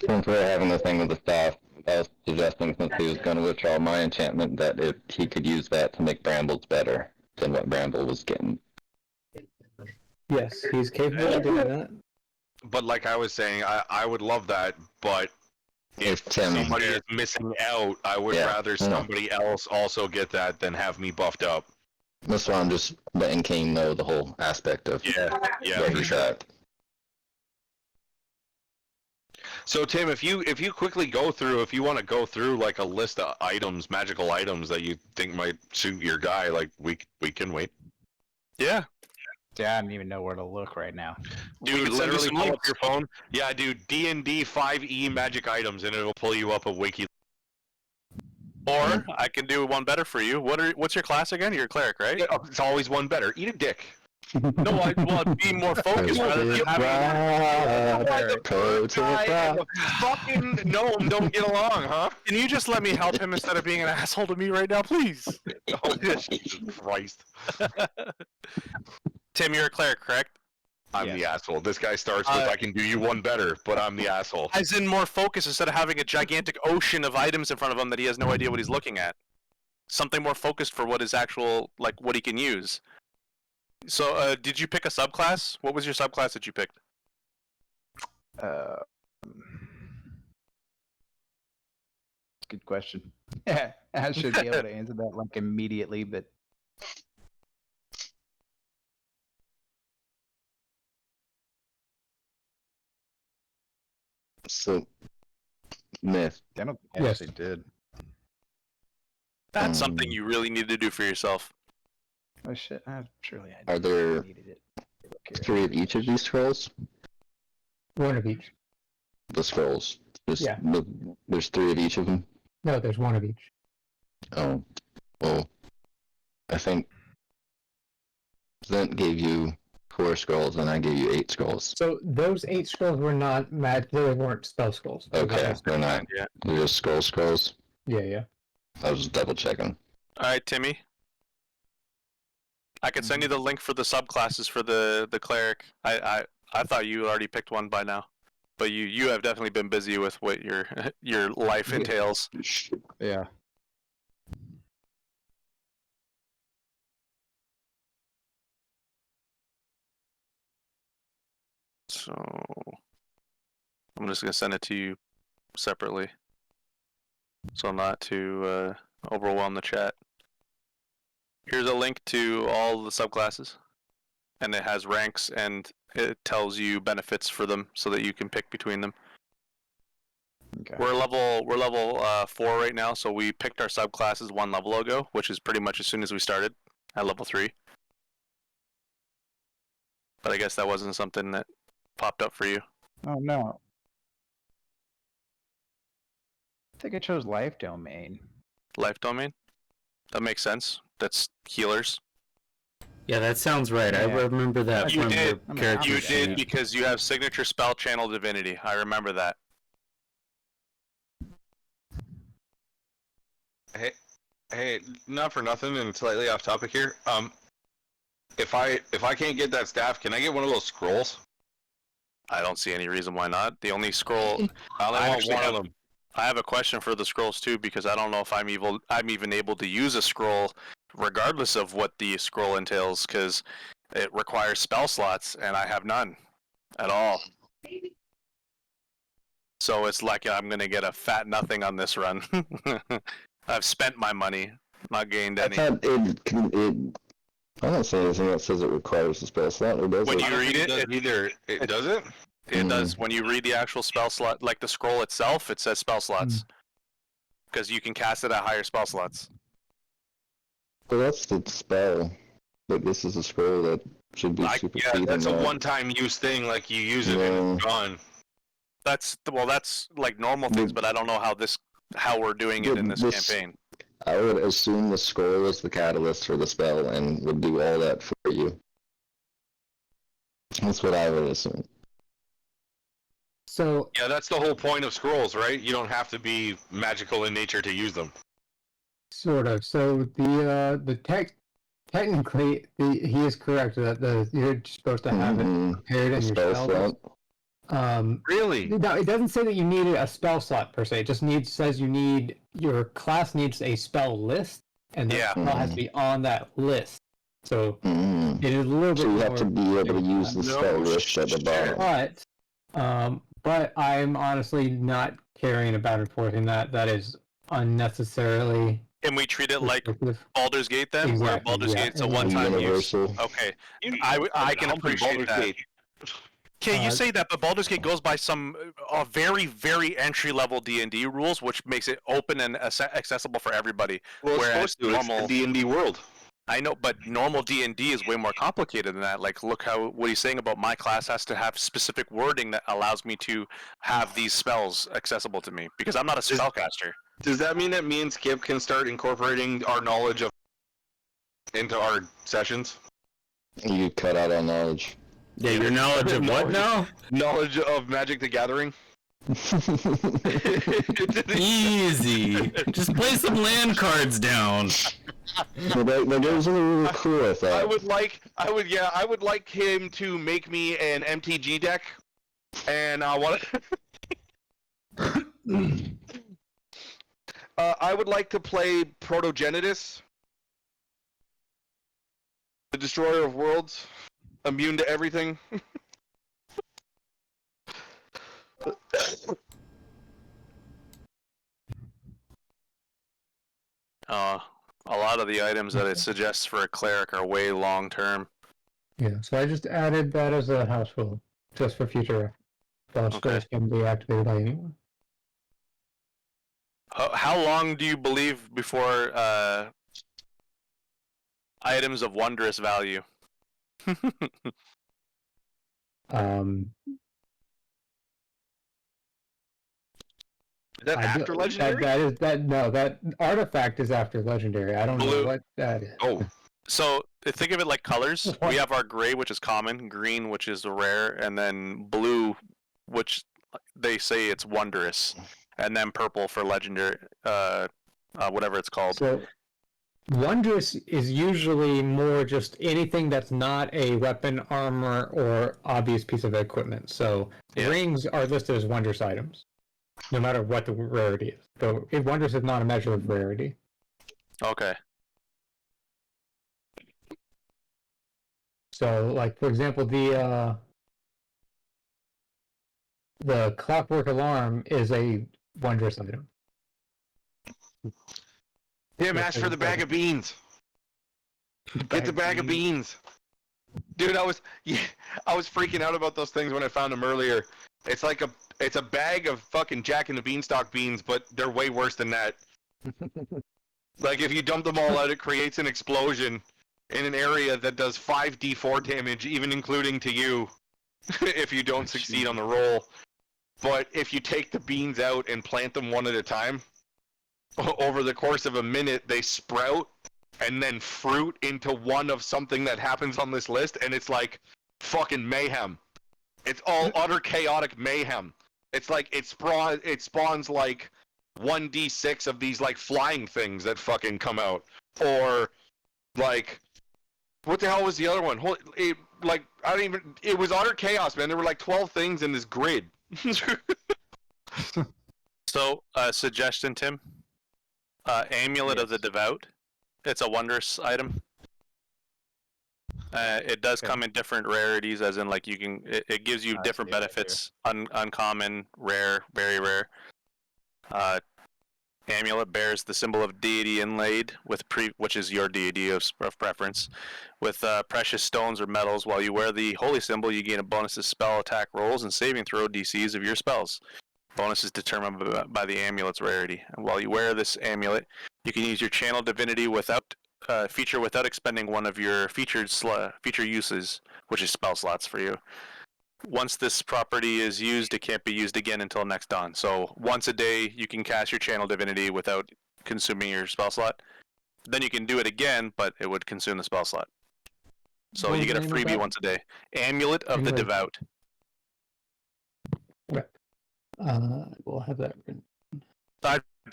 since we're having the thing with the staff, I was suggesting, since he was going to withdraw my enchantment, that if he could use that to make Brambles better than what Bramble was getting. Yes, he's capable of doing that. But like I was saying, I would love that, but if somebody is missing out, I would rather somebody else also get that than have me buffed up. That's why I'm just letting Kane know the whole aspect of where he's at. So Tim, if you quickly if you want to go through like a list of items, magical items that you think might suit your guy, like we can wait. Yeah. Yeah, I don't even know where to look right now. Dude, literally pull up your phone. Yeah, dude, D&D 5e magic items, and it'll pull you up a wiki. Or I can do one better for you. What's your class again? You're a cleric, right? Yeah, it's always one better. Eat a dick. No, I want to be more focused rather than fucking gnome don't get along, huh? Can you just let me help him instead of being an asshole to me right now, please? Oh, Jesus Christ. Tim, you're a cleric, correct? I'm the asshole. This guy starts with, I can do you one better, but I'm the asshole. As in more focus instead of having a gigantic ocean of items in front of him that he has no idea what he's looking at. Something more focused for what his actual, like, what he can use. So, did you pick a subclass? What was your subclass that you picked? Good question. Yeah, I should be able to answer that like immediately, but So, myth. I don't think I actually did. That's something you really need to do for yourself. Oh shit! Surely I Are there needed it. 3 of each of these scrolls? 1 of each. The scrolls. Yeah. There's 3 of each of them? No, there's 1 of each. Oh. Well, I think Zent gave you 4 scrolls and I gave you 8 scrolls. So those 8 scrolls were not they weren't spell scrolls. Okay, they're not. Yeah. They're just scrolls. Yeah. I was just double checking. All right, Timmy. I could send you the link for the subclasses for the cleric. I thought you already picked one by now, but you have definitely been busy with what your your life entails. Yeah. So I'm just gonna send it to you separately, so not to overwhelm the chat. Here's a link to all the subclasses, and it has ranks and it tells you benefits for them so that you can pick between them. Okay. We're level 4 right now, so we picked our subclasses 1 level ago, which is pretty much as soon as we started at level 3. But I guess that wasn't something that popped up for you. Oh no. I think I chose life domain. Life domain? That makes sense. That's healers. Yeah, that sounds right. I Yeah. remember that You from did. your character You sheet. did because you have signature spell channel divinity. I remember that. Hey, not for nothing, and slightly off topic here. If I can't get that staff, can I get one of those scrolls? I don't see any reason why not. The only scroll I only want actually one have- of them. I have a question for the scrolls too, because I don't know if I'm even able to use a scroll, regardless of what the scroll entails, because it requires spell slots, and I have none at all. So it's like I'm gonna get a fat nothing on this run. I've spent my money, not gained I any. thought it. I don't see anything that says it requires a spell slot, or does When it? you read it, It does it? it does. When you read the actual spell slot, like the scroll itself, it says spell slots. Because you can cast it at higher spell slots. Well, that's the spell. But this is a scroll that should be Yeah, superseding that's a that. one-time use thing. Like you use it and it's gone. That's like normal things, but I don't know how we're doing it in this campaign. I would assume the scroll is the catalyst for the spell and would do all that for you. That's what I would assume. So Yeah, that's the whole point of scrolls, right? You don't have to be magical in nature to use them. sort of. So the technically he is correct that you're supposed to have it prepared in your spell slot. Really? No, it doesn't say that you need a spell slot per se. It just says your class needs a spell list, and the spell has to be on that list. So it is a little bit. So you have more to be able to use the spell list at the bottom. But I'm honestly not caring about enforcing that. That is unnecessarily. Can we treat it like Baldur's Gate then? Exactly, where Baldur's yeah. Gate's a one-time use? Universal. Okay, I can appreciate that. Okay, you say that, but Baldur's Gate goes by some very, very entry-level D&D rules, which makes it open and accessible for everybody. Well, whereas normal it's the D&D world. I know, but normal D&D is way more complicated than that. Like, look what he's saying about my class has to have specific wording that allows me to have these spells accessible to me, because I'm not a spellcaster. Does that mean that me and Skip can start incorporating our knowledge into our sessions? You cut out our knowledge. Yeah, your knowledge of what now? Knowledge of Magic the Gathering? Easy. Just play some land cards down. That goes really cool, I thought. I would like him to make me an MTG deck, and I would like to play Protogenitus, the Destroyer of Worlds, immune to everything. A lot of the items that it suggests for a cleric are way long term. Yeah, so I just added that as a house rule, just for future. Spells can be activated by anyone. How long do you believe before items of wondrous value? Is that after legendary? That artifact is after legendary. I don't know what that is. Oh. So think of it like colors. We have our gray, which is common, green, which is rare, and then blue, which they say it's wondrous, and then purple for legendary. whatever it's called. So, wondrous is usually more just anything that's not a weapon, armor, or obvious piece of equipment. So rings are listed as wondrous items, no matter what the rarity is. So wondrous is not a measure of rarity. Okay. So, like for example, the clockwork alarm is a wondrous item. Tim, ask for the bag of beans. Get the bag of beans. Dude, I was freaking out about those things when I found them earlier. It's like it's a bag of fucking Jack and the Beanstalk beans, but they're way worse than that. Like if you dump them all out, it creates an explosion in an area that does 5d4 damage, even including to you, if you don't succeed on the roll. But if you take the beans out and plant them one at a time, over the course of a minute, they sprout and then fruit into one of something that happens on this list, and it's like fucking mayhem. It's all utter chaotic mayhem. It's like it spawns like 1d6 of these like flying things that fucking come out, or like what the hell was the other one? It was utter chaos, man. There were like 12 things in this grid. So, suggestion, Tim. Amulet of the Devout. It's a wondrous item. It does come in different rarities, as in like you can. It gives you different benefits. Uncommon, rare, very rare. Amulet bears the symbol of deity inlaid with which is your deity of preference, with precious stones or metals. While you wear the holy symbol, you gain a bonus to spell attack rolls and saving throw DCs of your spells. Bonus is determined by the amulet's rarity. And while you wear this amulet, you can use your channel divinity without expending one of your feature uses, which is spell slots for you. Once this property is used, it can't be used again until next dawn. So once a day, you can cast your channel divinity without consuming your spell slot. Then you can do it again, but it would consume the spell slot. So you get a freebie once a day. Amulet of the Devout. We'll have that written.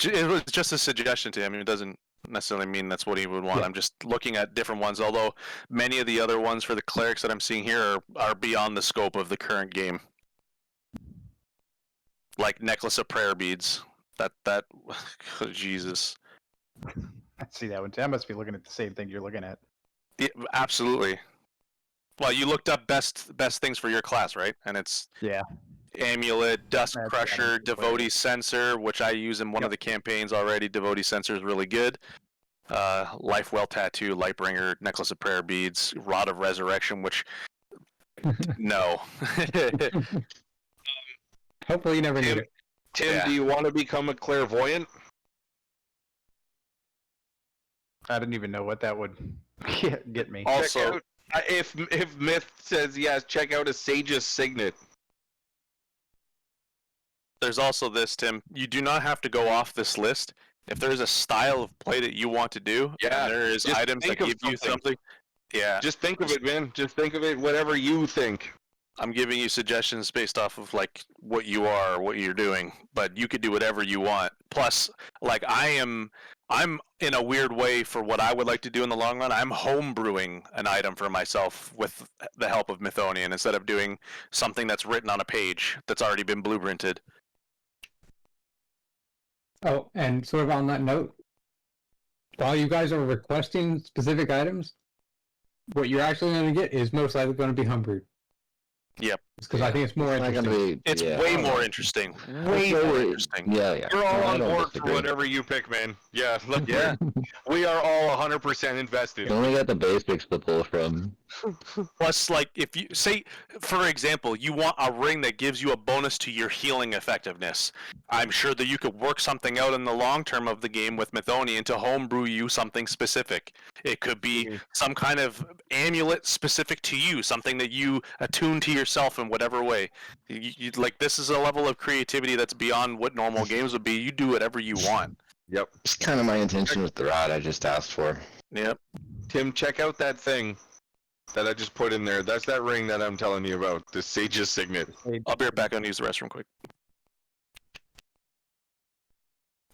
It was just a suggestion to him. It doesn't necessarily mean that's what he would want. Yeah. I'm just looking at different ones, although many of the other ones for the clerics that I'm seeing here are beyond the scope of the current game. Like Necklace of Prayer Beads. That oh, Jesus. I see that one. I must be looking at the same thing you're looking at. Yeah, absolutely. Well, you looked up best things for your class, right? And it's Amulet, Dust Crusher, Devotee Sensor, which I use in one of the campaigns already. Devotee Sensor is really good. Life Well Tattoo, Lightbringer, Necklace of Prayer Beads, Rod of Resurrection, which no. Hopefully you never need it. Tim, do you want to become a clairvoyant? I didn't even know what that would get me. Also, if Myth says yes, check out a Sage's Signet. There's also this, Tim. You do not have to go off this list. If there's a style of play that you want to do, and there is items that give you something. Yeah. Just think of it, man. Just think of it, whatever you think. I'm giving you suggestions based off of like what you are, what you're doing, but you could do whatever you want. Plus, like I'm in a weird way for what I would like to do in the long run. I'm homebrewing an item for myself with the help of Mythonian instead of doing something that's written on a page that's already been blueprinted. Oh, and sort of on that note, while you guys are requesting specific items, what you're actually going to get is most likely going to be homebrewed. Yep. Because I think it's more interesting. It's way more interesting. Way more interesting. Yeah. We're all on board for whatever you pick, man. Yeah. Yeah. We are all 100% invested. You only got the basics to pull from. Plus, like, if you say, for example, you want a ring that gives you a bonus to your healing effectiveness, I'm sure that you could work something out in the long term of the game with Mythonian to homebrew you something specific. It could be some kind of amulet specific to you, something that you attune to yourself in whatever way. You like, this is a level of creativity that's beyond what normal games would be. You do whatever you want. Yep. It's kind of my intention with the rod I just asked for. Yep. Tim, check out that thing that I just put in there. That's that ring that I'm telling you about, the Sage's Signet. I'll be right back. I'm going to use the restroom quick.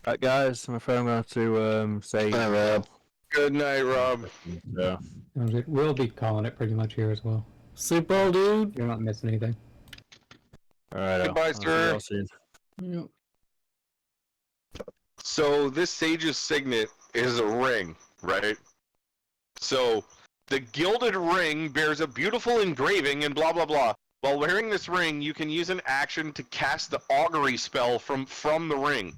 Right, guys, I'm afraid I'm going to say. Bye, Rob. Good night, Rob. Yeah. We'll be calling it pretty much here as well. Sleep well, dude. You're not missing anything. All right. Goodbye, I'll see sir. y'all soon. Yep. So this Sage's Signet is a ring, right? So the gilded ring bears a beautiful engraving and blah blah blah. While wearing this ring, you can use an action to cast the augury spell from the ring.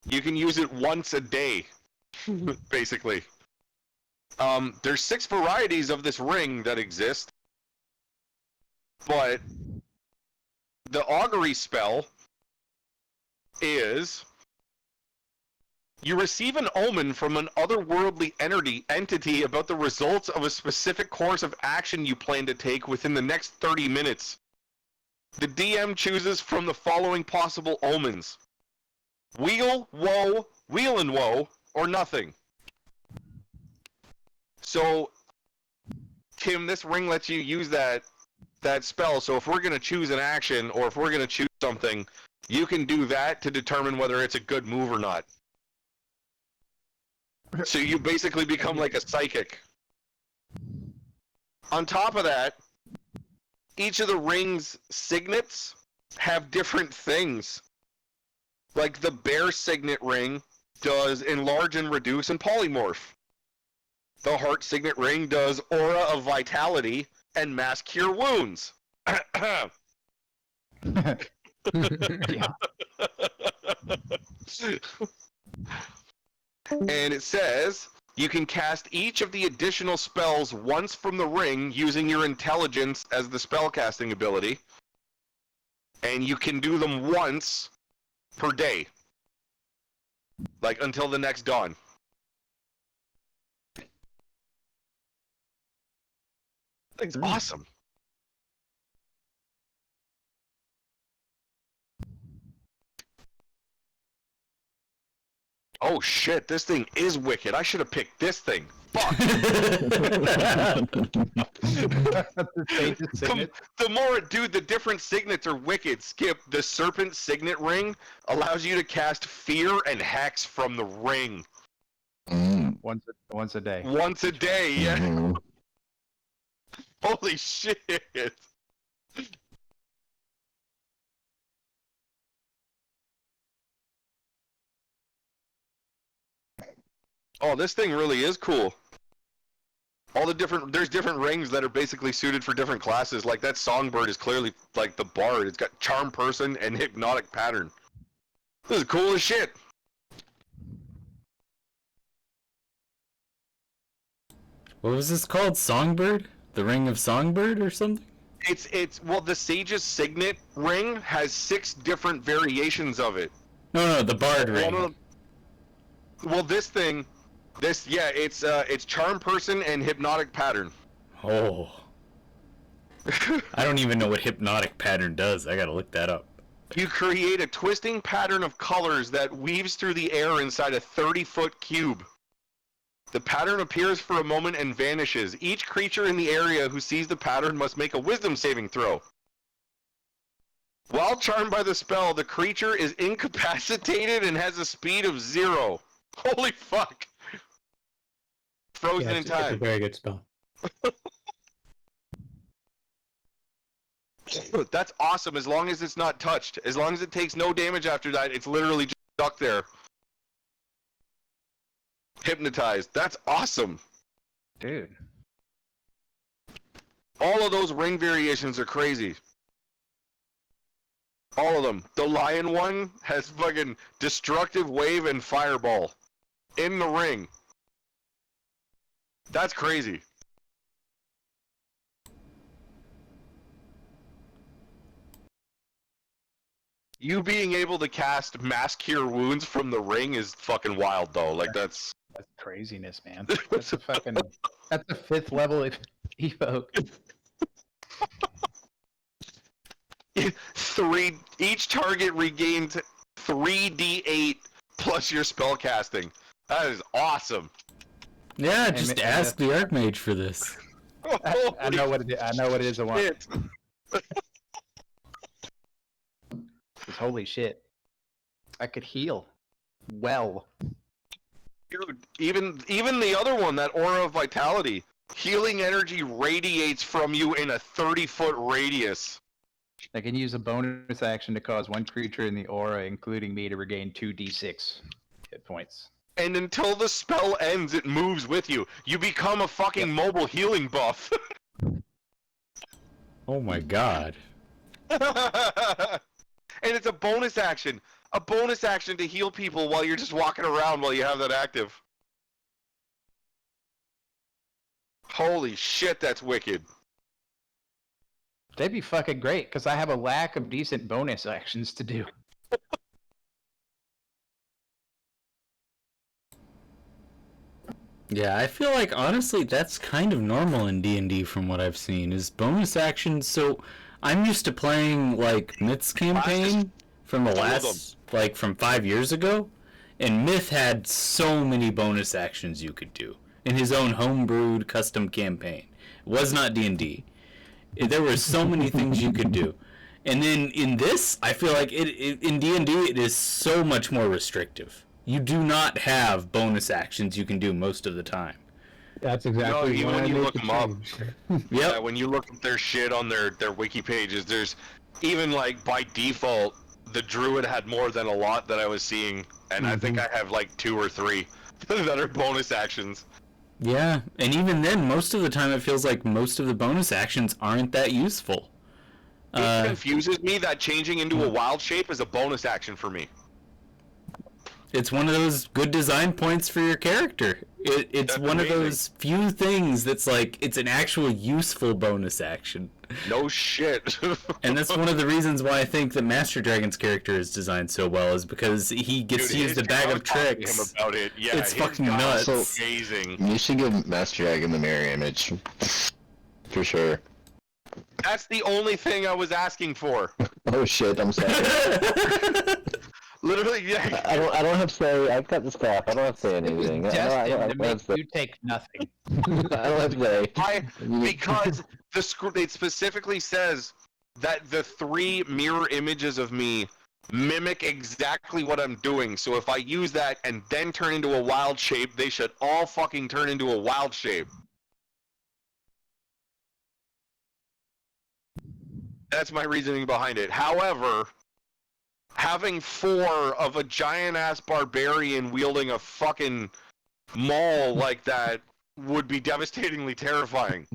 You can use it once a day, basically. There's 6 varieties of this ring that exist, but the augury spell is you receive an omen from an otherworldly entity about the results of a specific course of action you plan to take within the next 30 minutes. The DM chooses from the following possible omens: wheel, woe, wheel and woe, or nothing. So, Tim, this ring lets you use that spell, so if we're going to choose an action, or if we're going to choose something, you can do that to determine whether it's a good move or not. So you basically become like a psychic. On top of that, each of the ring's signets have different things. Like the bear signet ring does enlarge and reduce and polymorph. The heart signet ring does aura of vitality and mass cure wounds. And it says you can cast each of the additional spells once from the ring using your intelligence as the spellcasting ability. And you can do them once per day. Like until the next dawn. It's awesome. Oh shit, this thing is wicked. I should have picked this thing. Fuck. The different signets are wicked. Skip, the serpent signet ring allows you to cast fear and hex from the ring. Once a day. Once a day, yeah. Mhm. Holy shit. Oh, this thing really is cool. There's different rings that are basically suited for different classes. Like that songbird is clearly like the bard. It's got charm person and hypnotic pattern. This is cool as shit. What was this called? Songbird? The Ring of Songbird or something? Well, the Sage's Signet ring has 6 different variations of it. No, the Bard ring. Well, it's charm person and hypnotic pattern. Oh. I don't even know what hypnotic pattern does. I gotta look that up. You create a twisting pattern of colors that weaves through the air inside a 30-foot cube. The pattern appears for a moment and vanishes. Each creature in the area who sees the pattern must make a wisdom saving throw. While charmed by the spell, the creature is incapacitated and has a speed of 0. Holy fuck! Frozen in time. It's a very good spell. That's awesome as long as it's not touched. As long as it takes no damage after that, it's literally just stuck there. Hypnotized. That's awesome. Dude. All of those ring variations are crazy. All of them. The lion one has fucking destructive wave and fireball in the ring. That's crazy. You being able to cast mass cure wounds from the ring is fucking wild though. Like that's craziness, man. That's a 5th level evoke. Each target regains 3d8 plus your spell casting. That is awesome. Yeah, just ask the Archmage for this. I know what it is. I know what it is. I want. Holy shit. I could heal. Well. Dude, even the other one, that Aura of Vitality, healing energy radiates from you in a 30-foot radius. I can use a bonus action to cause one creature in the aura, including me, to regain 2d6 hit points. And until the spell ends, it moves with you. You become a fucking mobile healing buff. Oh my god. And it's a bonus action. A bonus action to heal people while you're just walking around while you have that active. Holy shit, that's wicked. They'd be fucking great, because I have a lack of decent bonus actions to do. Yeah, I feel like honestly that's kind of normal in D&D from what I've seen is bonus actions. So I'm used to playing like Myth's campaign from the last like from 5 years ago, and Myth had so many bonus actions you could do in his own homebrewed custom campaign. It was not D&D. There were so many things you could do. And then in this, I feel like in D&D it is so much more restrictive. You do not have bonus actions you can do most of the time. That's exactly even when you look them up. Yep. Yeah, when you look up their shit on their wiki pages, there's even like by default, the druid had more than a lot that I was seeing, and I think I have like 2 or 3 that are bonus actions. Yeah, and even then, most of the time it feels like most of the bonus actions aren't that useful. It confuses me that changing into a wild shape is a bonus action for me. It's one of those good design points for your character. It's That's one amazing. of those few things that's like, it's an actual useful bonus action. No shit. And that's one of the reasons why I think that Master Dragon's character is designed so well, is because he gets to use the bag of tricks. Him about it. Yeah, It's his fucking guy is nuts. amazing. You should give Master Dragon the mirror image. For sure. That's the only thing I was asking for. Oh shit, I'm sorry. Literally, yeah. I don't have to say, I've got the staff, I don't have to say anything. I Destined don't to have make to say. you take nothing. I don't have to say. Because it specifically says that the 3 mirror images of me mimic exactly what I'm doing. So if I use that and then turn into a wild shape, they should all fucking turn into a wild shape. That's my reasoning behind it. However, having 4 of a giant-ass barbarian wielding a fucking maul like that would be devastatingly terrifying.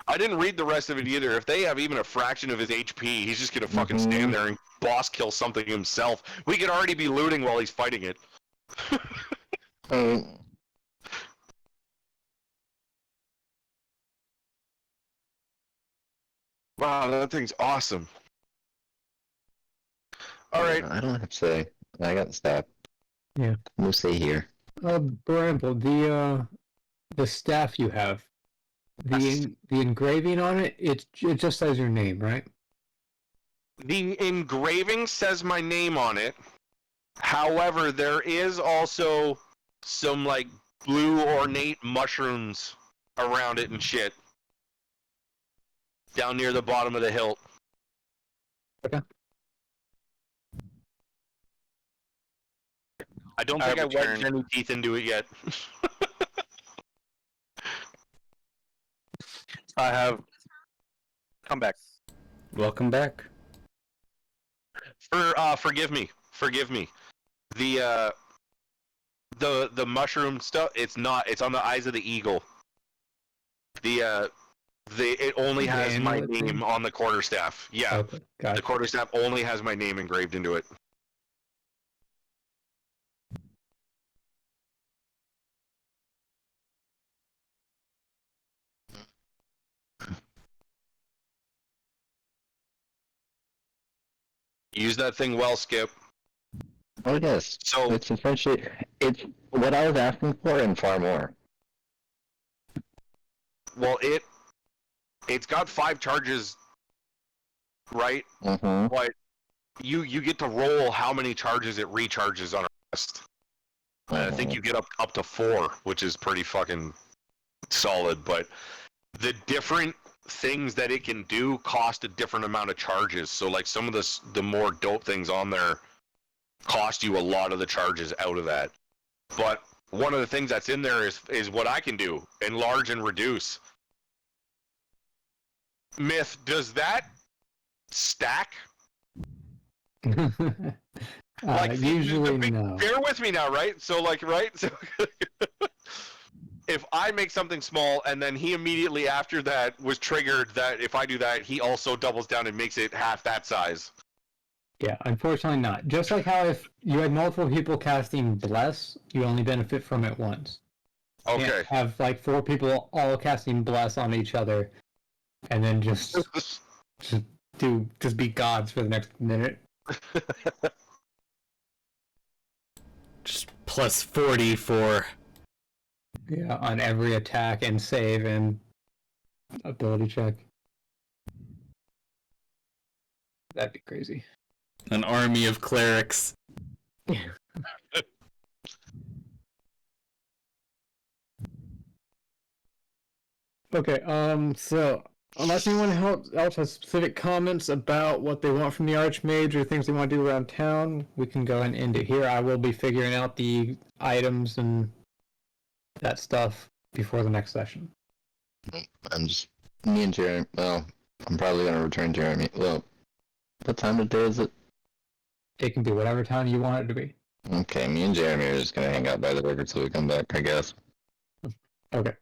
I didn't read the rest of it either. If they have even a fraction of his HP, he's just gonna fucking stand there and boss kill something himself. We could already be looting while he's fighting it. Wow, that thing's awesome. Alright. I don't have to say. I got the staff. Yeah. We'll stay here. Bramble, the staff you have, the engraving on it, it just says your name, right? The engraving says my name on it. However, there is also some like blue ornate mushrooms around it and shit. Down near the bottom of the hilt. Okay. I don't think I wedged any teeth into it yet. I have come back. Welcome back. Forgive me. The mushroom stuff, it's not. It's on the eyes of the eagle. It only has my name on the quarterstaff. Yeah, Okay, got the it. quarterstaff only has my name engraved into it. Use that thing well, Skip. Oh yes. So It's essentially, it's what I was asking for and far more. well, it's got 5 charges, right? Mm-hmm. But you get to roll how many charges it recharges on a rest. I think you get up to 4, which is pretty fucking solid. But the different things that it can do cost a different amount of charges. So like some of the more dope things on there cost you a lot of the charges out of that. But one of the things that's in there is what I can do, enlarge and reduce. Myth, does that stack? Usually no. Bear with me now, right? So if I make something small and then he immediately after that was triggered that if I do that, he also doubles down and makes it half that size. Yeah, unfortunately not. Just like how if you had multiple people casting Bless, you only benefit from it once. You Okay. can't have like 4 people all casting Bless on each other, and then just be gods for the next minute. Just plus 40 for... Yeah, on every attack and save and ability check. That'd be crazy. An army of clerics. Okay, so unless anyone else has specific comments about what they want from the Archmage or things they want to do around town, we can go ahead and end it here. I will be figuring out the items and that stuff before the next session. Me and Jeremy. Well, I'm probably gonna return Jeremy. Well, what time of day is it? It can be whatever time you want it to be. Okay, me and Jeremy are just gonna hang out by the river till we come back, I guess. Okay.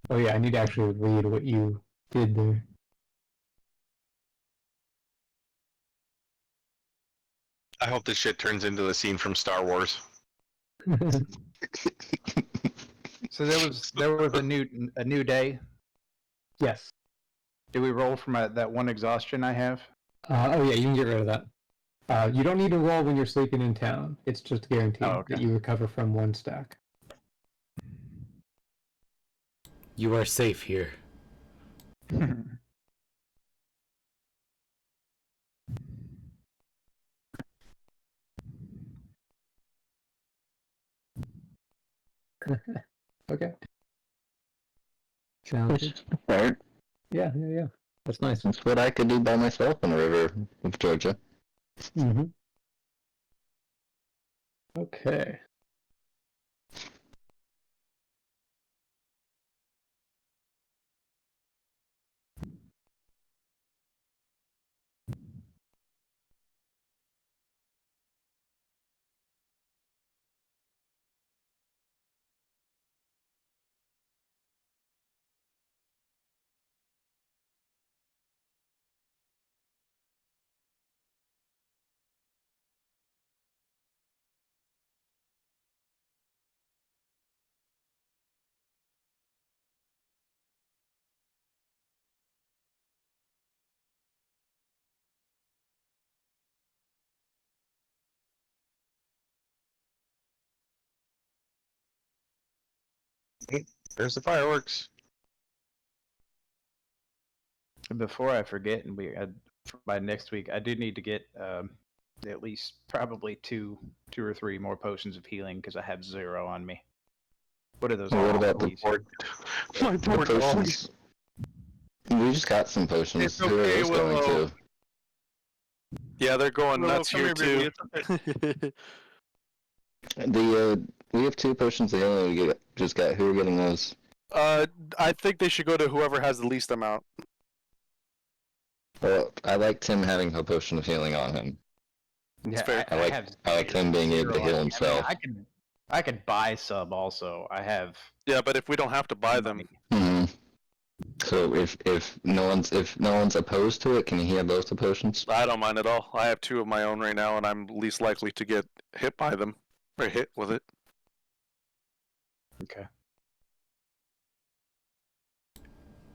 Oh yeah, I need to actually read what you did there. I hope this shit turns into the scene from Star Wars. So there was a new day. Yes. Do we roll from that one exhaustion I have? Oh yeah, you can get rid of that. You don't need to roll when you're sleeping in town. It's just guaranteed that you recover from 1 stack. You are safe here. Okay. Sounds good. Right. Yeah. That's nice. That's what I could do by myself in the river of Georgia. Mm-hmm. Okay. There's the fireworks. Before I forget, and by next week, I do need to get at least probably two or three more potions of healing because I have 0 on me. What are those? What about the My poor potions? We just got some potions. It's Who are okay, those going Willow. to? Yeah, they're going Willow, nuts come here here, too. baby. We have 2 potions of healing. We just got. Who are getting those? I think they should go to whoever has the least amount. Well, I like Tim having a potion of healing on him. It's fair. I like him being able to heal himself. I could buy some also. I have. Yeah, but if we don't have to buy them, Hmm. So if no one's opposed to it, can he have those 2 potions? I don't mind at all. I have 2 of my own right now, and I'm least likely to get hit by them or hit with it. Okay.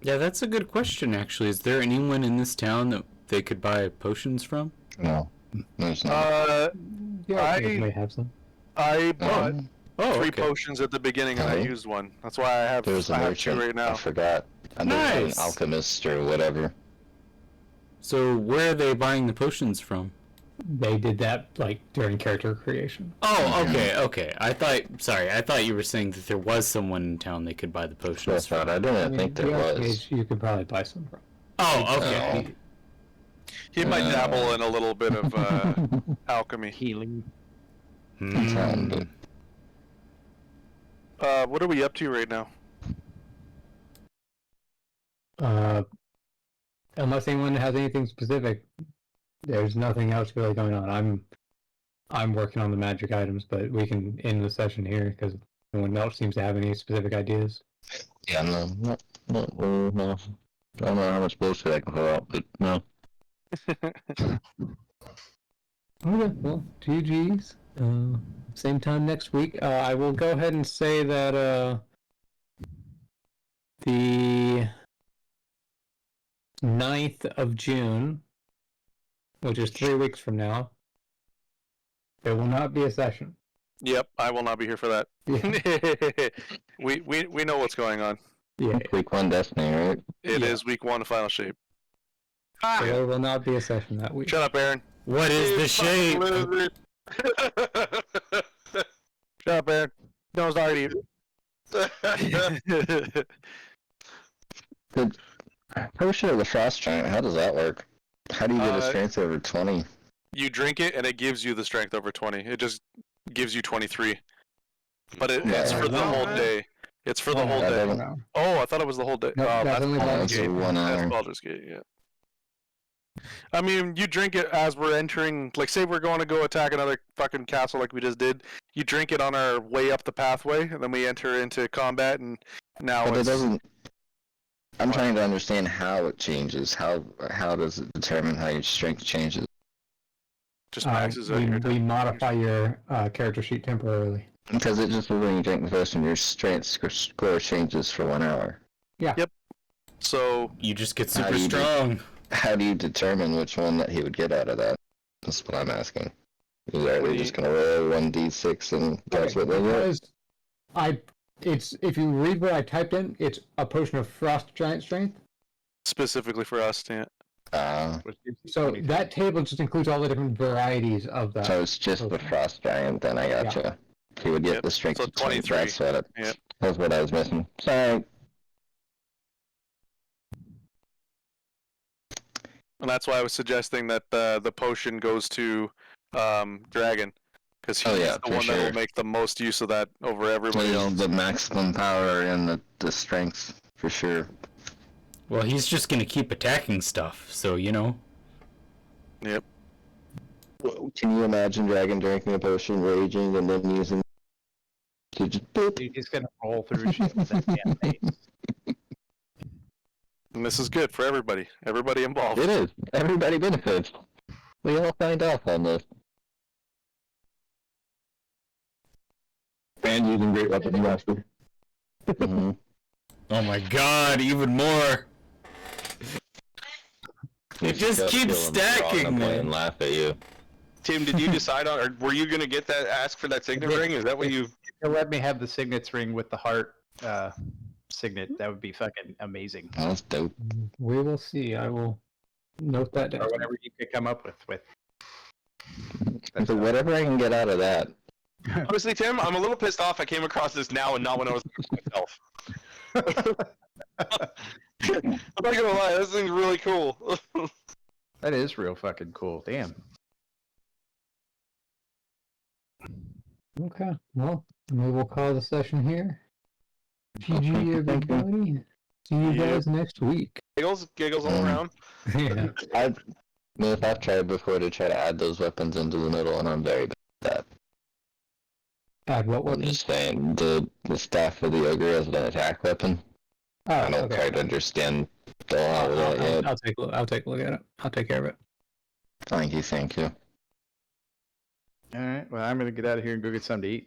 Yeah, that's a good question, actually. Is there anyone in this town that they could buy potions from? No, there's not. I may have some. I bought Oh, 3 okay. potions at the beginning, and I Okay. used one. That's why I have. There's a I have 2 merchant. right now. I forgot. And there's Nice. an alchemist or whatever. So where are they buying the potions from? They did that like during character creation. Oh, okay. I thought you were saying that there was someone in town they could buy the potions from. I didn't think there was. You could probably buy some from. Oh, okay. He might dabble in a little bit of alchemy. Healing. Hmm. What are we up to right now? Unless anyone has anything specific, there's nothing else really going on. I'm working on the magic items, but we can end the session here because no one else seems to have any specific ideas. Yeah, no. I don't know how much bullshit I can pull out, but no. Okay, well, GG's. Same time next week. I will go ahead and say that the 9th of June, which is 3 weeks from now, there will not be a session. Yep, I will not be here for that. Yeah. we know what's going on. Yeah. Week 1 Destiny, right? It is week 1 Final Shape. So there will not be a session that week. Shut up, Aaron. What is the shape? Shut up, Aaron. No, it's already. The potion of the frost giant, how does that work? How do you get a strength over 20? You drink it and it gives you the strength over 20. It just gives you 23. But it's for the whole day. It's for the whole day. Oh, I thought it was the whole day. No, that's only Baldur's Gate. 1 hour. That's Baldur's Gate, yeah. I mean, you drink it as we're entering, like, say we're going to go attack another fucking castle like we just did. You drink it on our way up the pathway, and then we enter into combat, and now But it's... it doesn't... I'm trying to understand how it changes. How does it determine how your strength changes? Just maxes out we modify your character sheet temporarily. Because it just when you drink the potion, your strength score changes for 1 hour. Yeah. Yep. So... You just get super strong. How do you determine which one that he would get out of that? That's what I'm asking. Are they just gonna roll 1d6 and that's what they get? It's if you read what I typed in, it's a potion of frost giant strength. Specifically for us, yeah. So that table just includes all the different varieties of that. So it's just the frost giant, then I gotcha. Yeah. He would get the strength of 23. That's what I was missing. Sorry. And that's why I was suggesting that the potion goes to Dragon, because he's the one that will make the most use of that over everybody else. The maximum power and the strength, for sure. Well, he's just gonna keep attacking stuff, so you know. Yep. Can you imagine Dragon drinking a potion, raging, and then using... He's gonna roll through shit with that damn mace. And this is good for everybody. Everybody involved. It is. Everybody benefits. We all signed off on this. And using Great Weapon Master. Mm-hmm. Oh my god, even more! You just keep stacking them. And laugh at you. Tim, did you decide on, or were you gonna get that? Ask for that signet ring? Is that what you? Let me have the signet ring with the heart signet. That would be fucking amazing. That's dope. We will see. I will note that down. Or whatever you could come up with. So whatever I can get out of that. Honestly, Tim, I'm a little pissed off I came across this now and not when I was myself. I'm not gonna lie, this thing's really cool. That is real fucking cool. Damn. Okay. Well, we will call the session here. GG, everybody. See you guys next week. Giggles all around. Yeah. I've tried before to try to add those weapons into the middle, and I'm very bad at that. Add what I'm weapon? just saying, the staff of the ogre as an attack weapon. Oh, I don't quite understand the lot of that yet. I'll take a look at it. I'll take care of it. Thank you. Alright, well, I'm gonna get out of here and go get something to eat.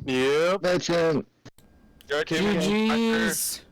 Yep. That's it. Go, Tim. GG's!